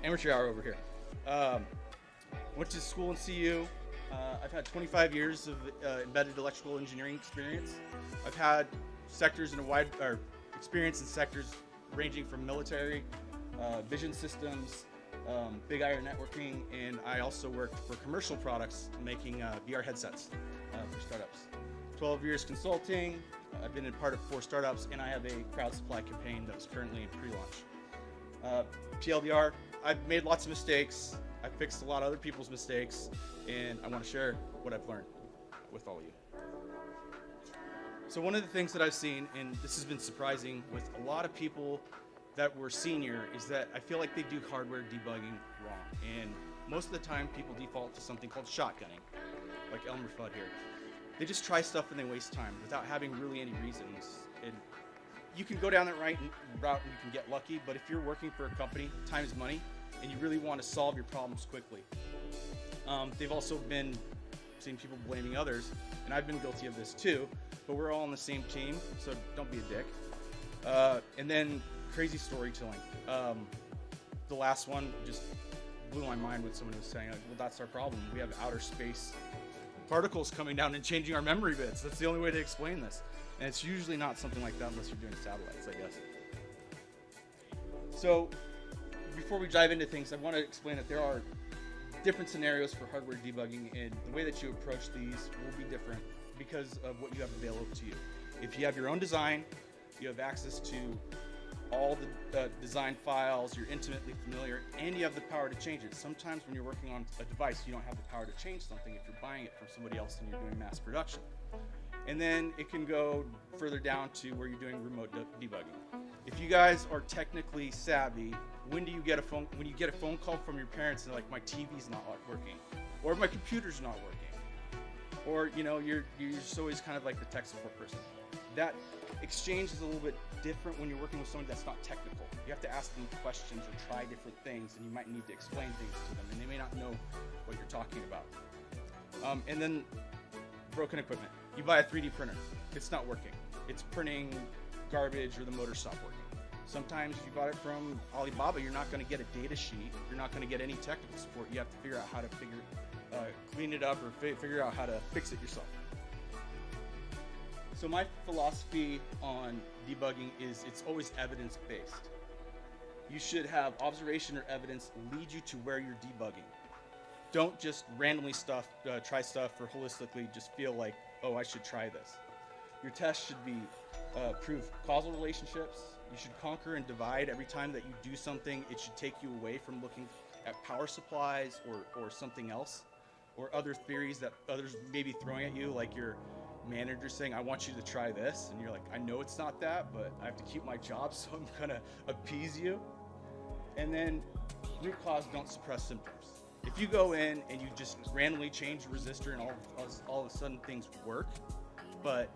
Amateur hour over here. Went to school in CU. I've had 25 years of embedded electrical engineering experience. I've had sectors in experience in sectors ranging from military, vision systems, big iron networking, and I also worked for commercial products making VR headsets for startups. 12 years consulting. I've been a part of 4 startups, and I have a crowd supply campaign that's currently in pre-launch. TLDR, I've made lots of mistakes. I've fixed a lot of other people's mistakes, and I want to share what I've learned with all of you. So one of the things that I've seen, and this has been surprising with a lot of people that were senior, is that I feel like they do hardware debugging wrong. And most of the time, people default to something called shotgunning, like Elmer Fudd here. They just try stuff and they waste time without having really any reasons. And you can go down that route and you can get lucky, but if you're working for a company, time is money, and you really want to solve your problems quickly. They've also been seeing people blaming others, and I've been guilty of this too, but we're all on the same team, so don't be a dick. And then crazy storytelling. The last one just blew my mind when someone was saying, well, that's our problem. We have outer space particles coming down and changing our memory bits. That's the only way to explain this. And it's usually not something like that unless you're doing satellites, I guess. So before we dive into things, I want to explain that there are different scenarios for hardware debugging, and the way that you approach these will be different because of what you have available to you. If you have your own design, you have access to all the design files, you're intimately familiar, and you have the power to change it. Sometimes when you're working on a device, you don't have the power to change something if you're buying it from somebody else and you're doing mass production. And then it can go further down to where you're doing remote debugging. If you guys are technically savvy, when you get a phone call from your parents and they're like, my TV's not working, or my computer's not working, or you're just always kind of like the tech support person. That exchange is a little bit different when you're working with someone that's not technical. You have to ask them questions or try different things, and you might need to explain things to them, and they may not know what you're talking about. And then broken equipment. You buy a 3D printer, it's not working. It's printing garbage or the motor stopped working. Sometimes you bought it from Alibaba, you're not going to get a data sheet, you're not going to get any technical support. You have to figure out how to clean it up or figure out how to fix it yourself. So my philosophy on debugging is it's always evidence-based. You should have observation or evidence lead you to where you're debugging. Don't just randomly try stuff or holistically just feel like, oh, I should try this. Your test should be prove causal relationships. You should conquer and divide. Every time that you do something, it should take you away from looking at power supplies or something else, or other theories that others may be throwing at you, like your manager saying, I want you to try this, and you're like, I know it's not that, but I have to keep my job, so I'm gonna appease you. And then root cause, don't suppress symptoms. If you go in and you just randomly change the resistor and all of a sudden things work, but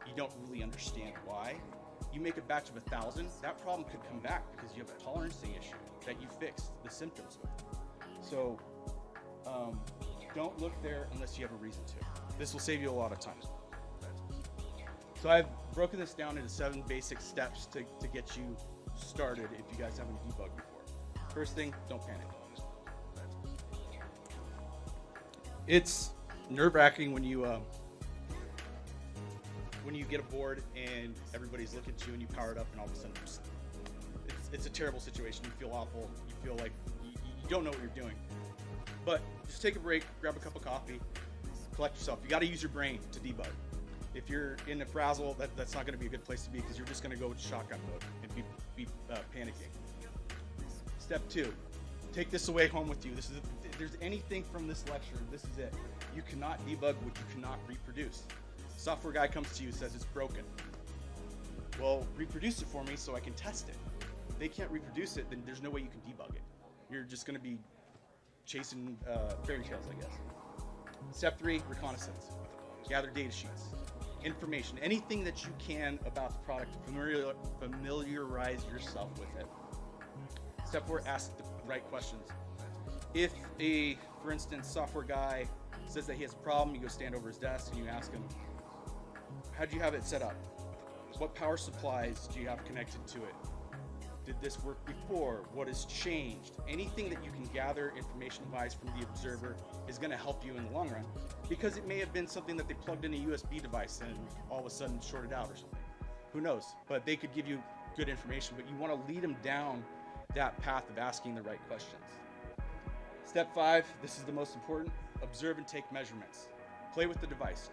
you don't really understand why, you make a batch of 1,000, that problem could come back because you have a tolerancing issue that you fixed the symptoms with. So don't look there unless you have a reason to. This will save you a lot of time. So I've broken this down into 7 basic steps to get you started if you guys haven't debugged before. First thing, don't panic. It's nerve-wracking when you get a board and everybody's looking at you and you power it up and all of a sudden it's a terrible situation. You feel awful. You feel like you don't know what you're doing. But just take a break, grab a cup of coffee, collect yourself. You got to use your brain to debug. If you're in a frazzle, that's not going to be a good place to be because you're just going to go with shotgun mode and be panicking. Step 2, take this away home with you. If there's anything from this lecture, this is it. You cannot debug what you cannot reproduce. Software guy comes to you and says it's broken. Well, reproduce it for me so I can test it. If they can't reproduce it, then there's no way you can debug it. You're just going to be chasing fairy tales, I guess. Step 3, reconnaissance. Gather data sheets, information, anything that you can about the product to familiarize yourself with it. Step 4, ask the right questions. If for instance, software guy says that he has a problem, you go stand over his desk and you ask him, how do you have it set up? What power supplies do you have connected to it? Did this work before? What has changed? Anything that you can gather information-wise from the observer is going to help you in the long run, because it may have been something that they plugged in a USB device and all of a sudden shorted out or something. Who knows? But they could give you good information, but you want to lead them down that path of asking the right questions. Step 5, this is the most important, observe and take measurements. Play with the device.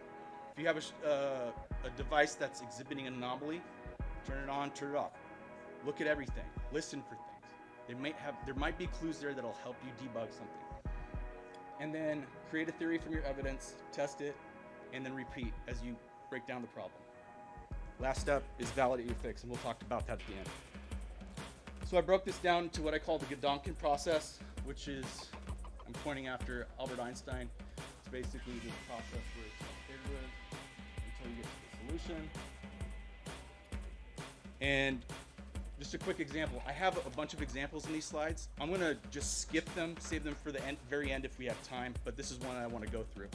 If you have a device that's exhibiting an anomaly, turn it on, turn it off. Look at everything, listen for things. There might be clues there that'll help you debug something. And then create a theory from your evidence, test it, and then repeat as you break down the problem. Last step is validate your fix, and we'll talk about that at the end. So I broke this down to what I call the Gedanken process, which is, I'm pointing after Albert Einstein. It's basically this process where it's iterative until you get to the solution. And just a quick example. I have a bunch of examples in these slides. I'm going to just skip them, save them for the very end if we have time, but this is one I want to go through.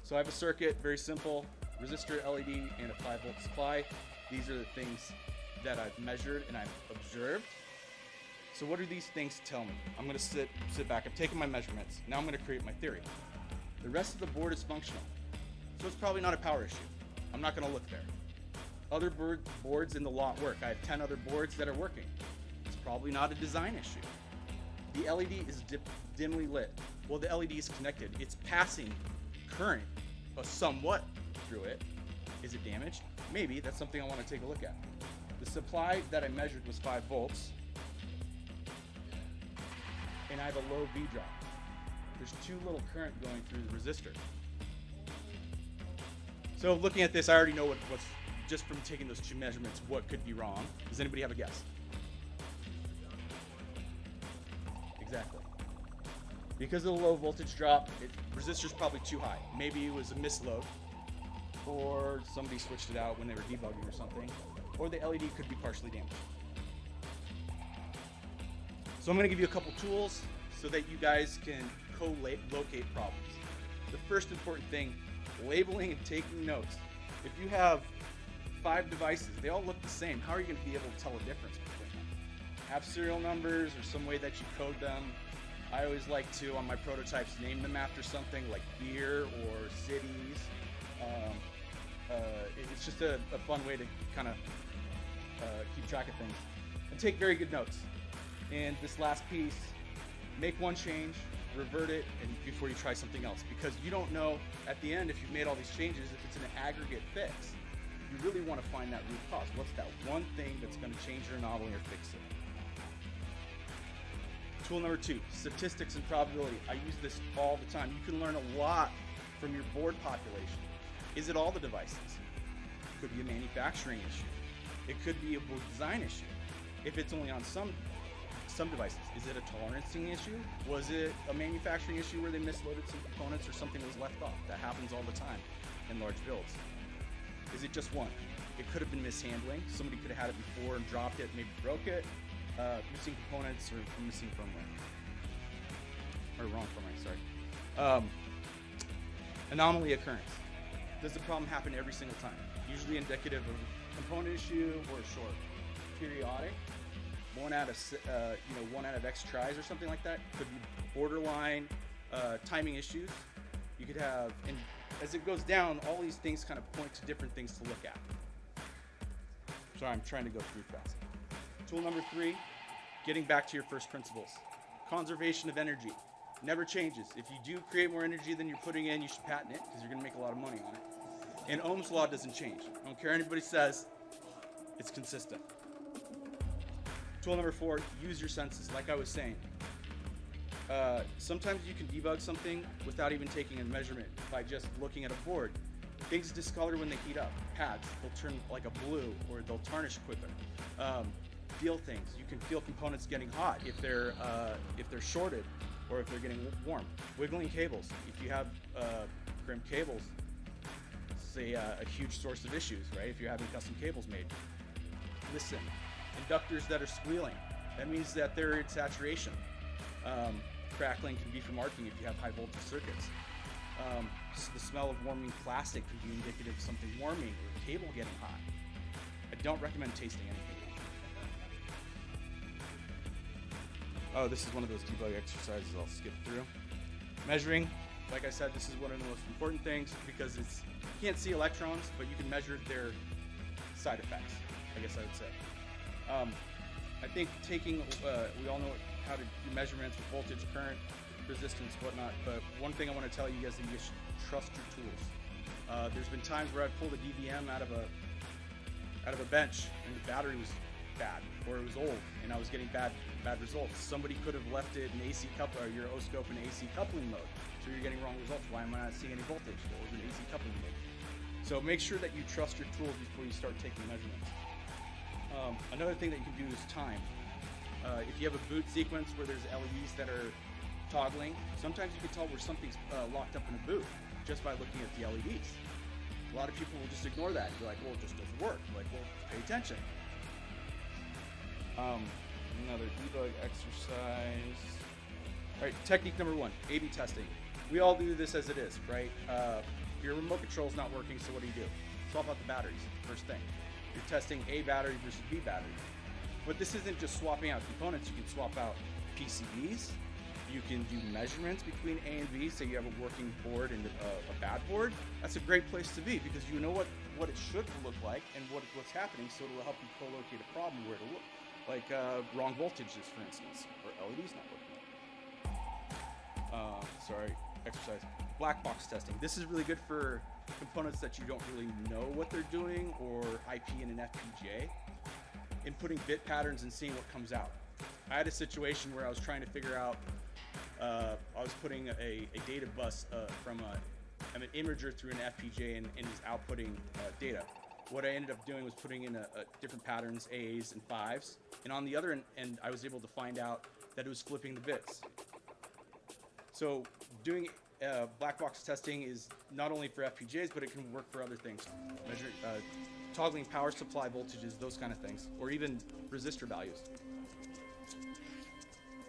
So I have a circuit, very simple, resistor, LED, and a 5-volt supply. These are the things that I've measured and I've observed. So what do these things tell me? I'm going to sit back. I've taken my measurements. Now I'm going to create my theory. The rest of the board is functional, so it's probably not a power issue. I'm not going to look there. Other boards in the lot work. I have 10 other boards that are working. It's probably not a design issue. The LED is dimly lit. Well, the LED is connected. It's passing current somewhat through it. Is it damaged? Maybe. That's something I want to take a look at. The supply that I measured was 5 volts. And I have a low V drop. There's too little current going through the resistor. So looking at this, I already know what's just from taking those 2 measurements, what could be wrong. Does anybody have a guess? Exactly. Because of the low voltage drop, resistor's probably too high. Maybe it was a misload, or somebody switched it out when they were debugging or something, or the LED could be partially damaged. So I'm going to give you a couple tools so that you guys can co-locate problems. The first important thing, labeling and taking notes. If you have 5 devices, they all look the same. How are you going to be able to tell a difference between them? Have serial numbers or some way that you code them. I always like to, on my prototypes, name them after something like beer or cities. It's just a fun way to kind of keep track of things. And take very good notes. And this last piece, make one change, revert it, and before you try something else. Because you don't know at the end, if you've made all these changes, if it's an aggregate fix. You really want to find that root cause. What's that one thing that's going to change your anomaly or fix it? Tool number 2, statistics and probability. I use this all the time. You can learn a lot from your board population. Is it all the devices? It could be a manufacturing issue. It could be a board design issue. If it's only on some devices, is it a tolerancing issue? Was it a manufacturing issue where they misloaded some components or something was left off? That happens all the time in large builds. Is it just one? It could have been mishandling. Somebody could have had it before and dropped it, maybe broke it. Missing components or missing firmware. Or wrong firmware, sorry. Anomaly occurrence. Does the problem happen every single time? Usually indicative of a component issue or a short. Periodic. 1 out of X tries or something like that. Could be borderline timing issues. You could have, and as it goes down, all these things kind of point to different things to look at. Sorry, I'm trying to go through fast. Tool number 3, getting back to your first principles. Conservation of energy. Never changes. If you do create more energy than you're putting in, you should patent it because you're going to make a lot of money on it. And Ohm's law doesn't change. I don't care what anybody says, it's consistent. Tool number 4, use your senses. Like I was saying, sometimes you can debug something without even taking a measurement by just looking at a board. Things discolor when they heat up. Pads, they'll turn like a blue or they'll tarnish quicker. Feel things. You can feel components getting hot if they're shorted or if they're getting warm. Wiggling cables. If you have crimped cables, it's a huge source of issues, right? If you're having custom cables made. Listen. Inductors that are squealing. That means that they're in saturation. Crackling can be from arcing if you have high voltage circuits. The smell of warming plastic can be indicative of something warming or a cable getting hot. I don't recommend tasting anything. Oh, this is one of those debug exercises I'll skip through. Measuring, like I said, this is one of the most important things because you can't see electrons, but you can measure their side effects, I guess I would say. I think taking, we all know how to do measurements with voltage, current, resistance, whatnot, but one thing I want to tell you guys is that you should trust your tools. There's been times where I've pulled a DVM out of a bench and the battery was bad, or it was old and I was getting bad results. Somebody could have left it in AC coupler, your oscope in AC coupling mode, so you're getting wrong results. Why am I not seeing any voltage? Well, it was in AC coupling mode. So make sure that you trust your tools before you start taking measurements. Another thing that you can do is time. If you have a boot sequence where there's LEDs that are toggling, sometimes you can tell where something's locked up in a boot just by looking at the LEDs. A lot of people will just ignore that and be like, well, it just doesn't work. You're like, well, pay attention. Another debug exercise. All right, technique number 1, A/B testing. We all do this as it is, right? Your remote control is not working, so what do? Swap out the batteries, first thing. You're testing A battery versus B battery. But this isn't just swapping out components. You can swap out PCBs. You can do measurements between A and B. Say you have a working board and a bad board. That's a great place to be because you know what it should look like and what's happening, so it'll help you co-locate a problem where it'll look. Like wrong voltages, for instance, or LEDs not working. Sorry, exercise. Black box testing. This is really good for components that you don't really know what they're doing, or IP in an FPGA. Inputting bit patterns and seeing what comes out. I had a situation where I was trying to figure out, I was putting a data bus from an imager through an FPGA and is outputting data. What I ended up doing was putting in different patterns, A's and 5's, and on the other end, I was able to find out that it was flipping the bits. So doing black box testing is not only for FPGAs, but it can work for other things. Toggling power supply voltages, those kind of things, or even resistor values.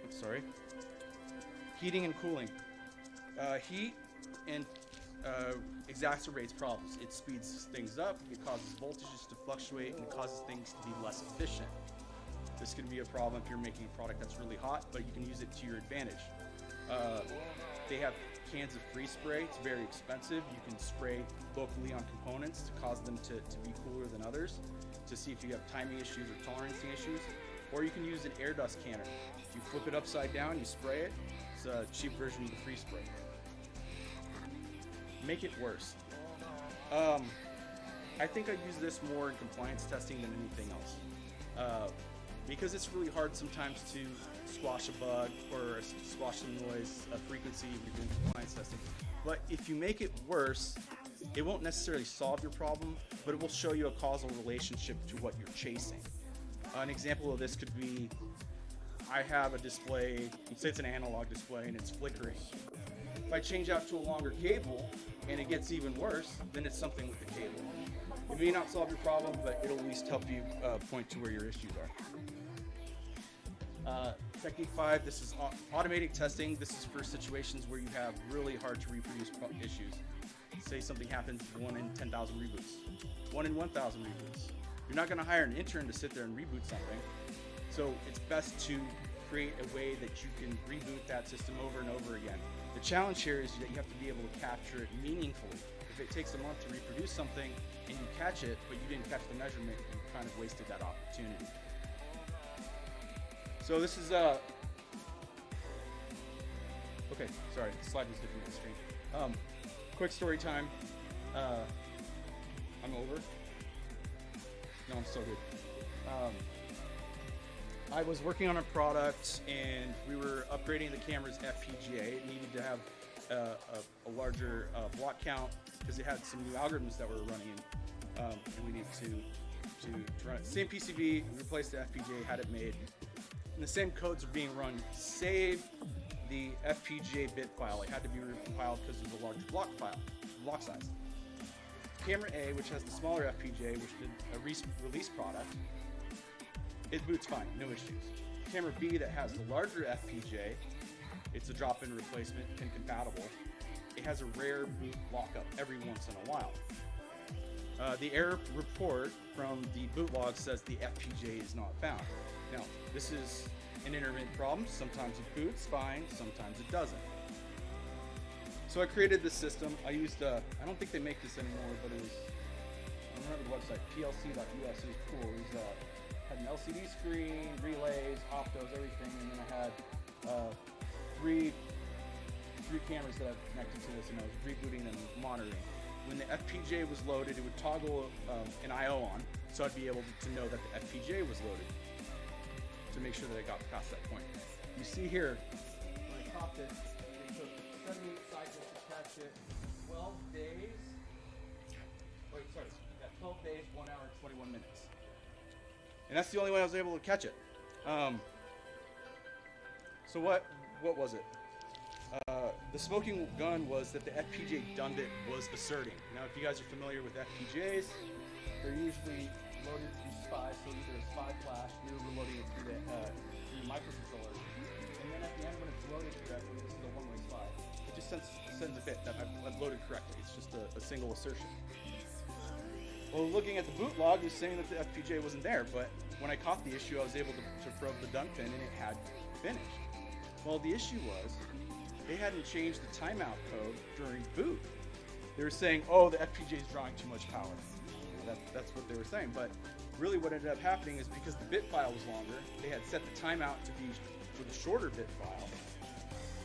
Sorry. Heating and cooling. Heat and exacerbates problems. It speeds things up, it causes voltages to fluctuate, and it causes things to be less efficient. This can be a problem if you're making a product that's really hot, but you can use it to your advantage. They have cans of free spray. It's very expensive. You can spray locally on components to cause them to be cooler than others, to see if you have timing issues or tolerancing issues. Or you can use an air dust canner. You flip it upside down, you spray it. It's a cheap version of the free spray. Make it worse. I think I'd use this more in compliance testing than anything else. Because it's really hard sometimes to squash a bug or squash some noise, a frequency if you're doing compliance testing. But if you make it worse, it won't necessarily solve your problem, but it will show you a causal relationship to what you're chasing. An example of this could be, I have a display, say it's an analog display and it's flickering. If I change out to a longer cable and it gets even worse, then it's something with the cable. It may not solve your problem, but it'll at least help you point to where your issues are. Technique 5, this is automating testing. This is for situations where you have really hard to reproduce issues. Say something happens 1 in 10,000 reboots, 1 in 1,000 reboots. You're not going to hire an intern to sit there and reboot something. So it's best to create a way that you can reboot that system over and over again. The challenge here is that you have to be able to capture it meaningfully. If it takes a month to reproduce something and you catch it, but you didn't catch the measurement, you kind of wasted that opportunity. So this is okay, sorry, the slide was different on the screen. Quick story time. I'm over. No, I'm still good. I was working on a product and we were upgrading the camera's FPGA. It needed to have a larger block count because it had some new algorithms that were running in, and we needed to run it. Same PCB, we replaced the FPGA, had it made. And the same codes are being run. Save the FPGA bit file. It had to be compiled because it was a larger block size. Camera A, which has the smaller FPGA, which did a release product, it boots fine, no issues. Camera B that has the larger FPGA, it's a drop-in replacement, pin compatible. It has a rare boot lockup every once in a while. The error report from the boot log says the FPGA is not found. Now, this is an intermittent problem. Sometimes it boots fine, sometimes it doesn't. So I created this system. I used, I don't think they make this anymore, but it was, I remember the website, plc.us. It was cool. It was had an LCD screen, relays, optos, everything, and then I had three cameras that I've connected to this, and I was rebooting them and monitoring. When the FPGA was loaded, it would toggle an I/O on, so I'd be able to know that the FPGA was loaded to make sure that I got past that point. You see here, when I popped it, it took 78 cycles to catch it, 12 days. Wait, sorry, yeah, 12 days, 1 hour, and 21 minutes. And that's the only way I was able to catch it. So what was it? The smoking gun was that the FPGA Dundit was asserting. Now, if you guys are familiar with FPGAs, they're usually loaded through SPI, so either a SPI flash, we were loading it through the microcontroller, and then at the end when it's loaded correctly, this is a one-way SPI. It just sends a bit that I've loaded correctly. It's just a single assertion. Well, looking at the boot log, it was saying that the FPGA wasn't there, but when I caught the issue, I was able to probe the dunk pin, and it had finished. Well, the issue was they hadn't changed the timeout code during boot. They were saying, oh, the FPGA is drawing too much power. That's what they were saying, but really what ended up happening is because the bit file was longer, they had set the timeout to be for the shorter bit file.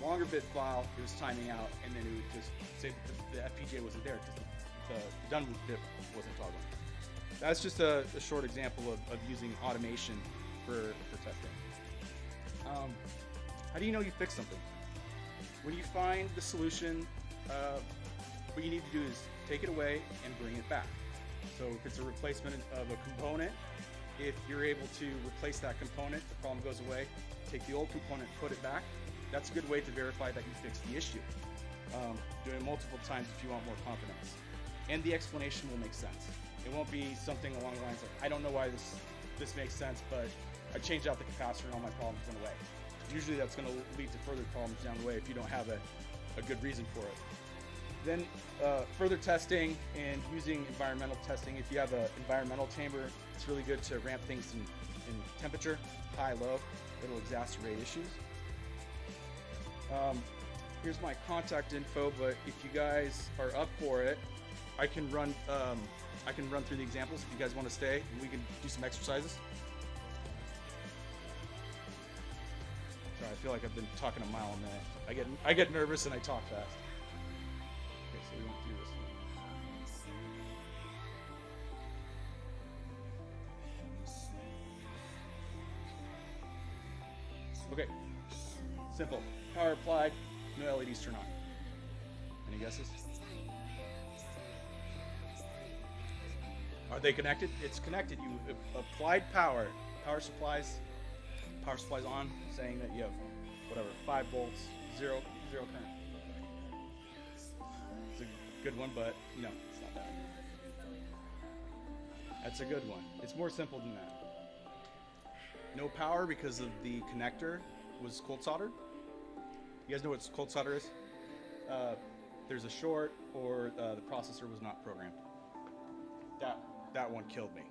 Longer bit file, it was timing out, and then it would just say that the FPGA wasn't there because the done bit wasn't toggling. That's just a short example of using automation for testing. How do you know you fixed something? When you find the solution, what you need to do is take it away and bring it back. So if it's a replacement of a component, if you're able to replace that component, the problem goes away, take the old component, put it back, that's a good way to verify that you fixed the issue. Do it multiple times if you want more confidence. And the explanation will make sense. It won't be something along the lines of, I don't know why this makes sense, but I changed out the capacitor and all my problems went away. Usually that's going to lead to further problems down the way if you don't have a good reason for it. Then further testing and using environmental testing. If you have an environmental chamber, it's really good to ramp things in temperature, high, low. It'll exacerbate issues. Here's my contact info, but if you guys are up for it, I can run through the examples if you guys want to stay, and we can do some exercises. Sorry, I feel like I've been talking a mile a minute. I get nervous and I talk fast. Okay, so we won't do this one. Okay, simple. Power applied, no LEDs turn on. Any guesses? Are they connected? It's connected. You applied power. Power supplies on, saying that you have whatever 5 volts, zero current. It's a good one, but no, it's not that. That's a good one. It's more simple than that. No power because of the connector was cold soldered. You guys know what cold solder is? There's a short, or the processor was not programmed. That one killed me.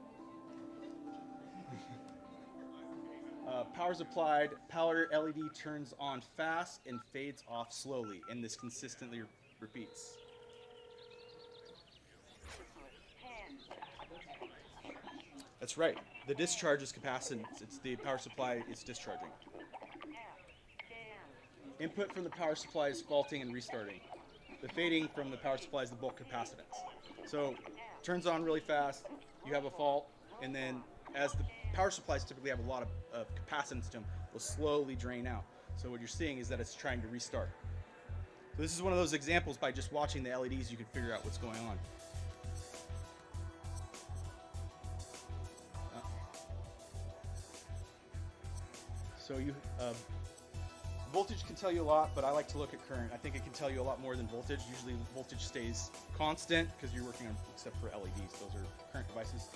Power's applied, power LED turns on fast and fades off slowly, and this consistently repeats. That's right. The discharge is capacitance. It's the power supply is discharging. Input from the power supply is faulting and restarting. The fading from the power supply is the bulk capacitance. So turns on really fast, you have a fault, and then as the power supplies typically have a lot of capacitance to them, will slowly drain out. So what you're seeing is that it's trying to restart. So this is one of those examples. By just watching the LEDs, you can figure out what's going on. So voltage can tell you a lot, but I like to look at current. I think it can tell you a lot more than voltage. Usually voltage stays constant because you're working on, except for LEDs, those are current devices.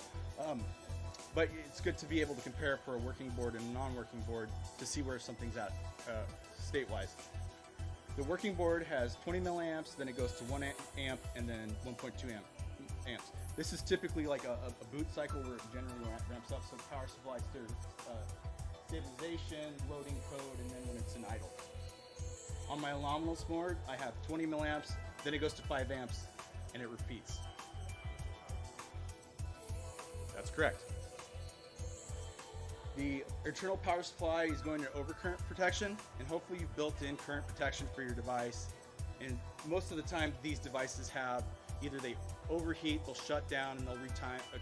But it's good to be able to compare for a working board and a non-working board to see where something's at state-wise. The working board has 20 milliamps, then it goes to 1 amp, and then 1.2 amps. This is typically like a boot cycle where it generally ramps up, so power supplies to stabilization, loading code, and then when it's in idle. On my Luminous board, I have 20 milliamps, then it goes to 5 amps, and it repeats. That's correct. The internal power supply is going to overcurrent protection, and hopefully you've built in current protection for your device. And most of the time, these devices have either they overheat, they'll shut down, and they'll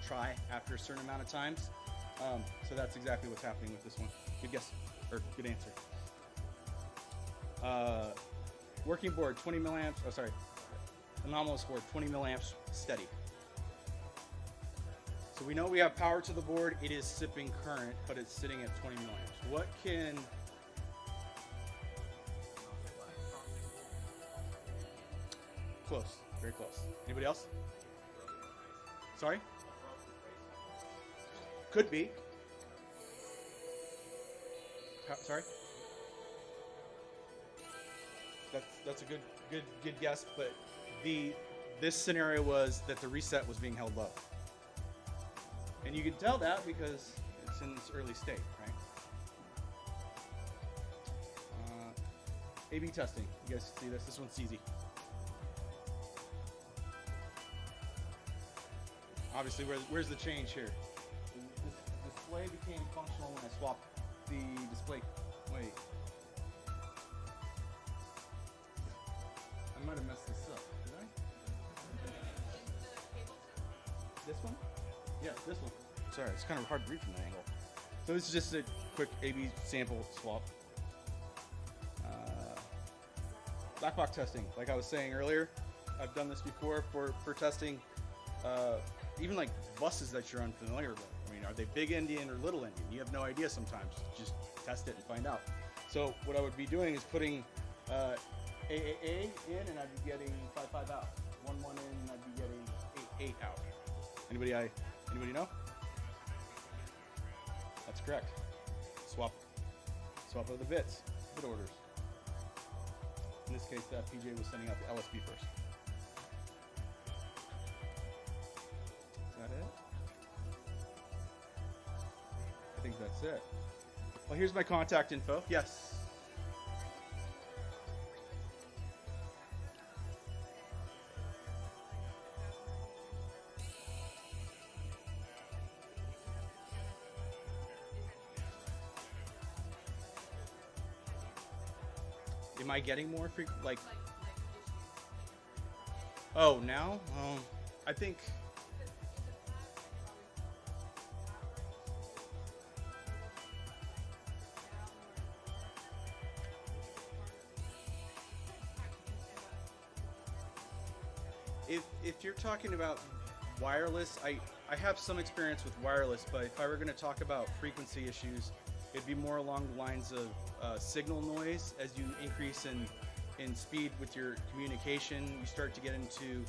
try after a certain amount of times. So that's exactly what's happening with this one. Good guess, or good answer. Working board, 20 milliamps. Oh, sorry. Anomalous board, 20 milliamps steady. So we know we have power to the board. It is sipping current, but it's sitting at 20 milliamps. What can... Close, very close. Anybody else? Sorry? Could be. Sorry? That's a good guess, but this scenario was that the reset was being held low. And you can tell that because it's in its early state, right? A/B testing. You guys see this? This one's easy. Obviously, where's the change here? This display became functional when I swapped the display. Wait. I might have messed this up. Did I? This one? Yeah, this one. Sorry, it's kind of hard to read from that angle. So this is just a quick A/B sample swap. Black box testing, like I was saying earlier, I've done this before for testing even like buses that you're unfamiliar with. I mean, are they big Indian or little Indian? You have no idea sometimes. Just test it and find out. So what I would be doing is putting AAA in, and I'd be getting 5 out. 1 in, and I'd be getting 8 out. Anybody know? That's correct. Swap of the bit orders. In this case, PJ was sending out the LSB first. Is that it? I think that's it. Well, here's my contact info. Yes. Am I getting more like? Oh, now? I think. If you're talking about wireless, I have some experience with wireless, but if I were going to talk about frequency issues, it'd be more along the lines of signal noise. As you increase in speed with your communication, you start to get into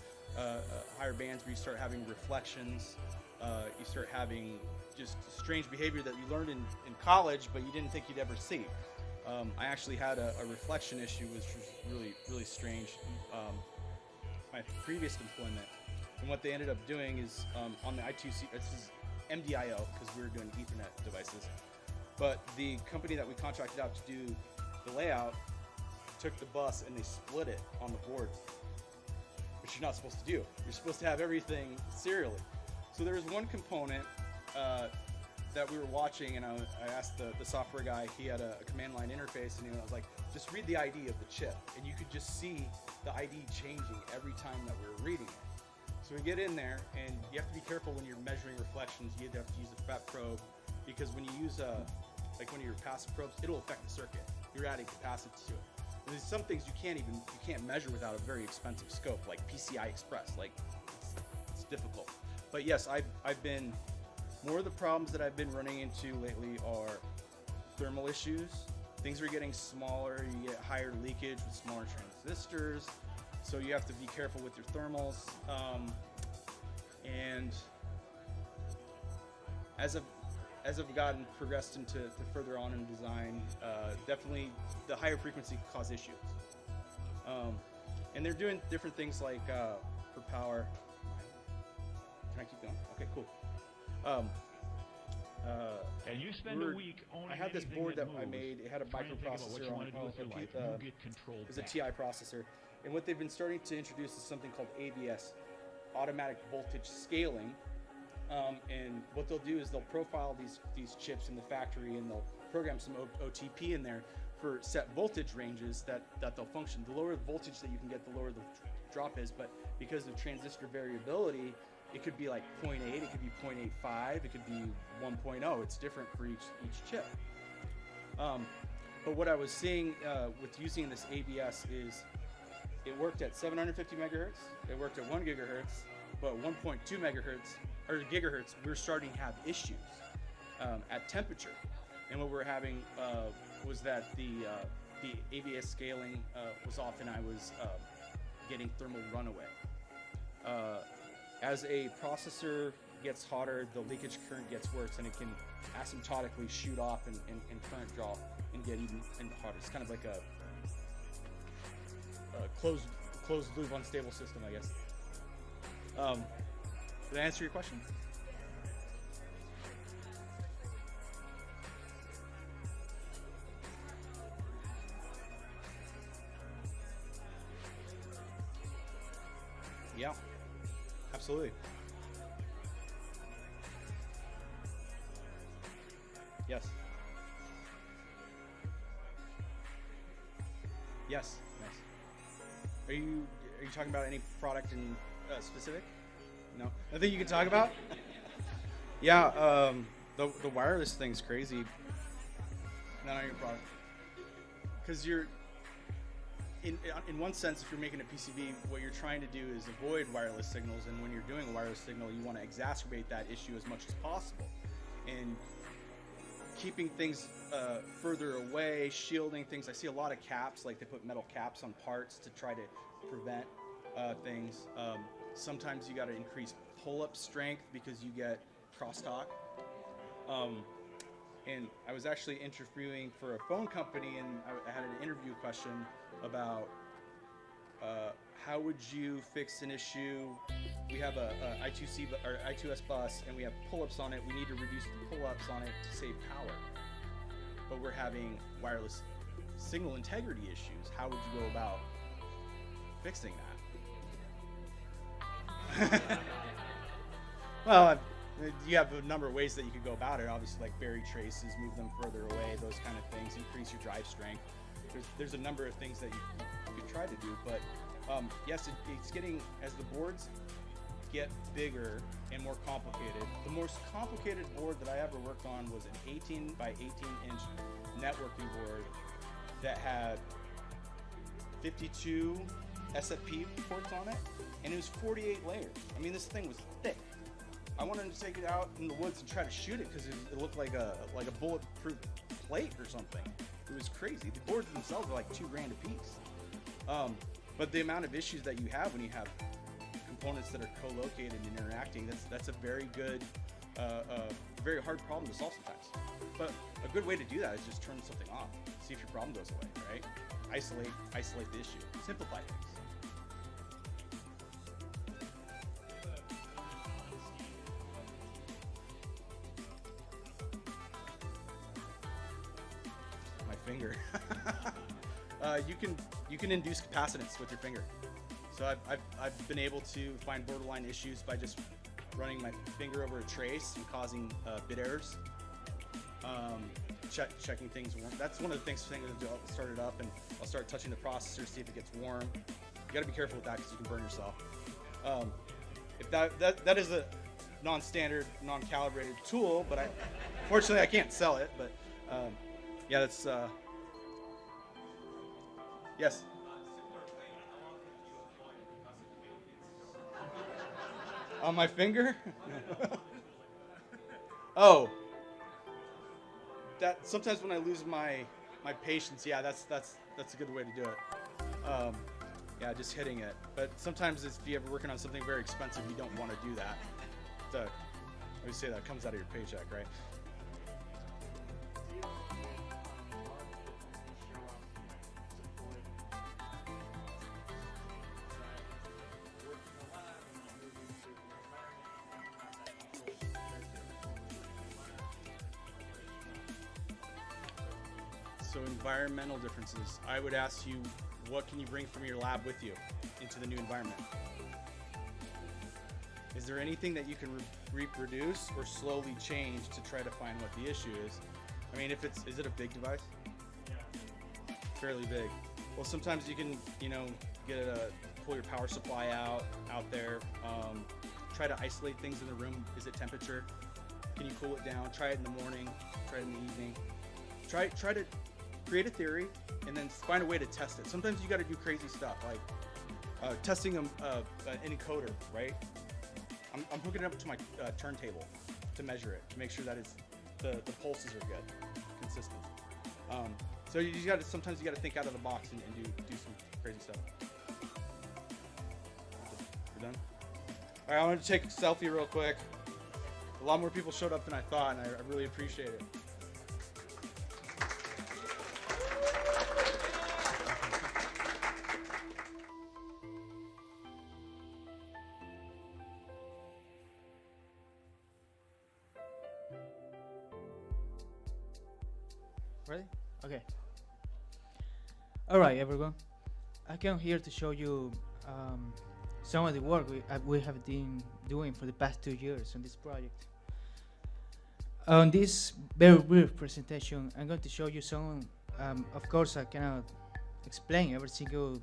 higher bands where you start having reflections. You start having just strange behavior that you learned in college, but you didn't think you'd ever see. I actually had a reflection issue, which was really strange. My previous employment, and what they ended up doing is on the I2C, this is MDIO because we were doing Ethernet devices. But the company that we contracted out to do the layout took the bus and they split it on the board, which you're not supposed to do. You're supposed to have everything serially. So there was one component that we were watching, and I asked the software guy. He had a command line interface, and I was like, just read the ID of the chip, and you could just see the ID changing every time that we were reading it. So we get in there, and you have to be careful when you're measuring reflections. You either have to use a FET probe, because when you use like one of your passive probes, it'll affect the circuit. You're adding capacity to it. And there's some things you can't measure without a very expensive scope, like PCI Express. Like it's difficult. But yes, I've been more of the problems that I've been running into lately are thermal issues. Things are getting smaller. You get higher leakage with smaller transistors, so you have to be careful with your thermals. And as I've progressed into further on in design, definitely the higher frequency cause issues. And they're doing different things like for power. Can I keep going? Okay, cool. And you spend a week owning I had this anything board that I moves, made. It had a trying to think about what microprocessor you on wanna it. do with your life, you get control It was a back. TI processor. And what they've been starting to introduce is something called AVS, automatic voltage scaling, And what they'll do is they'll profile these chips in the factory, and they'll program some OTP in there for set voltage ranges that they'll function. The lower the voltage that you can get, the lower the drop is. But because of transistor variability, it could be like 0.8, it could be 0.85, it could be 1.0. It's different for each chip. But what I was seeing with using this ABS is it worked at 750 megahertz, it worked at 1 gigahertz, but 1.2 megahertz or gigahertz, we're starting to have issues at temperature. And what we're having was that the ABS scaling was off, and I was getting thermal runaway. As a processor gets hotter, the leakage current gets worse, and it can asymptotically shoot off and current drop and get even hotter. It's kind of like a closed loop unstable system, I guess. Did I answer your question? Yeah, absolutely. Yes. Yes. Yes. Are you talking about any product in specific? No. Nothing you can talk about? Yeah. The wireless thing's crazy. Not on your product. Because you're in one sense, if you're making a PCB, what you're trying to do is avoid wireless signals, and when you're doing a wireless signal, you want to exacerbate that issue as much as possible. And keeping things further away, shielding things. I see a lot of caps, like they put metal caps on parts to try to prevent things. Sometimes you got to increase pull-up strength because you get crosstalk. And I was actually interviewing for a phone company, and I had an interview question about how would you fix an issue. We have a I2C or I2S bus, and we have pull-ups on it. We need to reduce the pull-ups on it to save power, but we're having wireless signal integrity issues. How would you go about fixing that? Well, you have a number of ways that you could go about it. Obviously, like bury traces, move them further away, those kind of things, increase your drive strength. There's a number of things that you could try to do, but yes, it's getting, as the boards get bigger and more complicated. The most complicated board that I ever worked on was an 18 by 18 inch networking board that had 52 SFP ports on it, and it was 48 layers. I mean, this thing was thick. I wanted to take it out in the woods and try to shoot it because it looked like a bulletproof plate or something. It was crazy. The boards themselves are like $2,000 a piece. But the amount of issues that you have when you have components that are co-located and interacting, that's a very good, very hard problem to solve sometimes. But a good way to do that is just turn something off. See if your problem goes away, right? Isolate the issue. Simplify things. Finger. You can induce capacitance with your finger. So I've been able to find borderline issues by just running my finger over a trace and causing bit errors. Checking things warm. That's one of the things I'll start it up, and I'll start touching the processor, see if it gets warm. You got to be careful with that because you can burn yourself. If that is a non-standard, non-calibrated tool, but fortunately I can't sell it. But yeah, that's yes. On my finger? Oh, that sometimes when I lose my patience, yeah, that's a good way to do it. Yeah, just hitting it. But sometimes if you're ever working on something very expensive, you don't want to do that. I always say that comes out of your paycheck, right? So environmental differences. I would ask you, what can you bring from your lab with you into the new environment? Is there anything that you can reproduce or slowly change to try to find what the issue is? I mean, is it a big device? Yeah. Fairly big. Well, sometimes you can, pull your power supply out there. Try to isolate things in the room. Is it temperature? Can you cool it down? Try it in the morning. Try it in the evening. Try to create a theory and then find a way to test it. Sometimes you got to do crazy stuff like testing an encoder, right? I'm hooking it up to my turntable to measure it, to make sure that the pulses are good, consistent. So sometimes you got to think out of the box and do some crazy stuff. We're done. All right, I want to take a selfie real quick. A lot more people showed up than I thought, and I really appreciate it. Ready? Okay. Alright, everyone. I came here to show you some of the work we have been doing for the past 2 years on this project. On this very brief presentation, I'm going to show you some. Of course, I cannot explain every single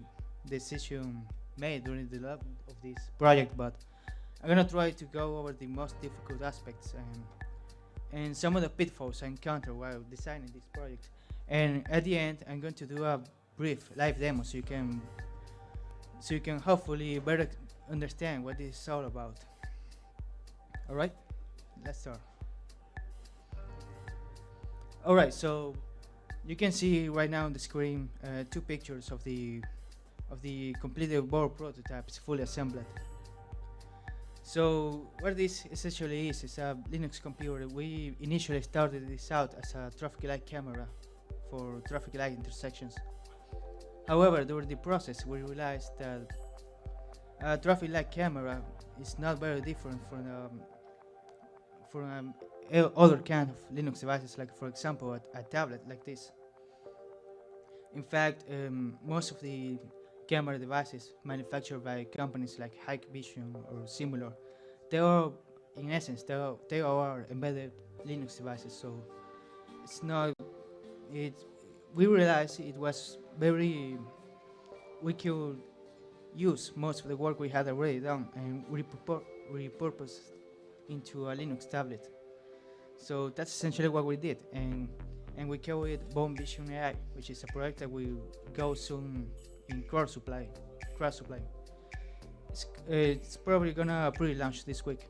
decision made during the development of this project, but I'm going to try to go over the most difficult aspects and some of the pitfalls I encountered while designing this project. And at the end, I'm going to do a brief live demo so you can hopefully better understand what this is all about. All right, let's start. All right, so you can see right now on the screen 2 pictures of the completed board prototypes fully assembled. So what this essentially is a Linux computer. We initially started this out as a traffic light camera for traffic light intersections. However, during the process, we realized that a traffic light camera is not very different from other kind of Linux devices, like for example a tablet like this. In fact, most of the camera devices manufactured by companies like Hikvision or similar, they are, in essence, they are embedded Linux devices. So it's not. We realized it was we could use most of the work we had already done and repurpose into a Linux tablet. So that's essentially what we did, and we call it Bone Vision AI, which is a project that will go soon in Cross Supply. It's probably gonna pre-launch this week,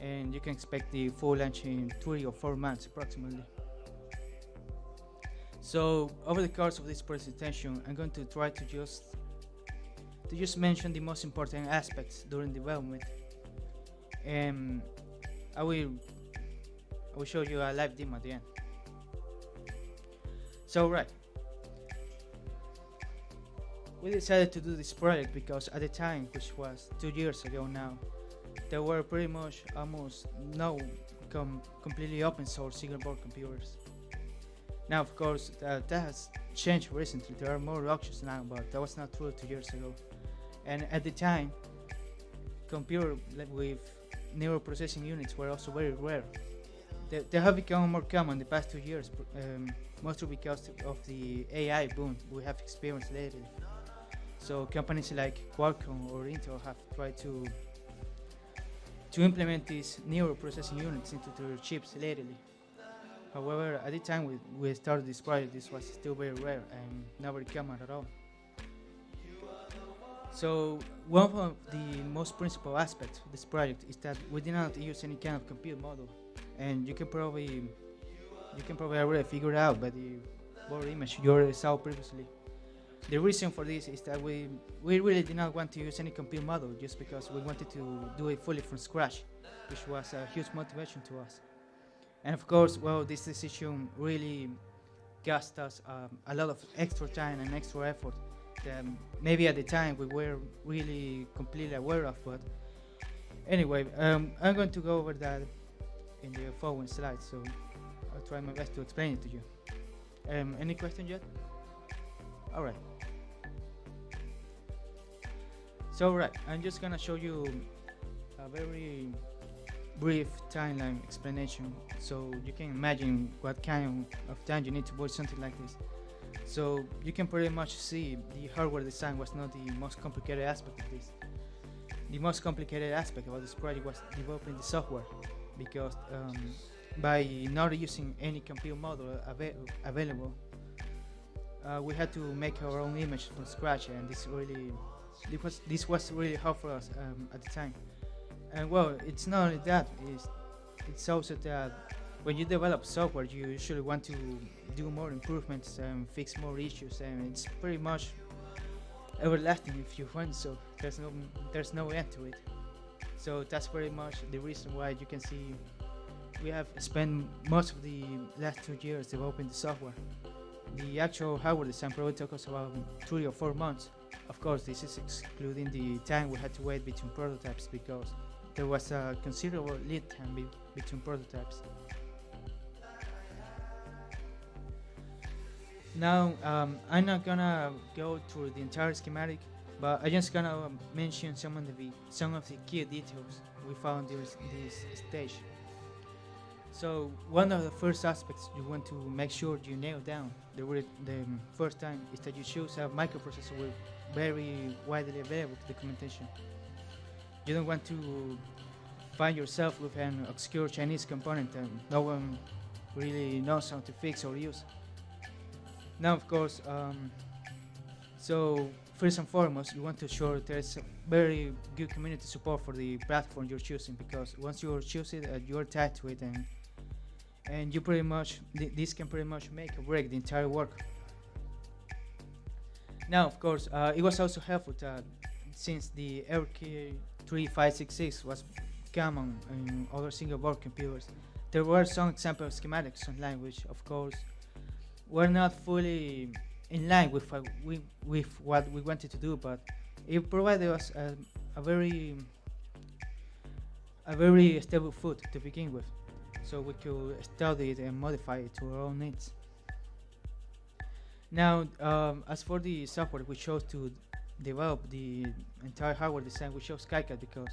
and you can expect the full launch in 3 or 4 months approximately. So over the course of this presentation, I'm going to try to just mention the most important aspects during development, and I will show you a live demo at the end. So right, we decided to do this project because at the time, which was 2 years ago now, there were pretty much almost no completely open source single board computers. Now, of course, that has changed recently. There are more options now, but that was not true 2 years ago. And at the time, computers with neural processing units were also very rare. They have become more common in the past 2 years, mostly because of the AI boom we have experienced lately. So companies like Qualcomm or Intel have tried to implement these neural processing units into their chips lately. However, at the time we started this project, this was still very rare and not very common at all. So one of the most principal aspects of this project is that we did not use any kind of compute model, and you can probably already figure it out by the board image you already saw previously. The reason for this is that we really did not want to use any compute model just because we wanted to do it fully from scratch, which was a huge motivation to us. And of course, well, this decision really cost us a lot of extra time and extra effort that maybe at the time we were really completely aware of. But anyway, I'm going to go over that in the following slides, so I'll try my best to explain it to you. Any question yet? All right. So right, I'm just gonna show you a very brief timeline explanation, so you can imagine what kind of time you need to build something like this. So you can pretty much see the hardware design was not the most complicated aspect of this. The most complicated aspect of this project was developing the software, because by not using any compute model available, we had to make our own image from scratch, and this was really hard for us at the time. And well, it's not only that, it's also that when you develop software, you usually want to do more improvements and fix more issues, and it's pretty much everlasting if you want. So there's no end to it. So that's pretty much the reason why you can see we have spent most of the last 2 years developing the software. The actual hardware design probably took us about 3 or 4 months. Of course, this is excluding the time we had to wait between prototypes, because there was a considerable lead time between prototypes. Now, I'm not gonna go through the entire schematic, but I'm just gonna mention some of the key details we found during this stage. So one of the first aspects you want to make sure you nail down the first time is that you choose a microprocessor with very widely available documentation. You don't want to find yourself with an obscure Chinese component that no one really knows how to fix or use. Now, of course, so first and foremost, you want to ensure there's very good community support for the platform you're choosing, because once you choose it, you're tied to it, and you pretty much this can pretty much make or break the entire work. Now, of course, it was also helpful that since the ERKEY 3566 was common in other single board computers, there were some example schematics online, which of course were not fully in line with what we wanted to do, but it provided us a very stable foot to begin with, so we could study it and modify it to our own needs. Now, as for the software we chose to develop the entire hardware design, we chose KiCad because,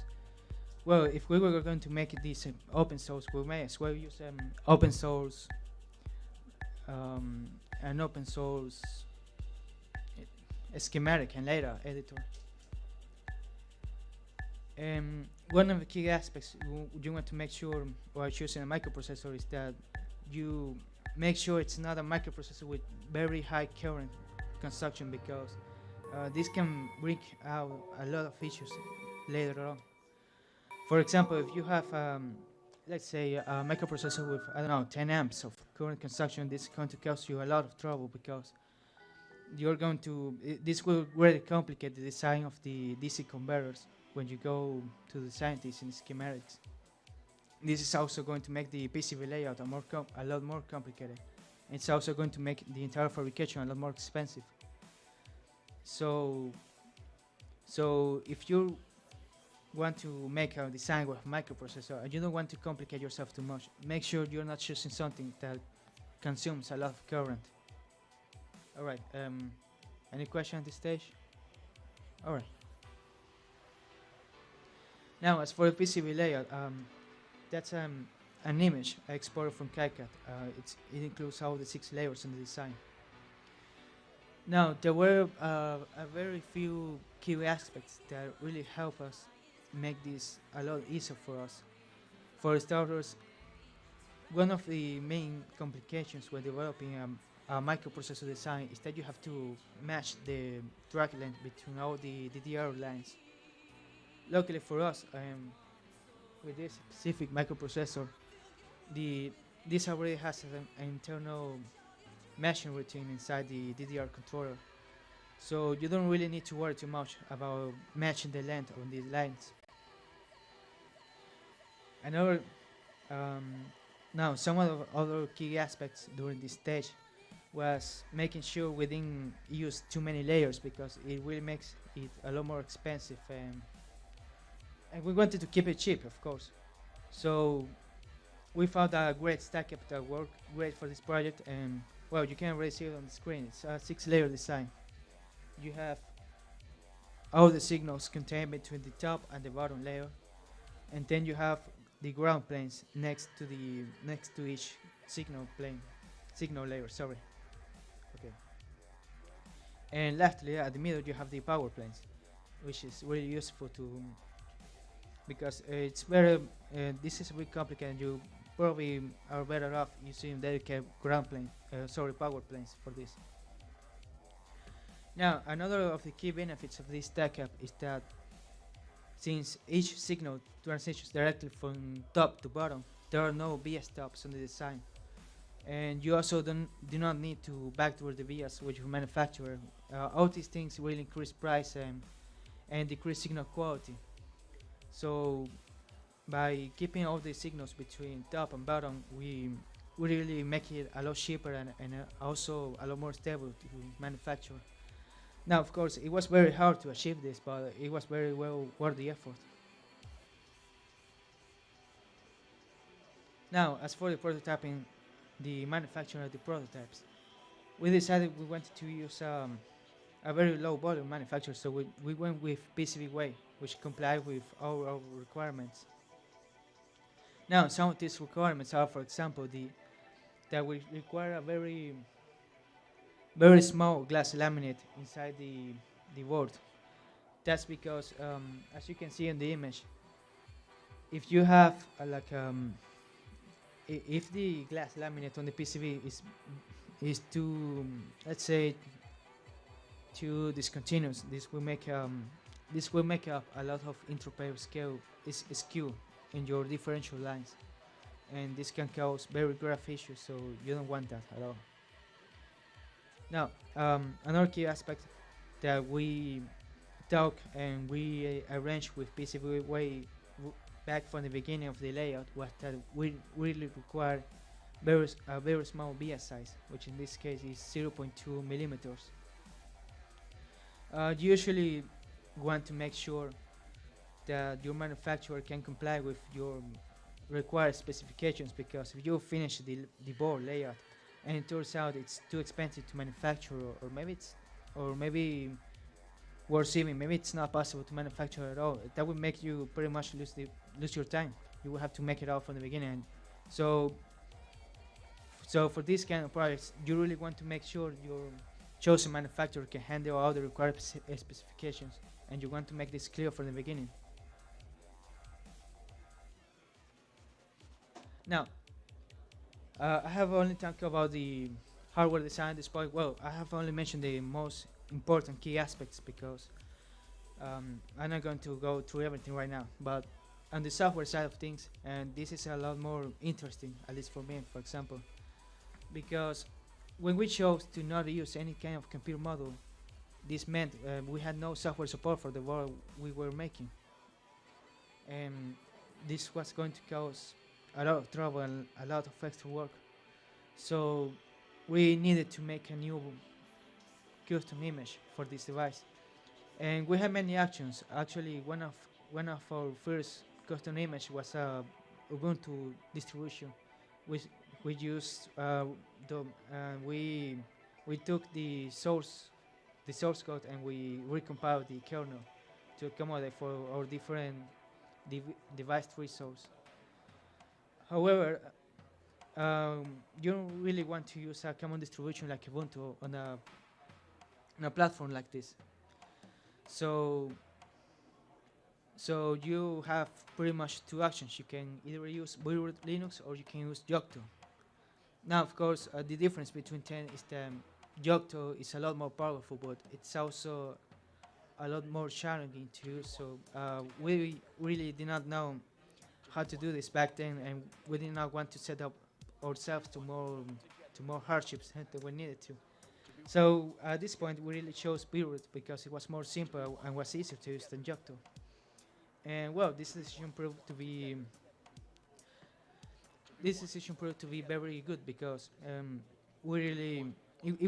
well, if we were going to make this open source, we may as well use open source schematic and later editor. One of the key aspects you want to make sure while choosing a microprocessor is that you make sure it's not a microprocessor with very high current consumption, because this can bring out a lot of issues later on. For example, if you have let's say a microprocessor with, I don't know, 10 amps of current consumption, this is going to cause you a lot of trouble, because you're going to, this will really complicate the design of the DC converters when you go to design this in schematics. This is also going to make the PCB layout a lot more complicated. It's also going to make the entire fabrication a lot more expensive. So if you want to make a design with a microprocessor and you don't want to complicate yourself too much, make sure you're not choosing something that consumes a lot of current. Alright, any question at this stage? Alright. Now, as for the PCB layout, that's an image I exported from KiCad. It includes all the 6 layers in the design. Now, there were a very few key aspects that really help us make this a lot easier for us. For starters, one of the main complications when developing a microprocessor design is that you have to match the track length between all the DDR lines. Luckily for us, with this specific microprocessor, this already has an internal matching routine inside the DDR controller, so you don't really need to worry too much about matching the length on these lines. Another, now some of the other key aspects during this stage was making sure we didn't use too many layers, because it really makes it a lot more expensive, and we wanted to keep it cheap, of course. So we found a great stack up that worked great for this project, and well, you can already see it on the screen. It's a 6-layer design. You have all the signals contained between the top and the bottom layer. and then you have the ground planes next to each signal layer. Sorry. Okay. And lastly, at the middle, you have the power planes, which is really useful because it's very. This is a bit complicated. You probably are better off using dedicated power planes for this. Now, another of the key benefits of this stack up is that since each signal transitions directly from top to bottom, there are no BS stops on the design. And you also do not need to backdoor the BS with your manufacturer. All these things will increase price and decrease signal quality. So by keeping all the signals between top and bottom, we really make it a lot cheaper and also a lot more stable to manufacture. Now, of course, it was very hard to achieve this, but it was very well worth the effort. Now, as for the prototyping, the manufacturing of the prototypes, we decided we wanted to use a very low volume manufacturer, so we went with PCBWay, which complied with all our requirements. Now, some of these requirements are, for example, that we require a very small glass laminate inside the board. That's because, as you can see in the image, if you have if the glass laminate on the PCB is too, let's say, too discontinuous, this will make up a lot of inter-pair skew in your differential lines, and this can cause very graph issues. So you don't want that at all. Now, another key aspect that we talk and we arranged with PCBWay back from the beginning of the layout was that we really require a very small BS size, which in this case is 0.2 millimeters. You usually want to make sure that your manufacturer can comply with your required specifications, because if you finish the board layout and it turns out it's too expensive to manufacture, or maybe worse even, maybe it's not possible to manufacture at all, that would make you pretty much lose your time. You will have to make it all from the beginning. So for this kind of products, you really want to make sure your chosen manufacturer can handle all the required specifications, and you want to make this clear from the beginning. Now, I have only talked about the hardware design at this point. Well, I have only mentioned the most important key aspects because I'm not going to go through everything right now. But on the software side of things, and this is a lot more interesting, at least for me, for example, because when we chose to not use any kind of computer model, this meant we had no software support for the board we were making, and this was going to cause a lot of trouble and a lot of extra work. So we needed to make a new custom image for this device, and we had many actions. Actually, one of our first custom image was a Ubuntu distribution. We used we took the source code and we recompiled the kernel to accommodate for our different device tree source. However, you don't really want to use a common distribution like Ubuntu on a platform like this. So you have pretty much two options. You can either use Build Linux or you can use Yocto. Now, of course, the difference between 10 is that Yocto is a lot more powerful, but it's also a lot more challenging to use. So we really did not know how to do this back then, and we did not want to set up ourselves to more hardships than we needed to. So at this point, we really chose Beirut because it was more simple and was easier to use than Yocto. And well, this decision proved to be very good because it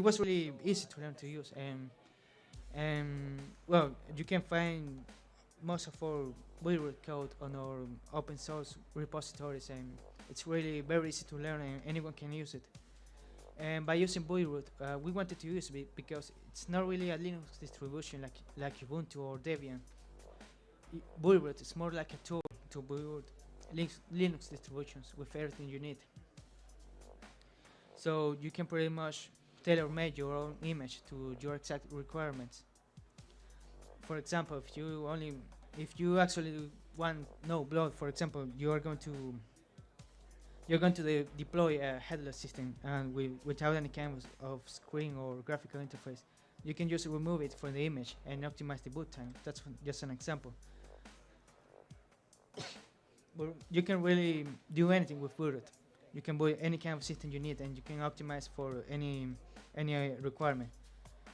was really easy to learn to use, and well, you can find most of our Beirut code on our open source repositories, and it's really very easy to learn and anyone can use it. And by using Beirut, we wanted to use it because it's not really a Linux distribution like Ubuntu or Debian. Bootroot is more like a tool to build Linux distributions with everything you need. So you can pretty much tailor-make your own image to your exact requirements. For example, if you actually want no bloat, for example, you're going to deploy a headless system and without any kind of screen or graphical interface. You can just remove it from the image and optimize the boot time. That's just an example. But you can really do anything with Bootroot. You can build any kind of system you need, and you can optimize for any requirement.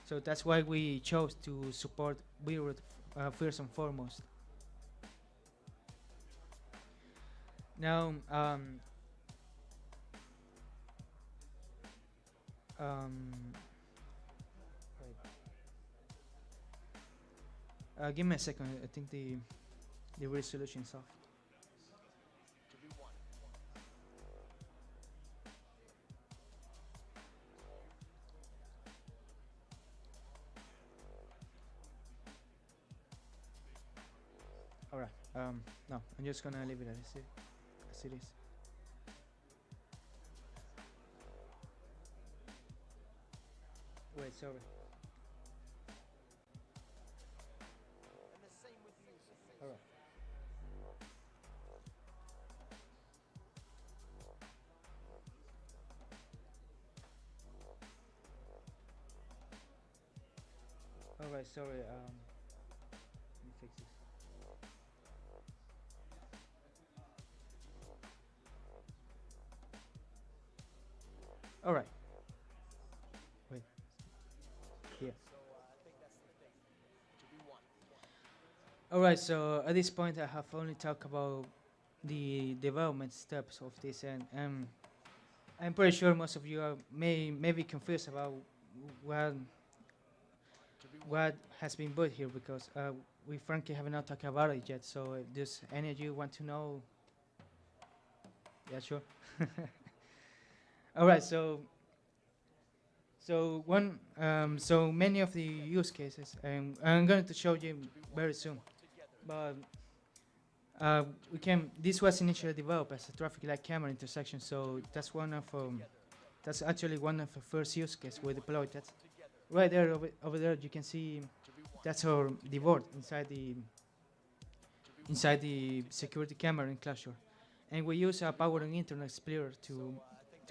So that's why we chose to support Bootroot first and foremost. Now, give me a second. I think the resolution is off. All right. No, I'm just gonna leave it as it is. Wait, sorry. All right. All right, sorry. Let me fix this. All right. Wait. Here. All right. So at this point, I have only talked about the development steps of this, and I'm pretty sure most of you may be confused about what has been built here, because we frankly have not talked about it yet. So does any of you want to know? Yeah, sure. All right, so many of the use cases, and I'm going to show you very soon, but this was initially developed as a traffic light camera intersection, so that's that's actually one of the first use cases we deployed. That's right there, over there. You can see that's the board inside the security camera enclosure. And we use a power on internet splitter to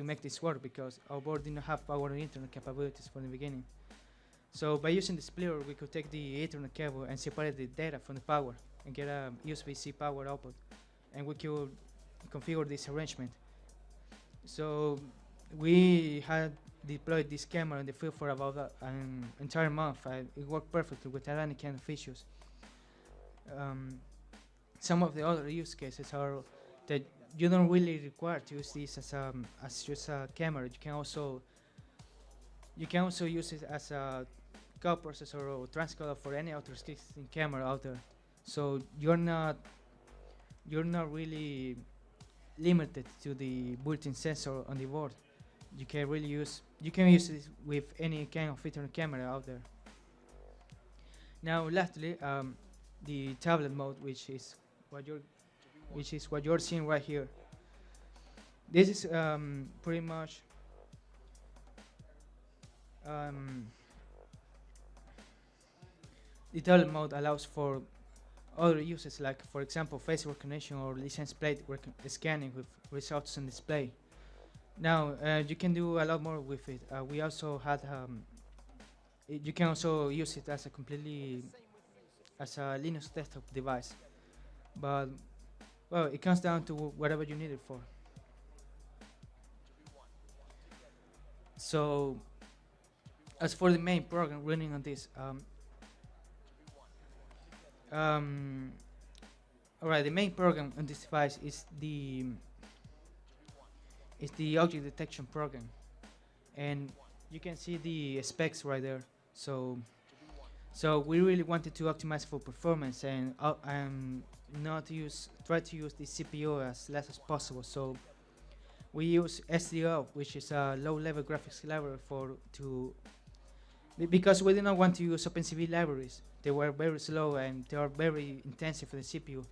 make this work, because our board didn't have power on internet capabilities from the beginning. So by using the splitter, we could take the Ethernet cable and separate the data from the power and get a USB-C power output, and we could configure this arrangement. So we had deployed this camera in the field for about an entire month. It worked perfectly without any kind of issues. Some of the other use cases are that you don't really require to use this as just a camera. You can also use it as a coprocessor or transcoder for any other existing camera out there. So you're not really limited to the built-in sensor on the board. You can use it with any kind of Ethernet camera out there. Now, lastly, the tablet mode, which is what you're seeing right here. This is pretty much the tablet mode allows for other uses, like for example face recognition or license plate scanning with results on display. Now you can do a lot more with it. We also had you can also use it as a Linux desktop device, but well, it comes down to whatever you need it for. So as for the main program running on this, alright, the main program on this device is the object detection program, and you can see the specs right there. So we really wanted to optimize for performance and try to use the CPU as less as possible. So we use SDO, which is a low-level graphics library because we do not want to use OpenCV libraries they were very slow and they are very intensive for the CPU.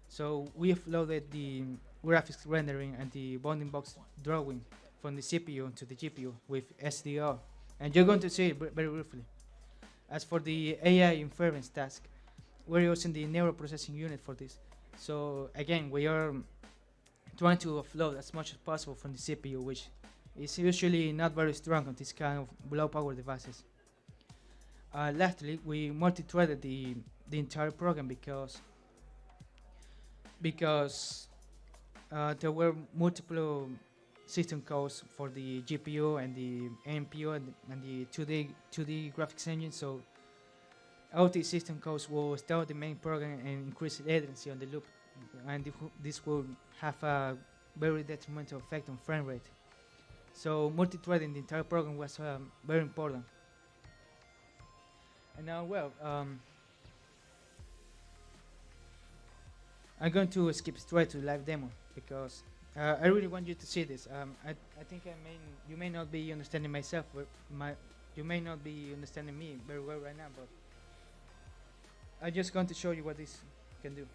So we offloaded the graphics rendering and the bounding box drawing from the CPU to the GPU with SDO, and you're going to see it very briefly. As for the AI inference task, we're using the neural processing unit for this. So again, we are trying to offload as much as possible from the CPU, which is usually not very strong on this kind of low power devices. Lastly, we multi-threaded the entire program because there were multiple system calls for the GPU and the NPU and the 2D graphics engine. So all these system calls will start the main program and increase latency on the loop, and this will have a very detrimental effect on frame rate. So multi-threading the entire program was very important. And now, well, I'm going to skip straight to live demo because I really want you to see this. I think you may not be understanding myself, but you may not be understanding me very well right now, but I'm just going to show you what this can do.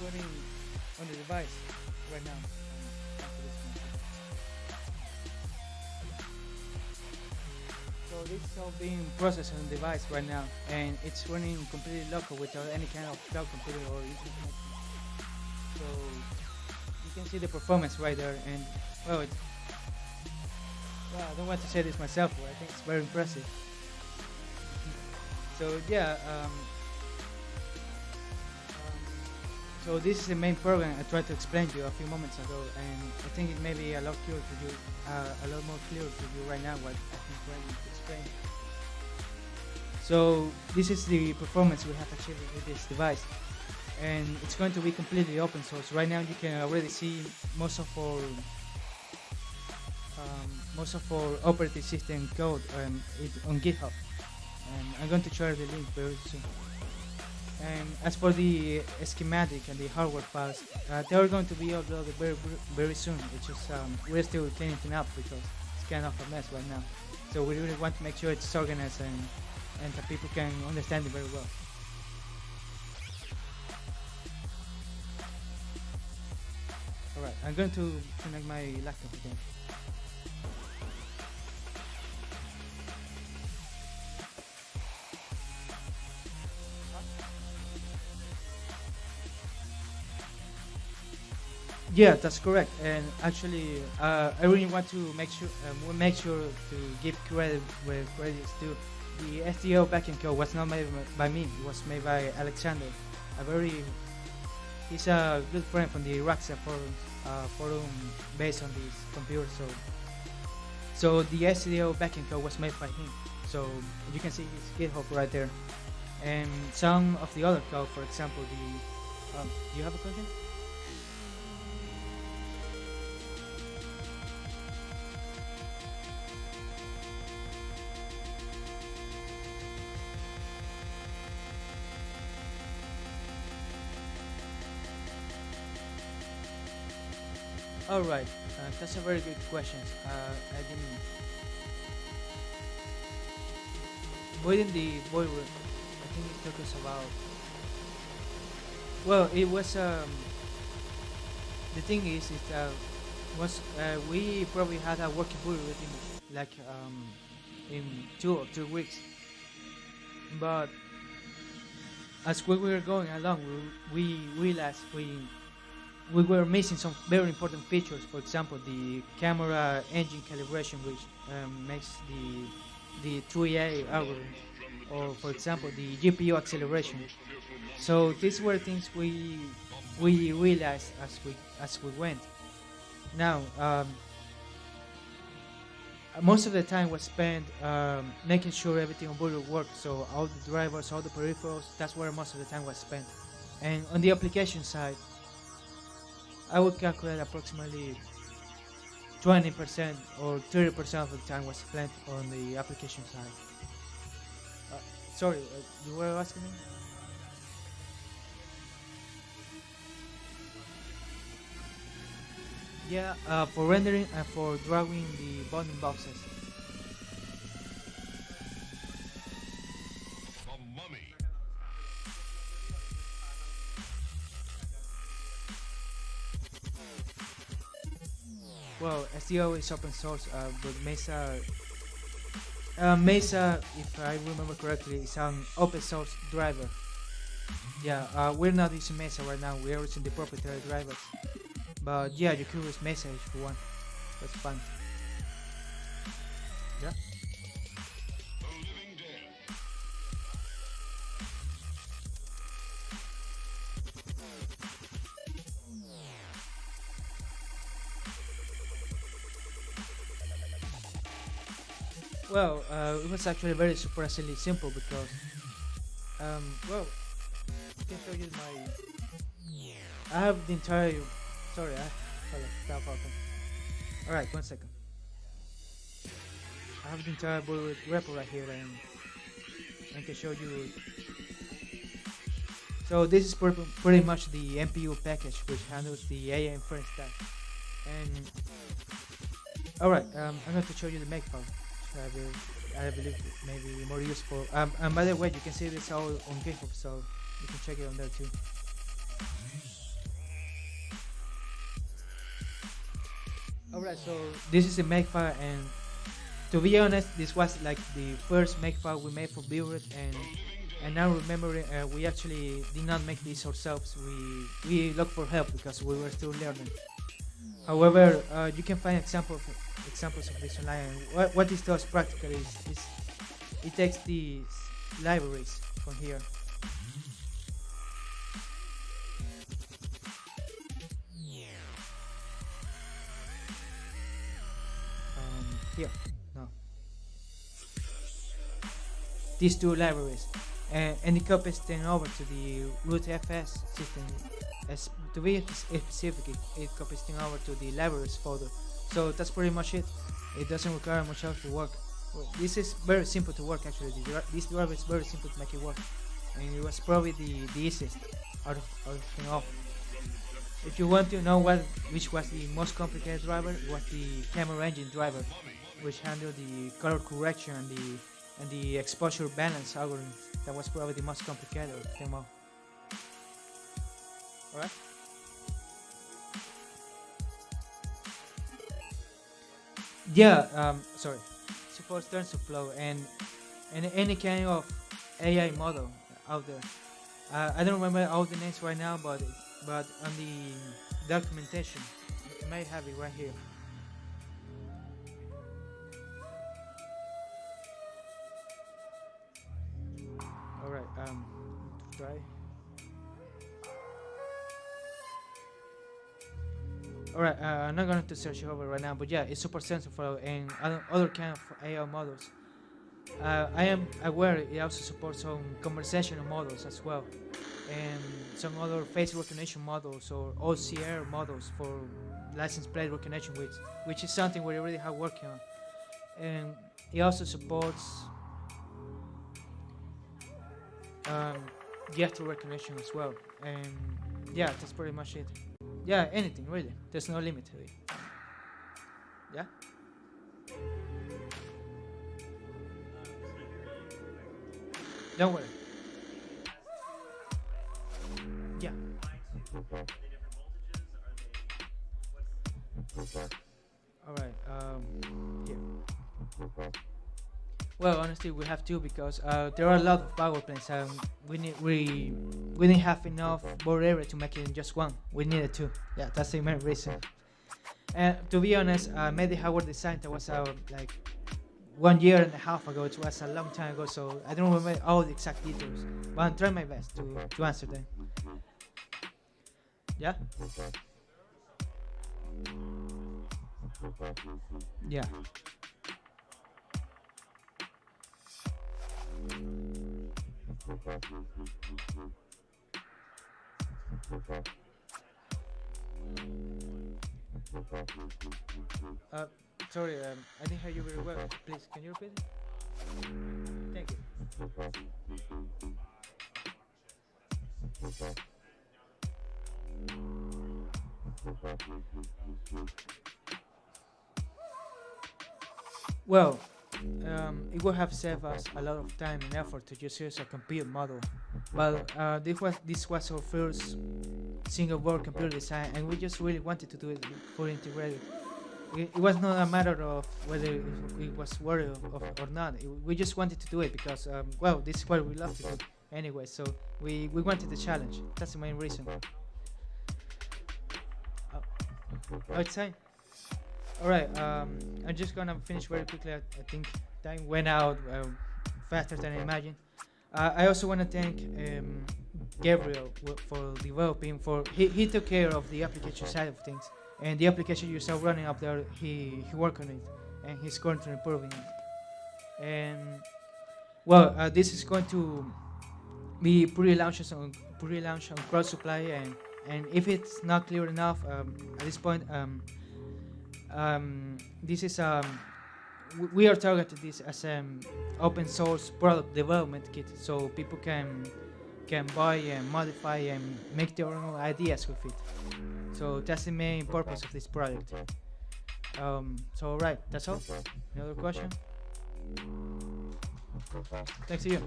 Running on the device right now. So this is all being processed on the device right now, and it's running completely local without any kind of cloud computer or internet connection. So you can see the performance right there, and well, I don't want to say this myself, but I think it's very impressive. So yeah. So this is the main program I tried to explain to you a few moments ago, and I think it may be a lot clearer to you, a lot more clear to you right now what I think trying to explain. So this is the performance we have achieved with this device, and it's going to be completely open source. Right now you can already see most of our operating system code on GitHub, and I'm going to share the link very soon. And as for the schematic and the hardware files, they are going to be uploaded very soon. It's just we're still cleaning it up because it's kind of a mess right now. So we really want to make sure it's organized and that people can understand it very well. Alright, I'm going to connect my laptop again. Yeah, that's correct. And actually, I really want to make sure to give credit where credit is due. The SDO backend code was not made by me; it was made by Alexander. He's a good friend from the Raxa forum based on this computer. So the SDO backend code was made by him. So you can see his GitHub right there. And some of the other code, for example, do you have a question? All right, that's a very good question. I didn't. Within the boiler, I think it took us about. Well, it was. The thing is we probably had a working boiler within in 2 or 3 weeks, but as we were going along, we realized we were missing some very important features. For example, the camera engine calibration, which makes the 3A algorithm, or for example, the GPU acceleration. So these were things we realized as we went. Now, most of the time was spent making sure everything on board would work. So all the drivers, all the peripherals, that's where most of the time was spent. And on the application side, I would calculate approximately 20% or 30% of the time was spent on the application side. Sorry, you were asking me? Yeah, for rendering and for drawing the bounding boxes. Well, SDO is open source, but Mesa, if I remember correctly, is an open source driver. Yeah, we're not using Mesa right now. We are using the proprietary drivers. But yeah, you could use Mesa if you want. That's fine. Yeah. Well, it was actually very surprisingly simple because, well, I can show you I have the entire. Sorry, hold on, stop open. Alright, 1 second. I have the entire board repo right here and I can show you. So this is pretty much the MPU package which handles the AI inference stack. And alright, I'm going to show you the makefile. I believe it may be more useful. And by the way, you can see this all on GitHub, so you can check it on there too. Alright, so this is the makefile, and to be honest, this was like the first makefile we made for Build, and now remembering, we actually did not make this ourselves. We looked for help because we were still learning. However, you can find examples of this online. What this does practically is it takes these libraries from here. Here, no. These two libraries, and it copies them over to the rootfs system. To be specific, it copies them over to the libraries folder. So that's pretty much it. It doesn't require much else to work. Well, this is very simple to work actually. This driver is very simple to make it work, and it was probably the easiest out of everything off. If you want to know which was the most complicated driver, it was the camera engine driver, which handled the color correction and the exposure balance algorithm. That was probably the most complicated of them all. Alright? Yeah, sorry. Supports TensorFlow and any kind of AI model out there. I don't remember all the names right now, but on the documentation, you may have it right here. Alright, try. Alright, I'm not going to search it over right now, but yeah, it supports TensorFlow and other kind of AI models. I am aware it also supports some conversational models as well, and some other face recognition models or OCR models for license plate recognition, which is something we already have working on. And it also supports gesture recognition as well. And yeah, that's pretty much it. Yeah, anything really. There's no limit to it. Yeah. Don't worry. Yeah. All right. Yeah. Well, honestly, we have to because there are a lot of power plants. We didn't have enough board area to make it in just one. We needed two. Yeah, that's the main reason. And to be honest, I made the hardware design that was like 1 year and a half ago. It was a long time ago, so I don't remember all the exact details. But I'm trying my best to answer them. Yeah? Yeah. Sorry, I didn't hear you very well. Please, can you repeat it? Thank you. Well, it would have saved us a lot of time and effort to just use a computer model. But this was our first single board computer design, and we just really wanted to do it for integrated. It was not a matter of whether it was worthy or not. We just wanted to do it because, well, this is what we love to do anyway. So we wanted the challenge. That's the main reason. Outside. All right. I'm just gonna finish very quickly. I think time went out faster than I imagined. I also want to thank Gabriel for developing. He took care of the application side of things, and the application you saw running up there, he worked on it, and he's currently improving it. And well, this is going to be pre-launched on Crowd Supply, and if it's not clear enough at this point, this is we are targeting this as an open source product development kit, so people can buy and modify and make their own ideas with it. So that's the main purpose of this project. So right, that's all. Another question? Thanks to you.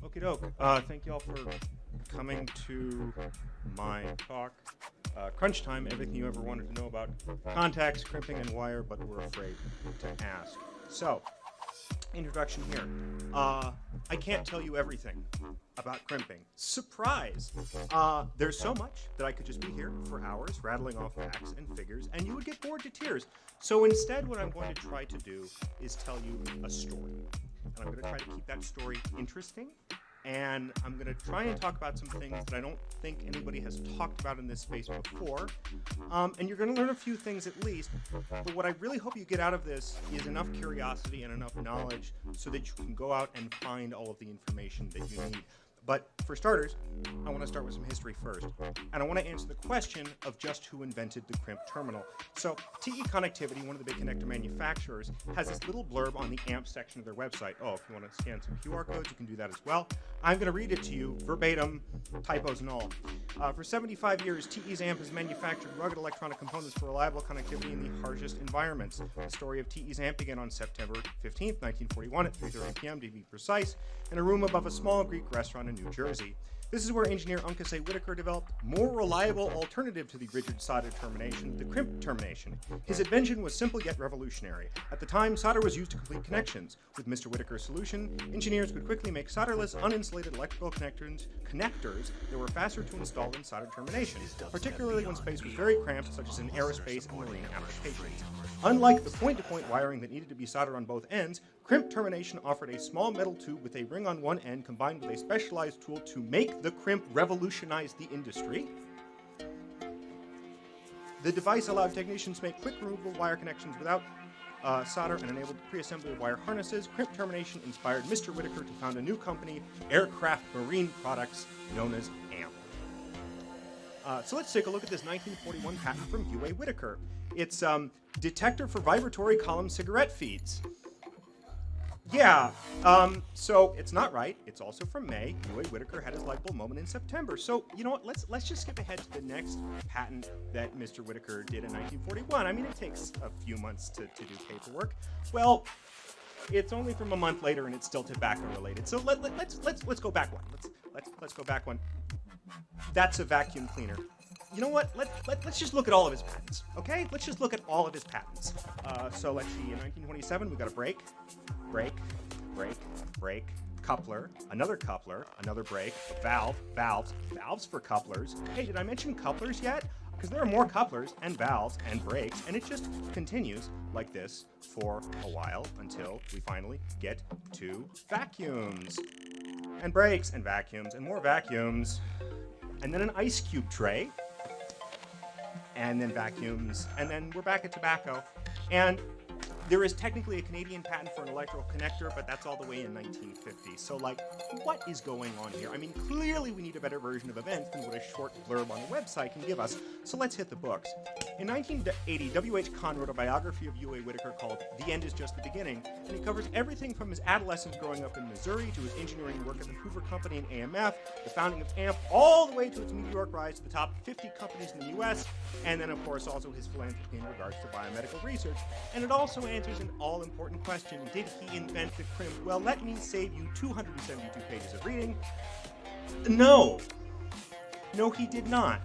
Okie doke. Thank you all for coming to my talk. Crunch time, everything you ever wanted to know about contacts, crimping, and wire, but were afraid to ask. So, introduction here. I can't tell you everything about crimping. Surprise! There's so much that I could just be here for hours rattling off facts and figures, and you would get bored to tears. So instead, what I'm going to try to do is tell you a story. And I'm going to try to keep that story interesting. And I'm going to try and talk about some things that I don't think anybody has talked about in this space before. And you're going to learn a few things at least. But what I really hope you get out of this is enough curiosity and enough knowledge so that you can go out and find all of the information that you need. But for starters, I want to start with some history first. And I want to answer the question of just who invented the crimp terminal. So TE Connectivity, one of the big connector manufacturers, has this little blurb on the AMP section of their website. Oh, if you want to scan some QR codes, you can do that as well. I'm going to read it to you verbatim, typos and all. For 75 years, TE's AMP has manufactured rugged electronic components for reliable connectivity in the harshest environments. The story of TE's AMP began on September 15th, 1941 at 3:30 p.m. to be precise, in a room above a small Greek restaurant in New Jersey. This is where engineer Uncas A. Whitaker developed a more reliable alternative to the rigid solder termination, the crimp termination. His invention was simple yet revolutionary. At the time, solder was used to complete connections. With Mr. Whitaker's solution, engineers could quickly make solderless, uninsulated electrical connectors that were faster to install than solder termination, particularly when space was very cramped, such as in aerospace and marine applications. Unlike the point-to-point wiring that needed to be soldered on both ends, crimp termination offered a small metal tube with a ring on one end combined with a specialized tool to make the crimp revolutionize the industry. The device allowed technicians to make quick removable wire connections without solder and enabled pre-assembly of wire harnesses. Crimp termination inspired Mr. Whitaker to found a new company, Aircraft Marine Products, known as AMP. So let's take a look at this 1941 patent from U.A. Whitaker. It's detector for vibratory column cigarette feeds. Yeah, so it's not right. It's also from May. U.A. Whitaker had his light bulb moment in September. So, you know what, let's just skip ahead to the next patent that Mr. Whitaker did in 1941. I mean, it takes a few months to do paperwork. Well, it's only from a month later and it's still tobacco related. So let's go back one. Let's go back one. That's a vacuum cleaner. you know what? Let's just look at all of his patents, okay? Let's just look at all of his patents. So let's see. In 1927, we got a brake, coupler, another brake, valves for couplers. Hey, did I mention couplers yet? Because there are more couplers and valves and brakes, and it just continues like this for a while until we finally get to vacuums. And brakes and vacuums and more vacuums. And then an ice cube tray. And then vacuums. And then we're back at tobacco. And there is technically a Canadian patent for an electrical connector, but that's all the way in 1950. So, like, what is going on here? I mean, clearly we need a better version of events than what a short blurb on a website can give us. So let's hit the books. In 1980, W.H. Kahn wrote a biography of U.A. Whitaker called The End is Just the Beginning, and he covers everything from his adolescence growing up in Missouri to his engineering work at the Hoover Company and AMF, the founding of AMP, all the way to its meteoric rise to the top 50 companies in the U.S., and then, of course, also his philanthropy in regards to biomedical research. And it also answers an all-important question: did he invent the crimp? Well, let me save you 272 pages of reading. No, he did not.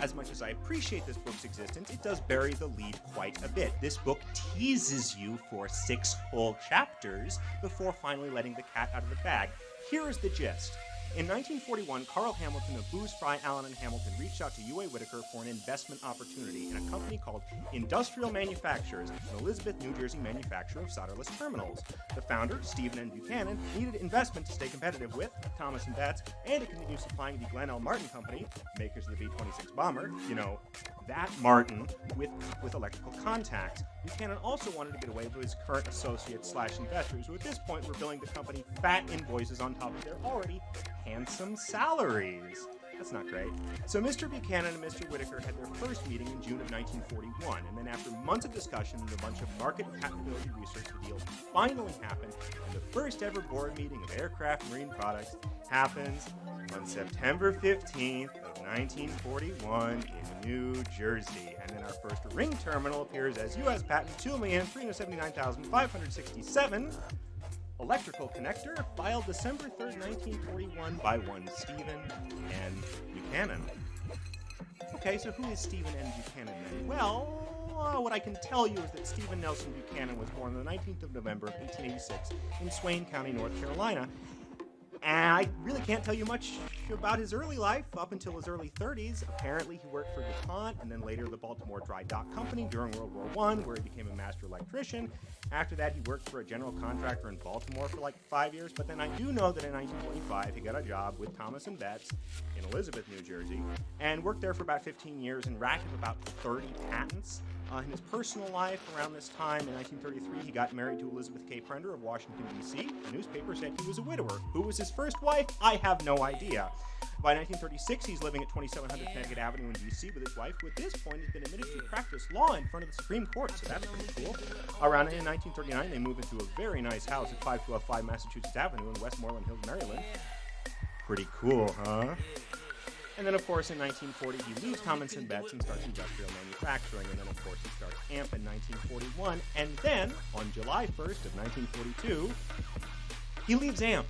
As much as I appreciate this book's existence, it does bury the lead quite a bit. This book teases you for 6 whole chapters before finally letting the cat out of the bag. Here is the gist. In 1941, Carl Hamilton of Booz, Fry, Allen & Hamilton reached out to U.A. Whitaker for an investment opportunity in a company called Industrial Manufacturers, an Elizabeth, New Jersey manufacturer of solderless terminals. The founder, Stephen N. Buchanan, needed investment to stay competitive with Thomas & Betts and to continue supplying the Glenn L. Martin Company, makers of the B-26 bomber, you know, that Martin, with electrical contacts. Buchanan also wanted to get away from his current associates/investors, who at this point were billing the company fat invoices on top of their already handsome salaries. That's not great. So Mr. Buchanan and Mr. Whitaker had their first meeting in June of 1941, and then after months of discussion and a bunch of market and patentability research, the deal finally happened, and the first ever board meeting of Aircraft Marine Products happens on September 15th of 1941 in New Jersey. And then our first ring terminal appears as U.S. patent 2,379,567. Electrical connector, filed December 3rd, 1941 by one Stephen N. Buchanan. Okay, so who is Stephen N. Buchanan then? Well, what I can tell you is that Stephen Nelson Buchanan was born on the 19th of November of 1886 in Swain County, North Carolina. And I really can't tell you much about his early life up until his early 30s. Apparently, he worked for DuPont and then later the Baltimore Dry Dock Company during World War I, where he became a master electrician. After that, he worked for a general contractor in Baltimore for like 5 years. But then I do know that in 1925, he got a job with Thomas & Betts in Elizabeth, New Jersey, and worked there for about 15 years and racked up about 30 patents. In his personal life, around this time, in 1933, he got married to Elizabeth K. Prender of Washington, D.C. The newspaper said he was a widower. Who was his first wife? I have no idea. By 1936, he's living at 2700 Connecticut Avenue in D.C. with his wife, who at this point has been admitted to practice law in front of the Supreme Court, so that's pretty cool. Around in 1939, they move into a very nice house at 5205 Massachusetts Avenue in Westmoreland Hills, Maryland. Pretty cool, huh? And then, of course, in 1940, he leaves Thomas & Betts and starts industrial manufacturing. And then, of course, he starts AMP in 1941. And then, on July 1st of 1942, he leaves AMP.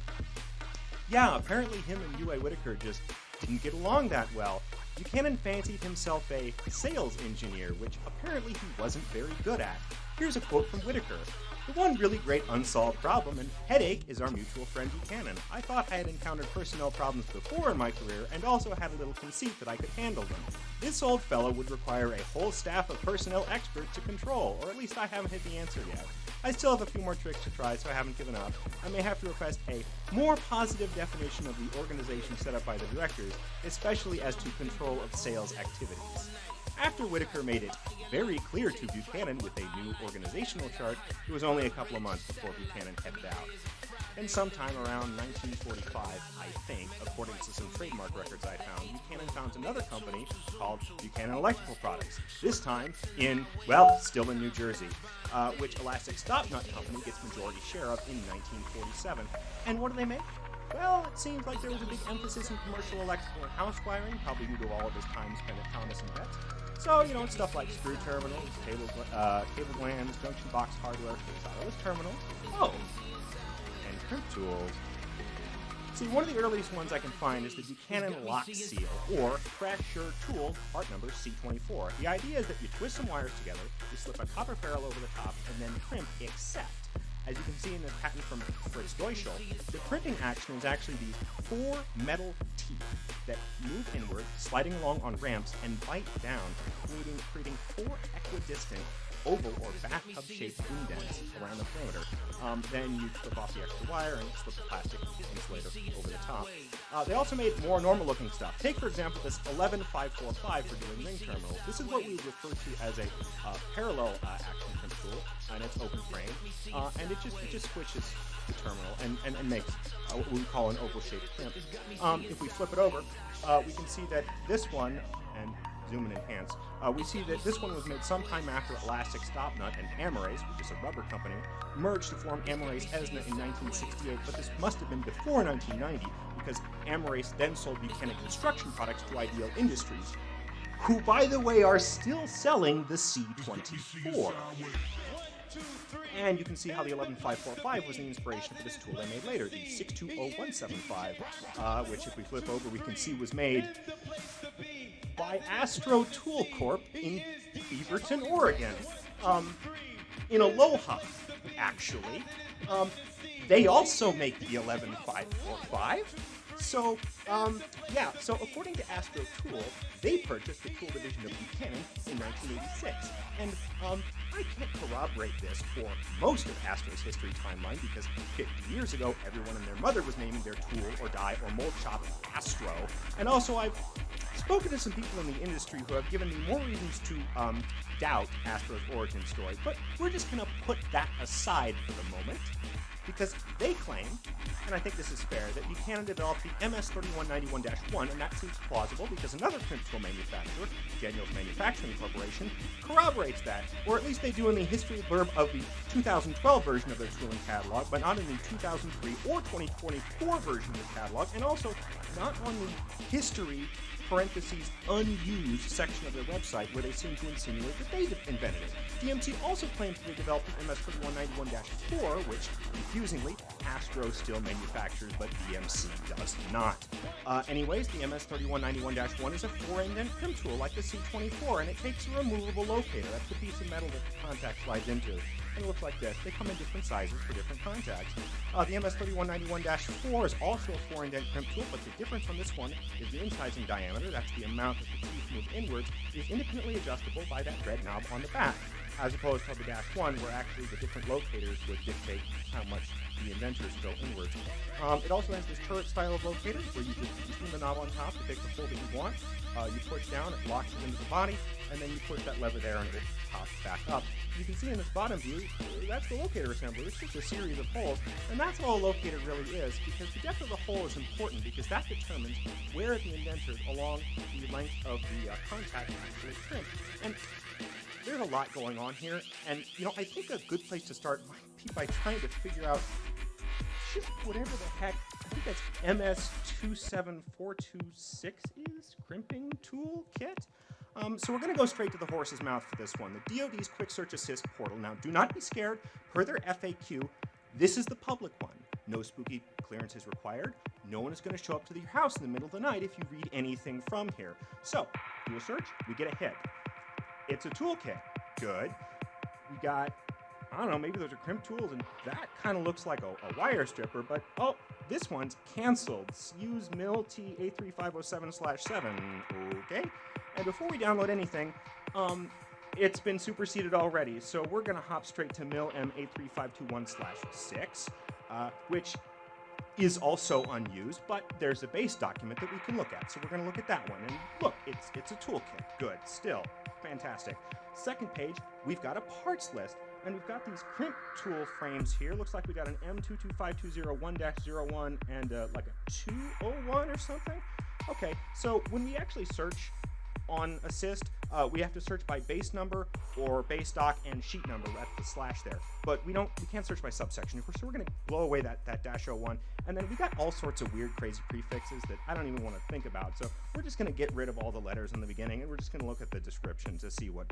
Yeah, apparently him and U.A. Whitaker just didn't get along that well. Buchanan fancied himself a sales engineer, which apparently he wasn't very good at. Here's a quote from Whitaker. The one really great unsolved problem and headache is our mutual friend Buchanan. I thought I had encountered personnel problems before in my career and also had a little conceit that I could handle them. This old fellow would require a whole staff of personnel experts to control, or at least I haven't hit the answer yet. I still have a few more tricks to try, so I haven't given up. I may have to request a more positive definition of the organization set up by the directors, especially as to control of sales activities. After Whitaker made it very clear to Buchanan with a new organizational chart, it was only a couple of months before Buchanan headed out. And sometime around 1945, I think, according to some trademark records I found, Buchanan founds another company called Buchanan Electrical Products, this time in, well, still in New Jersey, which Elastic Stop Nut Company gets majority share of in 1947. And what do they make? Well, it seems like there was a big emphasis in commercial electrical and house wiring, probably due to all of his time spent at Thomas & Betts. So, you know, it's stuff like screw terminals, cable glands, junction box hardware, solderless terminals, and crimp tools. See, one of the earliest ones I can find is the Buchanan Lock Seal, or Fracture Tool, part number C24. The idea is that you twist some wires together, you slip a copper ferrule over the top, and then crimp, except, as you can see in this patent from Fritz Deutschel, the crimping action is actually these 4 metal teeth that move inward, sliding along on ramps, and bite down, creating 4 equidistant oval or bathtub-shaped indents around the perimeter. Then you clip off the extra wire and slip the plastic insulator over the top. They also made more normal-looking stuff. Take, for example, this 11545 for doing ring terminals. This is what we refer to as a parallel action crimp tool, and it's open frame, and it just switches the terminal and makes what we call an oval-shaped crimp. If we flip it over, we can see that this one, and zoom and enhance, we see that this one was made sometime after Elastic Stopnut and Amerace, which is a rubber company, merged to form Amerace Esna in 1968, but this must have been before 1990, because Amerace then sold Buchanan Construction Products to Ideal Industries, who, by the way, are still selling the C24. And you can see how the 11545 was the inspiration for this tool they made later, the 620175, which, if we flip over, we can see was made by Astro Tool Corp in Beaverton, Oregon. In Aloha, actually. They also make the 11545. So, so according to Astro Tool, they purchased the tool division of Buchanan in 1986. And I can't corroborate this for most of Astro's history timeline, because 50 years ago, everyone and their mother was naming their tool or die or mold shop Astro. And also, I've spoken to some people in the industry who have given me more reasons to doubt Astro's origin story, but we're just going to put that aside for the moment, because they claim, and I think this is fair, that Buchanan developed the MS3191-1, and that seems plausible because another crimp tool manufacturer, Daniels Manufacturing Corporation, corroborates that, or at least they do in the history blurb of the 2012 version of their tooling catalog, but not in the 2003 or 2024 version of the catalog, and also not on the history parentheses unused section of their website, where they seem to insinuate that they invented it. DMC also claims that they developed an MS3191-4, which, confusingly, Astro still manufactures, but DMC does not. Anyways, the MS3191-1 is a 4-indent crimp tool like the C24, and it takes a removable locator. That's the piece of metal that the contact slides into. And it looks like this. They come in different sizes for different contacts. The MS3191-4 is also a 4-indent crimp tool, but the difference on this one is the incising diameter, that's the amount that the teeth move inwards, is independently adjustable by that red knob on the back, as opposed to the -1, where actually the different locators would dictate how much the indentures go inwards. It also has this turret style of locator, where you just turn the knob on top to take the pull that you want. You push down, it locks it into the body, and then you push that lever there and it pops back up. You can see in this bottom view, that's the locator assembly. It's just a series of holes, and that's all a locator really is, because the depth of the hole is important, because that determines where the indentures along the length of the contact actually crimp. And there's a lot going on here, and I think a good place to start might be by trying to figure out just whatever the heck, I think that's MS27426 is, crimping tool kit? So we're going to go straight to the horse's mouth for this one, the DoD's Quick Search Assist portal. Now, do not be scared. Per their FAQ, this is the public one. No spooky clearance is required. No one is going to show up to your house in the middle of the night if you read anything from here. So, do a search, we get a hit. It's a toolkit. Good. We got, I don't know, maybe those are crimp tools, and that kind of looks like a wire stripper, but, oh, this one's canceled. Use MIL T83507/7. Okay. And before we download anything, it's been superseded already, so we're going to hop straight to MIL M83521/6, which is also unused, but there's a base document that we can look at, so we're going to look at that one. And look, it's a toolkit. Good. Still. Fantastic. Second page, we've got a parts list, and we've got these crimp tool frames here. Looks like we got an M225201-01 and like a 201 or something. Okay, so when we actually search on Assist, we have to search by base number or base stock and sheet number. That's the slash there. But we can't search by subsection. So we're going to blow away that -01. And then we got all sorts of weird, crazy prefixes that I don't even want to think about. So we're just going to get rid of all the letters in the beginning, and we're just going to look at the description to see what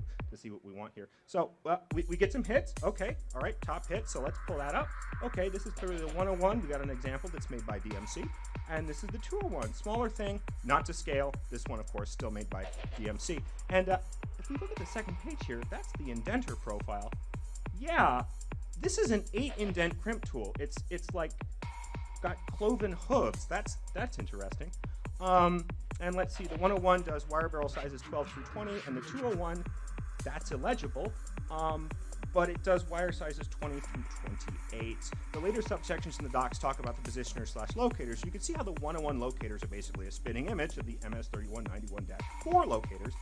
we want here. So we get some hits. Okay, all right, top hit. So let's pull that up. Okay, this is clearly the 101. We got an example that's made by DMC. And this is the 201, smaller thing, not to scale. This one, of course, still made by DMC. And if we look at the second page here, that's the indenter profile. Yeah, this is an 8-indent crimp tool. It's like got cloven hooves. That's interesting. And let's see, the 101 does wire barrel sizes 12 through 20, and the 201, that's illegible. But it does wire sizes 20 through 28. The later subsections in the docs talk about the positioners / locators. So you can see how the 101 locators are basically a spitting image of the MS3191-4 locators.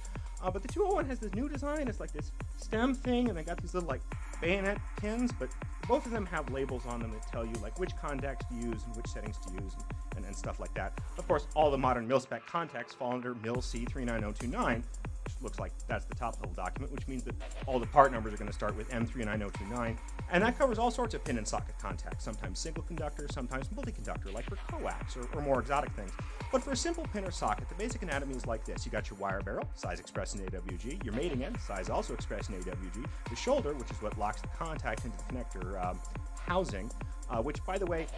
But the 201 has this new design. It's like this stem thing, and they got these little like bayonet pins, but both of them have labels on them that tell you like which contacts to use and which settings to use and stuff like that. Of course, all the modern mil-spec contacts fall under MIL C39029, which looks like that's the top level document, which means that all the part numbers are going to start with M39029, and that covers all sorts of pin and socket contacts, sometimes single conductor, sometimes multi-conductor, like for coax or more exotic things. But for a simple pin or socket, the basic anatomy is like this. You got your wire barrel, size expressed in AWG, your mating end, size also expressed in AWG, the shoulder, which is what locks the contact into the connector housing, which, by the way,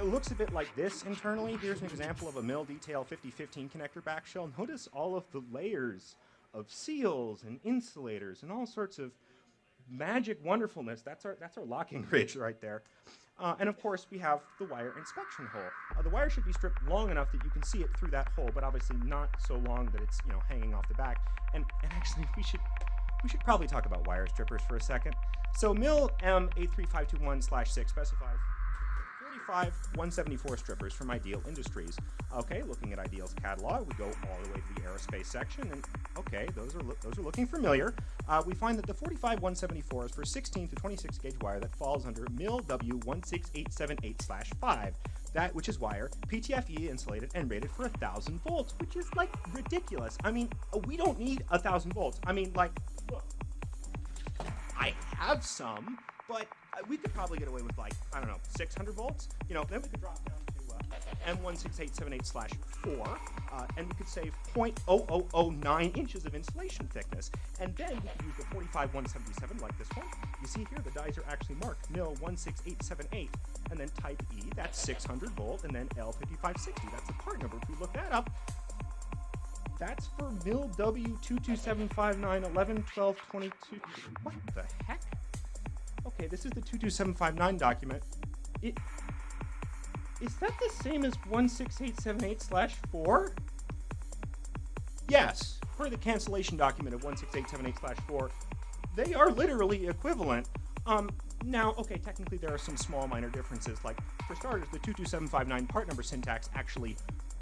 looks a bit like this internally. Here's an example of a MIL Detail 5015 connector back shell. Notice all of the layers of seals and insulators and all sorts of magic wonderfulness. That's our locking ridge right there. And of course, we have the wire inspection hole. The wire should be stripped long enough that you can see it through that hole, but obviously not so long that it's hanging off the back. And actually, we should probably talk about wire strippers for a second. So MIL M83521/6 specifies 45 174 strippers from Ideal Industries. Okay, looking at Ideal's catalog, we go all the way to the aerospace section, and okay, those are looking familiar. We find that the 45 174 is for 16 to 26 gauge wire that falls under MIL W16878/5. That which is wire, PTFE insulated and rated for 1,000 volts, which is like ridiculous. I mean, we don't need 1,000 volts. I mean, like, look, I have some, but we could probably get away with, like, I don't know, 600 volts. Then we could drop down to M16878/4, and we could save 0.0009 inches of insulation thickness. And then we could use the 45 177 like this one. You see here, the dies are actually marked MIL 16878, and then type E, that's 600 volt, and then L5560, that's the part number. If we look that up, that's for MIL W22759111222. What the heck? Okay, this is the 22759 document. Is that the same as 16878/4? Yes, per the cancellation document of 16878/4, they are literally equivalent. Now, okay, technically there are some small minor differences. Like, for starters, the 22759 part number syntax actually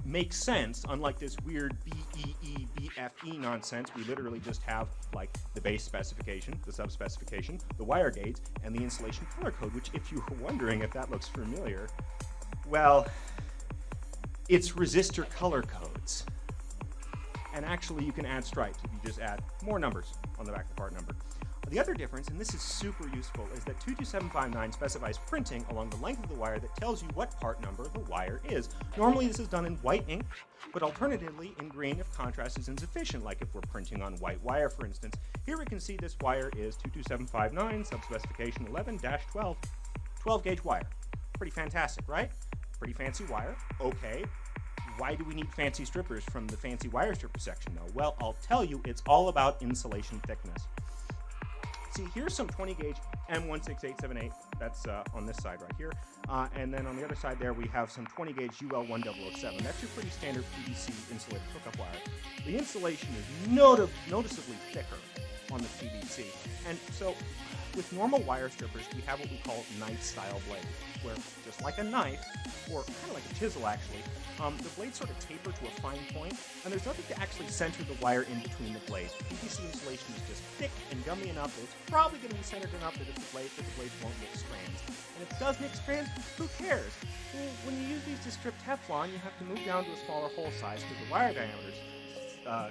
makes sense, unlike this weird BEE, BFE nonsense. We literally just have, like, the base specification, the sub-specification, the wire gauge, and the insulation color code, which, if you were wondering if that looks familiar, well, it's resistor color codes. And actually, you can add stripes if you just add more numbers on the back of the part number. The other difference, and this is super useful, is that 22759 specifies printing along the length of the wire that tells you what part number the wire is. Normally this is done in white ink, but alternatively in green if contrast is insufficient, like if we're printing on white wire, for instance. Here we can see this wire is 22759, subspecification 11-12, 12 gauge wire. Pretty fantastic, right? Pretty fancy wire. Okay. Why do we need fancy strippers from the fancy wire stripper section, though? Well, I'll tell you, it's all about insulation thickness. See, here's some 20 gauge M16878. That's on this side right here. And then on the other side there, we have some 20 gauge UL1007. That's your pretty standard PVC insulated hookup wire. The insulation is noticeably thicker on the PVC. And so with normal wire strippers, we have what we call knife style blades, where just like a knife, or kind of like a chisel actually, the blades sort of taper to a fine point, and there's nothing to actually center the wire in between the blades. PVC insulation is just thick and gummy enough that it's probably going to be centered enough that the blades won't nick strands. And if it does nick strands, who cares? Well, when you use these to strip Teflon, you have to move down to a smaller hole size because the wire diameters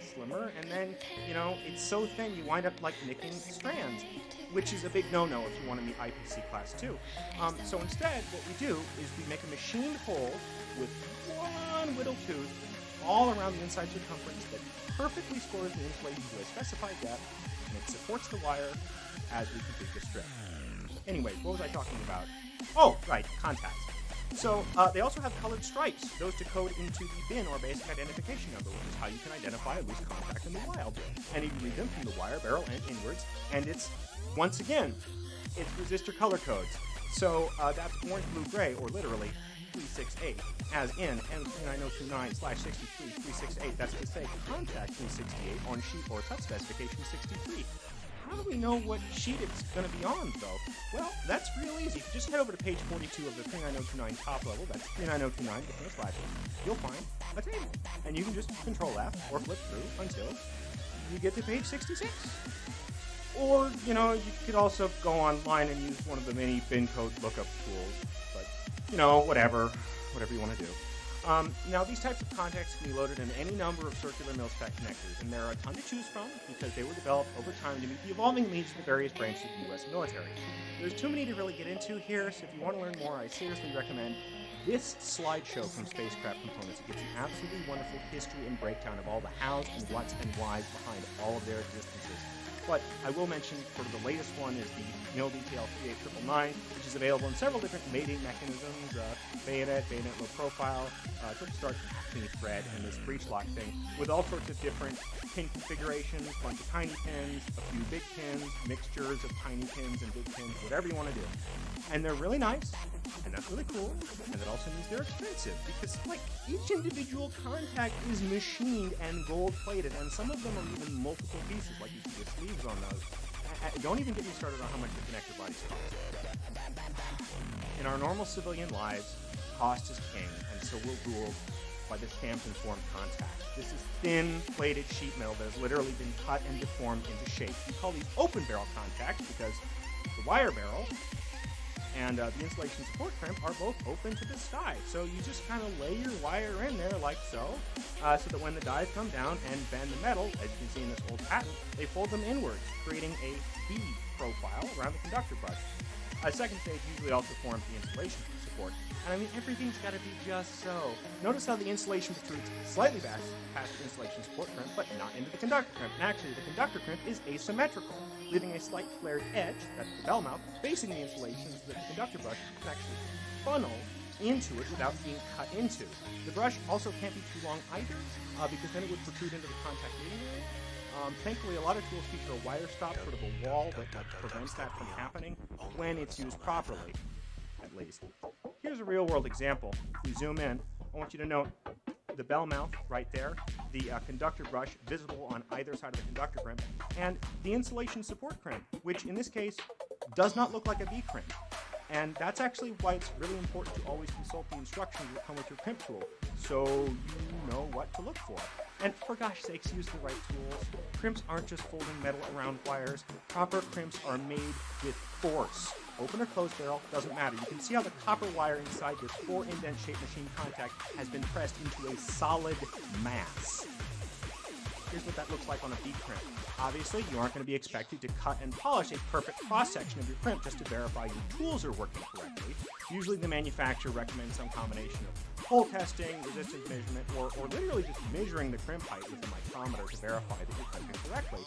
slimmer, and then, it's so thin you wind up like nicking strands, which is a big no-no if you want to meet IPC Class 2. So instead, what we do is we make a machined hole with one whittle tooth all around the inside circumference that perfectly scores the insulation to a specified depth, and it supports the wire as we complete the strip. Anyway, what was I talking about? Oh, right, contacts. So they also have colored stripes. Those decode into the bin or basic identification number, which is how you can identify a loose contact in the wild. And you can read them from the wire barrel and inwards. And it's, once again, it's resistor color codes. So that's orange, blue, gray, or literally 368, as in N39029/63 368. That's to say contact 368 on sheet or touch specification 63. How do we know what sheet it's going to be on, though? Well, that's real easy. If you just head over to page 42 of the 39029 top level, that's 39029 with no slashes, you'll find a table. And you can just control F or flip through until you get to page 66. Or, you could also go online and use one of the many bin code lookup tools. But, whatever you want to do. Now, these types of contacts can be loaded in any number of circular mil-spec connectors, and there are a ton to choose from because they were developed over time to meet the evolving needs of the various branches of the U.S. military. There's too many to really get into here, so if you want to learn more, I seriously recommend this slideshow from Spacecraft Components. It gives an absolutely wonderful history and breakdown of all the hows and whats and whys behind all of their existences. But I will mention sort of the latest one is the MilDTL 38999, which is available in several different mating mechanisms, bayonet low profile, quick start mini thread, and this breech lock thing, with all sorts of different pin configurations, a bunch of tiny pins, a few big pins, mixtures of tiny pins and big pins, whatever you want to do. And they're really nice, and that's really cool, and that also means they're expensive, because each individual contact is machined and gold-plated, and some of them are even multiple pieces, like you see the sleeves on those. Don't even get me started on how much the connector bodies cost. In our normal civilian lives, cost is king, and so we're ruled by the stamped and formed contact. This is thin, plated sheet metal that has literally been cut and deformed into shape. We call these open barrel contacts because the wire barrel and the insulation support crimp are both open to the sky. So you just kind of lay your wire in there like so, so that when the dies come down and bend the metal, as you can see in this old patent, they fold them inwards, creating a V profile around the conductor brush. A second stage usually also forms the insulation support. And everything's got to be just so. Notice how the insulation protrudes slightly back past the insulation support crimp, but not into the conductor crimp. And actually, the conductor crimp is asymmetrical, leaving a slight flared edge, that's the bell mouth, facing the insulation so that the conductor brush can actually funnel into it without being cut into. The brush also can't be too long either, because then it would protrude into the contact meeting area. Thankfully, a lot of tools feature a wire stop, sort of a wall that prevents that from happening when it's used properly, at least. Here's a real-world example. If we zoom in, I want you to note the bell mouth right there, the conductor brush visible on either side of the conductor crimp, and the insulation support crimp, which in this case does not look like a V crimp. And that's actually why it's really important to always consult the instructions that come with your crimp tool, so you know what to look for. And for gosh sakes, use the right tools. Crimps aren't just folding metal around wires. Proper crimps are made with force. Open or closed barrel, doesn't matter. You can see how the copper wire inside this 4-indent-shaped machine contact has been pressed into a solid mass. Here's what that looks like on a V crimp. Obviously, you aren't going to be expected to cut and polish a perfect cross-section of your crimp just to verify your tools are working correctly. Usually the manufacturer recommends some combination of hole testing, resistance measurement, or literally just measuring the crimp height with a micrometer to verify that you're crimping correctly.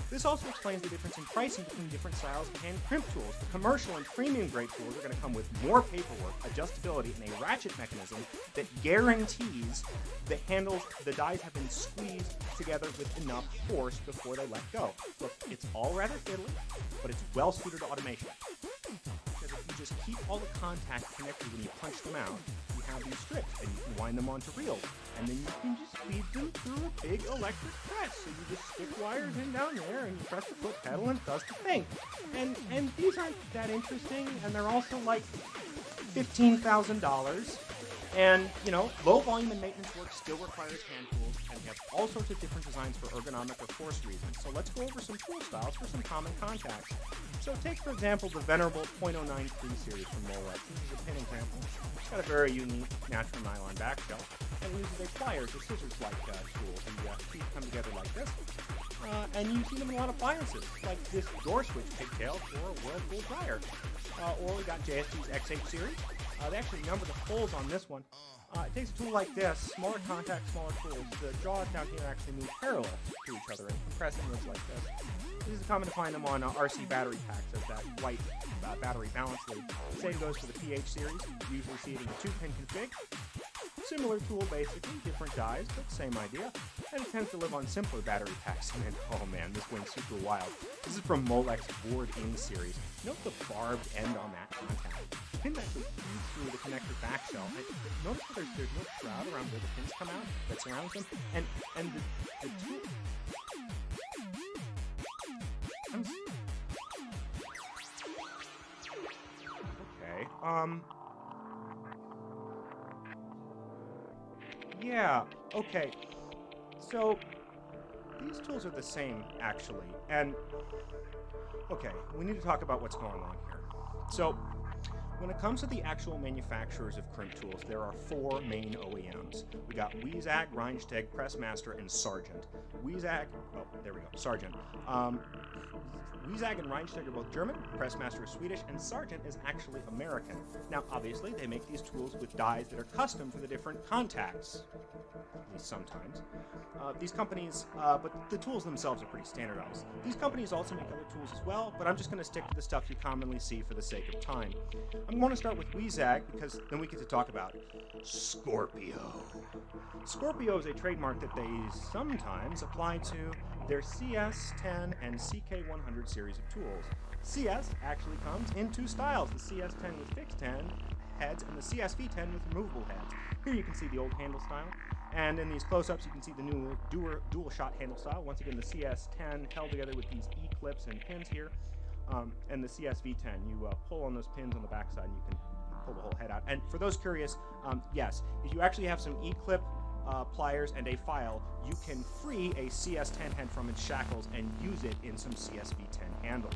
This also explains the difference in pricing between different styles of hand crimp tools. The commercial and premium grade tools are going to come with more paperwork, adjustability, and a ratchet mechanism that guarantees the handles, the dies have been squeezed together with enough force before they let go. Look, it's all rather fiddly, but it's well suited to automation. Because if you just keep all the contacts connected when you punch them out, you have these strips, and you can wind them onto reels. And then you can just feed them through a big electric press. So you just stick wires in down there, and you press the foot pedal and does the thing. And these aren't that interesting, and they're also like $15,000. And, you know, low volume and maintenance work still requires hand tools, and we have all sorts of different designs for ergonomic or force reasons. So let's go over some tool styles for some common contacts. So take, for example, the venerable .093 series from Molex. This is a pin example. It's got a very unique natural nylon back shell, and it uses a pliers or scissors-like tool. The teeth come together like this. And you see them in a lot of appliances, like this door switch pigtail for a Whirlpool dryer. Or we got JSG's XH series. They actually number the holes on this one. It takes a tool like this, smaller contact, smaller tools. The jaws down here actually move parallel to each other and compress inwards like this. This is common to find them on RC battery packs as that white battery balance lead. The same goes for the PH series. You usually see it in a 2-pin config. Similar tool basically, different dies, but same idea. And it tends to live on simpler battery packs. And oh man, this one's super wild. This is from Molex Board-In series. Note the barbed end on that contact. The pin actually feeds through the connector back shell. And notice how there's no shroud around where the pins come out that surrounds them. And the tool... Okay, yeah, okay. So, these tools are the same, actually. And, okay, we need to talk about what's going on here. So, when it comes to the actual manufacturers of crimp tools, there are 4 main OEMs. We got Wiesag, Reinsteg, Pressmaster, and Sargent. Wiesag, oh, there we go, Sargent. Wiesag and Reinsteg are both German, Pressmaster is Swedish, and Sargent is actually American. Now, obviously, they make these tools with dies that are custom for the different contacts, at least sometimes. These companies, but the tools themselves are pretty standardized. These companies also make other tools as well, but I'm just going to stick to the stuff you commonly see for the sake of time. I'm going to start with Wiesag, because then we get to talk about Scorpio. Scorpio is a trademark that they sometimes apply to their CS10 and CK100 series of tools. CS actually comes in 2 styles, the CS10 with fixed heads and the CSV10 with removable heads. Here you can see the old handle style, and in these close-ups you can see the new dual shot handle style. Once again, the CS10 held together with these E-clips and pins here, and the CSV10. You pull on those pins on the backside and you can pull the whole head out. And for those curious, yes, if you actually have some E-clip pliers and a file, you can free a CS10 head from its shackles and use it in some CSV10 handles.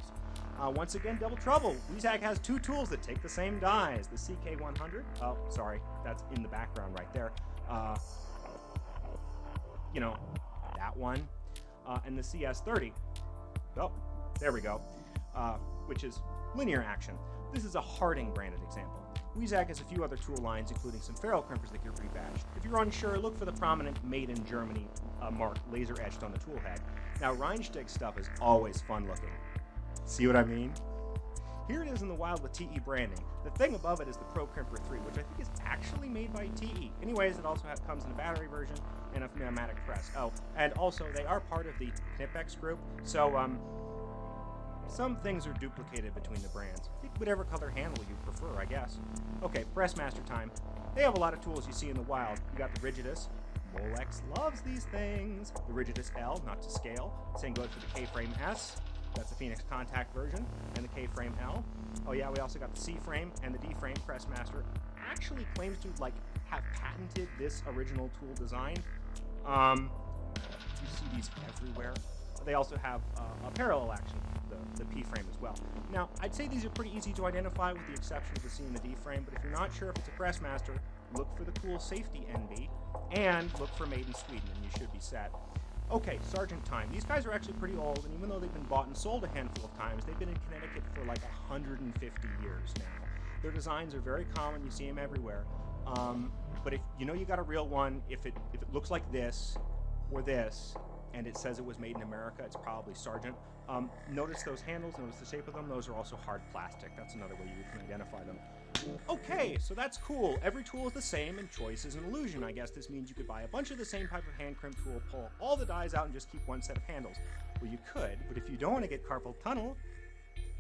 Once again, double trouble. Wiesag has 2 tools that take the same dies. The CK100, oh, sorry, that's in the background right there. You know, that one. And the CS30, oh, there we go, which is linear action. This is a Harding branded example. Wiesag has a few other tool lines, including some ferrule crimpers that get rebadged. If you're unsure, look for the prominent Made in Germany mark laser etched on the tool head. Now, Reinsteg stuff is always fun looking. See what I mean? Here it is in the wild with TE branding. The thing above it is the Pro Crimper 3, which I think is actually made by TE. Anyways, it also comes in a battery version and a pneumatic press. Oh, and also they are part of the Knipex group, so some things are duplicated between the brands. Pick whatever color handle you prefer, I guess. Okay, Pressmaster time. They have a lot of tools you see in the wild. You got the Rigidus. Molex loves these things. The Rigidus L, not to scale. Same goes for the K-Frame S. That's the Phoenix Contact version, and the K-Frame L. Oh yeah, we also got the C-Frame and the D-Frame. Pressmaster actually claims to have patented this original tool design. You see these everywhere. They also have a parallel action, the P-frame as well. Now, I'd say these are pretty easy to identify with the exception of the C and the D-frame, but if you're not sure if it's a Pressmaster, look for the cool safety NB, and look for Made in Sweden, and you should be set. Okay, Sargent time. These guys are actually pretty old, and even though they've been bought and sold a handful of times, they've been in Connecticut for like 150 years now. Their designs are very common, you see them everywhere. But if you know you got a real one, if it looks like this, or this, and it says it was made in America, it's probably Sargent. Notice those handles, notice the shape of them, those are also hard plastic. That's another way you can identify them. Okay, so that's cool. Every tool is the same, and choice is an illusion. I guess this means you could buy a bunch of the same type of hand crimp tool, pull all the dies out, and just keep one set of handles. Well, you could, but if you don't want to get carpal tunnel,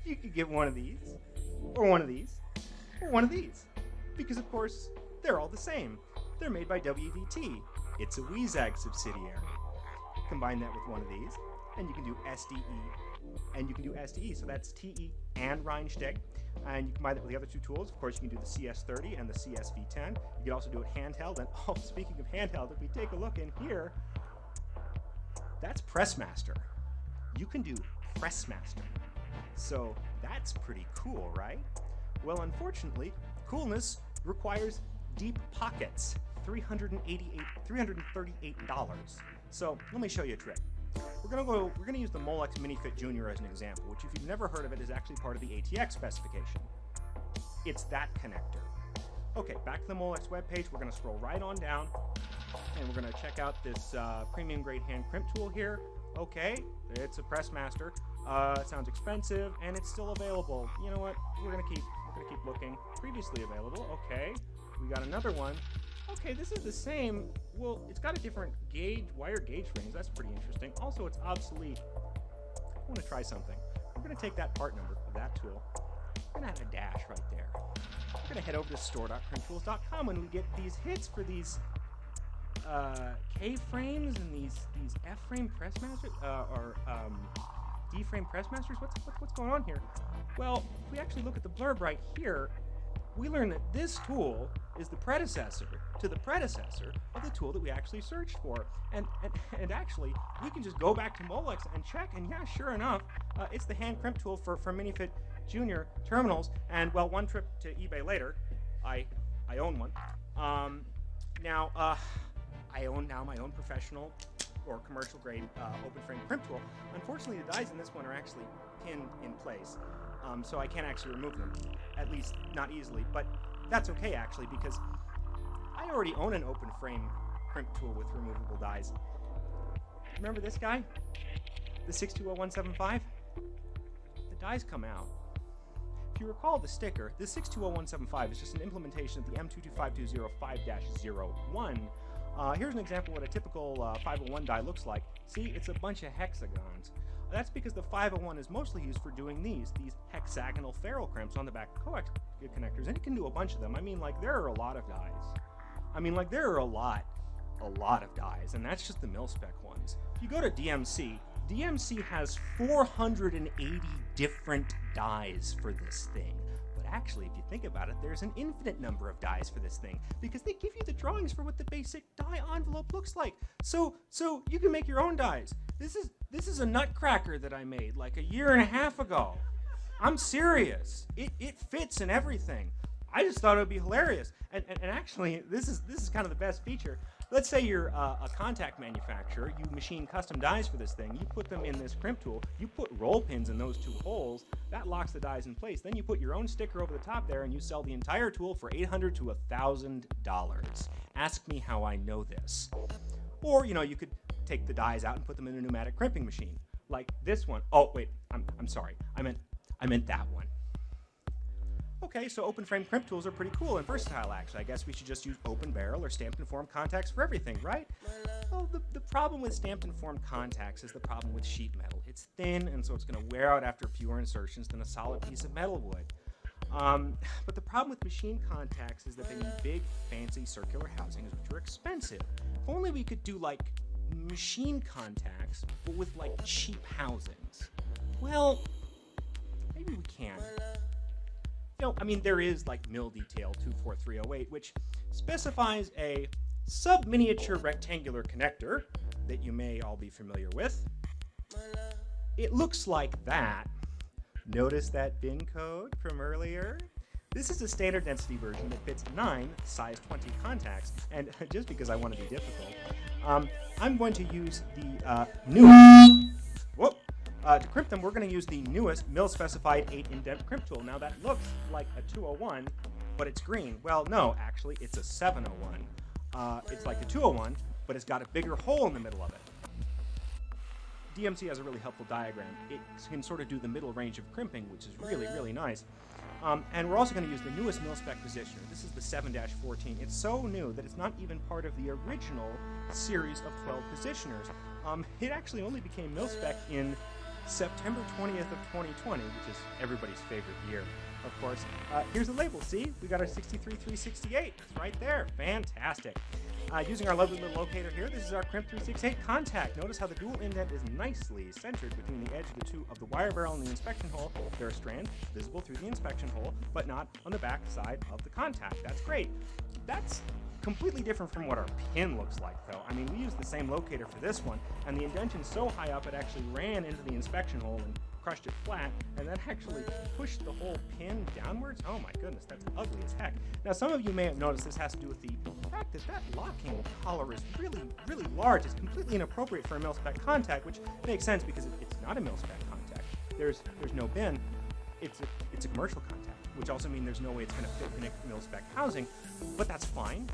you could get one of these, or one of these, or one of these. Because, of course, they're all the same. They're made by WVT. It's a Wiesag subsidiary. Combine that with one of these, and you can do SDE and you can do S to E, so that's TE and Rheinstick. And you combine that with the other two tools. Of course, you can do the CS30 and the CSV10. You can also do it handheld. And oh, speaking of handheld, if we take a look in here, that's Pressmaster. You can do Pressmaster. So that's pretty cool, right? Well, unfortunately, coolness requires deep pockets, $338. So let me show you a trick. We're gonna use the Molex MiniFit Junior as an example, which if you've never heard of it is actually part of the ATX specification. It's that connector. Okay, back to the Molex webpage. We're gonna scroll right on down, and we're gonna check out this premium grade hand crimp tool here. Okay, it's a Pressmaster. It sounds expensive, and it's still available. You know what? We're gonna keep looking. Previously available. Okay, we got another one. Okay, this is the same. Well, it's got a different wire gauge range. That's pretty interesting. Also, it's obsolete. I want to try something. We're going to take that part number of that tool. We're going to have a dash right there. We're going to head over to store.crimptools.com, and we get these hits for these K-frames and these F-frame Pressmasters, or D-frame Pressmasters. What's going on here? Well, if we actually look at the blurb right here, we learn that this tool is the predecessor to the predecessor of the tool that we actually searched for. And actually, we can just go back to Molex and check, and yeah, sure enough, it's the hand crimp tool for MiniFit Junior terminals. And well, one trip to eBay later, I own one. Now, I own now my own professional or commercial grade open frame crimp tool. Unfortunately, the dies in this one are actually pinned in place. So I can't actually remove them, at least not easily, but that's okay actually, because I already own an open frame crimp tool with removable dies. Remember this guy? The 620175? The dies come out. If you recall the sticker, the 620175 is just an implementation of the M22520 5-01. Here's an example of what a typical 501 die looks like. See, it's a bunch of hexagons. That's because the 501 is mostly used for doing these hexagonal ferrule crimps on the back of coax connectors, and it can do a bunch of them. I mean, like, there are a lot of dies. I mean, like, there are a lot of dies, and that's just the mil-spec ones. If you go to DMC, DMC has 480 different dies for this thing. But actually, if you think about it, there's an infinite number of dies for this thing, because they give you the drawings for what the basic die envelope looks like. So you can make your own dies. This is a nutcracker that I made like a year and a half ago. I'm serious. It fits and everything. I just thought it would be hilarious. And actually, this is kind of the best feature. Let's say you're a contact manufacturer. You machine custom dies for this thing. You put them in this crimp tool. You put roll pins in those two holes. That locks the dies in place. Then you put your own sticker over the top there, and you sell the entire tool for $800 to $1,000. Ask me how I know this. Or, you could take the dies out and put them in a pneumatic crimping machine, like this one. Oh wait, I'm sorry. I meant that one. Okay, so open frame crimp tools are pretty cool and versatile. Actually, I guess we should just use open barrel or stamped and formed contacts for everything, right? Well, the problem with stamped and formed contacts is the problem with sheet metal. It's thin, and so it's going to wear out after fewer insertions than a solid piece of metal would. But the problem with machine contacts is that they need big, fancy circular housings, which are expensive. If only we could do like machine contacts, but with like cheap housings. Well, maybe we can. I mean, there is like Mill Detail 24308, which specifies a sub-miniature rectangular connector that you may all be familiar with. It looks like that. Notice that bin code from earlier? This is a standard density version that fits 9 size 20 contacts, and just because I want to be difficult, I'm going to use the newest. To crimp them, we're going to use the newest mill-specified 8-indent crimp tool. Now that looks like a 201, but it's green. Well, no, actually, it's a 701. It's like a 201, but it's got a bigger hole in the middle of it. DMC has a really helpful diagram. It can sort of do the middle range of crimping, which is really, really nice. And we're also going to use the newest mil-spec positioner. This is the 7-14. It's so new that it's not even part of the original series of 12 positioners. It actually only became mil-spec in September 20th of 2020, which is everybody's favorite year, of course. Here's the label. See, we got our 63368. It's right there. Fantastic. Using our lovely little locator here, this is our Crimp 368 contact. Notice how the dual indent is nicely centered between the edge of the two of the wire barrel and the inspection hole. There are strands visible through the inspection hole, but not on the back side of the contact. That's great. That's completely different from what our pin looks like, though. I mean, we used the same locator for this one, and the indention's so high up it actually ran into the inspection hole and crushed it flat, and that actually pushed the whole pin downwards. Oh my goodness, that's ugly as heck. Now, some of you may have noticed this has to do with the fact that that locking collar is really, really large. It's completely inappropriate for a mil-spec contact, which makes sense because it's not a mil-spec contact. There's no bin. It's a commercial contact, which also means there's no way it's going to fit in a mil-spec housing, but that's fine.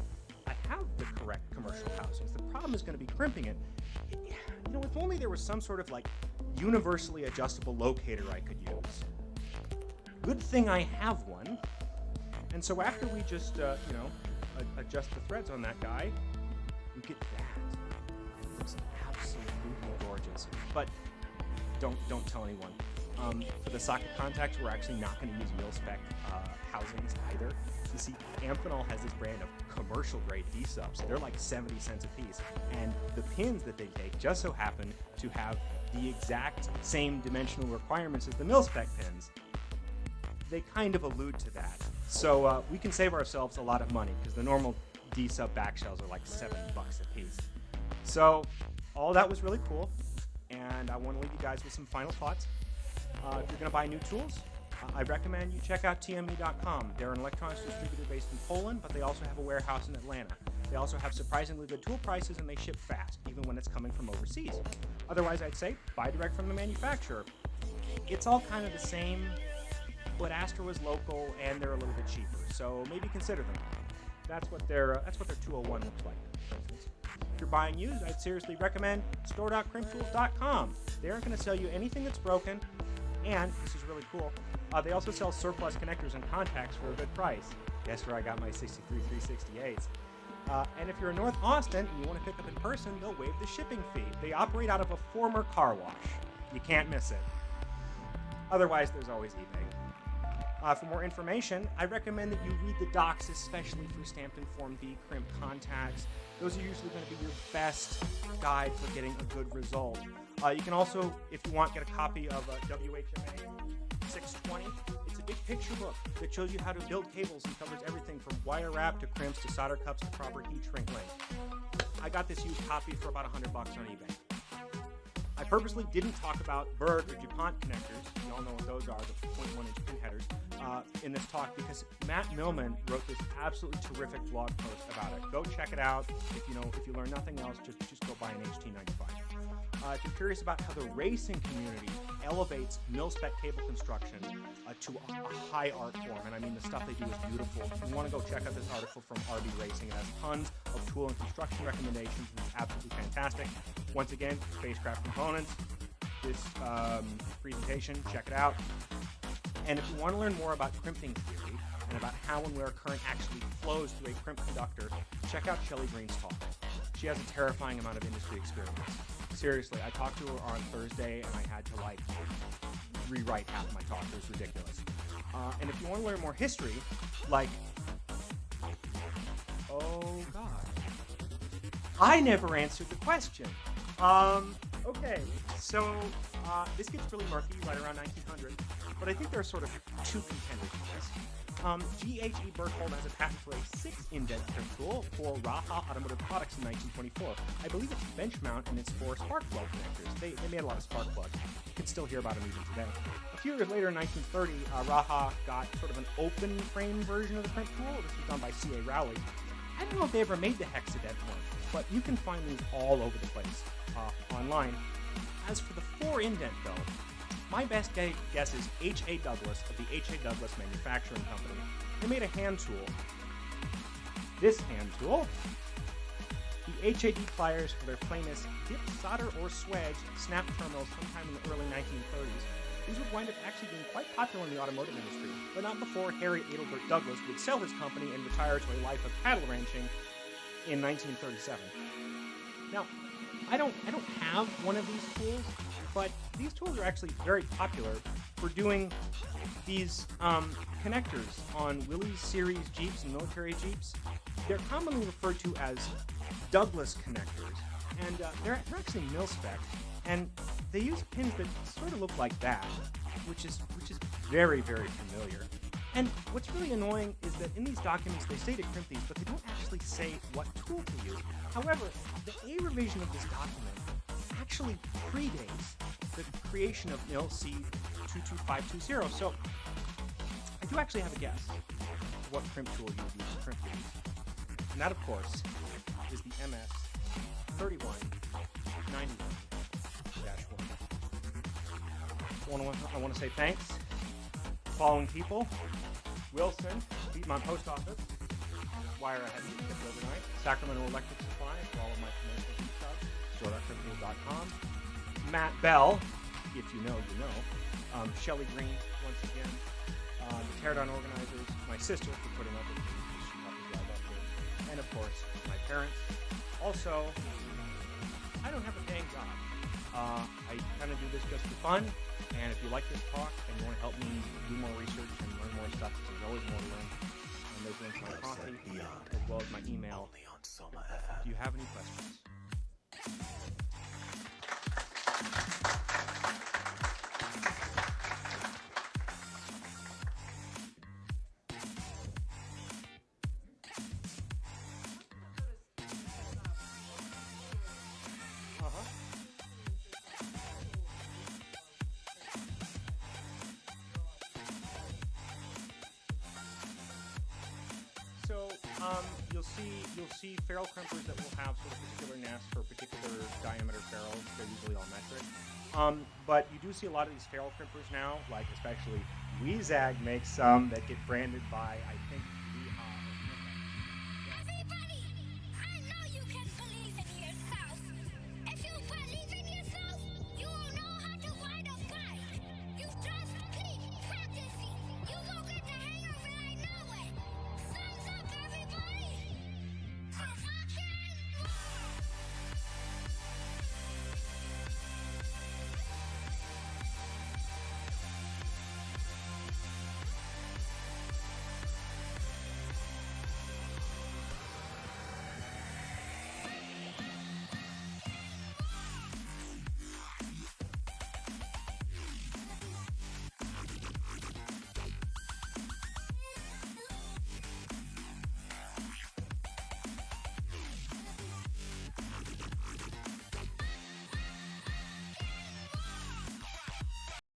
I have the correct commercial housings. The problem is going to be crimping it. You know, if only there was some sort of like universally adjustable locator I could use. Good thing I have one. And so after we just, adjust the threads on that guy, we get that. It looks absolutely gorgeous. But don't tell anyone. For the socket contacts, we're actually not going to use mil-spec housings either. You see, Amphenol has this brand of commercial-grade D-subs. They're like 70 cents a piece. And the pins that they take just so happen to have the exact same dimensional requirements as the mil-spec pins. They kind of allude to that. So we can save ourselves a lot of money because the normal D-sub back shells are like $7 a piece. So all that was really cool. And I want to leave you guys with some final thoughts. If you're going to buy new tools, I recommend you check out TME.com. They're an electronics distributor based in Poland, but they also have a warehouse in Atlanta. They also have surprisingly good tool prices, and they ship fast, even when it's coming from overseas. Otherwise, I'd say buy direct from the manufacturer. It's all kind of the same, but Astra was local, and they're a little bit cheaper, so maybe consider them. That's what their 201 looks like, for instance. If you're buying used, I'd seriously recommend store.crimptools.com. They aren't going to sell you anything that's broken, and this is really cool. They also sell surplus connectors and contacts for a good price. Guess where I got my 63368s. And if you're in North Austin and you want to pick up in person, they'll waive the shipping fee. They operate out of a former car wash. You can't miss it. Otherwise, there's always eBay. For more information, I recommend that you read the docs, especially for stamped and Form B crimp contacts. Those are usually going to be your best guide for getting a good result. You can also, if you want, get a copy of WHMA 620. It's a big picture book that shows you how to build cables and covers everything from wire wrap to crimps to solder cups to proper heat shrink length. I got this used copy for about $100 on eBay. I purposely didn't talk about Berg or DuPont connectors, you all know what those are, the 0.1-inch pin headers, in this talk because Matt Millman wrote this absolutely terrific blog post about it. Go check it out. If you learn nothing else, just go buy an HT95. If you're curious about how the racing community elevates mil-spec cable construction to a high art form, and I mean the stuff they do is beautiful, if you want to go check out this article from RB Racing. It has tons of tool and construction recommendations, and it's absolutely fantastic. Once again, Spacecraft Components, this presentation, check it out. And if you want to learn more about crimping theory and about how and where current actually flows through a crimp conductor, check out Shelley Green's talk. She has a terrifying amount of industry experience. Seriously, I talked to her on Thursday and I had to rewrite half my talk. It was ridiculous. And if you want to learn more history, oh God, I never answered the question. Okay, so this gets really murky right around 1900, but I think there are sort of two contenders for this. GHE Berthold has a patent for a 6-indent crimp tool for Raha Automotive Products in 1924. I believe it's bench mount and it's for spark plug connectors. They made a lot of spark plugs. You can still hear about them even today. A few years later, in 1930, Raha got sort of an open frame version of the crimp tool. This was done by C.A. Rowley. I don't know if they ever made the hexadent one, but you can find these all over the place online. As for the 4-indent, though, my best guess is H.A. Douglas of the H.A. Douglas Manufacturing Company. They made a hand tool. This hand tool. The HAD pliers for their famous dip, solder, or swedge snap terminals sometime in the early 1930s. These would wind up actually being quite popular in the automotive industry, but not before Harry Adelbert Douglas would sell his company and retire to a life of cattle ranching in 1937. Now, I don't have one of these tools, but these tools are actually very popular for doing these connectors on Willys series Jeeps and military Jeeps. They're commonly referred to as Douglas connectors, and they're actually mil-spec, and they use pins that sort of look like that, which is very, very familiar. And what's really annoying is that in these documents they say to crimp these, but they don't actually say what tool to use. However, the A revision of this document actually predates the creation of MIL C22520. So I do actually have a guess of what crimp tool you would use to crimp these. And that, of course, is the MS3191-1. I want to say thanks to the following people: Wilson, Piedmont Post Office, Wire I had to ship overnight, Sacramento Electric Supply for all of my commercial heat subs, store.cryptool.com, Matt Bell, if you know, you know, Shelly Green, once again, the Teardown organizers, my sister for putting up with me, she helped me drive up here, and of course, my parents. Also, I don't have a paying job. I kind of do this just for fun, and if you like this talk and you want to help me do more research and learn more stuff, because there's always more to learn, and there's links to my coffee, as well as my email. Do you have any questions? You'll see ferrule crimpers that will have sort of particular nests for particular diameter ferrules. They're usually all metric. But you do see a lot of these ferrule crimpers now, like especially Weezag makes some that get branded by, I think,